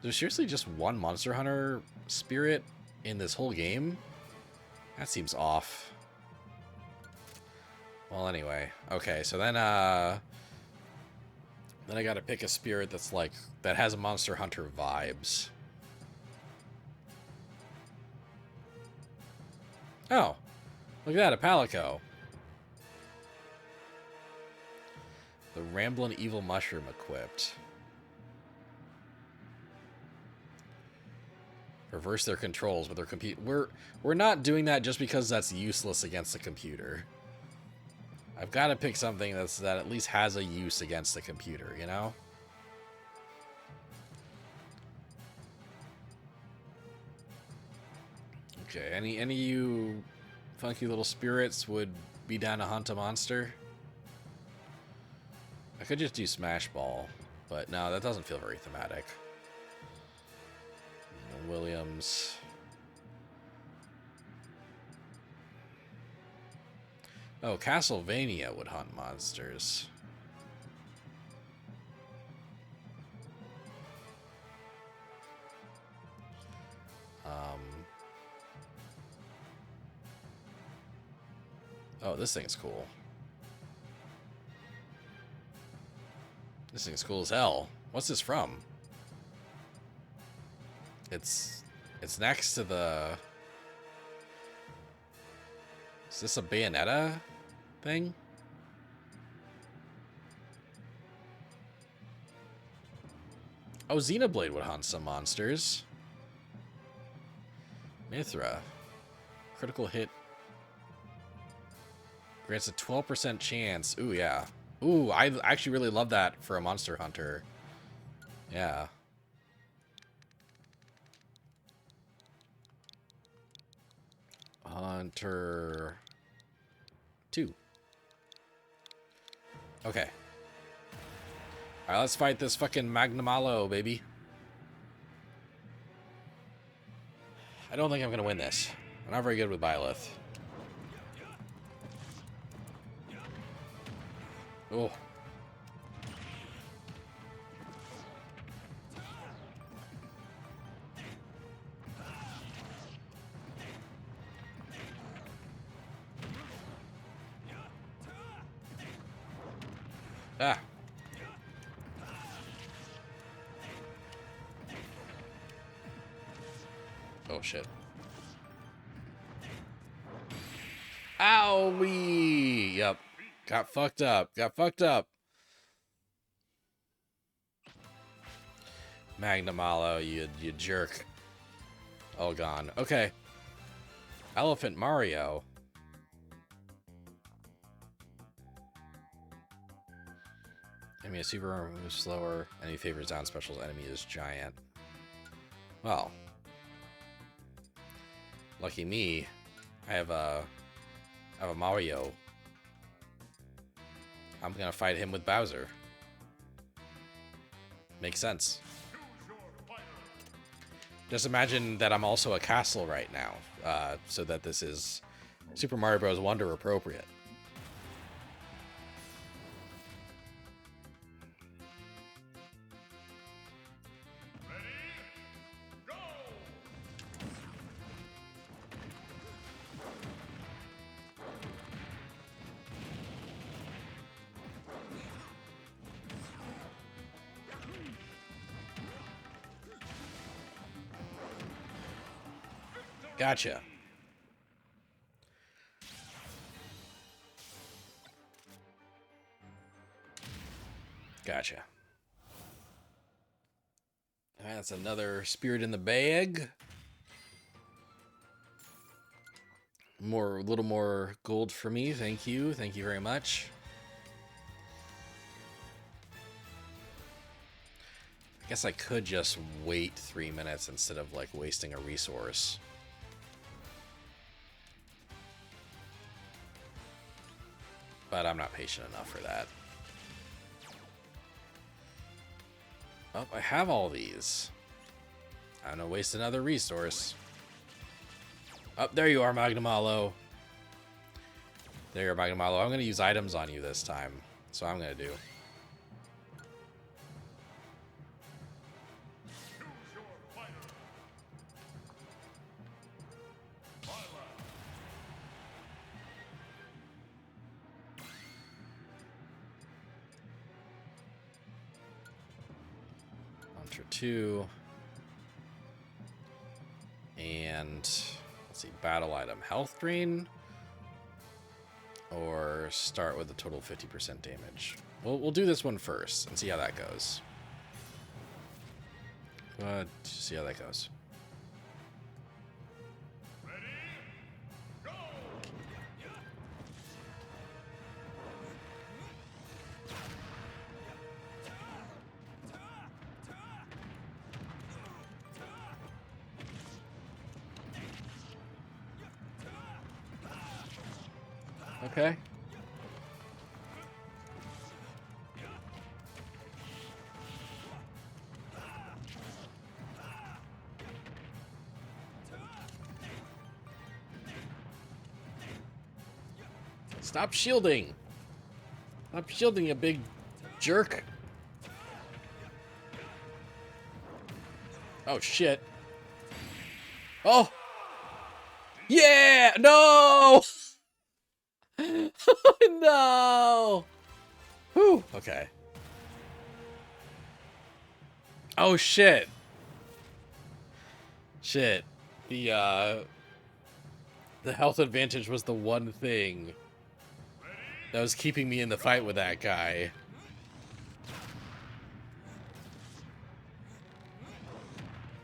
There's seriously just one Monster Hunter spirit in this whole game? That seems off. Well, anyway. Okay, so then I gotta pick a spirit that's like, that has Monster Hunter vibes. Oh, look at that, a Palico. The Ramblin' Evil Mushroom equipped. Reverse their controls with their computer. We're not doing that just because that's useless against the computer. I've got to pick something that at least has a use against the computer, you know? Okay, any of you funky little spirits would be down to hunt a monster? I could just do Smash Ball, but no, that doesn't feel very thematic. Williams. Oh, Castlevania would hunt monsters. Oh, this thing's cool. This thing's cool as hell. What's this from? It's next to the... Is this a Bayonetta thing? Oh, Xenoblade would hunt some monsters. Mithra. Critical hit. Grants a 12% chance. Ooh, yeah. Ooh, I actually really love that for a Monster Hunter. Yeah. Hunter 2. Okay. Alright, let's fight this fucking Magnamalo, baby. I don't think I'm gonna win this. I'm not very good with Byleth. Oh. Ah. Oh shit. Owie! Yep. Got fucked up. Got fucked up. Magnamalo, you jerk. All gone. Okay. Elephant Mario. Enemy is super, moves slower. Any favors down specials. Enemy is giant. Well. Lucky me. I have a Mario. I'm gonna fight him with Bowser. Makes sense. Just imagine that I'm also a castle right now, so that this is Super Mario Bros. Wonder appropriate. Gotcha. Gotcha. That's another spirit in the bag. A little more gold for me. Thank you. Thank you very much. I guess I could just wait 3 minutes instead of like wasting a resource. But I'm not patient enough for that. Oh, I have all these. I'm gonna waste another resource. Oh, there you are, Magnamalo. There you are, Magnamalo. I'm gonna use items on you this time. So I'm gonna do. Launcher 2. And let's see, battle item. Health drain. Or start with a total 50% damage. We'll do this one first and see how that goes. But see how that goes. Okay. Stop shielding. Stop shielding, you big jerk. Oh, shit. Oh! Yeah! No! No! Whew. Okay. Oh, shit. Shit. The health advantage was the one thing that was keeping me in the fight with that guy.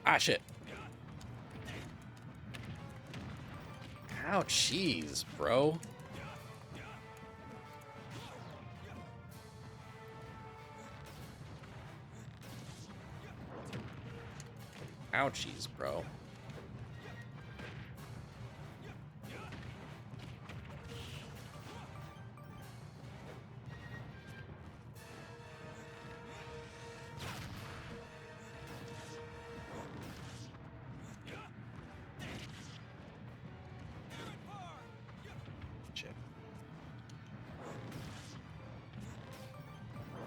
Ah, shit. Ow, jeez, bro. Ouchies, bro. Shit.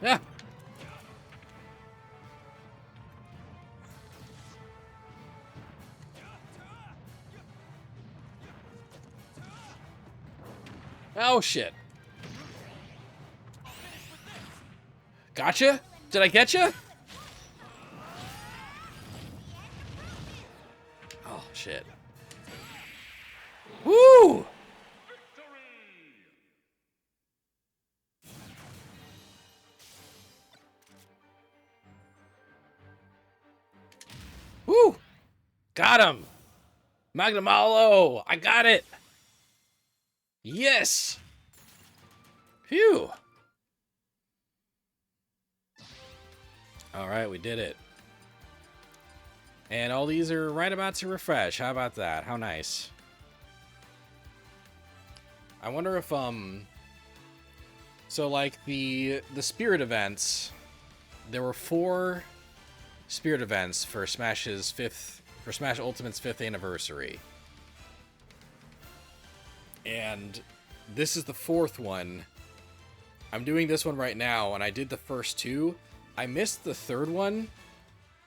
Yeah. Oh, shit. Gotcha? Did I get you? Oh, shit. Woo! Woo! Got him! Magnamalo! I got it! Yes! Phew! Alright, we did it. And all these are right about to refresh. How about that? How nice. I wonder if, so, like, the spirit events, there were 4 spirit events for Smash Ultimate's 5th anniversary. And this is the 4th one. I'm doing this one right now, and I did the first 2. I missed the 3rd one.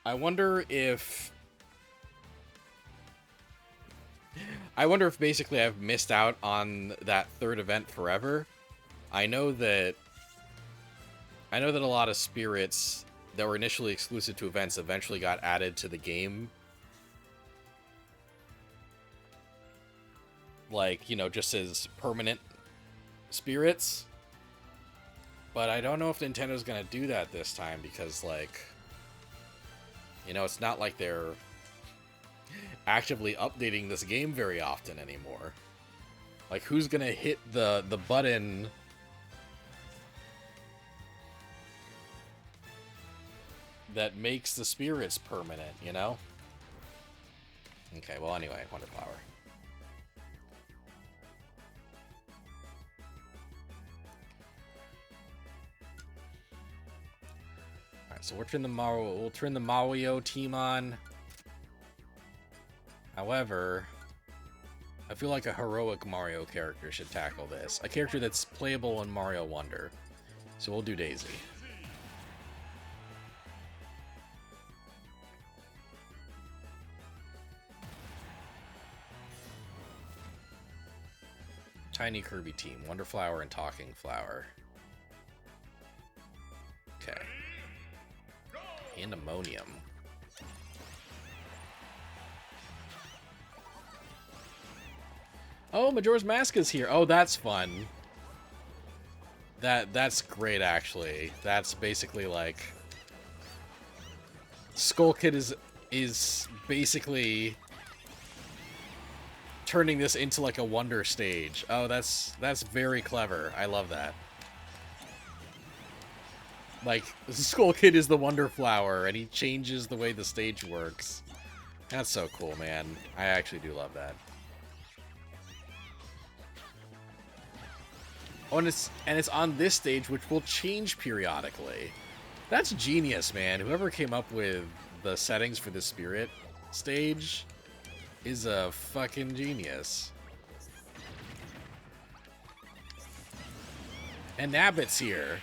I wonder if basically I've missed out on that 3rd event forever. I know that a lot of spirits that were initially exclusive to events eventually got added to the game. Like, you know, just as permanent spirits. But I don't know if Nintendo's gonna do that this time because, like, you know, it's not like they're actively updating this game very often anymore. Like, who's gonna hit the button that makes the spirits permanent, you know? Okay, well, anyway, Wonder Flower. Alright, so we'll turn the Mario team on. However, I feel like a heroic Mario character should tackle this. A character that's playable in Mario Wonder. So we'll do Daisy. Tiny Kirby team. Wonder Flower and Talking Flower. Okay. Pandemonium. Oh, Majora's Mask is here. Oh, that's fun. That's great, actually. That's basically like Skull Kid is basically turning this into like a Wonder stage. Oh, that's very clever. I love that. Like, Skull Kid is the Wonder Flower, and he changes the way the stage works. That's so cool, man. I actually do love that. Oh, and it's on this stage, which will change periodically. That's genius, man. Whoever came up with the settings for the Spirit stage is a fucking genius. And Nabbit's here.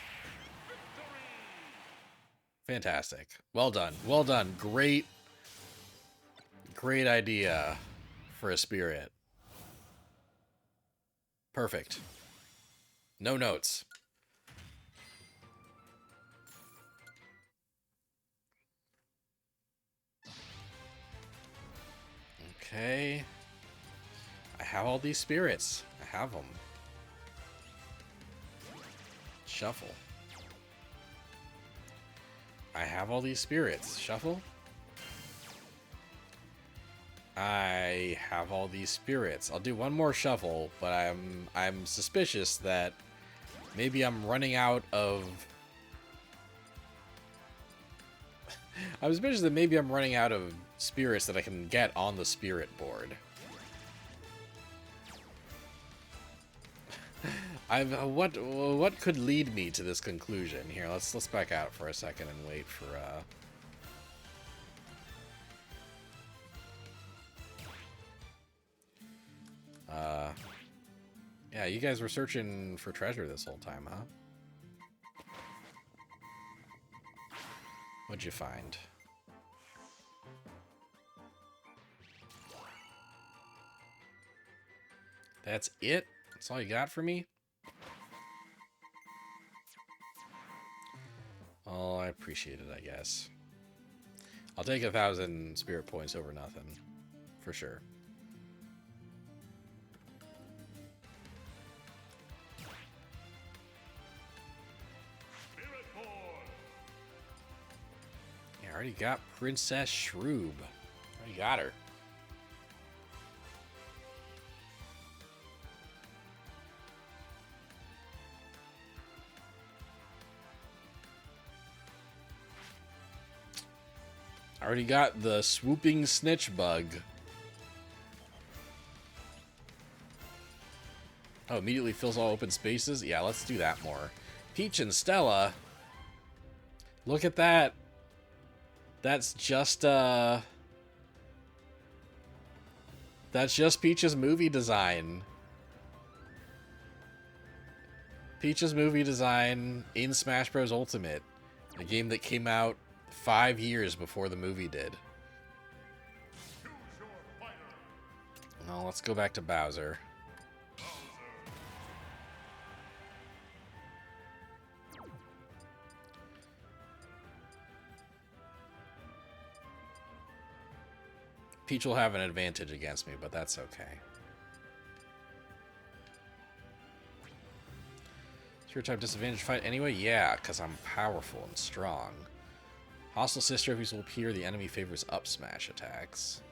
Fantastic. Well done. Well done. Great idea for a Spirit. Perfect. No notes. Okay. I have all these spirits. I have them. Shuffle. I have all these spirits. Shuffle. I have all these spirits. I'll do one more shuffle, but I'm suspicious that maybe I'm running out of... I'm suspicious that maybe I'm running out of spirits that I can get on the spirit board. What could lead me to this conclusion? Here, let's back out for a second and wait for yeah, you guys were searching for treasure this whole time, huh? What'd you find? That's it? That's all you got for me? Oh, I appreciate it, I guess. I'll take 1,000 spirit points over nothing. For sure. Yeah, I already got Princess Shroob. Already got her. I already got the swooping snitch bug. Oh, immediately fills all open spaces? Yeah, let's do that more. Peach and Stella. Look at that. That's just Peach's movie design. Peach's movie design in Smash Bros. Ultimate. A game that came out 5 years before the movie did. Well, let's go back to Bowser. Peach will have an advantage against me, but that's okay. Is your type disadvantage fight anyway? Yeah, because I'm powerful and strong. Hostile sister trophies will appear. The enemy favors up smash attacks.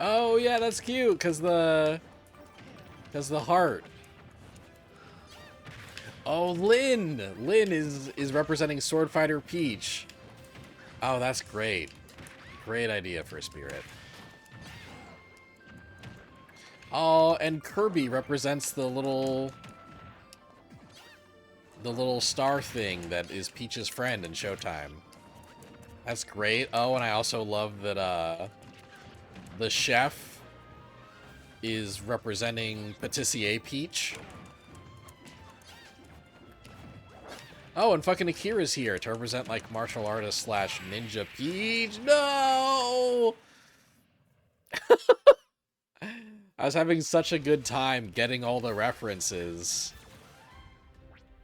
Oh yeah, that's cute, because the heart. Oh, Lynn! Lynn is representing Sword Fighter Peach. Oh, that's great. Great idea for a spirit. Oh, and Kirby represents the little star thing that is Peach's friend in Showtime. That's great. Oh, and I also love that the chef is representing Patissier Peach. Oh, and fucking Akira's here to represent, like, martial artist slash ninja Peach. No! I was having such a good time getting all the references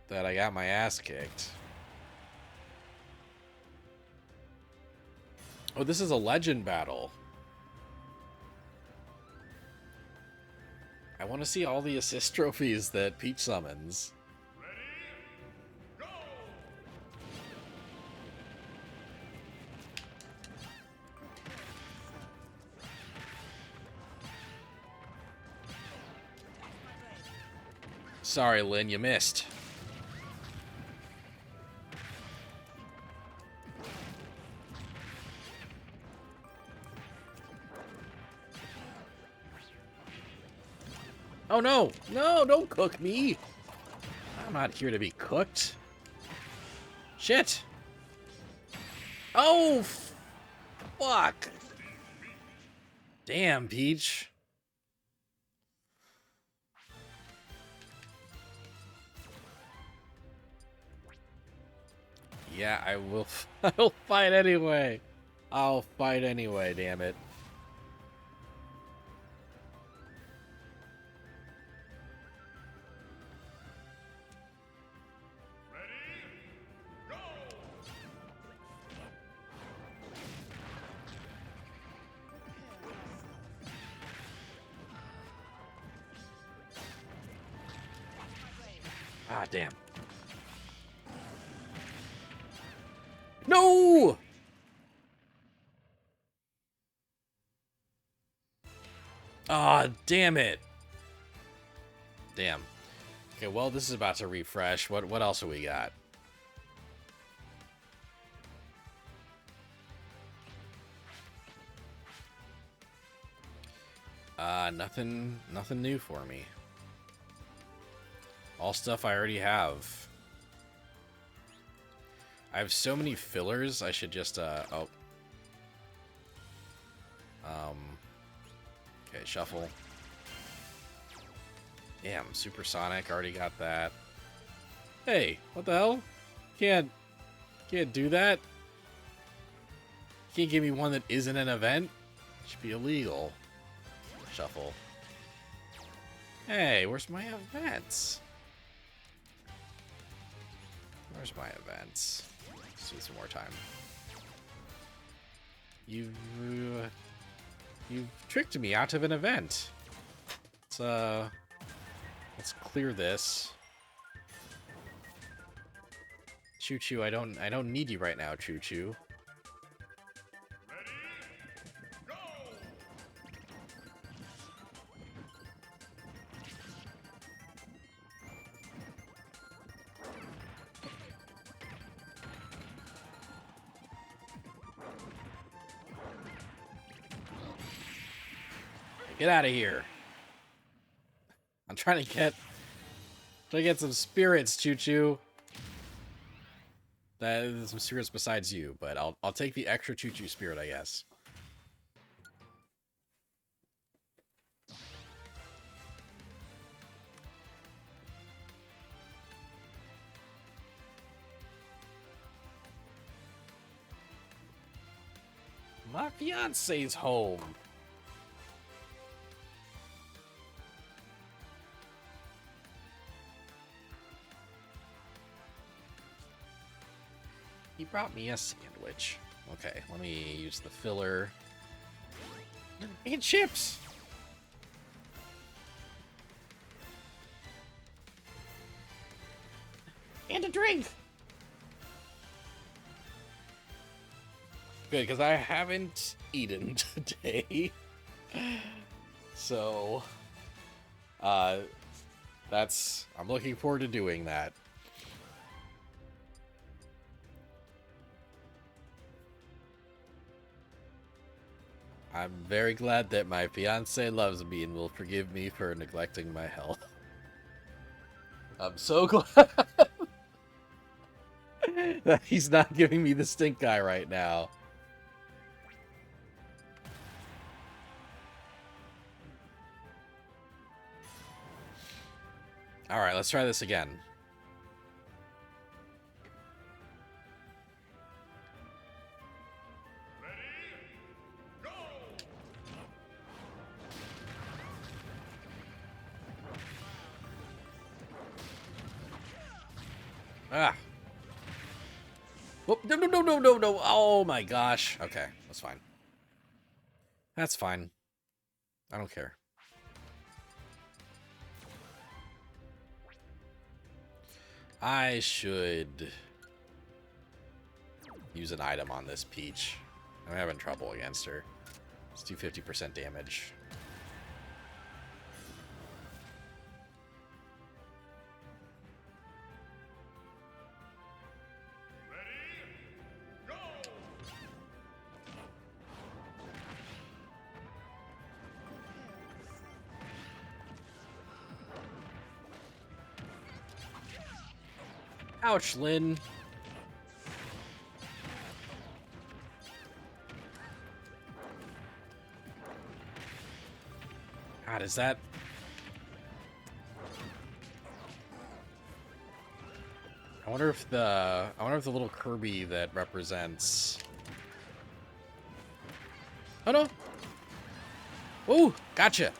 that I got my ass kicked. Oh, this is a legend battle. I want to see all the assist trophies that Peach summons. Sorry, Lynn, you missed. Oh no! No, don't cook me! I'm not here to be cooked. Shit! Oh! Fuck! Damn, Peach. Yeah, I will. I'll fight anyway. I'll fight anyway. Damn it. Ah, damn. No! Ah, damn it. Damn. Okay, well, this is about to refresh. What else have we got? Nothing new for me. All stuff I already have. I have so many fillers, I should just, okay, shuffle. Damn, Supersonic, already got that. Hey, what the hell? Can't do that. Can't give me one that isn't an event. Should be illegal. Shuffle. Hey, where's my events? Where's my events? Let's do some more time. You've tricked me out of an event. Let's clear this. Choo Choo, I don't need you right now, Choo Choo. Get out of here. I'm trying to get some spirits, Choo Choo. There's some spirits besides you, but I'll take the extra Choo Choo spirit, I guess. My fiance's home. He brought me a sandwich. Okay, let me use the filler. And chips! And a drink! Good, because I haven't eaten today. So, I'm looking forward to doing that. I'm very glad that my fiance loves me and will forgive me for neglecting my health. I'm so glad that he's not giving me the stink eye right now. Alright, let's try this again. Ah. Whoop, no. Oh my gosh. Okay, that's fine. That's fine. I don't care. I should use an item on this Peach. I'm having trouble against her. Let's do 50% damage. Ouch, Lynn. God, is that... I wonder if the little Kirby that represents... Oh no! Ooh, gotcha!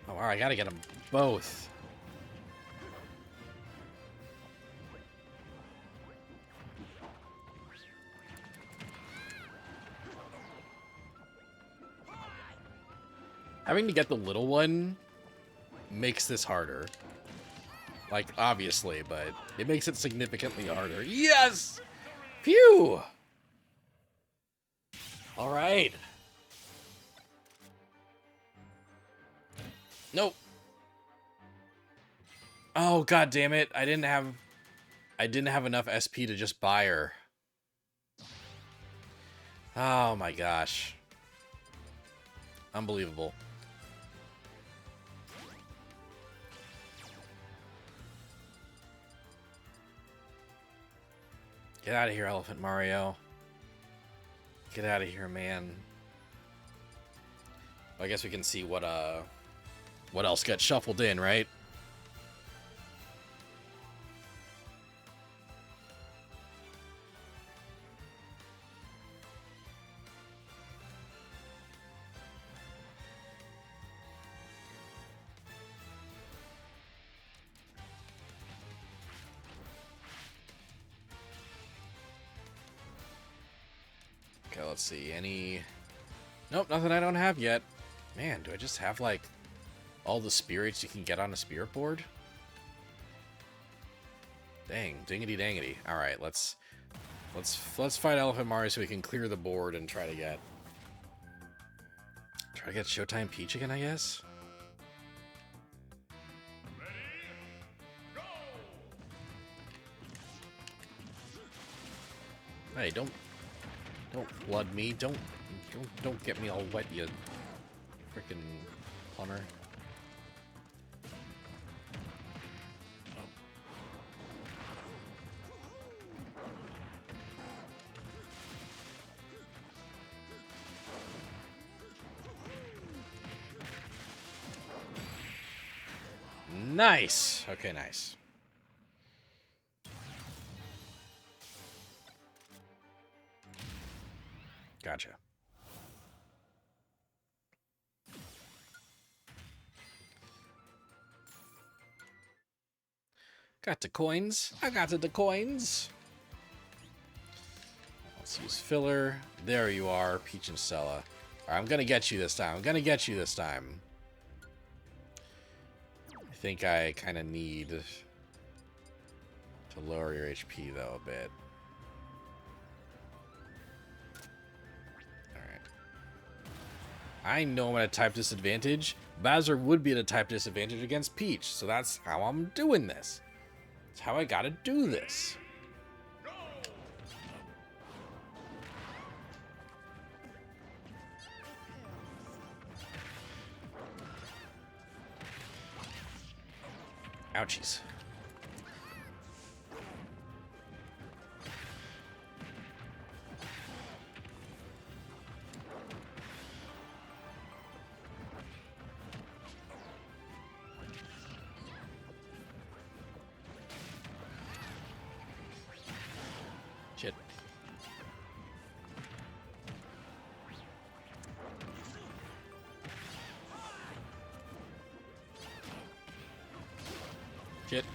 Oh, alright, I gotta get them both. Having to get the little one makes this harder. Like, obviously, but it makes it significantly harder. Yes! Phew! Alright. Nope. Oh, god damn it. I didn't have enough SP to just buy her. Oh my gosh. Unbelievable. Get out of here, Elephant Mario. Get out of here, man. I guess we can see what What else got shuffled in, right? Okay, let's see. Any... Nope, nothing I don't have yet. Man, do I just have, like, all the spirits you can get on a spirit board? Dang, dingity dangity. Alright, let's fight Elephant Mario so we can clear the board and try to get Showtime Peach again, I guess? Hey, don't flood me. Don't get me all wet, you freaking plumber. Nice. Okay, nice. Gotcha. Got the coins. I got the coins. Let's use filler. There you are, Peach and Stella. All right, I'm gonna get you this time. I'm gonna get you this time. I think I kind of need to lower your HP though a bit. I know I'm at a type disadvantage. Bowser would be at a type disadvantage against Peach, so that's how I'm doing this. That's how I gotta do this. Ouchies. Shit. Shit.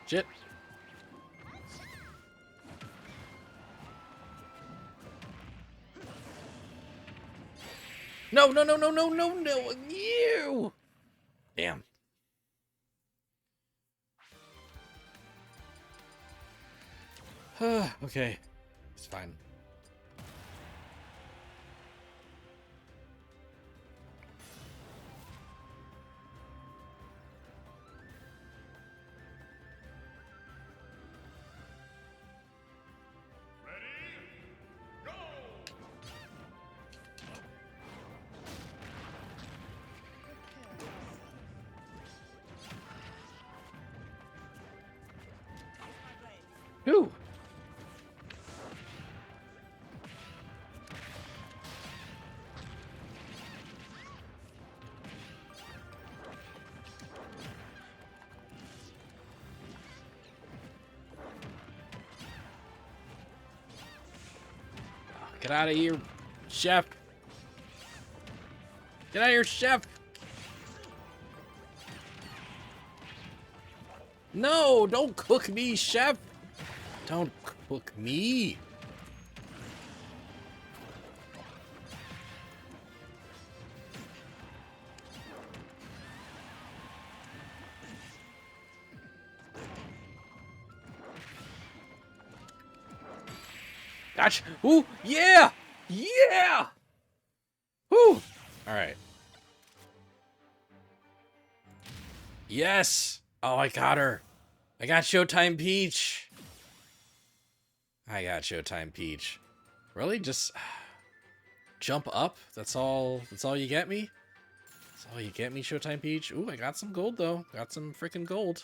Shit. No, no, no, no, no, no, no, you! Damn. Okay. It's fine. Ooh. Get out of here, chef. Get out of here, chef. No, don't cook me, chef. Don't cook me. Gotcha. Ooh, yeah. Yeah. Woo. All right. Yes. Oh, I got her. I got Showtime Peach. I got Showtime Peach. Really? Just jump up? That's all you get me? That's all you get me, Showtime Peach? Ooh, I got some gold, though. Got some freaking gold.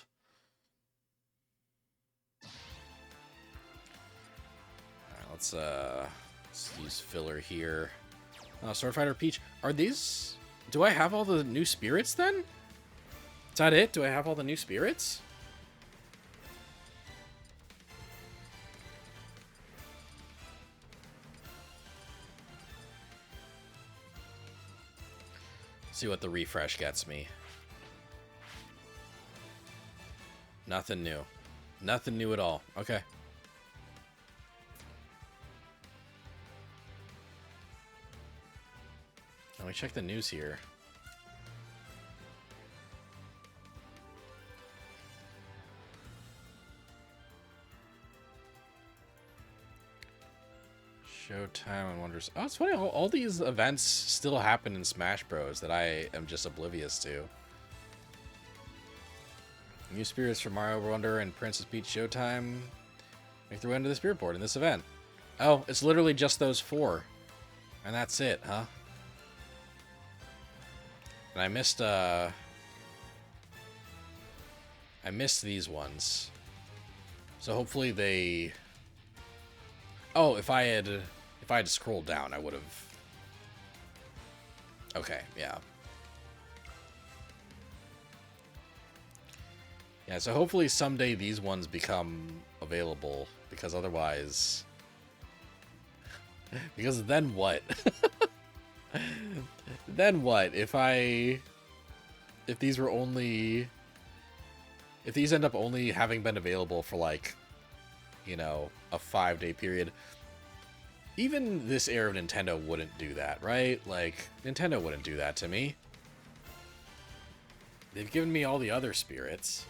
Alright, let's use filler here. Sword Fighter Peach. Are these... Do I have all the new spirits then? Is that it? Do I have all the new spirits? See what the refresh gets me. Nothing new. Nothing new at all. Okay. Let me check the news here. Showtime and Wonders. Oh, it's funny. All these events still happen in Smash Bros. That I am just oblivious to. New spirits for Mario Wonder and Princess Peach Showtime make their way into the spirit board in this event. Oh, it's literally just those 4. And that's it, huh? And I missed these ones. So hopefully they... Oh, if I had scrolled down, I would have... Okay, yeah. Yeah, so hopefully someday these ones become available, because otherwise... Because then what? Then what? If these were only... If these end up only having been available for, like, you know, a 5-day period... Even this era of Nintendo wouldn't do that, right? Like, Nintendo wouldn't do that to me. They've given me all the other spirits.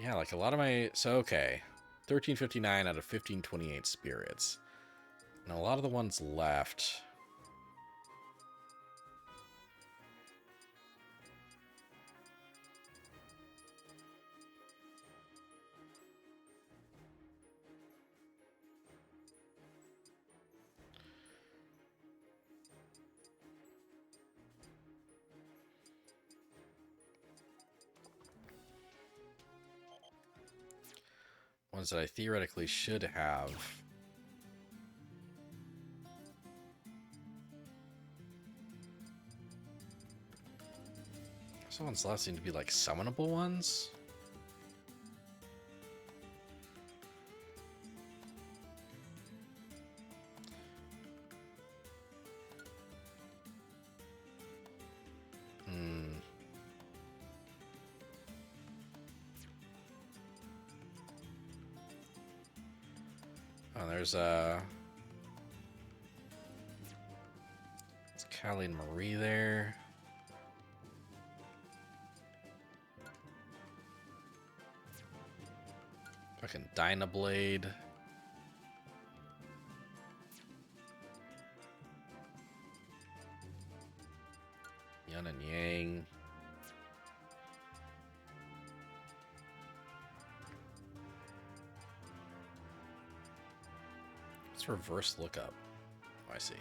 Yeah, like a lot of my... So, okay. 1359 out of 1528 spirits. And a lot of the ones left... Ones that I theoretically should have. Some ones left seem to be like summonable ones. Oh, there's it's Callie and Marie there. Fucking Dynablade. Yun and Yang. Let's reverse lookup. Oh, I see.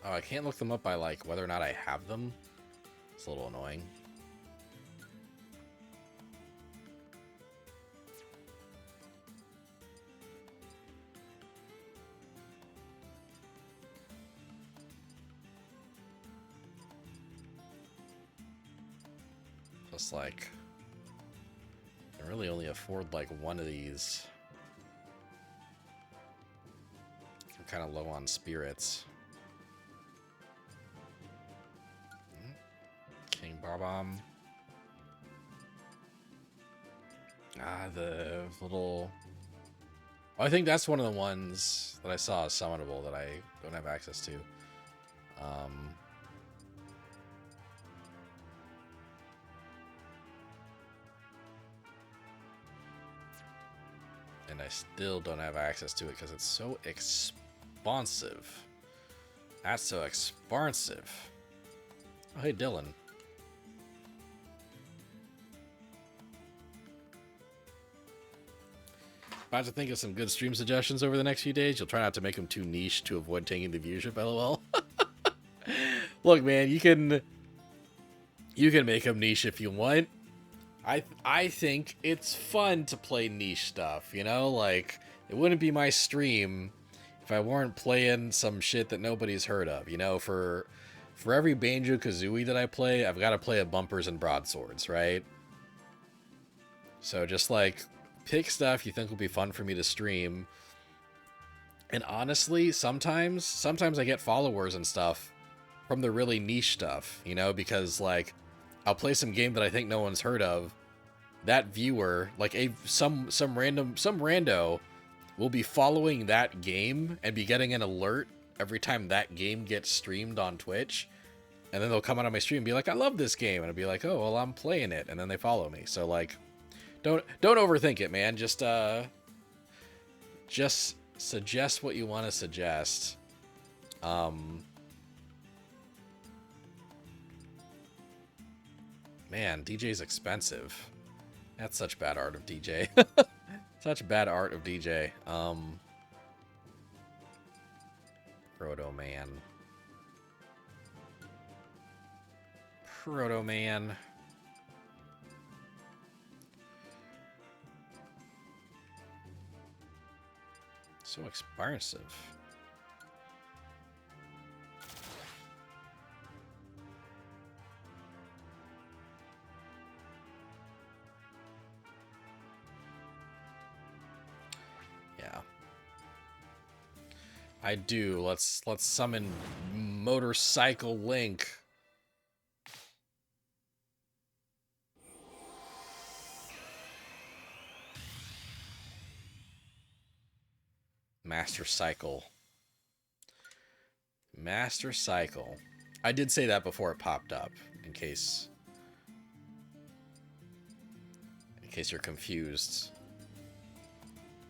Oh, I can't look them up by, like, whether or not I have them. It's a little annoying. Plus, like, I really only afford, like, one of these. I'm kind of low on spirits. King Bob-omb. Ah, the little... Oh, I think that's one of the ones that I saw as summonable that I don't have access to. And I still don't have access to it because it's so expensive. That's so expensive. Oh, hey, Dylan. About to think of some good stream suggestions over the next few days. You'll try not to make them too niche to avoid taking the viewership. LOL. Look, man, you can make them niche if you want. I think it's fun to play niche stuff, you know? Like, it wouldn't be my stream if I weren't playing some shit that nobody's heard of, you know? For every Banjo-Kazooie that I play, I've got to play a Bumpers and Broadswords, right? So just, like, pick stuff you think will be fun for me to stream. And honestly, sometimes I get followers and stuff from the really niche stuff, you know? Because, like, I'll play some game that I think no one's heard of. That viewer, like some rando, will be following that game and be getting an alert every time that game gets streamed on Twitch. And then they'll come out on my stream and be like, I love this game. And I'll be like, oh, well, I'm playing it. And then they follow me. So, like, don't overthink it, man. Just suggest what you want to suggest. Man, DJ's expensive. That's such bad art of DJ. Such bad art of DJ. Proto Man. Proto Man. So expensive. Yeah. I do. Let's summon Motorcycle Link. Master Cycle. Master Cycle. I did say that before it popped up, in case you're confused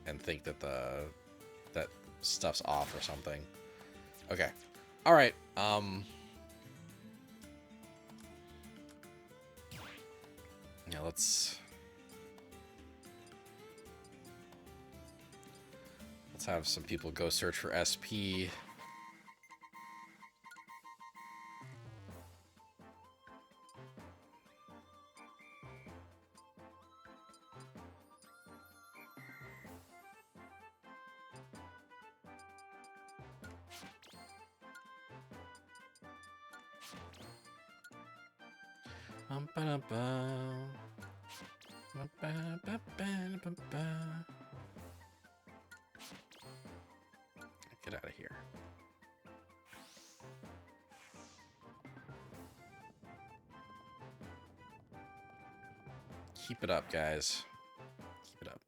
and think that that stuff's off or something. Okay. All right. Yeah, let's have some people go search for SP. Get out of here. Keep it up, guys. Keep it up.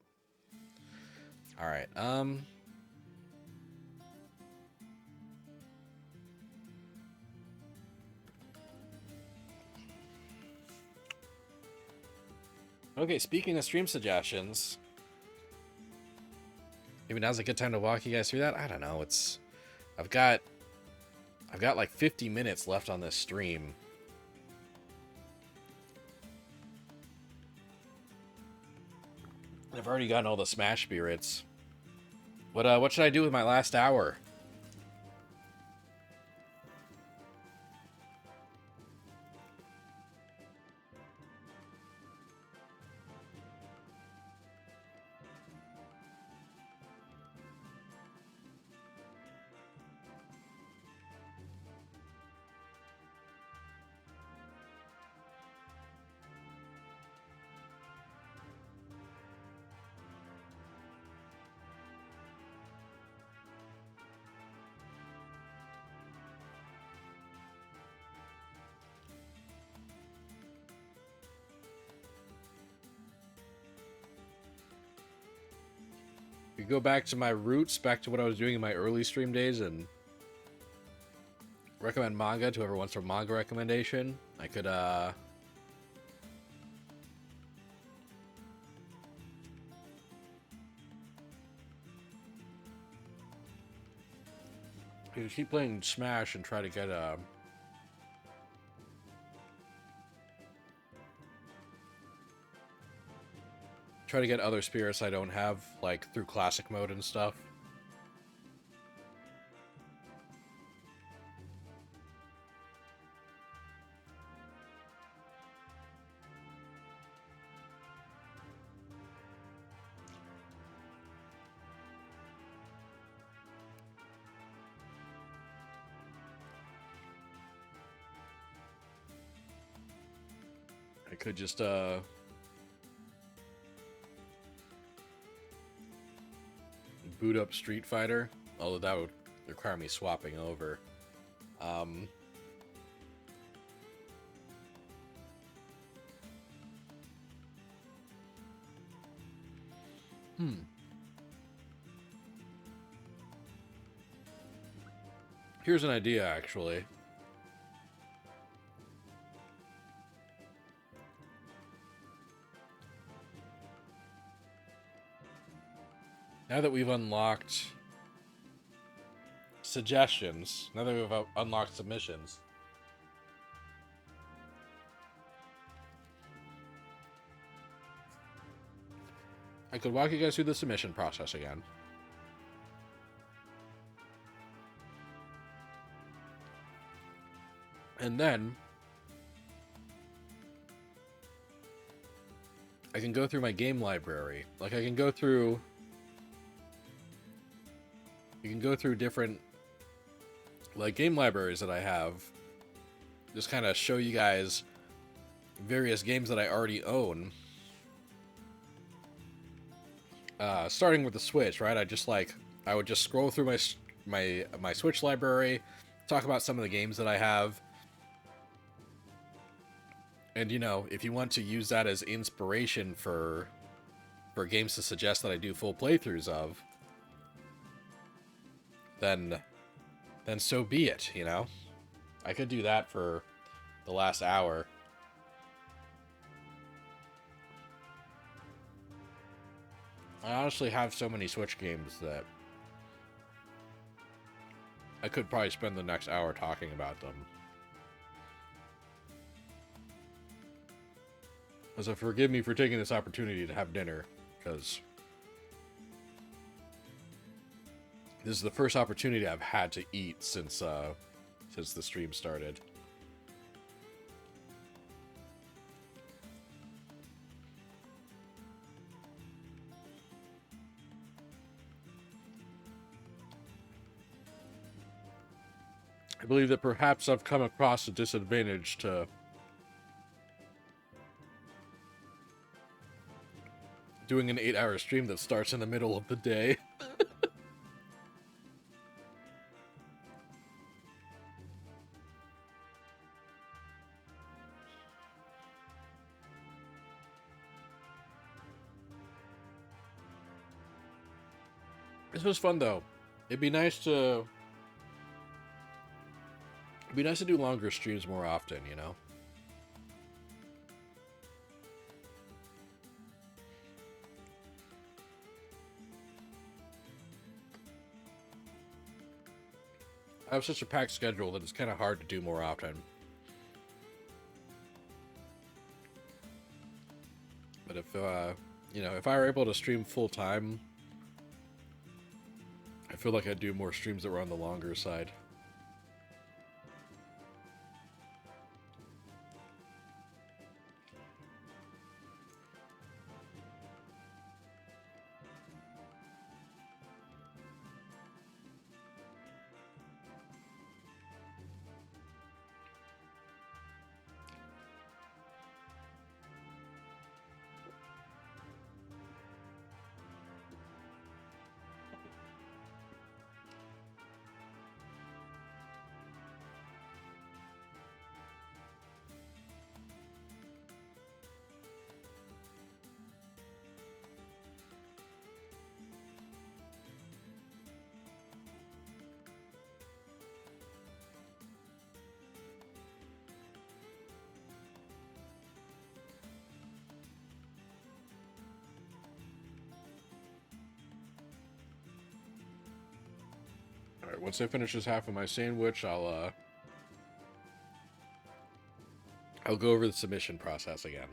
All right. Okay, speaking of stream suggestions, maybe now's a good time to walk you guys through that. I don't know. I've got like 50 minutes left on this stream. I've already gotten all the Smash spirits. What should I do with my last hour? Go back to my roots, back to what I was doing in my early stream days, and recommend manga to whoever wants a manga recommendation. I could keep playing Smash and try to get Try to get other spirits I don't have, like through classic mode and stuff. I could just boot up Street Fighter, although that would require me swapping over. Um, Here's an idea, actually. Now that we've unlocked suggestions, now that we've unlocked submissions, I could walk you guys through the submission process again. And then I can go through my game library. Like, I can go through... You can go through different, like, game libraries that I have. Just kind of show you guys various games that I already own. Starting with the Switch, right? I would just scroll through my Switch library, talk about some of the games that I have. And, you know, if you want to use that as inspiration for games to suggest that I do full playthroughs of, then so be it, you know? I could do that for the last hour. I honestly have so many Switch games that I could probably spend the next hour talking about them. So forgive me for taking this opportunity to have dinner, because this is the first opportunity I've had to eat since the stream started. I believe that perhaps I've come across a disadvantage to doing an 8-hour stream that starts in the middle of the day. This was fun, though. It'd be nice to do longer streams more often, you know? I have such a packed schedule that it's kind of hard to do more often. But if, you know, if I were able to stream full time, I feel like I'd do more streams that were on the longer side. Alright, once I finish this half of my sandwich, I'll go over the submission process again.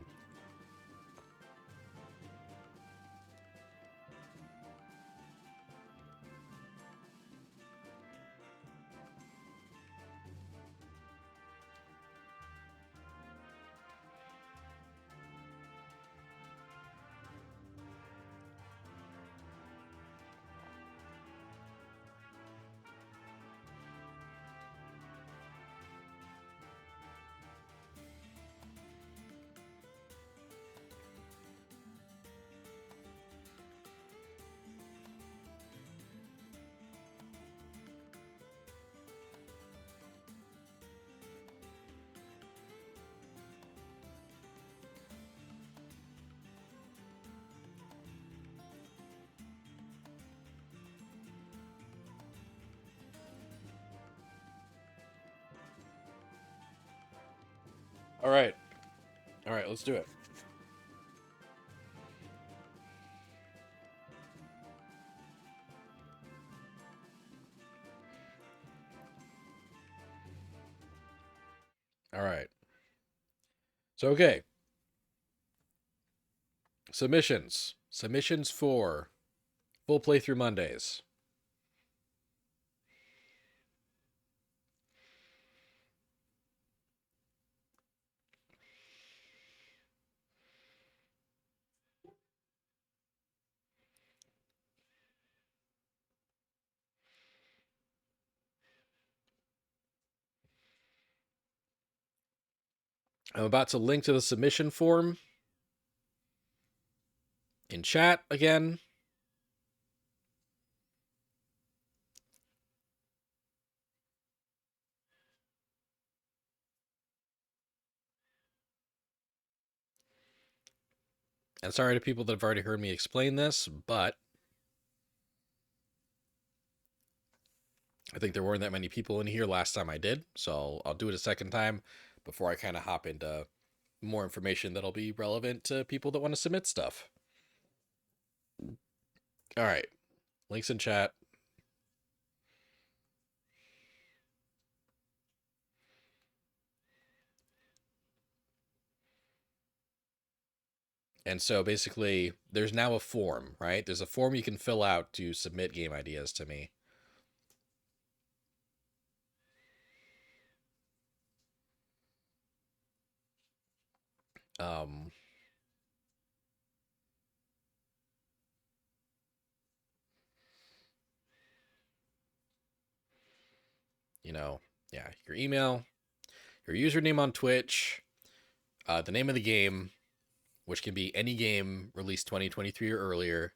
All right. All right, let's do it. All right. So, okay. Submissions. Submissions for full playthrough Mondays. I'm about to link to the submission form in chat again. And sorry to people that have already heard me explain this, but I think there weren't that many people in here last time I did, so I'll do it a second time before I kind of hop into more information that'll be relevant to people that want to submit stuff. All right, links in chat. And so basically, there's now a form, right? There's a form you can fill out to submit game ideas to me. Um, you know, yeah, your email, your username on Twitch, the name of the game, which can be any game released 2023 or earlier,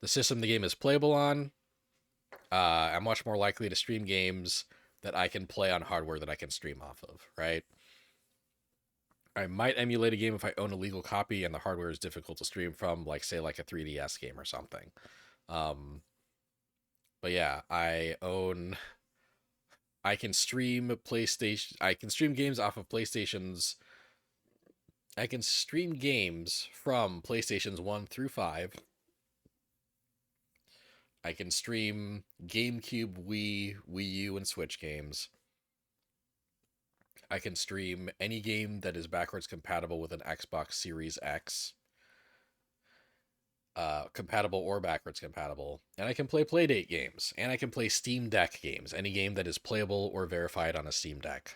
the system the game is playable on. I'm much more likely to stream games that I can play on hardware that I can stream off of, right? I might emulate a game if I own a legal copy and the hardware is difficult to stream from, like say like a 3DS game or something. But yeah, I can stream PlayStation. I can stream games off of PlayStation's. I can stream games from PlayStations 1 through 5. I can stream GameCube, Wii, Wii U, and Switch games. I can stream any game that is backwards compatible with an Xbox Series X. Compatible or backwards compatible. And I can play Playdate games. And I can play Steam Deck games. Any game that is playable or verified on a Steam Deck.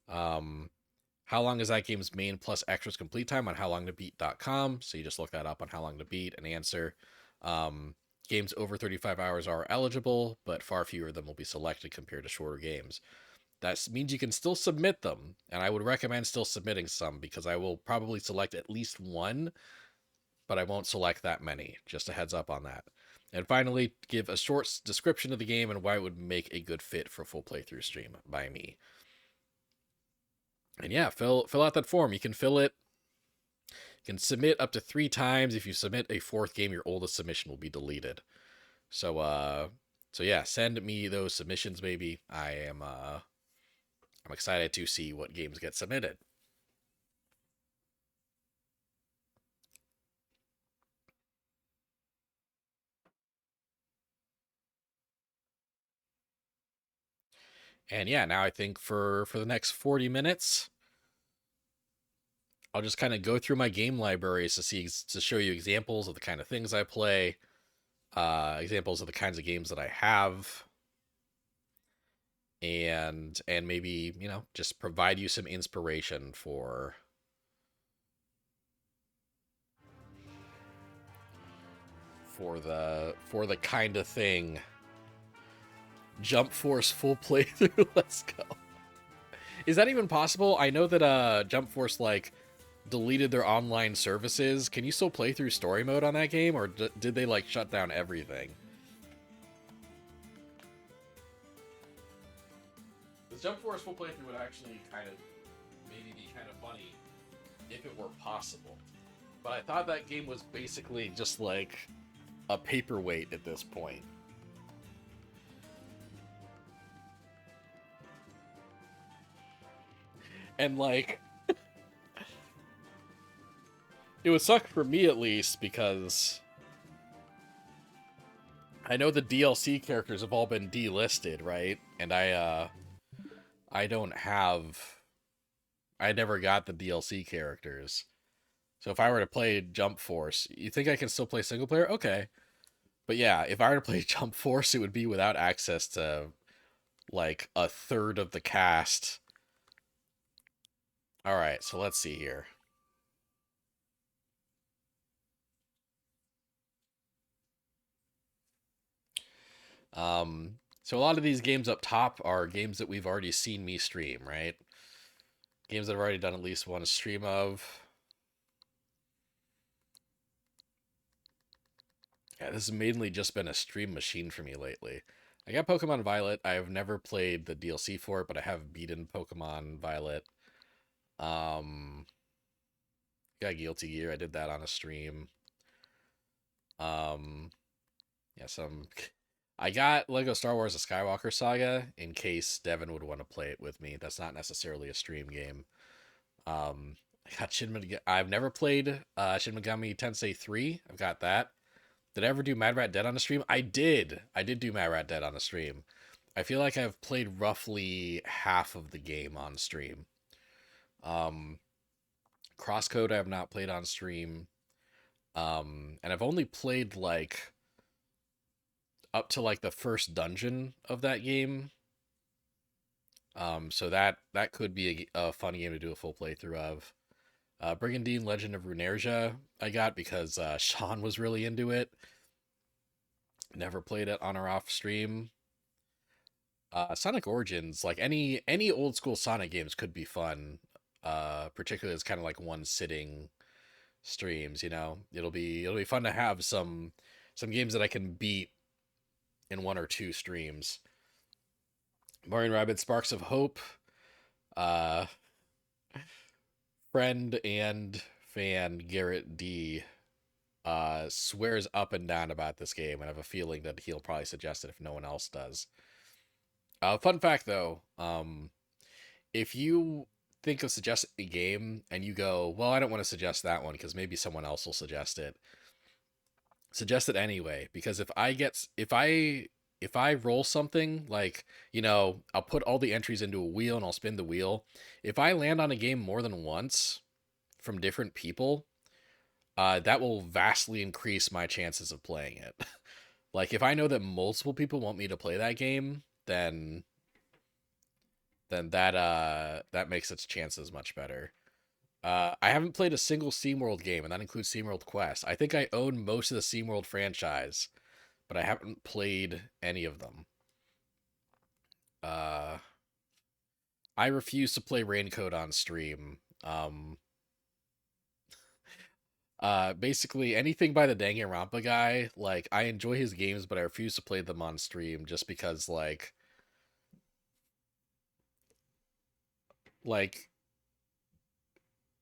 How long is that game's main plus extras complete time on howlongtobeat.com. So you just look that up on How Long to Beat and answer. Games over 35 hours are eligible, but far fewer of them will be selected compared to shorter games. That means you can still submit them, and I would recommend still submitting some because I will probably select at least one, but I won't select that many. Just a heads up on that. And finally, give a short description of the game and why it would make a good fit for a full playthrough stream by me. And yeah, fill out that form. You can fill it. You can submit up to 3 times. If you submit a 4th game, your oldest submission will be deleted. So yeah, send me those submissions, baby. I'm excited to see what games get submitted. And yeah, now I think for the next 40 minutes, I'll just kind of go through my game libraries to show you examples of the kind of things I play, examples of the kinds of games that I have, and maybe, just provide you some inspiration for the kind of thing. Jump Force full playthrough. Let's go. Is that even possible? I know that Jump Force deleted their online services. Can you still play through story mode on that game, or did they shut down everything? The Jump Force full playthrough would actually maybe be kind of funny if it were possible. But I thought that game was basically just a paperweight at this point. And like, it would suck for me at least because I know the DLC characters have all been delisted, right? And I don't have, I never got the DLC characters. So if I were to play Jump Force, you think I can still play single player? Okay. But yeah, if I were to play Jump Force, it would be without access to like a third of the cast. All right, so let's see here. So a lot of these games up top are games that we've already seen me stream, right? Games that I've already done at least one stream of. Yeah, this has mainly just been a stream machine for me lately. I got Pokemon Violet. I have never played the DLC for it, but I have beaten Pokemon Violet. Got Guilty Gear. I did that on a stream. Yeah, I got Lego Star Wars: The Skywalker Saga in case Devin would want to play it with me. That's not necessarily a stream game. I got I've never played Shin Megami Tensei 3. I've got that. Did I ever do Mad Rat Dead on a stream? I did. I did do Mad Rat Dead on a stream. I feel like I've played roughly half of the game on stream. Crosscode I have not played on stream. And I've only played like up to like the first dungeon of that game. So that could be a fun game to do a full playthrough of. Brigandine Legend of Runergia I got because Sean was really into it. Never played it on or off stream. Sonic Origins, like any old school Sonic games could be fun. Particularly as kind of like one sitting streams, you know. It'll be fun to have some games that I can beat in one or two streams. Mario & Rabbids Sparks of Hope. Friend and fan Garrett D swears up and down about this game, and I have a feeling that he'll probably suggest it if no one else does. Fun fact though, if you think of suggesting a game and you go, well, I don't want to suggest that one because maybe someone else will suggest it. Suggest it anyway, because if I roll something like, you know, I'll put all the entries into a wheel and I'll spin the wheel. If I land on a game more than once from different people, that will vastly increase my chances of playing it. Like if I know that multiple people want me to play that game, then that makes its chances much better. I haven't played a single SteamWorld game, and that includes SteamWorld Quest. I think I own most of the SteamWorld franchise, but I haven't played any of them. I refuse to play Raincoat on stream. Basically anything by the Danganronpa guy, like I enjoy his games, but I refuse to play them on stream just because like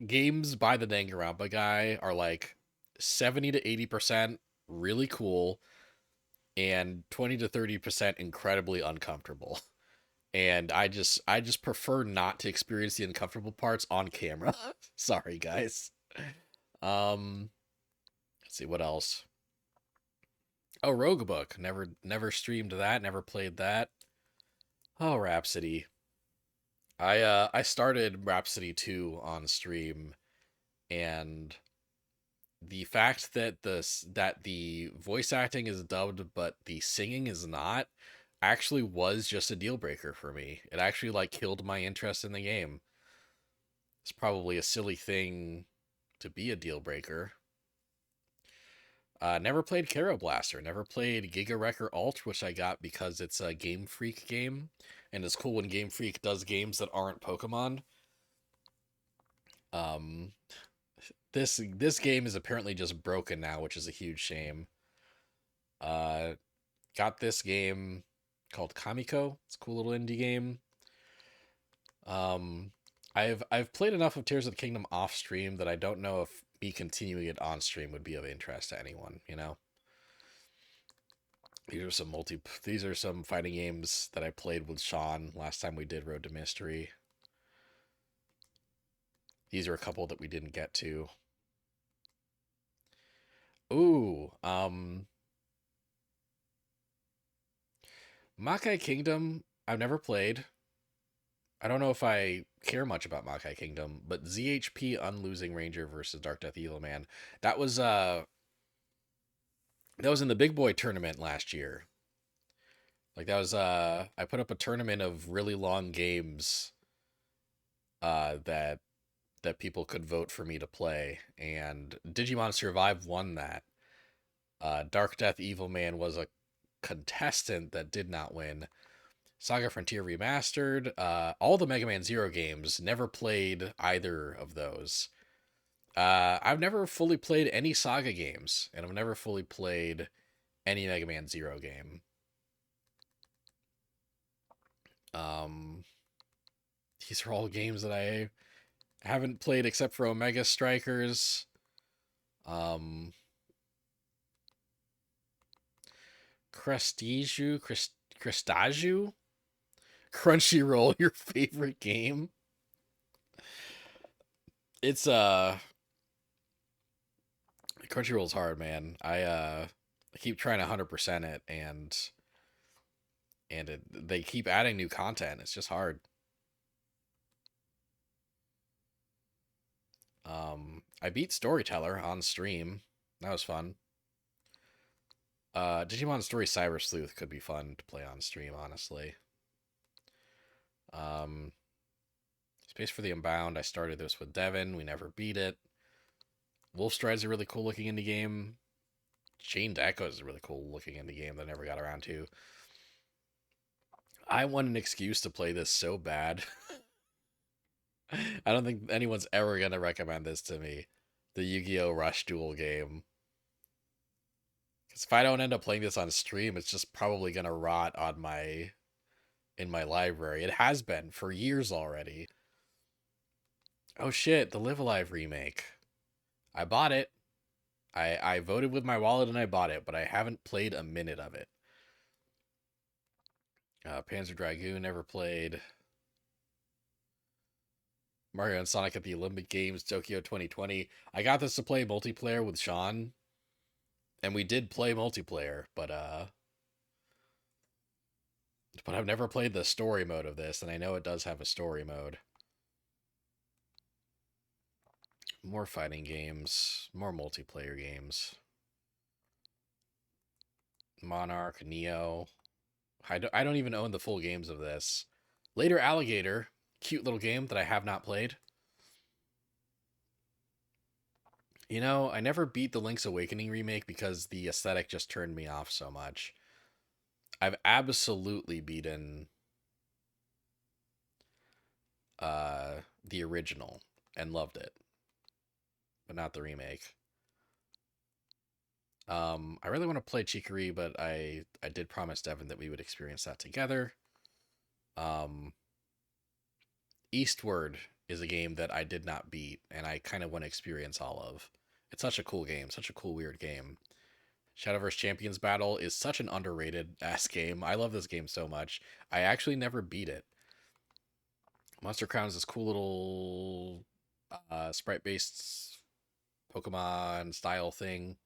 games by the Danganronpa guy are like 70 to 80% really cool and 20 to 30% incredibly uncomfortable. And I just prefer not to experience the uncomfortable parts on camera. Sorry, guys. Let's see what else. Oh, Roguebook. Never streamed that, never played that. Oh, Rhapsody. I started Rhapsody 2 on stream, and the fact that the voice acting is dubbed but the singing is not actually was just a deal breaker for me. It actually like killed my interest in the game. It's probably a silly thing to be a deal breaker. Never played Karo Blaster. Never played Giga Wrecker Alt, which I got because it's a Game Freak game, and it's cool when Game Freak does games that aren't Pokemon. This game is apparently just broken now, which is a huge shame. Got this game called Kamiko. It's a cool little indie game. I've played enough of Tears of the Kingdom off stream that I don't know if me continuing it on stream would be of interest to anyone, you know? These are some fighting games that I played with Sean last time we did Road to Mystery. These are a couple that we didn't get to. Ooh, Makai Kingdom, I've never played. I don't know if I care much about Makai Kingdom, but ZHP Unlosing Ranger versus Dark Death Evil Man. That was in the big boy tournament last year. Like that was I put up a tournament of really long games that people could vote for me to play, and Digimon Survive won that. Dark Death Evil Man was a contestant that did not win. Saga Frontier Remastered, all the Mega Man Zero games, never played either of those. I've never fully played any Saga games, and I've never fully played any Mega Man Zero game. These are all games that I haven't played except for Omega Strikers. Crestaju? Crunchyroll, your favorite game? It's Crunchyroll's hard, man. I keep trying to 100% it, and they keep adding new content. It's just hard. I beat Storyteller on stream. That was fun. Digimon Story Cyber Sleuth could be fun to play on stream, honestly. Space for the Unbound, I started this with Devin. We never beat it. Wolfstride's a really cool looking indie game. Chained Echo is a really cool looking indie game that I never got around to. I want an excuse to play this so bad. I don't think anyone's ever going to recommend this to me. The Yu-Gi-Oh! Rush Duel game. Because if I don't end up playing this on stream, it's just probably going to rot on in my library. It has been for years already. Oh shit, the Live Alive remake. I bought it. I voted with my wallet and I bought it, but I haven't played a minute of it. Panzer Dragoon never played. Mario and Sonic at the Olympic Games, Tokyo 2020. I got this to play multiplayer with Sean, and we did play multiplayer, but I've never played the story mode of this, and I know it does have a story mode. More fighting games, more multiplayer games. Monarch, Neo. I don't even own the full games of this. Later Alligator, cute little game that I have not played. You know, I never beat the Link's Awakening remake because the aesthetic just turned me off so much. I've absolutely beaten the original and loved it, but not the remake. I really want to play Chicory, but I did promise Devin that we would experience that together. Eastward is a game that I did not beat, and I kind of want to experience all of. It's such a cool game, such a cool, weird game. Shadowverse Champions Battle is such an underrated ass game. I love this game so much. I actually never beat it. Monster Crown is this cool little sprite-based Pokemon style thing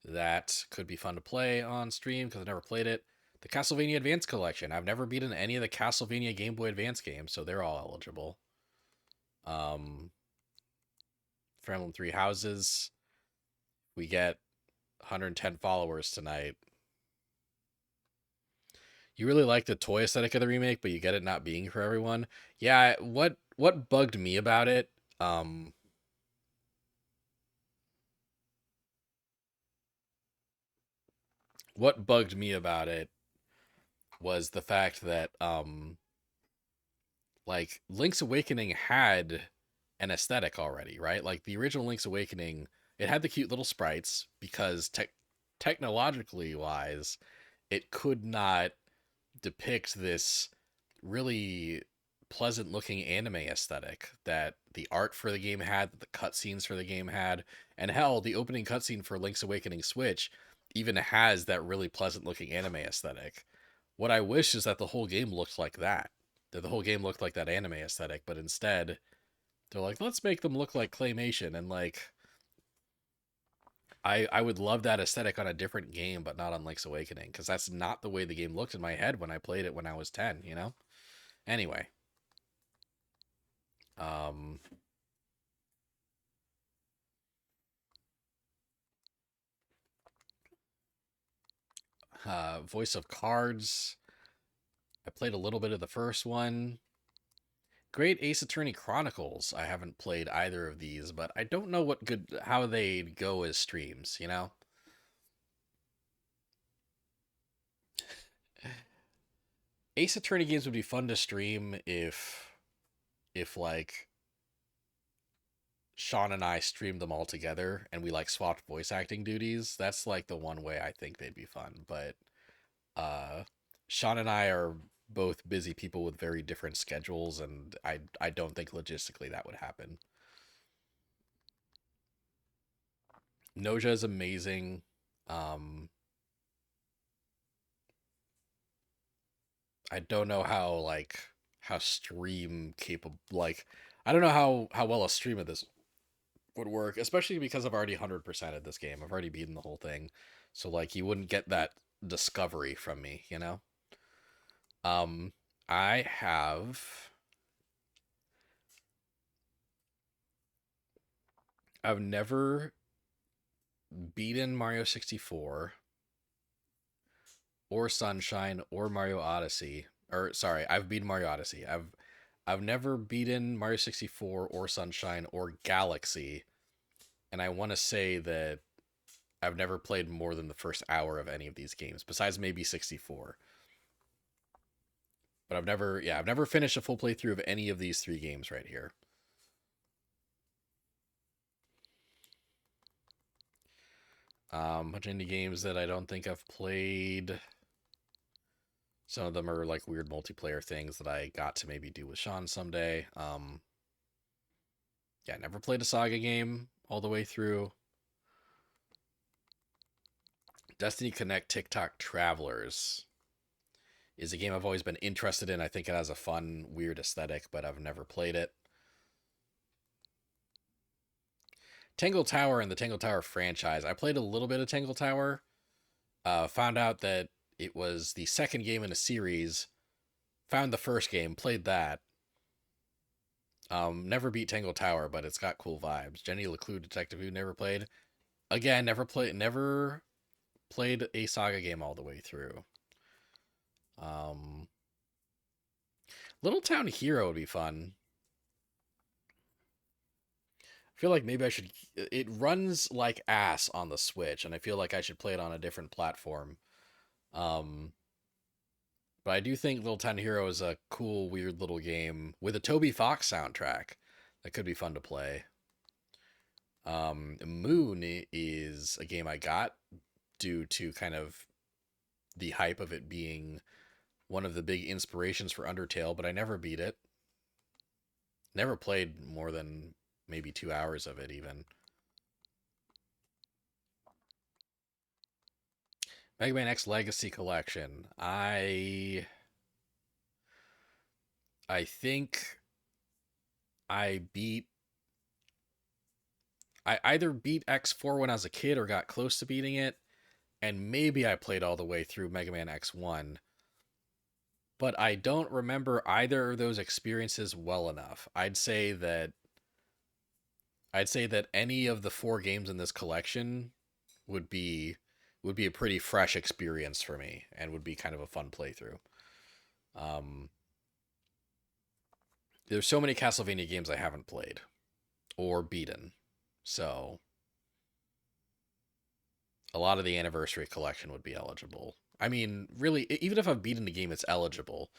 that could be fun to play on stream because I never played it. The Castlevania Advance Collection. I've never beaten any of the Castlevania Game Boy Advance games, so they're all eligible. Fire Emblem Three Houses. We get 110 followers tonight. You really like the toy aesthetic of the remake, but you get it not being for everyone. Yeah, what bugged me about it, what bugged me about it was the fact that like Link's Awakening had an aesthetic already, right? Like the original Link's Awakening, it had the cute little sprites because technologically wise, it could not depict this really pleasant looking anime aesthetic that the art for the game had, that the cutscenes for the game had, and hell, the opening cutscene for Link's Awakening Switch even has that really pleasant looking anime aesthetic. What I wish is that the whole game looked like that the whole game looked like that anime aesthetic, but instead They're like, let's make them look like claymation, and like I would love that aesthetic on a different game, but not on Link's Awakening, because that's not the way the game looked in my head when I played it when I was 10, you know? Anyway. Um Voice of Cards. I played a little bit of the first one. Great Ace Attorney Chronicles. I haven't played either of these, but I don't know how they go as streams, you know? Ace Attorney games would be fun to stream if like Sean and I streamed them all together and we like swapped voice acting duties. That's like the one way I think they'd be fun, but uh Sean and I are both busy people with very different schedules, and I don't think logistically that would happen. Noja is amazing. I don't know how stream capable, like I don't know how well a stream of this would work, especially because I've already 100%ed this game. I've already beaten the whole thing. So like you wouldn't get that discovery from me, you know? Um I have I've never beaten Mario 64 or Sunshine or Mario Odyssey. Or sorry, I've beaten Mario Odyssey. I've never beaten Mario 64 or Sunshine or Galaxy, and I want to say that I've never played more than the first hour of any of these games, besides maybe 64. But I've never finished a full playthrough of any of these three games right here. Bunch of indie games that I don't think I've played. Some of them are like weird multiplayer things that I got to maybe do with Sean someday. Yeah, never played a Saga game all the way through. Destiny Connect TikTok Travelers is a game I've always been interested in. I think it has a fun, weird aesthetic, but I've never played it. Tangle Tower and the Tangle Tower franchise. I played a little bit of Tangle Tower. Found out that it was the second game in a series. Found the first game, played that. Never beat Tangle Tower, but it's got cool vibes. Jenny LeClue Detective Who never played. Again, never played a Saga game all the way through. Little Town Hero would be fun. I feel like maybe I should. It runs like ass on the Switch, and I feel like I should play it on a different platform. Um, but I do think Little Town Hero is a cool, weird little game with a Toby Fox soundtrack that could be fun to play. Moon is a game I got due to kind of the hype of it being one of the big inspirations for Undertale, but I never beat it. Never played more than maybe 2 hours of it, even. Mega Man X Legacy Collection. I think I beat I either beat X4 when I was a kid or got close to beating it, and maybe I played all the way through Mega Man X1. But I don't remember either of those experiences well enough. I'd say that any of the four games in this collection would be a pretty fresh experience for me and would be kind of a fun playthrough. Um, there's so many Castlevania games I haven't played or beaten, so a lot of the anniversary collection would be eligible. I mean, really, even if I've beaten the game, it's eligible.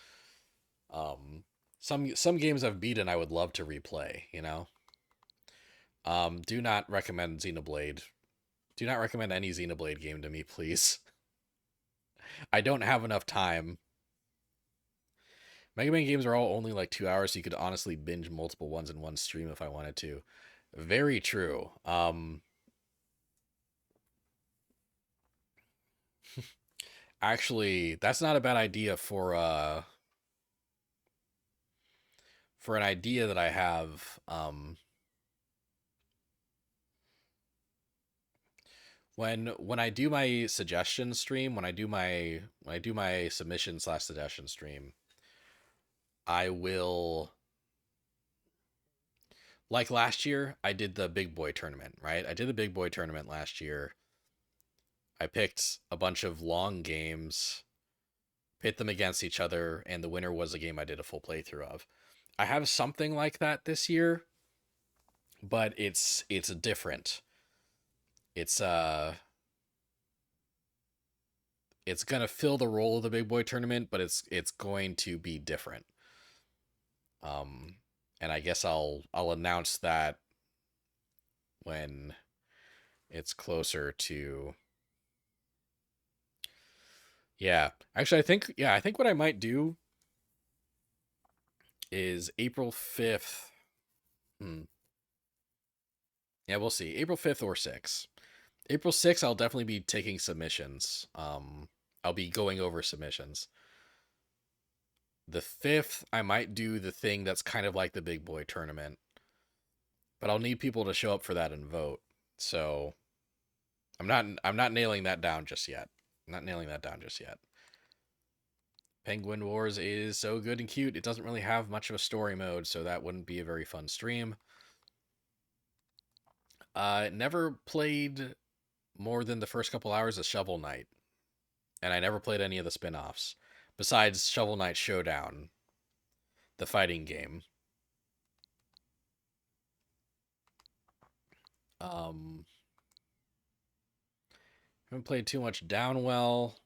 Some games I've beaten, I would love to replay. You know, do not recommend Xenoblade. Do not recommend any Xenoblade game to me, please. I don't have enough time. Mega Man games are all only like 2 hours, so you could honestly binge multiple ones in one stream if I wanted to. Very true. Actually, that's not a bad idea for for an idea that I have. When I do my suggestion stream, when I do my submission slash suggestion stream, I will, like last year, I did the big boy tournament, right? I did the big boy tournament last year. I picked a bunch of long games, pit them against each other, and the winner was a game I did a full playthrough of. I have something like that this year, but it's different. It's it's gonna fill the role of the big boy tournament, but it's going to be different. Um, and I guess I'll announce that when it's closer to. Yeah, actually, I think what I might do is April 5th. Yeah, we'll see. April 5th or 6th. April 6th, I'll definitely be taking submissions. I'll be going over submissions. The 5th, I might do the thing that's kind of like the big boy tournament, but I'll need people to show up for that and vote. So I'm not nailing that down just yet. I'm not nailing that down just yet. Penguin Wars is so good and cute. It doesn't really have much of a story mode, so that wouldn't be a very fun stream. Never played more than the first couple hours of Shovel Knight, and I never played any of the spin-offs besides Shovel Knight Showdown, the fighting game. Haven't played too much Downwell.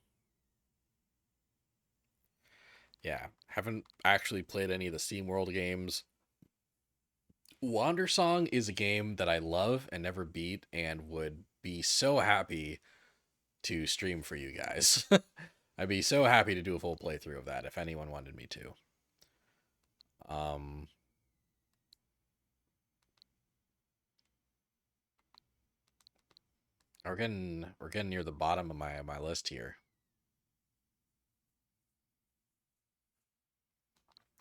Yeah, haven't actually played any of the SteamWorld games. Wandersong is a game that I love and never beat, and would be so happy to stream for you guys. I'd be so happy to do a full playthrough of that if anyone wanted me to. We're getting near the bottom of my list here.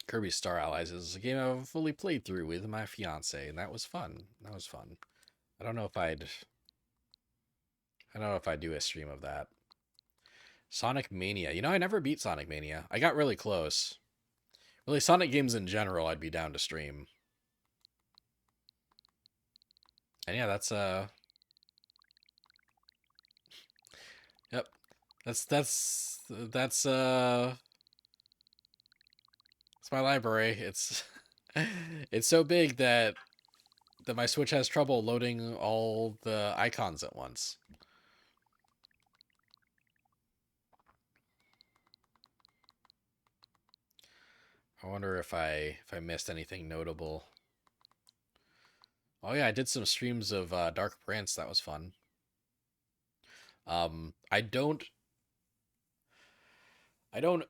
Kirby Star Allies is a game I've fully played through with my fiance, and that was fun. That was fun. I don't know if I'd do a stream of that. Sonic Mania. You know, I never beat Sonic Mania. I got really close. Really, Sonic games in general, I'd be down to stream. And yeah, that's yep. That's it's my library. It's it's so big that my Switch has trouble loading all the icons at once. I wonder if I missed anything notable. Oh yeah, I did some streams of Dark Prince. That was fun. I don't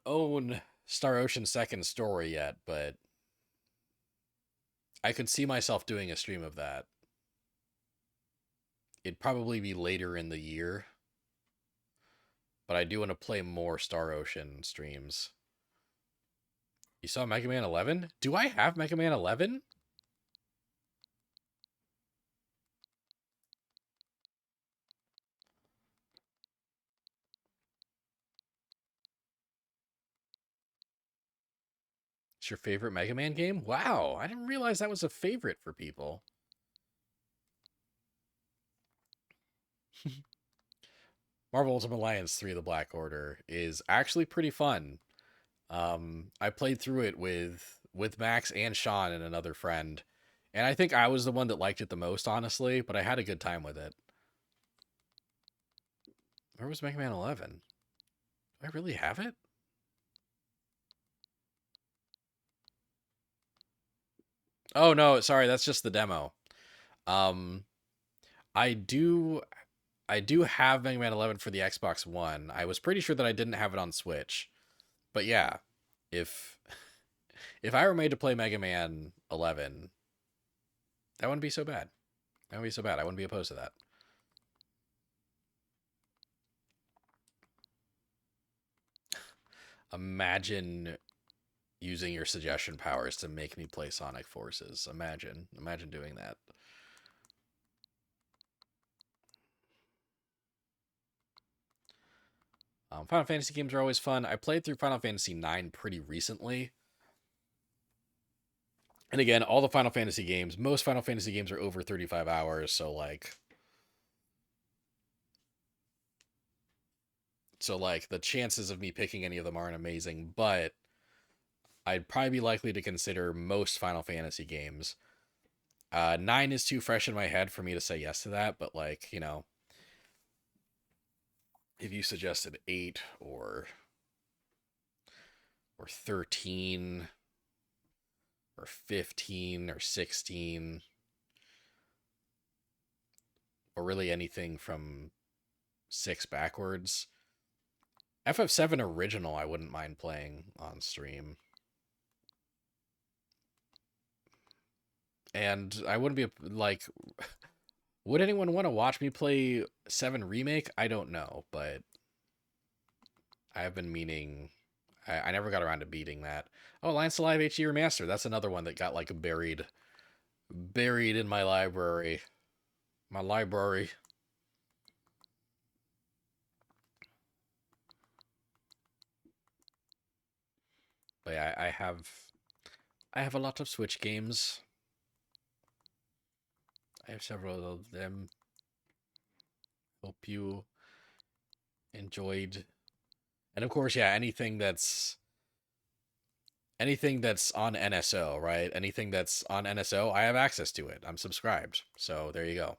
own Star Ocean Second Story yet, but I could see myself doing a stream of that. It'd probably be later in the year, but I do want to play more Star Ocean streams. You saw Mega Man 11? Do I have Mega Man 11? It's your favorite Mega Man game? Wow, I didn't realize that was a favorite for people. Marvel Ultimate Alliance 3: The Black Order is actually pretty fun. I played through it with Max and Sean and another friend, and I think I was the one that liked it the most, honestly, but I had a good time with it. Where was Mega Man 11? Do I really have it? Oh no, sorry, that's just the demo. Um, I do have Mega Man 11 for the Xbox One. I was pretty sure that I didn't have it on Switch. But yeah, if if I were made to play Mega Man 11, that wouldn't be so bad. That wouldn't be so bad. I wouldn't be opposed to that. Imagine using your suggestion powers to make me play Sonic Forces. Imagine doing that. Final Fantasy games are always fun. I played through Final Fantasy IX pretty recently. And again, all the Final Fantasy games, most Final Fantasy games are over 35 hours, so like the chances of me picking any of them aren't amazing, but I'd probably be likely to consider most Final Fantasy games. 9 is too fresh in my head for me to say yes to that, but like, you know, if you suggested 8 or 13 or 15 or 16 or really anything from 6 backwards, FF7 original I wouldn't mind playing on stream. And I wouldn't be like, would anyone want to watch me play 7 Remake? I don't know, but I have been meaning. I never got around to beating that. Oh, Alliance Alive HD Remaster. That's another one that got like buried in my library. My library. But yeah, I have a lot of Switch games. I have several of them. Hope you enjoyed. And of course, yeah, anything that's on NSO, right? Anything that's on NSO, I have access to it. I'm subscribed. So there you go.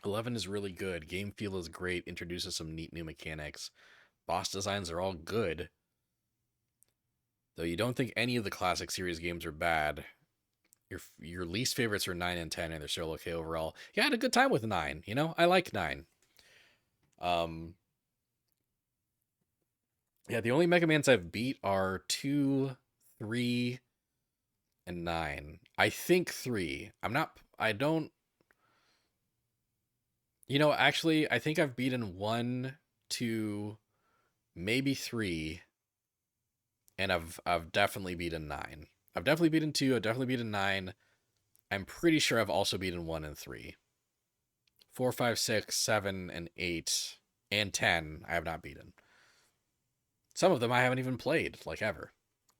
11 is really good. Game feel is great. Introduces some neat new mechanics. Boss designs are all good. Though you don't think any of the classic series games are bad. Your least favorites are 9 and 10, and they're still okay overall. Yeah, I had a good time with 9. You know, I like 9. Yeah, the only Mega Mans I've beat are 2, 3, and 9. I think 3. I don't. You know, actually, I think I've beaten 1, 2, maybe 3, and I've definitely beaten 9. I've definitely beaten 2, I've definitely beaten 9. I'm pretty sure I've also beaten 1 and 3. 4, 5, 6, 7, and 8, and 10, I have not beaten. Some of them I haven't even played, like, ever.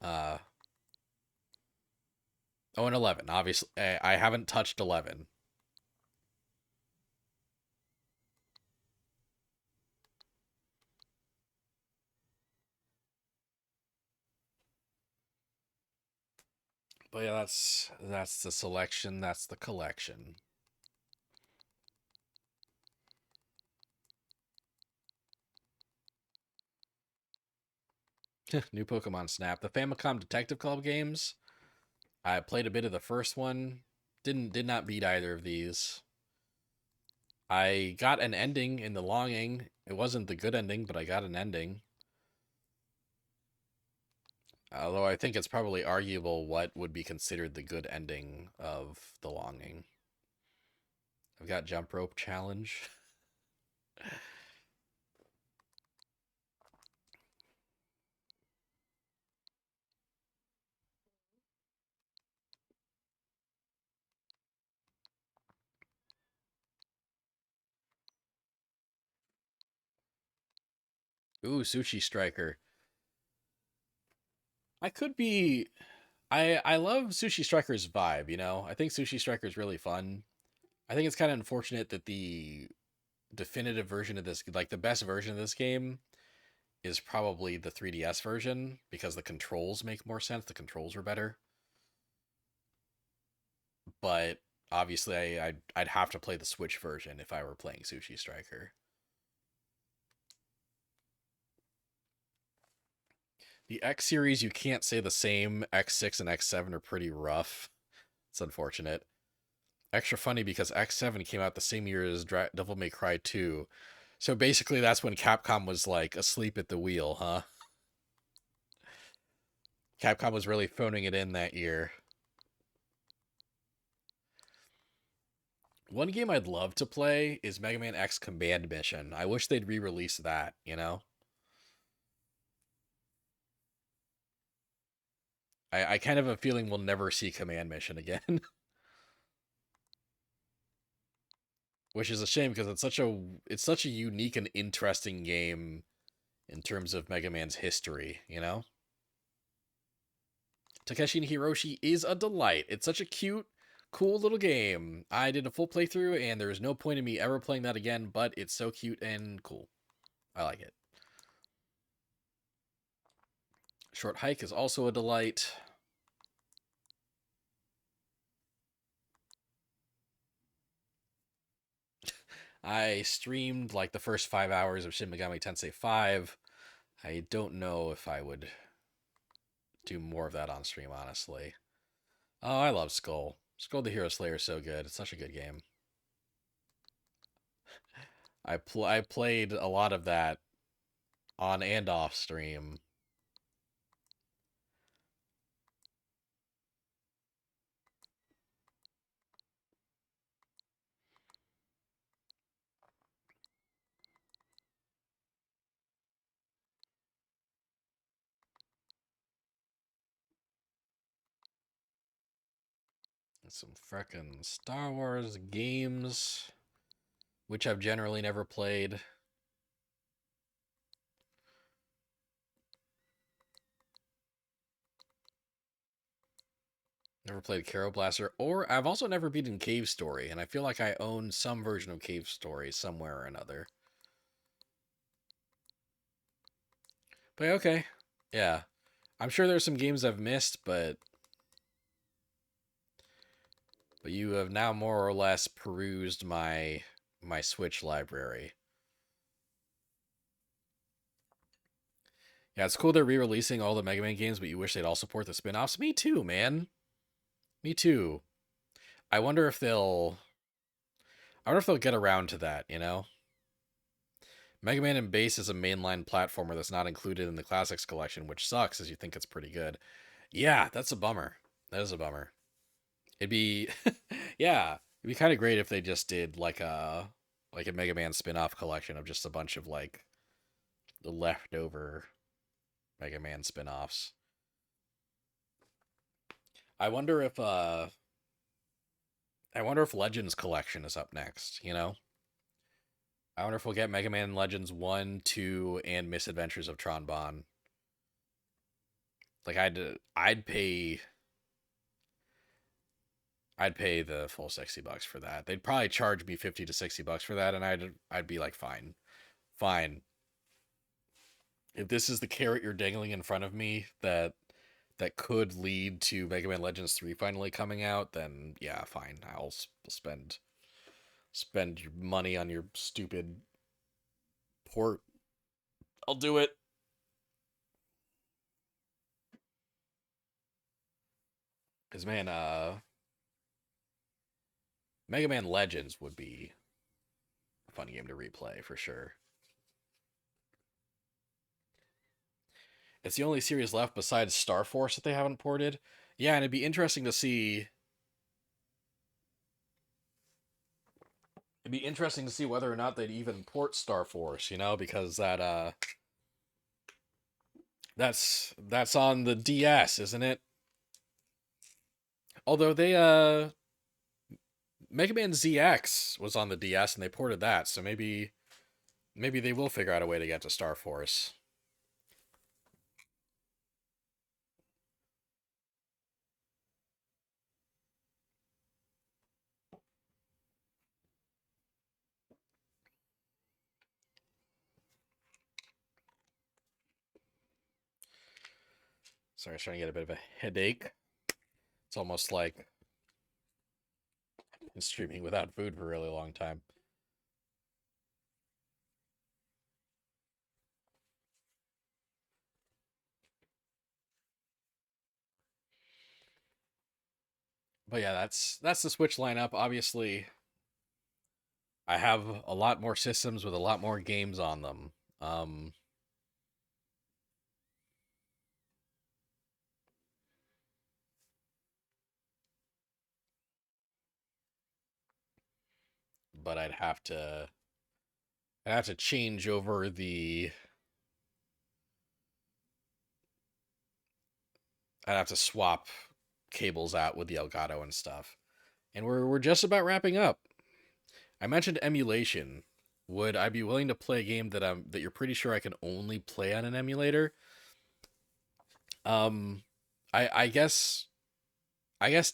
Oh, and 11. Obviously, I haven't touched 11. But yeah, that's the selection. That's the collection. New Pokemon Snap. The Famicom Detective Club games. I played a bit of the first one. Did not beat either of these. I got an ending in the longing. It wasn't the good ending, but I got an ending. Although I think it's probably arguable what would be considered the good ending of the longing. I've got Jump Rope Challenge. Ooh, Sushi Striker. I could be. I love Sushi Striker's vibe, you know? I think Sushi Striker is really fun. I think it's kind of unfortunate that the definitive version of this, like the best version of this game, is probably the 3DS version because the controls make more sense. The controls are better. But obviously, I'd have to play the Switch version if I were playing Sushi Striker. The X series, you can't say the same. X6 and X7 are pretty rough. It's unfortunate. Extra funny because X7 came out the same year as Devil May Cry 2. So basically, that's when Capcom was like asleep at the wheel, huh? Capcom was really phoning it in that year. One game I'd love to play is Mega Man X Command Mission. I wish they'd re-release that, you know? I kind of have a feeling we'll never see Command Mission again. Which is a shame because it's such a unique and interesting game in terms of Mega Man's history, you know? Takeshi and Hiroshi is a delight. It's such a cute, cool little game. I did a full playthrough and there's no point in me ever playing that again, but it's so cute and cool. I like it. Short Hike is also a delight. I streamed like the first 5 hours of Shin Megami Tensei 5. I don't know if I would do more of that on stream, honestly. Oh, I love Skull. Skull the Hero Slayer is so good. It's such a good game. I played a lot of that on and off stream. Some frickin' Star Wars games, which I've generally never played. Never played Caro Blaster, or I've also never beaten Cave Story, and I feel like I own some version of Cave Story somewhere or another. But okay, yeah. I'm sure there's some games I've missed, but you have now more or less perused my Switch library. Yeah, it's cool they're re-releasing all the Mega Man games, but you wish they'd all support the spin-offs. Me too, man. Me too. I wonder if they'll get around to that, you know? Mega Man and Base is a mainline platformer that's not included in the Classics collection, which sucks as you think it's pretty good. Yeah, that's a bummer. That is a bummer. It'd be yeah, it'd be kind of great if they just did like a Mega Man spin-off collection of just a bunch of like the leftover Mega Man spin-offs. I wonder if Legends collection is up next, you know? I wonder if we'll get Mega Man Legends 1, 2, and Misadventures of Tron Bonne. Like I'd pay the full $60 for that. They'd probably charge me $50 to $60 for that, and I'd be like, fine. Fine. If this is the carrot you're dangling in front of me that could lead to Mega Man Legends 3 finally coming out, then yeah, fine. I'll spend your money on your stupid port. I'll do it. Cause man, Mega Man Legends would be a fun game to replay for sure. It's the only series left besides Star Force that they haven't ported. Yeah, and it'd be interesting to see. It'd be interesting to see whether or not they'd even port Star Force, you know, because that's on the DS, isn't it? Although they Mega Man ZX was on the DS and they ported that, so maybe they will figure out a way to get to Star Force. Sorry, I was trying to get a bit of a headache. It's almost like I've been streaming without food for a really long time. But yeah, that's the Switch lineup. Obviously, I have a lot more systems with a lot more games on them. but I'd have to change over I'd have to swap cables out with the Elgato and stuff. And we're just about wrapping up. I mentioned emulation. Would I be willing to play a game that you're pretty sure I can only play on an emulator? Um, I guess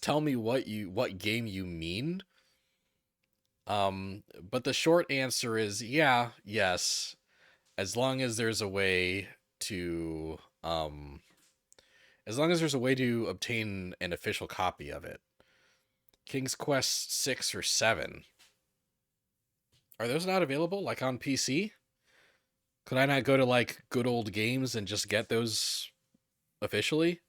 tell me what game you mean. But the short answer is yeah, yes, as long as there's a way to as long as there's a way to obtain an official copy of it. King's Quest 6 or 7. Are those not available like on PC? Could I not go to like Good Old Games and just get those officially?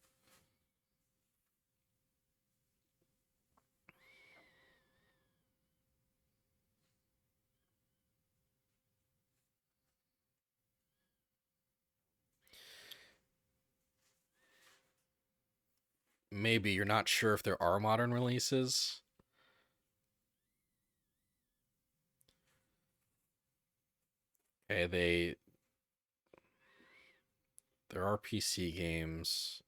Maybe you're not sure if there are modern releases. Okay, there are PC games.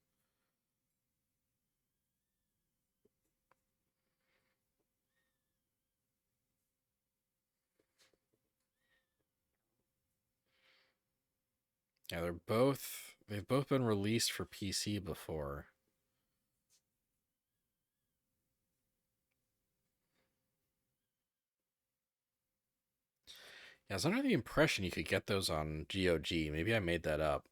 Yeah, they've both been released for PC before. Yeah, I was under the impression you could get those on GOG. Maybe I made that up.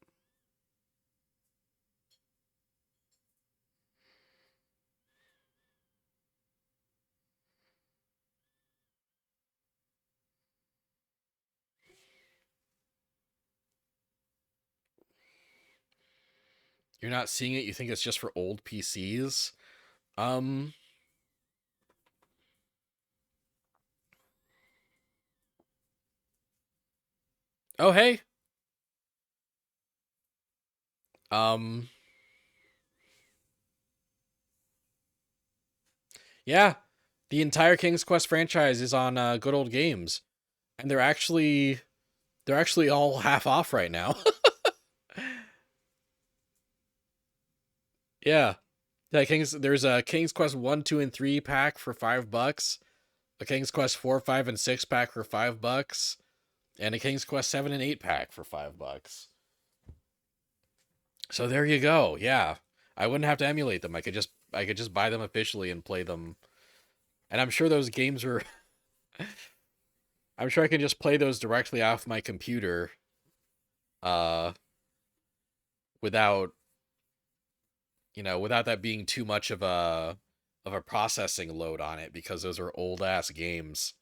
You're not seeing it, you think it's just for old PCs? Um oh hey. Um yeah. The entire King's Quest franchise is on Good Old Games. And they're actually all half off right now. Yeah. Yeah, there's a King's Quest 1, 2, and 3 pack for $5, a King's Quest 4, 5, and 6 pack for $5, and a King's Quest 7 and 8 pack for $5. So there you go. Yeah. I wouldn't have to emulate them. I could just buy them officially and play them. And I'm sure those games are I'm sure I can just play those directly off my computer uh without, without that being too much of a processing load on it because those are old ass games.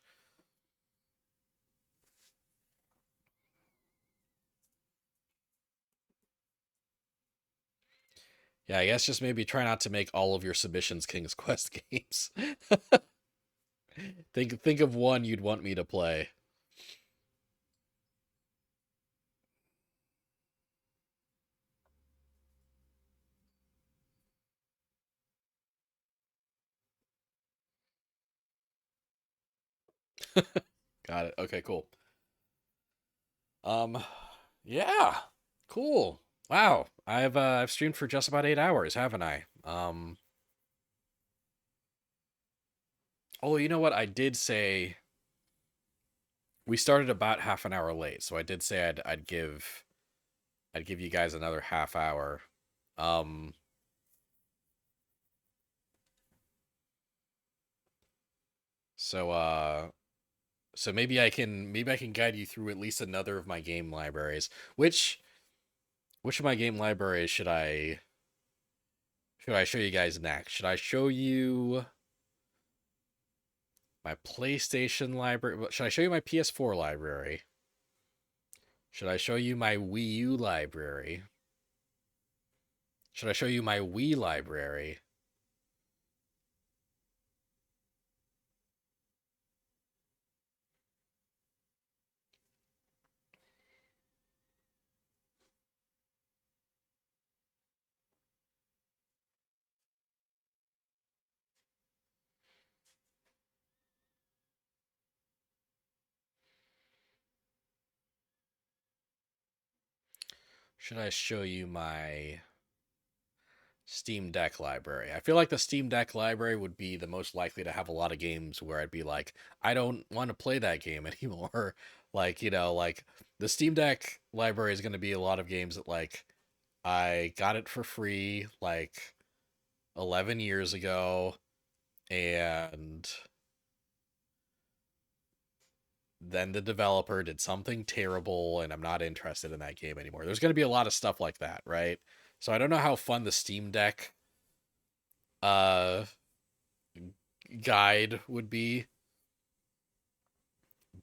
Yeah, I guess just maybe try not to make all of your submissions King's Quest games. Think of one you'd want me to play. Got it. Okay, cool. Um yeah. Cool. Wow. I've streamed for just about 8 hours, haven't I? Oh, you know what? I did say we started about half an hour late, so I did say I'd give you guys another half hour. Um so maybe I can guide you through at least another of my game libraries. Which of my game libraries should I show you guys next? Should I show you my PlayStation library? Should I show you my PS4 library? Should I show you my Wii U library? Should I show you my Wii library? Should I show you my Steam Deck library? I feel like the Steam Deck library would be the most likely to have a lot of games where I'd be like, I don't want to play that game anymore. Like, like the Steam Deck library is going to be a lot of games that like I got it for free like 11 years ago, and then the developer did something terrible and I'm not interested in that game anymore. There's going to be a lot of stuff like that, right? So I don't know how fun the Steam Deck uh guide would be,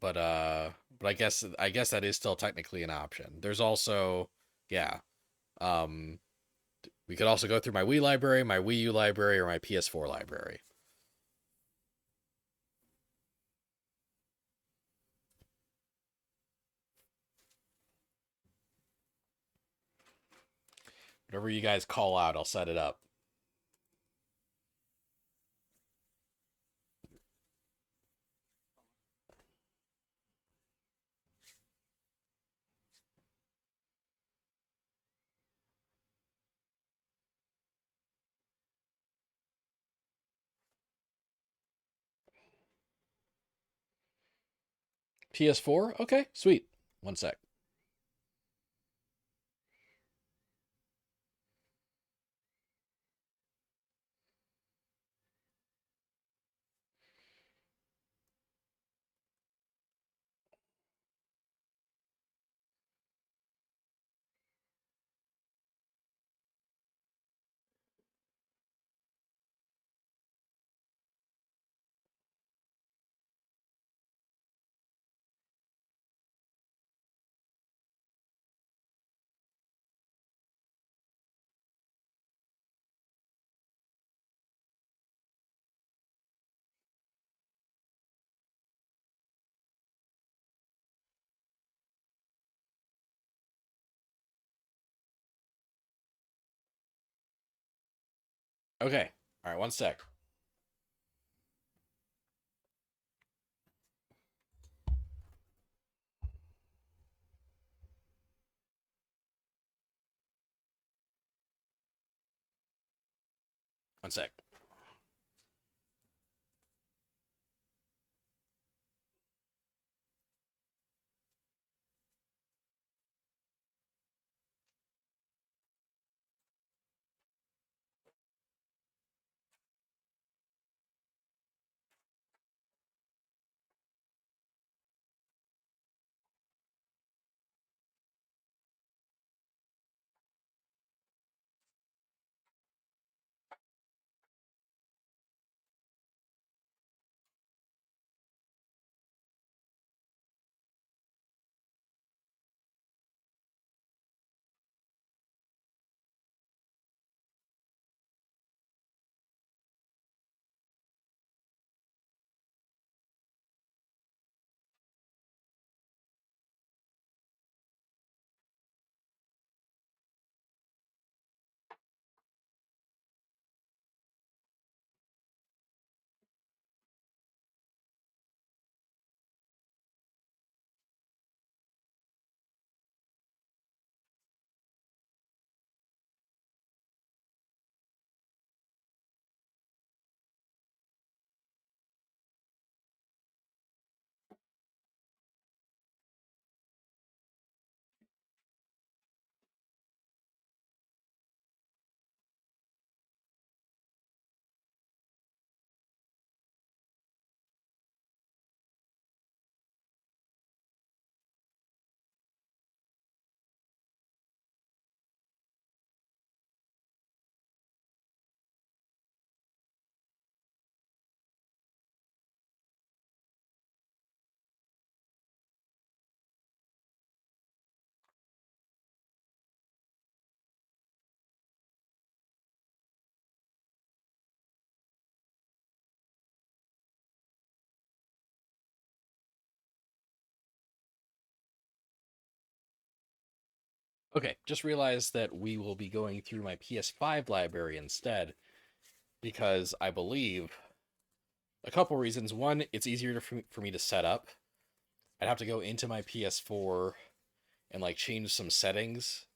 but I guess that is still technically an option. There's also, yeah. Um we could also go through my Wii library, my Wii U library, or my PS4 library. Whatever you guys call out, I'll set it up. PS4? Okay, sweet. One sec. Okay. All right, one sec. One sec. Okay, just realized that we will be going through my PS5 library instead because I believe a couple reasons. One, it's easier for me to set up. I'd have to go into my PS4 and like change some settings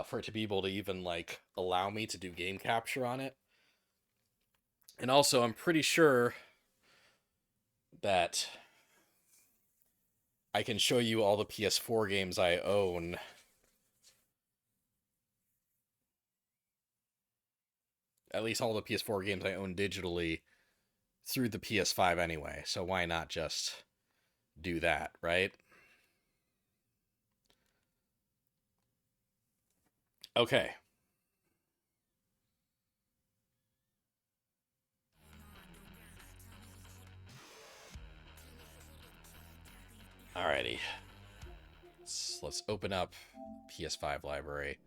for it to be able to even like allow me to do game capture on it. And also, I'm pretty sure that I can show you all the PS4 games I own. At least all the PS4 games I own digitally through the PS5 anyway. So why not just do that, right? Okay. Alrighty. Let's open up PS5 library.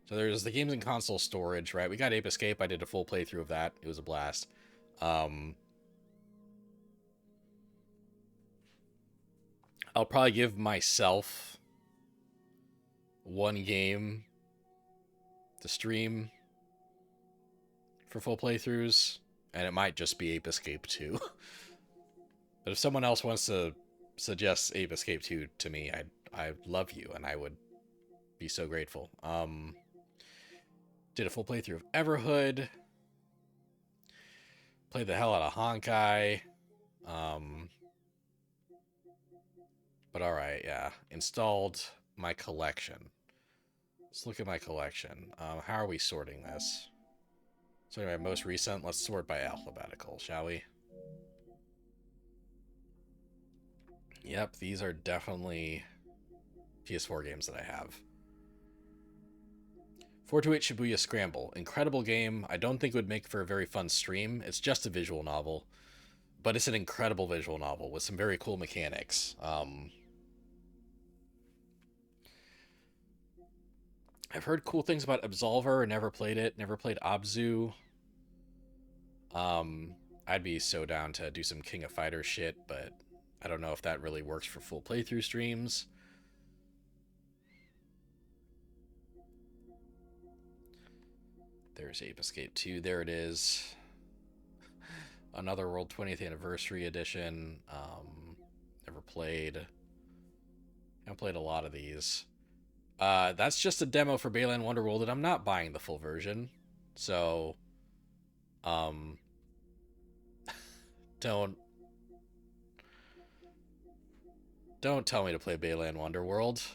So there's the games and console storage, right? We got Ape Escape. I did a full playthrough of that. It was a blast. I'll probably give myself one game to stream for full playthroughs, and it might just be Ape Escape 2. But if someone else wants to suggest Ape Escape 2 to me, I love you, and I would be so grateful. Did a full playthrough of Everhood. Played the hell out of Honkai. But alright, yeah. Installed my collection. Let's look at my collection. How are we sorting this? So anyway, most recent, let's sort by alphabetical, shall we? Yep, these are definitely PS4 games that I have. 428 Shibuya Scramble. Incredible game. I don't think it would make for a very fun stream. It's just a visual novel. But it's an incredible visual novel with some very cool mechanics. I've heard cool things about Absolver. Never played it. Never played Abzu. I'd be so down to do some King of Fighters shit, but I don't know if that really works for full playthrough streams. There's Ape Escape 2. There it is. Another World 20th Anniversary Edition. Never played. Haven't played a lot of these. That's just a demo for Balan Wonderworld, and I'm not buying the full version. So, don't tell me to play Balan Wonderworld.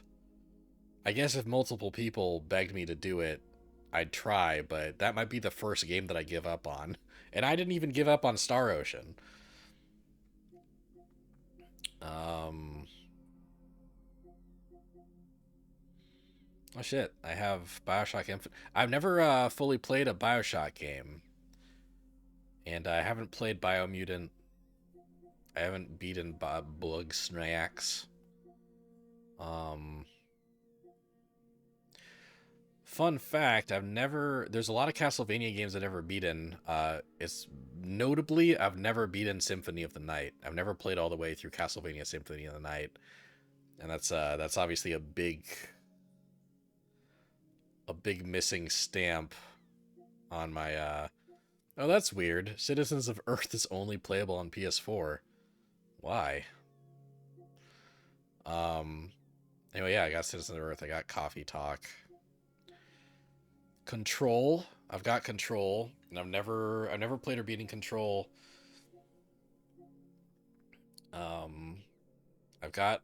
I guess if multiple people begged me to do it, I'd try, but that might be the first game that I give up on. And I didn't even give up on Star Ocean. Oh shit, I have Bioshock Infinite. I've never fully played a Bioshock game. And I haven't played Biomutant. I haven't beaten Bugsnax. Fun fact, there's a lot of Castlevania games I've never beaten. It's notably, I've never beaten Symphony of the Night. I've never played all the way through Castlevania Symphony of the Night. And that's obviously a big missing stamp on my, oh, that's weird. Citizens of Earth is only playable on PS4. Why? Anyway, yeah, I got Citizens of Earth. I got Coffee Talk. Control. I've got Control, and I've never played or beaten Control. I've got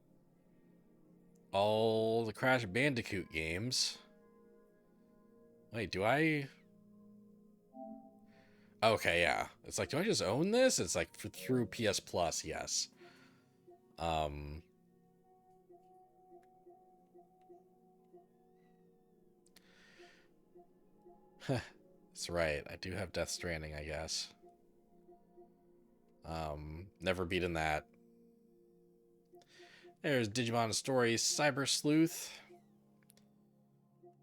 all the Crash Bandicoot games. Wait, do I? Okay, yeah. It's like, do I just own this? It's like through PS Plus, yes. That's right. I do have Death Stranding, I guess. Never beaten that. There's Digimon Stories, Cyber Sleuth.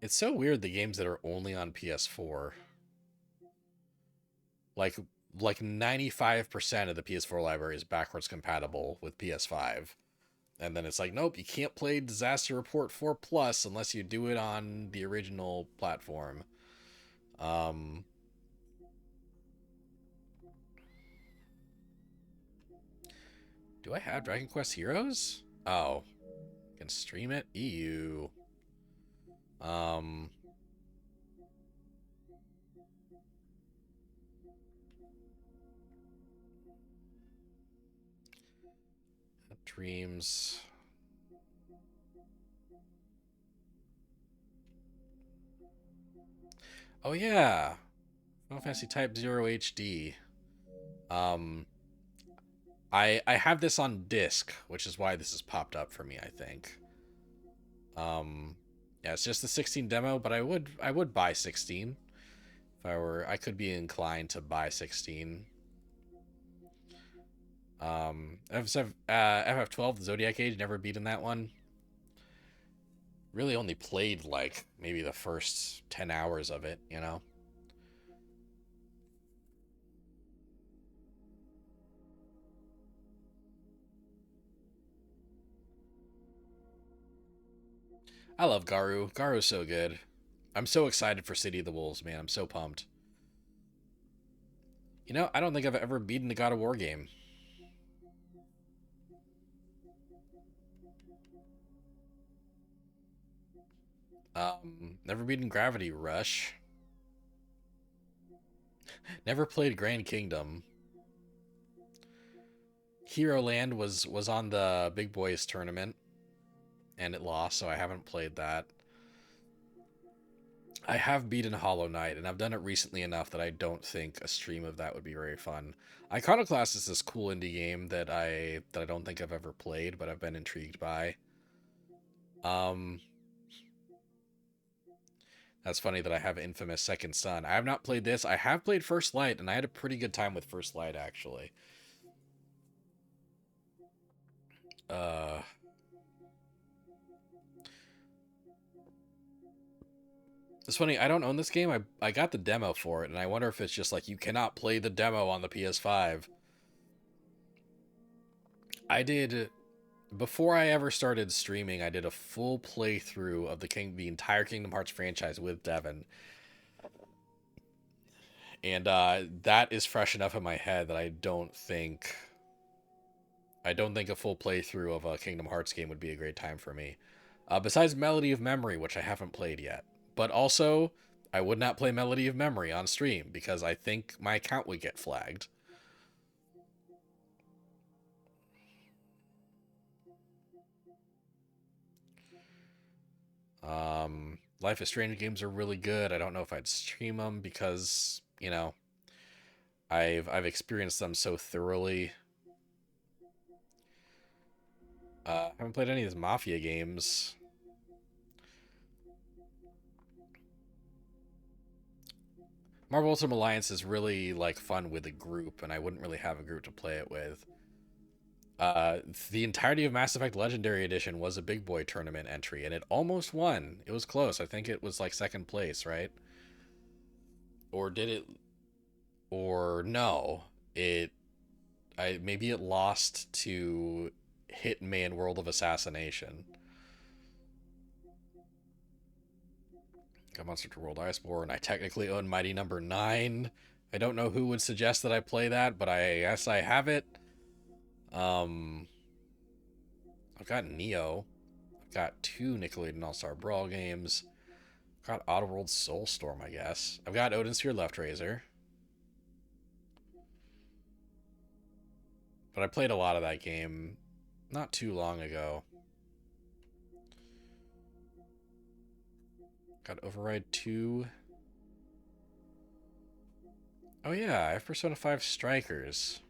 It's so weird the games that are only on PS4. Like 95% of the PS4 library is backwards compatible with PS5. And then it's like, nope, you can't play Disaster Report 4 Plus unless you do it on the original platform. Do I have Dragon Quest Heroes? Oh, I can stream it? EU. streams. Oh yeah, Final Fantasy Type 0 HD. Um, I have this on disc, which is why this has popped up for me, I think. Yeah, it's just the 16 demo, but I would buy 16 if I could be inclined to buy 16. FF12, the Zodiac Age, never beaten that one. Really only played like maybe the first 10 hours of it, you know? I love Garu. Garu's so good. I'm so excited for City of the Wolves, man. I'm so pumped. You know, I don't think I've ever beaten the God of War game. Never beaten Gravity Rush. Never played Grand Kingdom. Hero Land was on the Big Boys tournament, and it lost, so I haven't played that. I have beaten Hollow Knight, and I've done it recently enough that I don't think a stream of that would be very fun. Iconoclast is this cool indie game that I don't think I've ever played, but I've been intrigued by. That's funny that I have Infamous Second Son. I have not played this. I have played First Light, and I had a pretty good time with First Light, actually. Uh, it's funny, I don't own this game. I got the demo for it, and I wonder if it's just like you cannot play the demo on the PS5. I did, before I ever started streaming, I did a full playthrough of the entire Kingdom Hearts franchise with Devin. And that is fresh enough in my head that I don't think a full playthrough of a Kingdom Hearts game would be a great time for me. Besides Melody of Memory, which I haven't played yet. But also, I would not play Melody of Memory on stream because I think my account would get flagged. Life is Strange games are really good. I don't know if I'd stream them because, you know, I've experienced them so thoroughly. Haven't played any of these Mafia games. Marvel Ultimate Alliance is really like fun with a group, and I wouldn't really have a group to play it with. The entirety of Mass Effect Legendary Edition was a big boy tournament entry, and it almost won. It was close. I think it was like second place, right? Or did it? Or no? Maybe it lost to Hitman World of Assassination. Got Monster Hunter World Iceborne. I technically own Mighty Number 9. I don't know who would suggest that I play that, but I guess I have it. I've got Neo. I've got 2 Nickelodeon All-Star Brawl games. I've got Oddworld Soulstorm, I guess. I've got Odin Sphere Left Razor. But I played a lot of that game not too long ago. Got Override 2. Oh yeah, I have Persona 5 Strikers.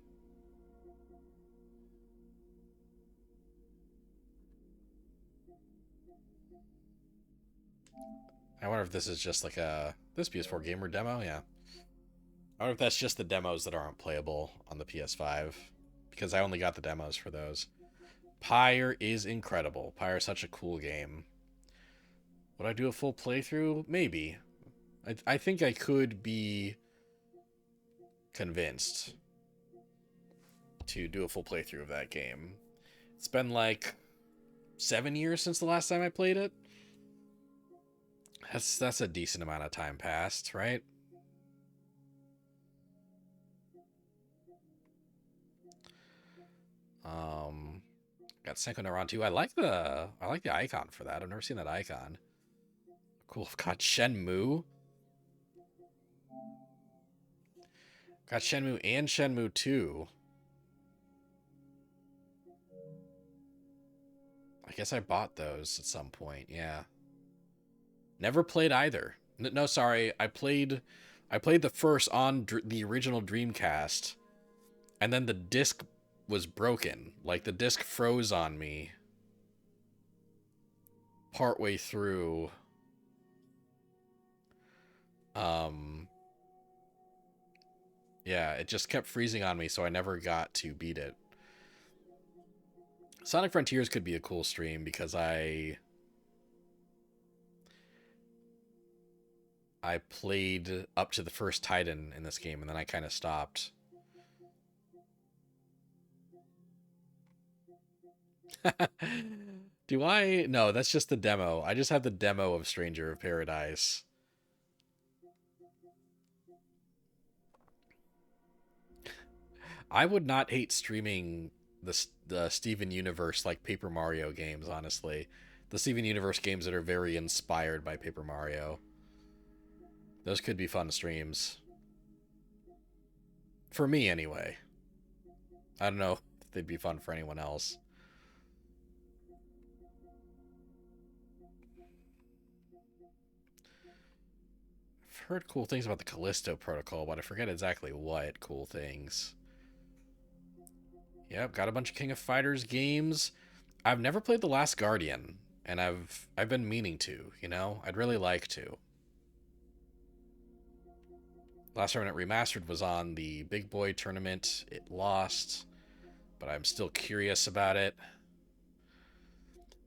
I wonder if this is just like this PS4 gamer demo, yeah. I wonder if that's just the demos that aren't playable on the PS5, because I only got the demos for those. Pyre is incredible. Pyre is such a cool game. Would I do a full playthrough? Maybe. I think I could be convinced to do a full playthrough of that game. It's been like 7 years since the last time I played it. That's a decent amount of time passed, right? Got Senko no Ron 2. I like the icon for that. I've never seen that icon. Cool. I've got Shenmue. Got Shenmue and Shenmue 2. guess I bought those at some point. Yeah. Never played either. No, sorry. I played the first on the original Dreamcast, and then the disc was broken. Like the disc froze on me partway through. Yeah, it just kept freezing on me, so I never got to beat it. Sonic Frontiers could be a cool stream because I played up to the first Titan in this game, and then I kind of stopped. Do I? No, that's just the demo. I just have the demo of Stranger of Paradise. I would not hate streaming the Steven Universe like Paper Mario games, honestly. The Steven Universe games that are very inspired by Paper Mario. Those could be fun streams. For me, anyway. I don't know if they'd be fun for anyone else. I've heard cool things about the Callisto Protocol, but I forget exactly what cool things. Yep, got a bunch of King of Fighters games. I've never played The Last Guardian, and I've been meaning to, you know? I'd really like to. Last Tournament Remastered was on the Big Boy tournament. It lost, but I'm still curious about it.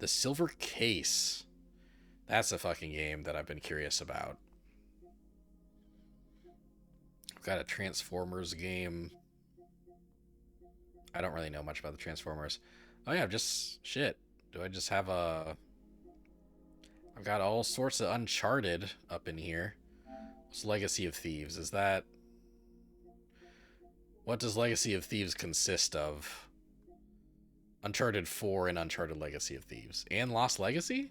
The Silver Case. That's a fucking game that I've been curious about. I've got a Transformers game. I don't really know much about the Transformers. Oh yeah, just shit. Do I just have a... I've got all sorts of Uncharted up in here. What's Legacy of Thieves? Is that... What does Legacy of Thieves consist of? Uncharted 4 and Uncharted Legacy of Thieves. And Lost Legacy?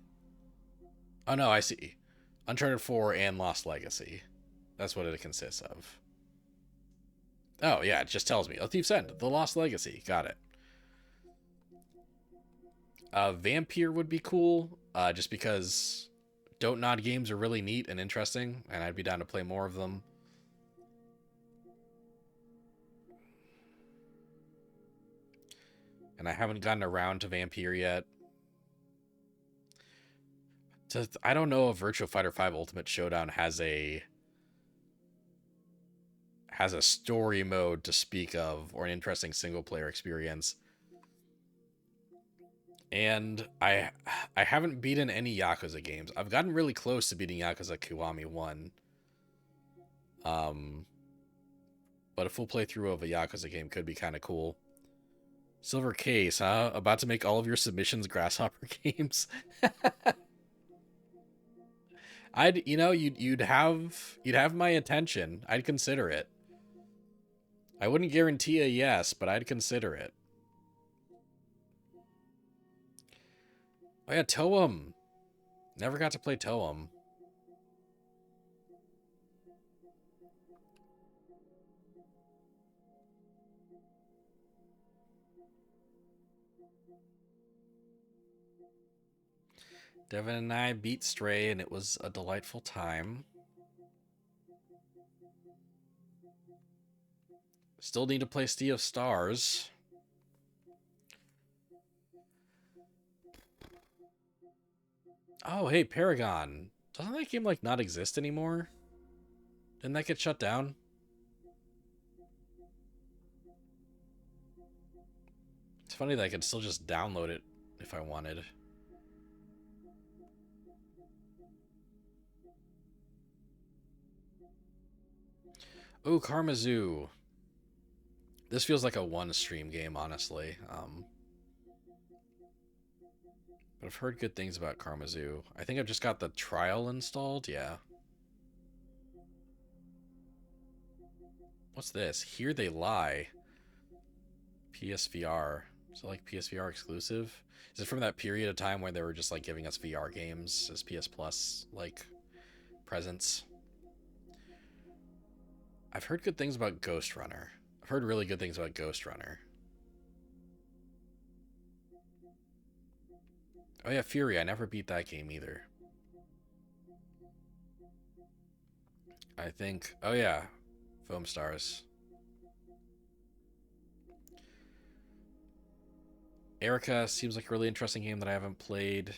Oh no, I see. Uncharted 4 and Lost Legacy. That's what it consists of. Oh, yeah, it just tells me. A Thief's End, The Lost Legacy. Got it. Vampire would be cool, just because Don't Nod games are really neat and interesting, and I'd be down to play more of them. And I haven't gotten around to Vampire yet. I don't know if Virtua Fighter 5 Ultimate Showdown has a story mode to speak of, or an interesting single-player experience. And I haven't beaten any Yakuza games. I've gotten really close to beating Yakuza Kiwami 1. But a full playthrough of a Yakuza game could be kind of cool. Silver Case, huh? About to make all of your submissions Grasshopper games. you'd have my attention. I'd consider it. I wouldn't guarantee a yes, but I'd consider it. Oh yeah, Toem. Never got to play Toem. Devin and I beat Stray, and it was a delightful time. Still need to play Sea of Stars. Oh, hey, Paragon. Doesn't that game, like, not exist anymore? Didn't that get shut down? It's funny that I could still just download it if I wanted. Oh, Karma Zoo. This feels like a one-stream game, honestly. But I've heard good things about Karma Zoo. I think I've just got the trial installed. Yeah. What's this? Here They Lie. PSVR. Is it like PSVR exclusive? Is it from that period of time when they were just like giving us VR games as PS Plus like presents? I've heard good things about Ghost Runner. I've heard really good things about Ghost Runner. Oh yeah, Fury. I never beat that game either. I think. Oh yeah, Foam Stars. Erica seems like a really interesting game that I haven't played.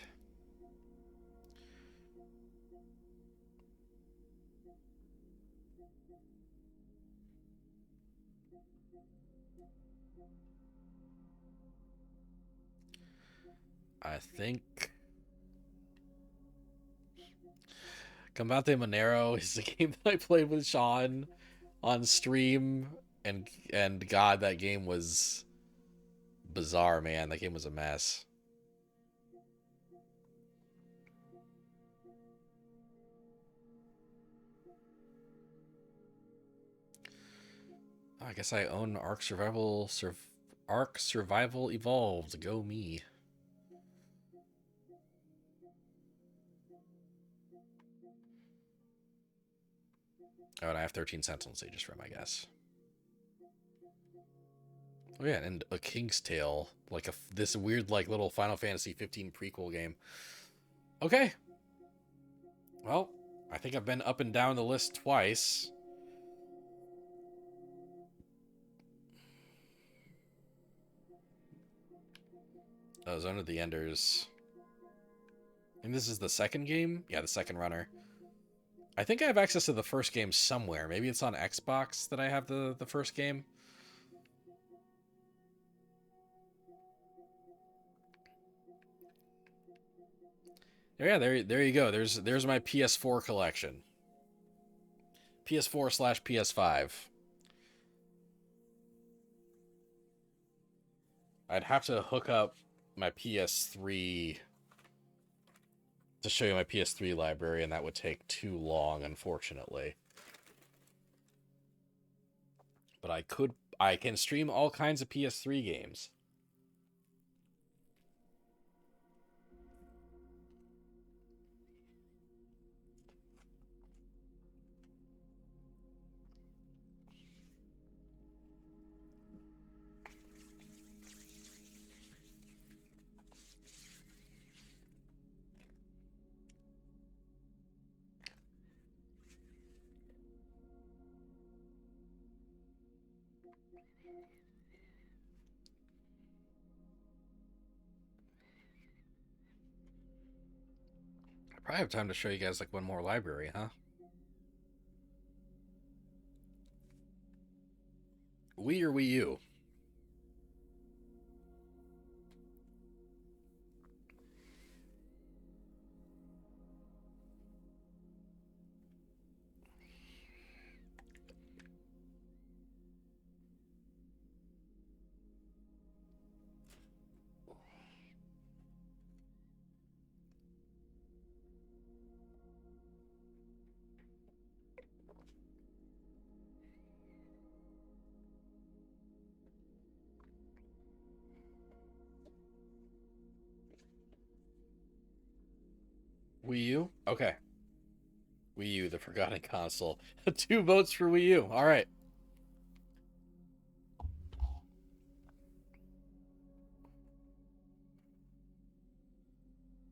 I think Combate Monero is the game that I played with Sean on stream, and God, that game was bizarre, man. That game was a mess. Oh, I guess I own Ark Survival Evolved. Go me. Oh, and I have 13 Sentinel Sages from, I guess. Oh yeah, and A King's Tale, like this weird like little Final Fantasy 15 prequel game. Okay. Well, I think I've been up and down the list twice. Zone of the Enders. And this is the second game? Yeah, the second runner. I think I have access to the first game somewhere. Maybe it's on Xbox that I have the first game. Yeah, there you go. There's my PS4 collection. PS4 / PS5. I'd have to hook up my PS3 to show you my PS3 library, and that would take too long, unfortunately. But I can stream all kinds of PS3 games. I probably have time to show you guys like one more library, huh? Wii or Wii U? Wii U? Okay. Wii U, the forgotten console. 2 votes for Wii U. All right.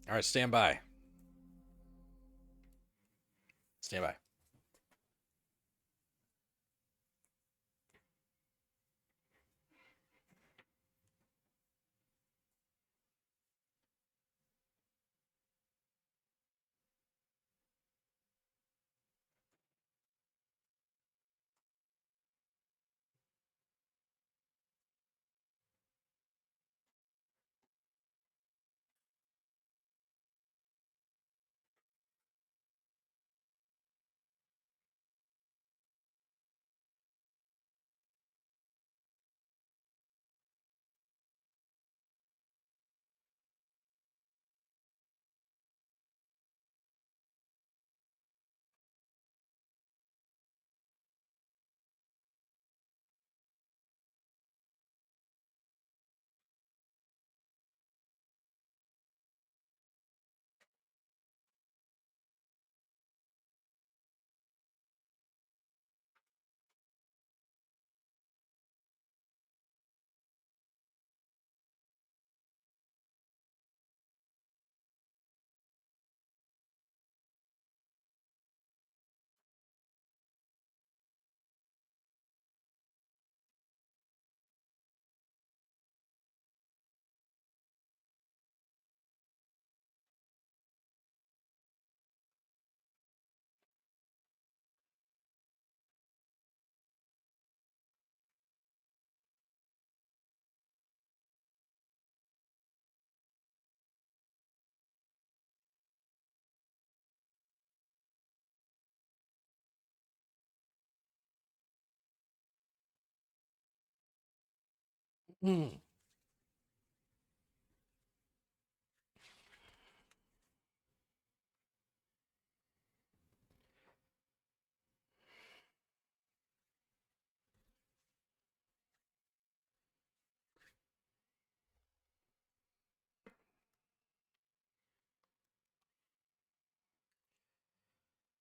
All right, stand by. Stand by. Hmm.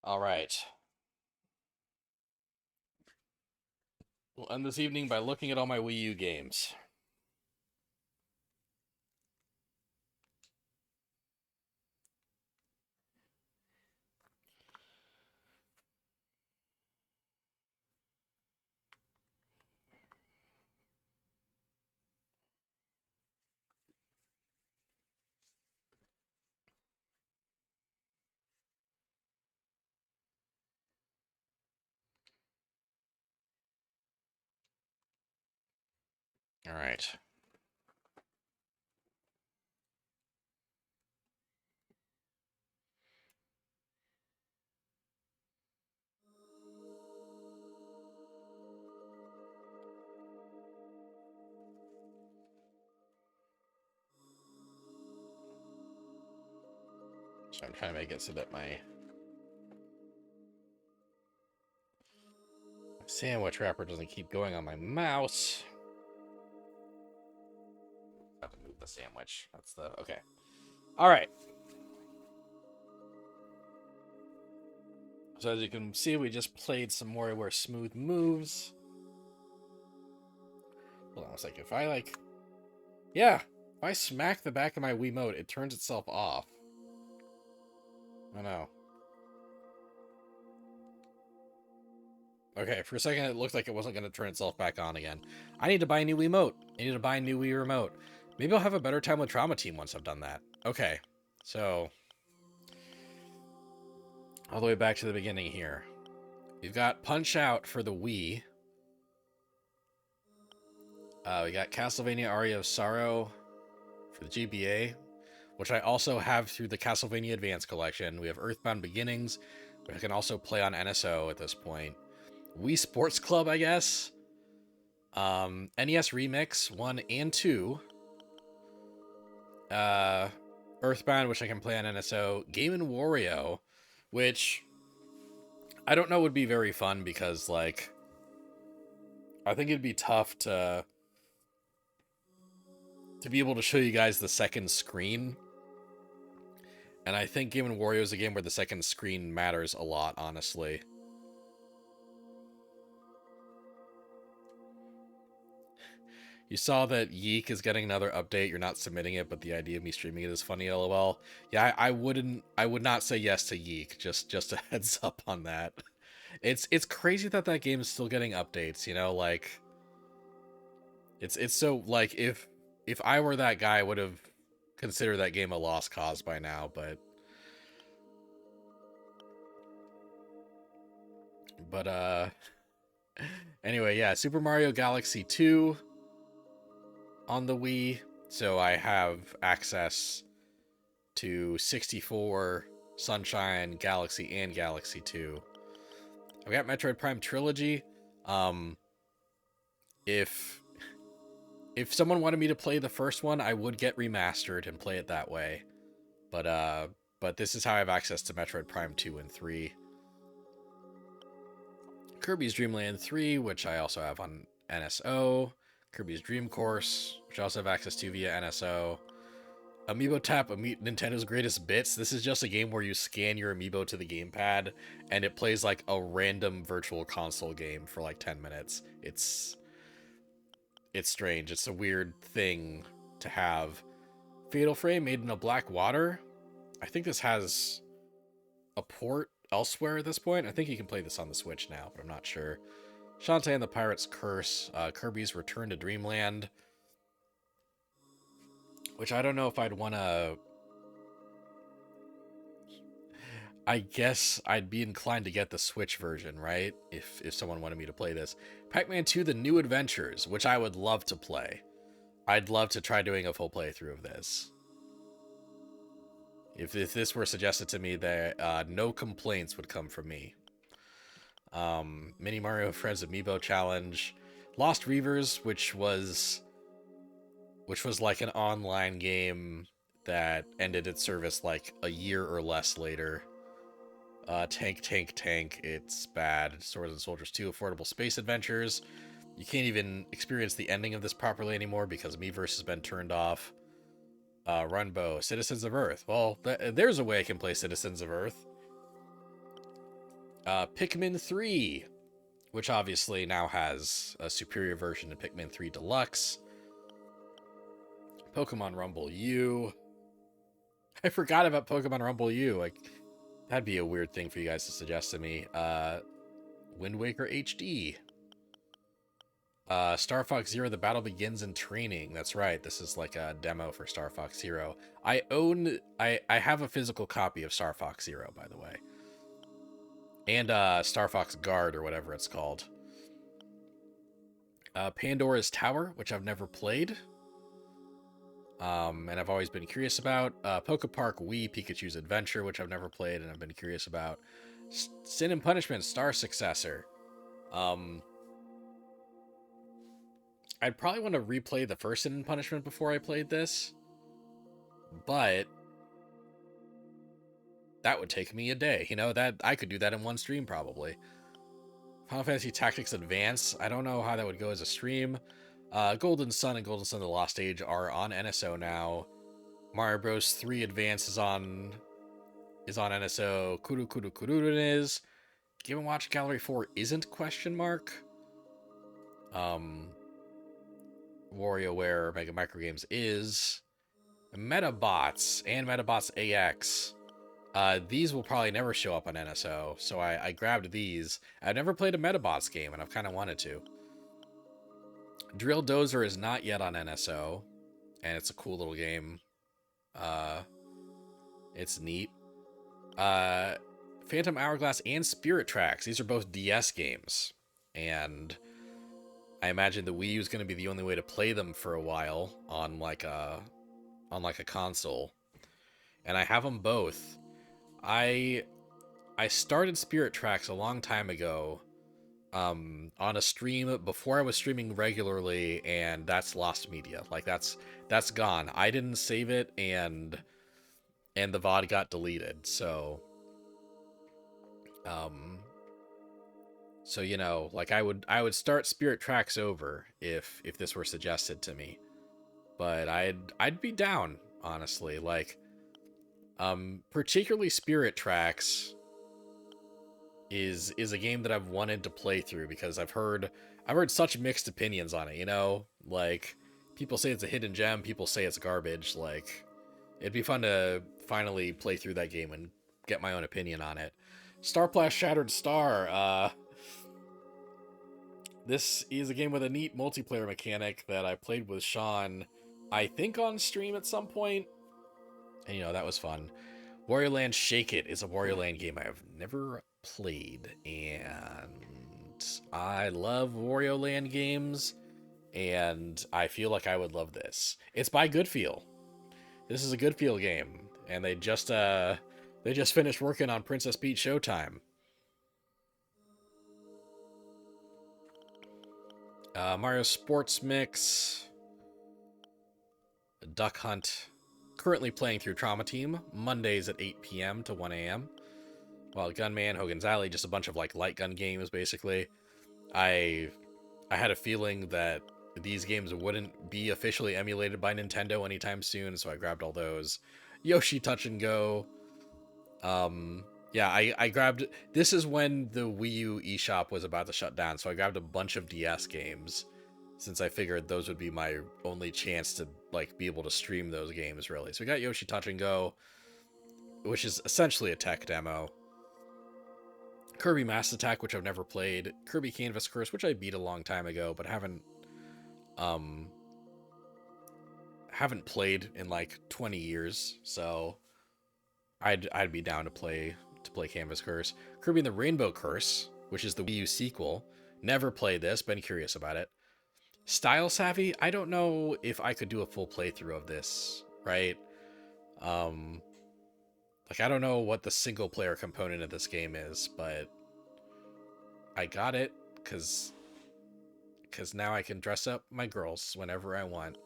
All right. We'll end this evening by looking at all my Wii U games. All right. So I'm trying to make it so that my sandwich wrapper doesn't keep going on my mouse. I have to move the sandwich. That's the okay. All right. So as you can see, we just played some WarioWare Smooth Moves. Hold on a second. If I if I smack the back of my Wiimote, it turns itself off. I know. Okay, for a second it looked like it wasn't going to turn itself back on again. I need to buy a new Wiimote. I need to buy a new Wii remote. Maybe I'll have a better time with Trauma Team once I've done that. Okay, so all the way back to the beginning here. We've got Punch Out for the Wii. We got Castlevania Aria of Sorrow for the GBA, which I also have through the Castlevania Advance Collection. We have Earthbound Beginnings, which I can also play on NSO at this point. Wii Sports Club, I guess. NES Remix 1 and 2. Earthbound, which I can play on NSO. Game & Wario, which I don't know would be very fun because, like, I think it'd be tough to be able to show you guys the second screen. And I think Game & Wario is a game where the second screen matters a lot, honestly. You saw that Yeek is getting another update. You're not submitting it, but the idea of me streaming it is funny, lol. Yeah, I would not say yes to Yeek. Just a heads up on that. It's crazy that game is still getting updates, you know, like it's so like if I were that guy, I would have considered that game a lost cause by now, but anyway, yeah, Super Mario Galaxy 2 on the Wii, so I have access to 64, Sunshine, Galaxy, and Galaxy 2. I've got Metroid Prime Trilogy. If someone wanted me to play the first one, I would get remastered and play it that way. But this is how I have access to Metroid Prime 2 and 3. Kirby's Dream Land 3, which I also have on NSO. Kirby's Dream Course, which I also have access to via NSO. Amiibo Tap, Nintendo's Greatest Bits. This is just a game where you scan your amiibo to the gamepad, and it plays like a random virtual console game for like 10 minutes. It's strange. It's a weird thing to have. Fatal Frame, Made in a Black Water. I think this has a port elsewhere at this point. I think you can play this on the Switch now, but I'm not sure. Shantae and the Pirate's Curse, Kirby's Return to Dreamland, which I don't know if I'd want to... I guess I'd be inclined to get the Switch version, right? If someone wanted me to play this. Pac-Man 2 The New Adventures, which I would love to play. I'd love to try doing a full playthrough of this. If this were suggested to me, that no complaints would come from me. Mini Mario Friends Amiibo Challenge. Lost Reavers, which was which was like an online game that ended its service like a year or less later. Tank, Tank, Tank. It's bad. Swords and Soldiers 2 Affordable Space Adventures. You can't even experience the ending of this properly anymore because Miiverse has been turned off. Runbow, Citizens of Earth. Well, there's a way I can play Citizens of Earth. Pikmin 3, which obviously now has a superior version to Pikmin 3 Deluxe. Pokemon Rumble U. I forgot about Pokemon Rumble U. Like, that'd be a weird thing for you guys to suggest to me. Wind Waker HD. Star Fox Zero, The Battle Begins in Training. That's right. This is like a demo for Star Fox Zero. I have a physical copy of Star Fox Zero, by the way. And Star Fox Guard, or whatever it's called. Pandora's Tower, which I've never played. And I've always been curious about. Poke Park Wii Pikachu's Adventure, which I've never played and I've been curious about. Sin and Punishment Star Successor. I'd probably want to replay the first Sin and Punishment before I played this. But that would take me a day. You know, that I could do that in one stream probably. Final Fantasy Tactics Advance. I don't know how that would go as a stream. Golden Sun and Golden Sun The Lost Age are on NSO now. Mario Bros. 3 Advance is on NSO. Kuru Kuru Kururun is. Game & Watch Gallery 4 isn't ? WarioWare Mega Microgames is. Metabots and Metabots AX. These will probably never show up on NSO, so I grabbed these. I've never played a Metabots game, and I've kind of wanted to. Drill Dozer is not yet on NSO, and it's a cool little game. It's neat. Phantom Hourglass and Spirit Tracks. These are both DS games, and I imagine the Wii U is going to be the only way to play them for a while on like a console. And I have them both. I started Spirit Tracks a long time ago on a stream before I was streaming regularly, and that's lost media. Like that's gone. I didn't save it, and the VOD got deleted. So you know, like I would start Spirit Tracks over if this were suggested to me. But I'd be down, honestly. Like particularly Spirit Tracks is a game that I've wanted to play through because I've heard such mixed opinions on it, you know? Like people say it's a hidden gem, people say it's garbage. Like it'd be fun to finally play through that game and get my own opinion on it. Starplast Shattered Star, this is a game with a neat multiplayer mechanic that I played with Sean, I think on stream at some point. And, you know, that was fun. Wario Land Shake It is a Wario Land game I have never played. And I love Wario Land games. And I feel like I would love this. It's by Goodfeel. This is a Goodfeel game. And they just finished working on Princess Peach Showtime. Mario Sports Mix. Duck Hunt. Currently playing through Trauma Team. Mondays at 8 p.m. to 1 a.m. Wild Gunman, Hogan's Alley, just a bunch of like light gun games basically. I had a feeling that these games wouldn't be officially emulated by Nintendo anytime soon, so I grabbed all those. Yoshi Touch and Go. Yeah, I grabbed... This is when the Wii U eShop was about to shut down, so I grabbed a bunch of DS games, since I figured those would be my only chance to like be able to stream those games, really. So we got Yoshi Touch and Go, which is essentially a tech demo. Kirby Mass Attack, which I've never played. Kirby Canvas Curse, which I beat a long time ago, but haven't played in like 20 years, so I'd be down to play Canvas Curse. Kirby and the Rainbow Curse, which is the Wii U sequel. Never played this, been curious about it. Style Savvy, I don't know if I could do a full playthrough of this, right? Like, I don't know what the single player component of this game is, but I got it because now I can dress up my girls whenever I want.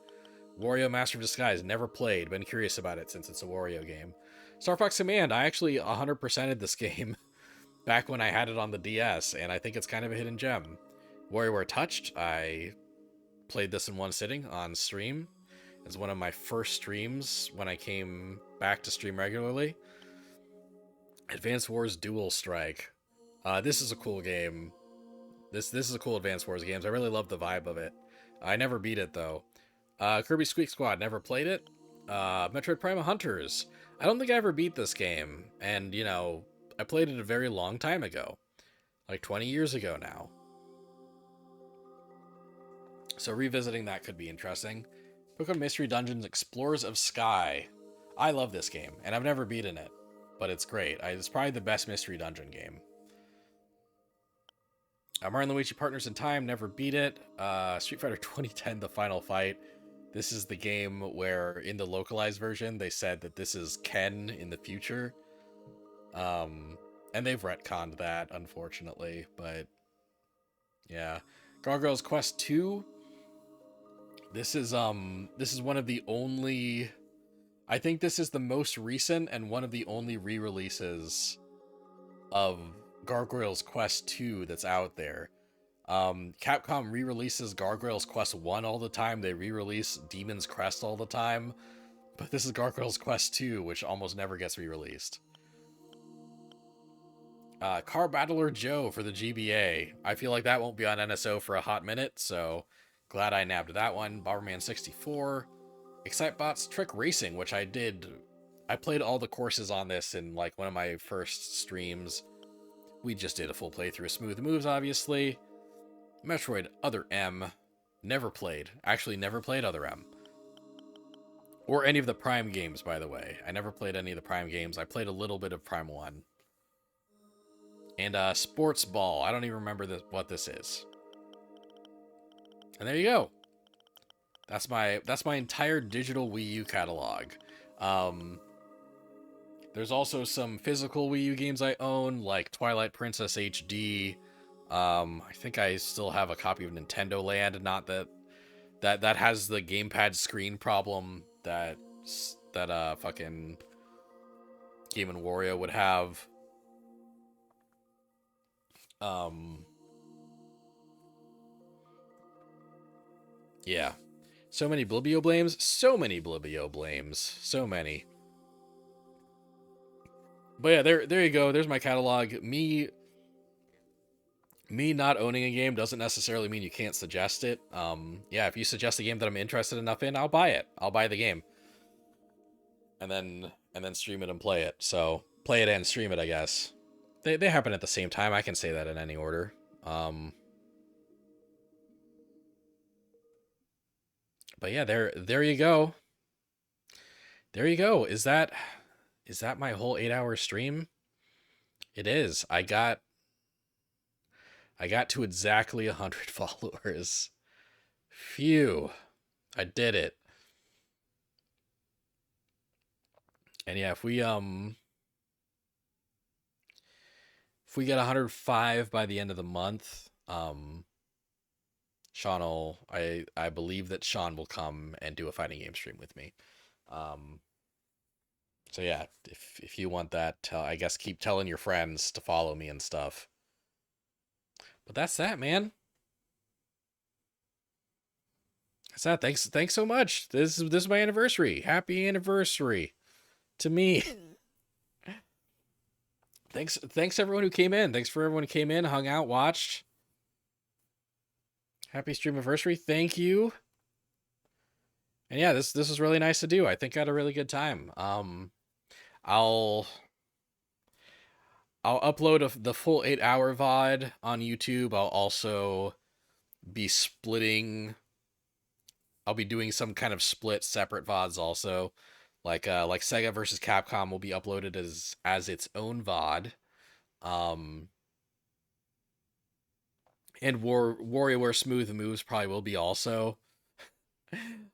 Wario Master of Disguise, never played. Been curious about it since it's a Wario game. Star Fox Command, I actually 100%ed this game back when I had it on the DS, and I think it's kind of a hidden gem. WarioWare Touched, I played this in one sitting on stream. It's one of my first streams when I came back to stream regularly. Advance Wars Dual Strike. This is a cool game. This is a cool Advance Wars game. I really love the vibe of it. I never beat it though. Kirby Squeak Squad, never played it. Metroid Prime Hunters. I don't think I ever beat this game, and you know, I played it a very long time ago, like 20 years ago now. So revisiting that could be interesting. Pokemon Mystery Dungeons Explorers of Sky. I love this game, and I've never beaten it, but it's great. It's probably the best Mystery Dungeon game. Mario and Luigi Partners in Time, never beat it. Street Fighter 2010, The Final Fight. This is the game where, in the localized version, they said that this is Ken in the future. And they've retconned that, unfortunately, but yeah. Gargoyles Quest 2. This is one of the only, I think this is the most recent and one of the only re-releases of Gargoyles Quest 2 that's out there. Capcom re-releases Gargoyles Quest 1 all the time. They re-release Demon's Crest all the time. But this is Gargoyles Quest 2, which almost never gets re-released. Car Battler Joe for the GBA. I feel like that won't be on NSO for a hot minute, so glad I nabbed that one. Bomberman 64. Excitebots Trick Racing, which I did. I played all the courses on this in like one of my first streams. We just did a full playthrough of Smooth Moves, obviously. Metroid Other M. Never played. Actually, never played Other M. Or any of the Prime games, by the way. I never played any of the Prime games. I played a little bit of Prime 1. And Sports Ball. I don't even remember what this is. And there you go. That's my entire digital Wii U catalog. There's also some physical Wii U games I own, like Twilight Princess HD. I think I still have a copy of Nintendo Land, not that has the gamepad screen problem that fucking Game & Wario would have. Yeah. So many Blibio blames. So many Blibio blames. So many. But yeah, there you go. There's my catalog. Me not owning a game doesn't necessarily mean you can't suggest it. Yeah, if you suggest a game that I'm interested enough in, I'll buy it. I'll buy the game. And then stream it and play it. So play it and stream it, I guess. They happen at the same time. I can say that in any order. But yeah, there you go. There you go. Is that my whole 8-hour stream? It is. I got to exactly 100 followers. Phew. I did it. And yeah, if we get 105 by the end of the month, Sean will, I believe that Sean will come and do a fighting game stream with me. So yeah, if you want that, I guess keep telling your friends to follow me and stuff. But that's that, man. That's that. Thanks so much. This is my anniversary. Happy anniversary to me. Thanks everyone who came in. Thanks for everyone who came in, hung out, watched. Happy stream anniversary. Thank you. And yeah, this was really nice to do. I think I had a really good time. I'll upload the full 8-hour VOD on YouTube. I'll also be splitting. I'll be doing some kind of split separate VODs also. Like Sega versus Capcom will be uploaded as its own VOD. And WarioWare Smooth Moves probably will be also.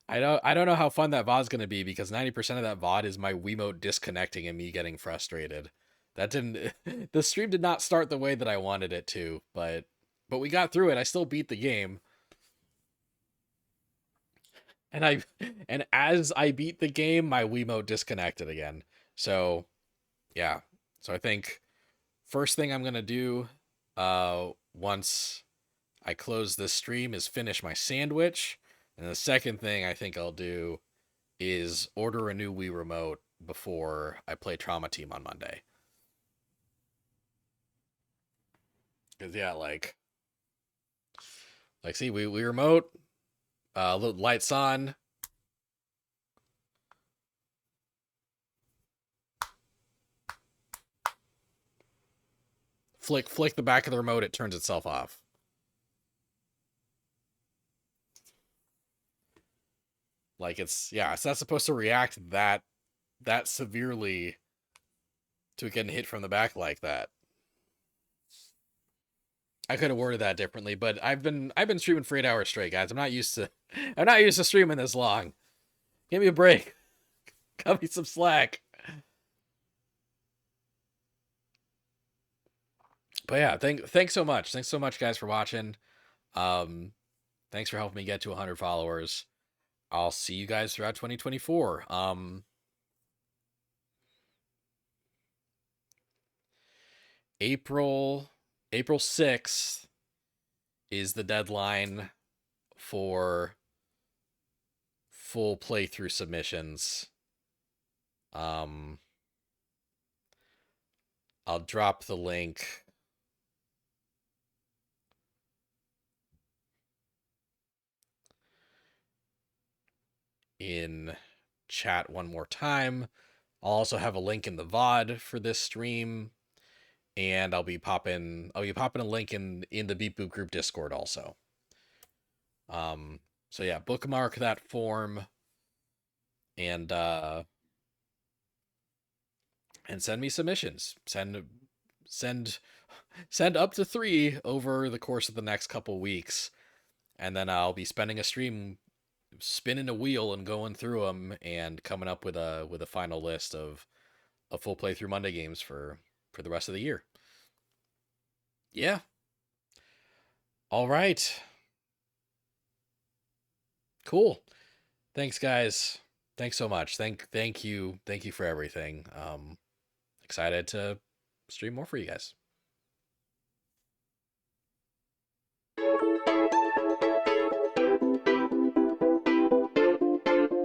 I don't know how fun that VOD's gonna be because 90% of that VOD is my Wiimote disconnecting and me getting frustrated. The stream did not start the way that I wanted it to, but we got through it. I still beat the game. and as I beat the game, my Wiimote disconnected again. So yeah. So I think first thing I'm gonna do, once I close this stream, is finish my sandwich, and the second thing I think I'll do is order a new Wii remote before I play Trauma Team on Monday. Cause yeah, see, Wii remote, lights on. Flick the back of the remote, it turns itself off. Like it's not supposed to react that severely to getting hit from the back like that. I could have worded that differently, but I've been streaming for 8 hours straight, guys. I'm not used to streaming this long. Give me a break. Cut me some slack. But yeah, thanks so much. Thanks so much, guys, for watching. Thanks for helping me get to 100 followers. I'll see you guys throughout 2024. April 6th is the deadline for full playthrough submissions. I'll drop the link in chat one more time. I'll also have a link in the VOD for this stream, and I'll be popping a link in the Beep Boop group Discord also. So yeah, bookmark that form and send me submissions. Send up to 3 over the course of the next couple weeks, and then I'll be spending a stream spinning a wheel and going through them and coming up with a final list of full playthrough Monday games for the rest of the year. Yeah. All right. Cool. Thanks, guys. Thanks so much. Thank you for everything. Excited to stream more for you guys.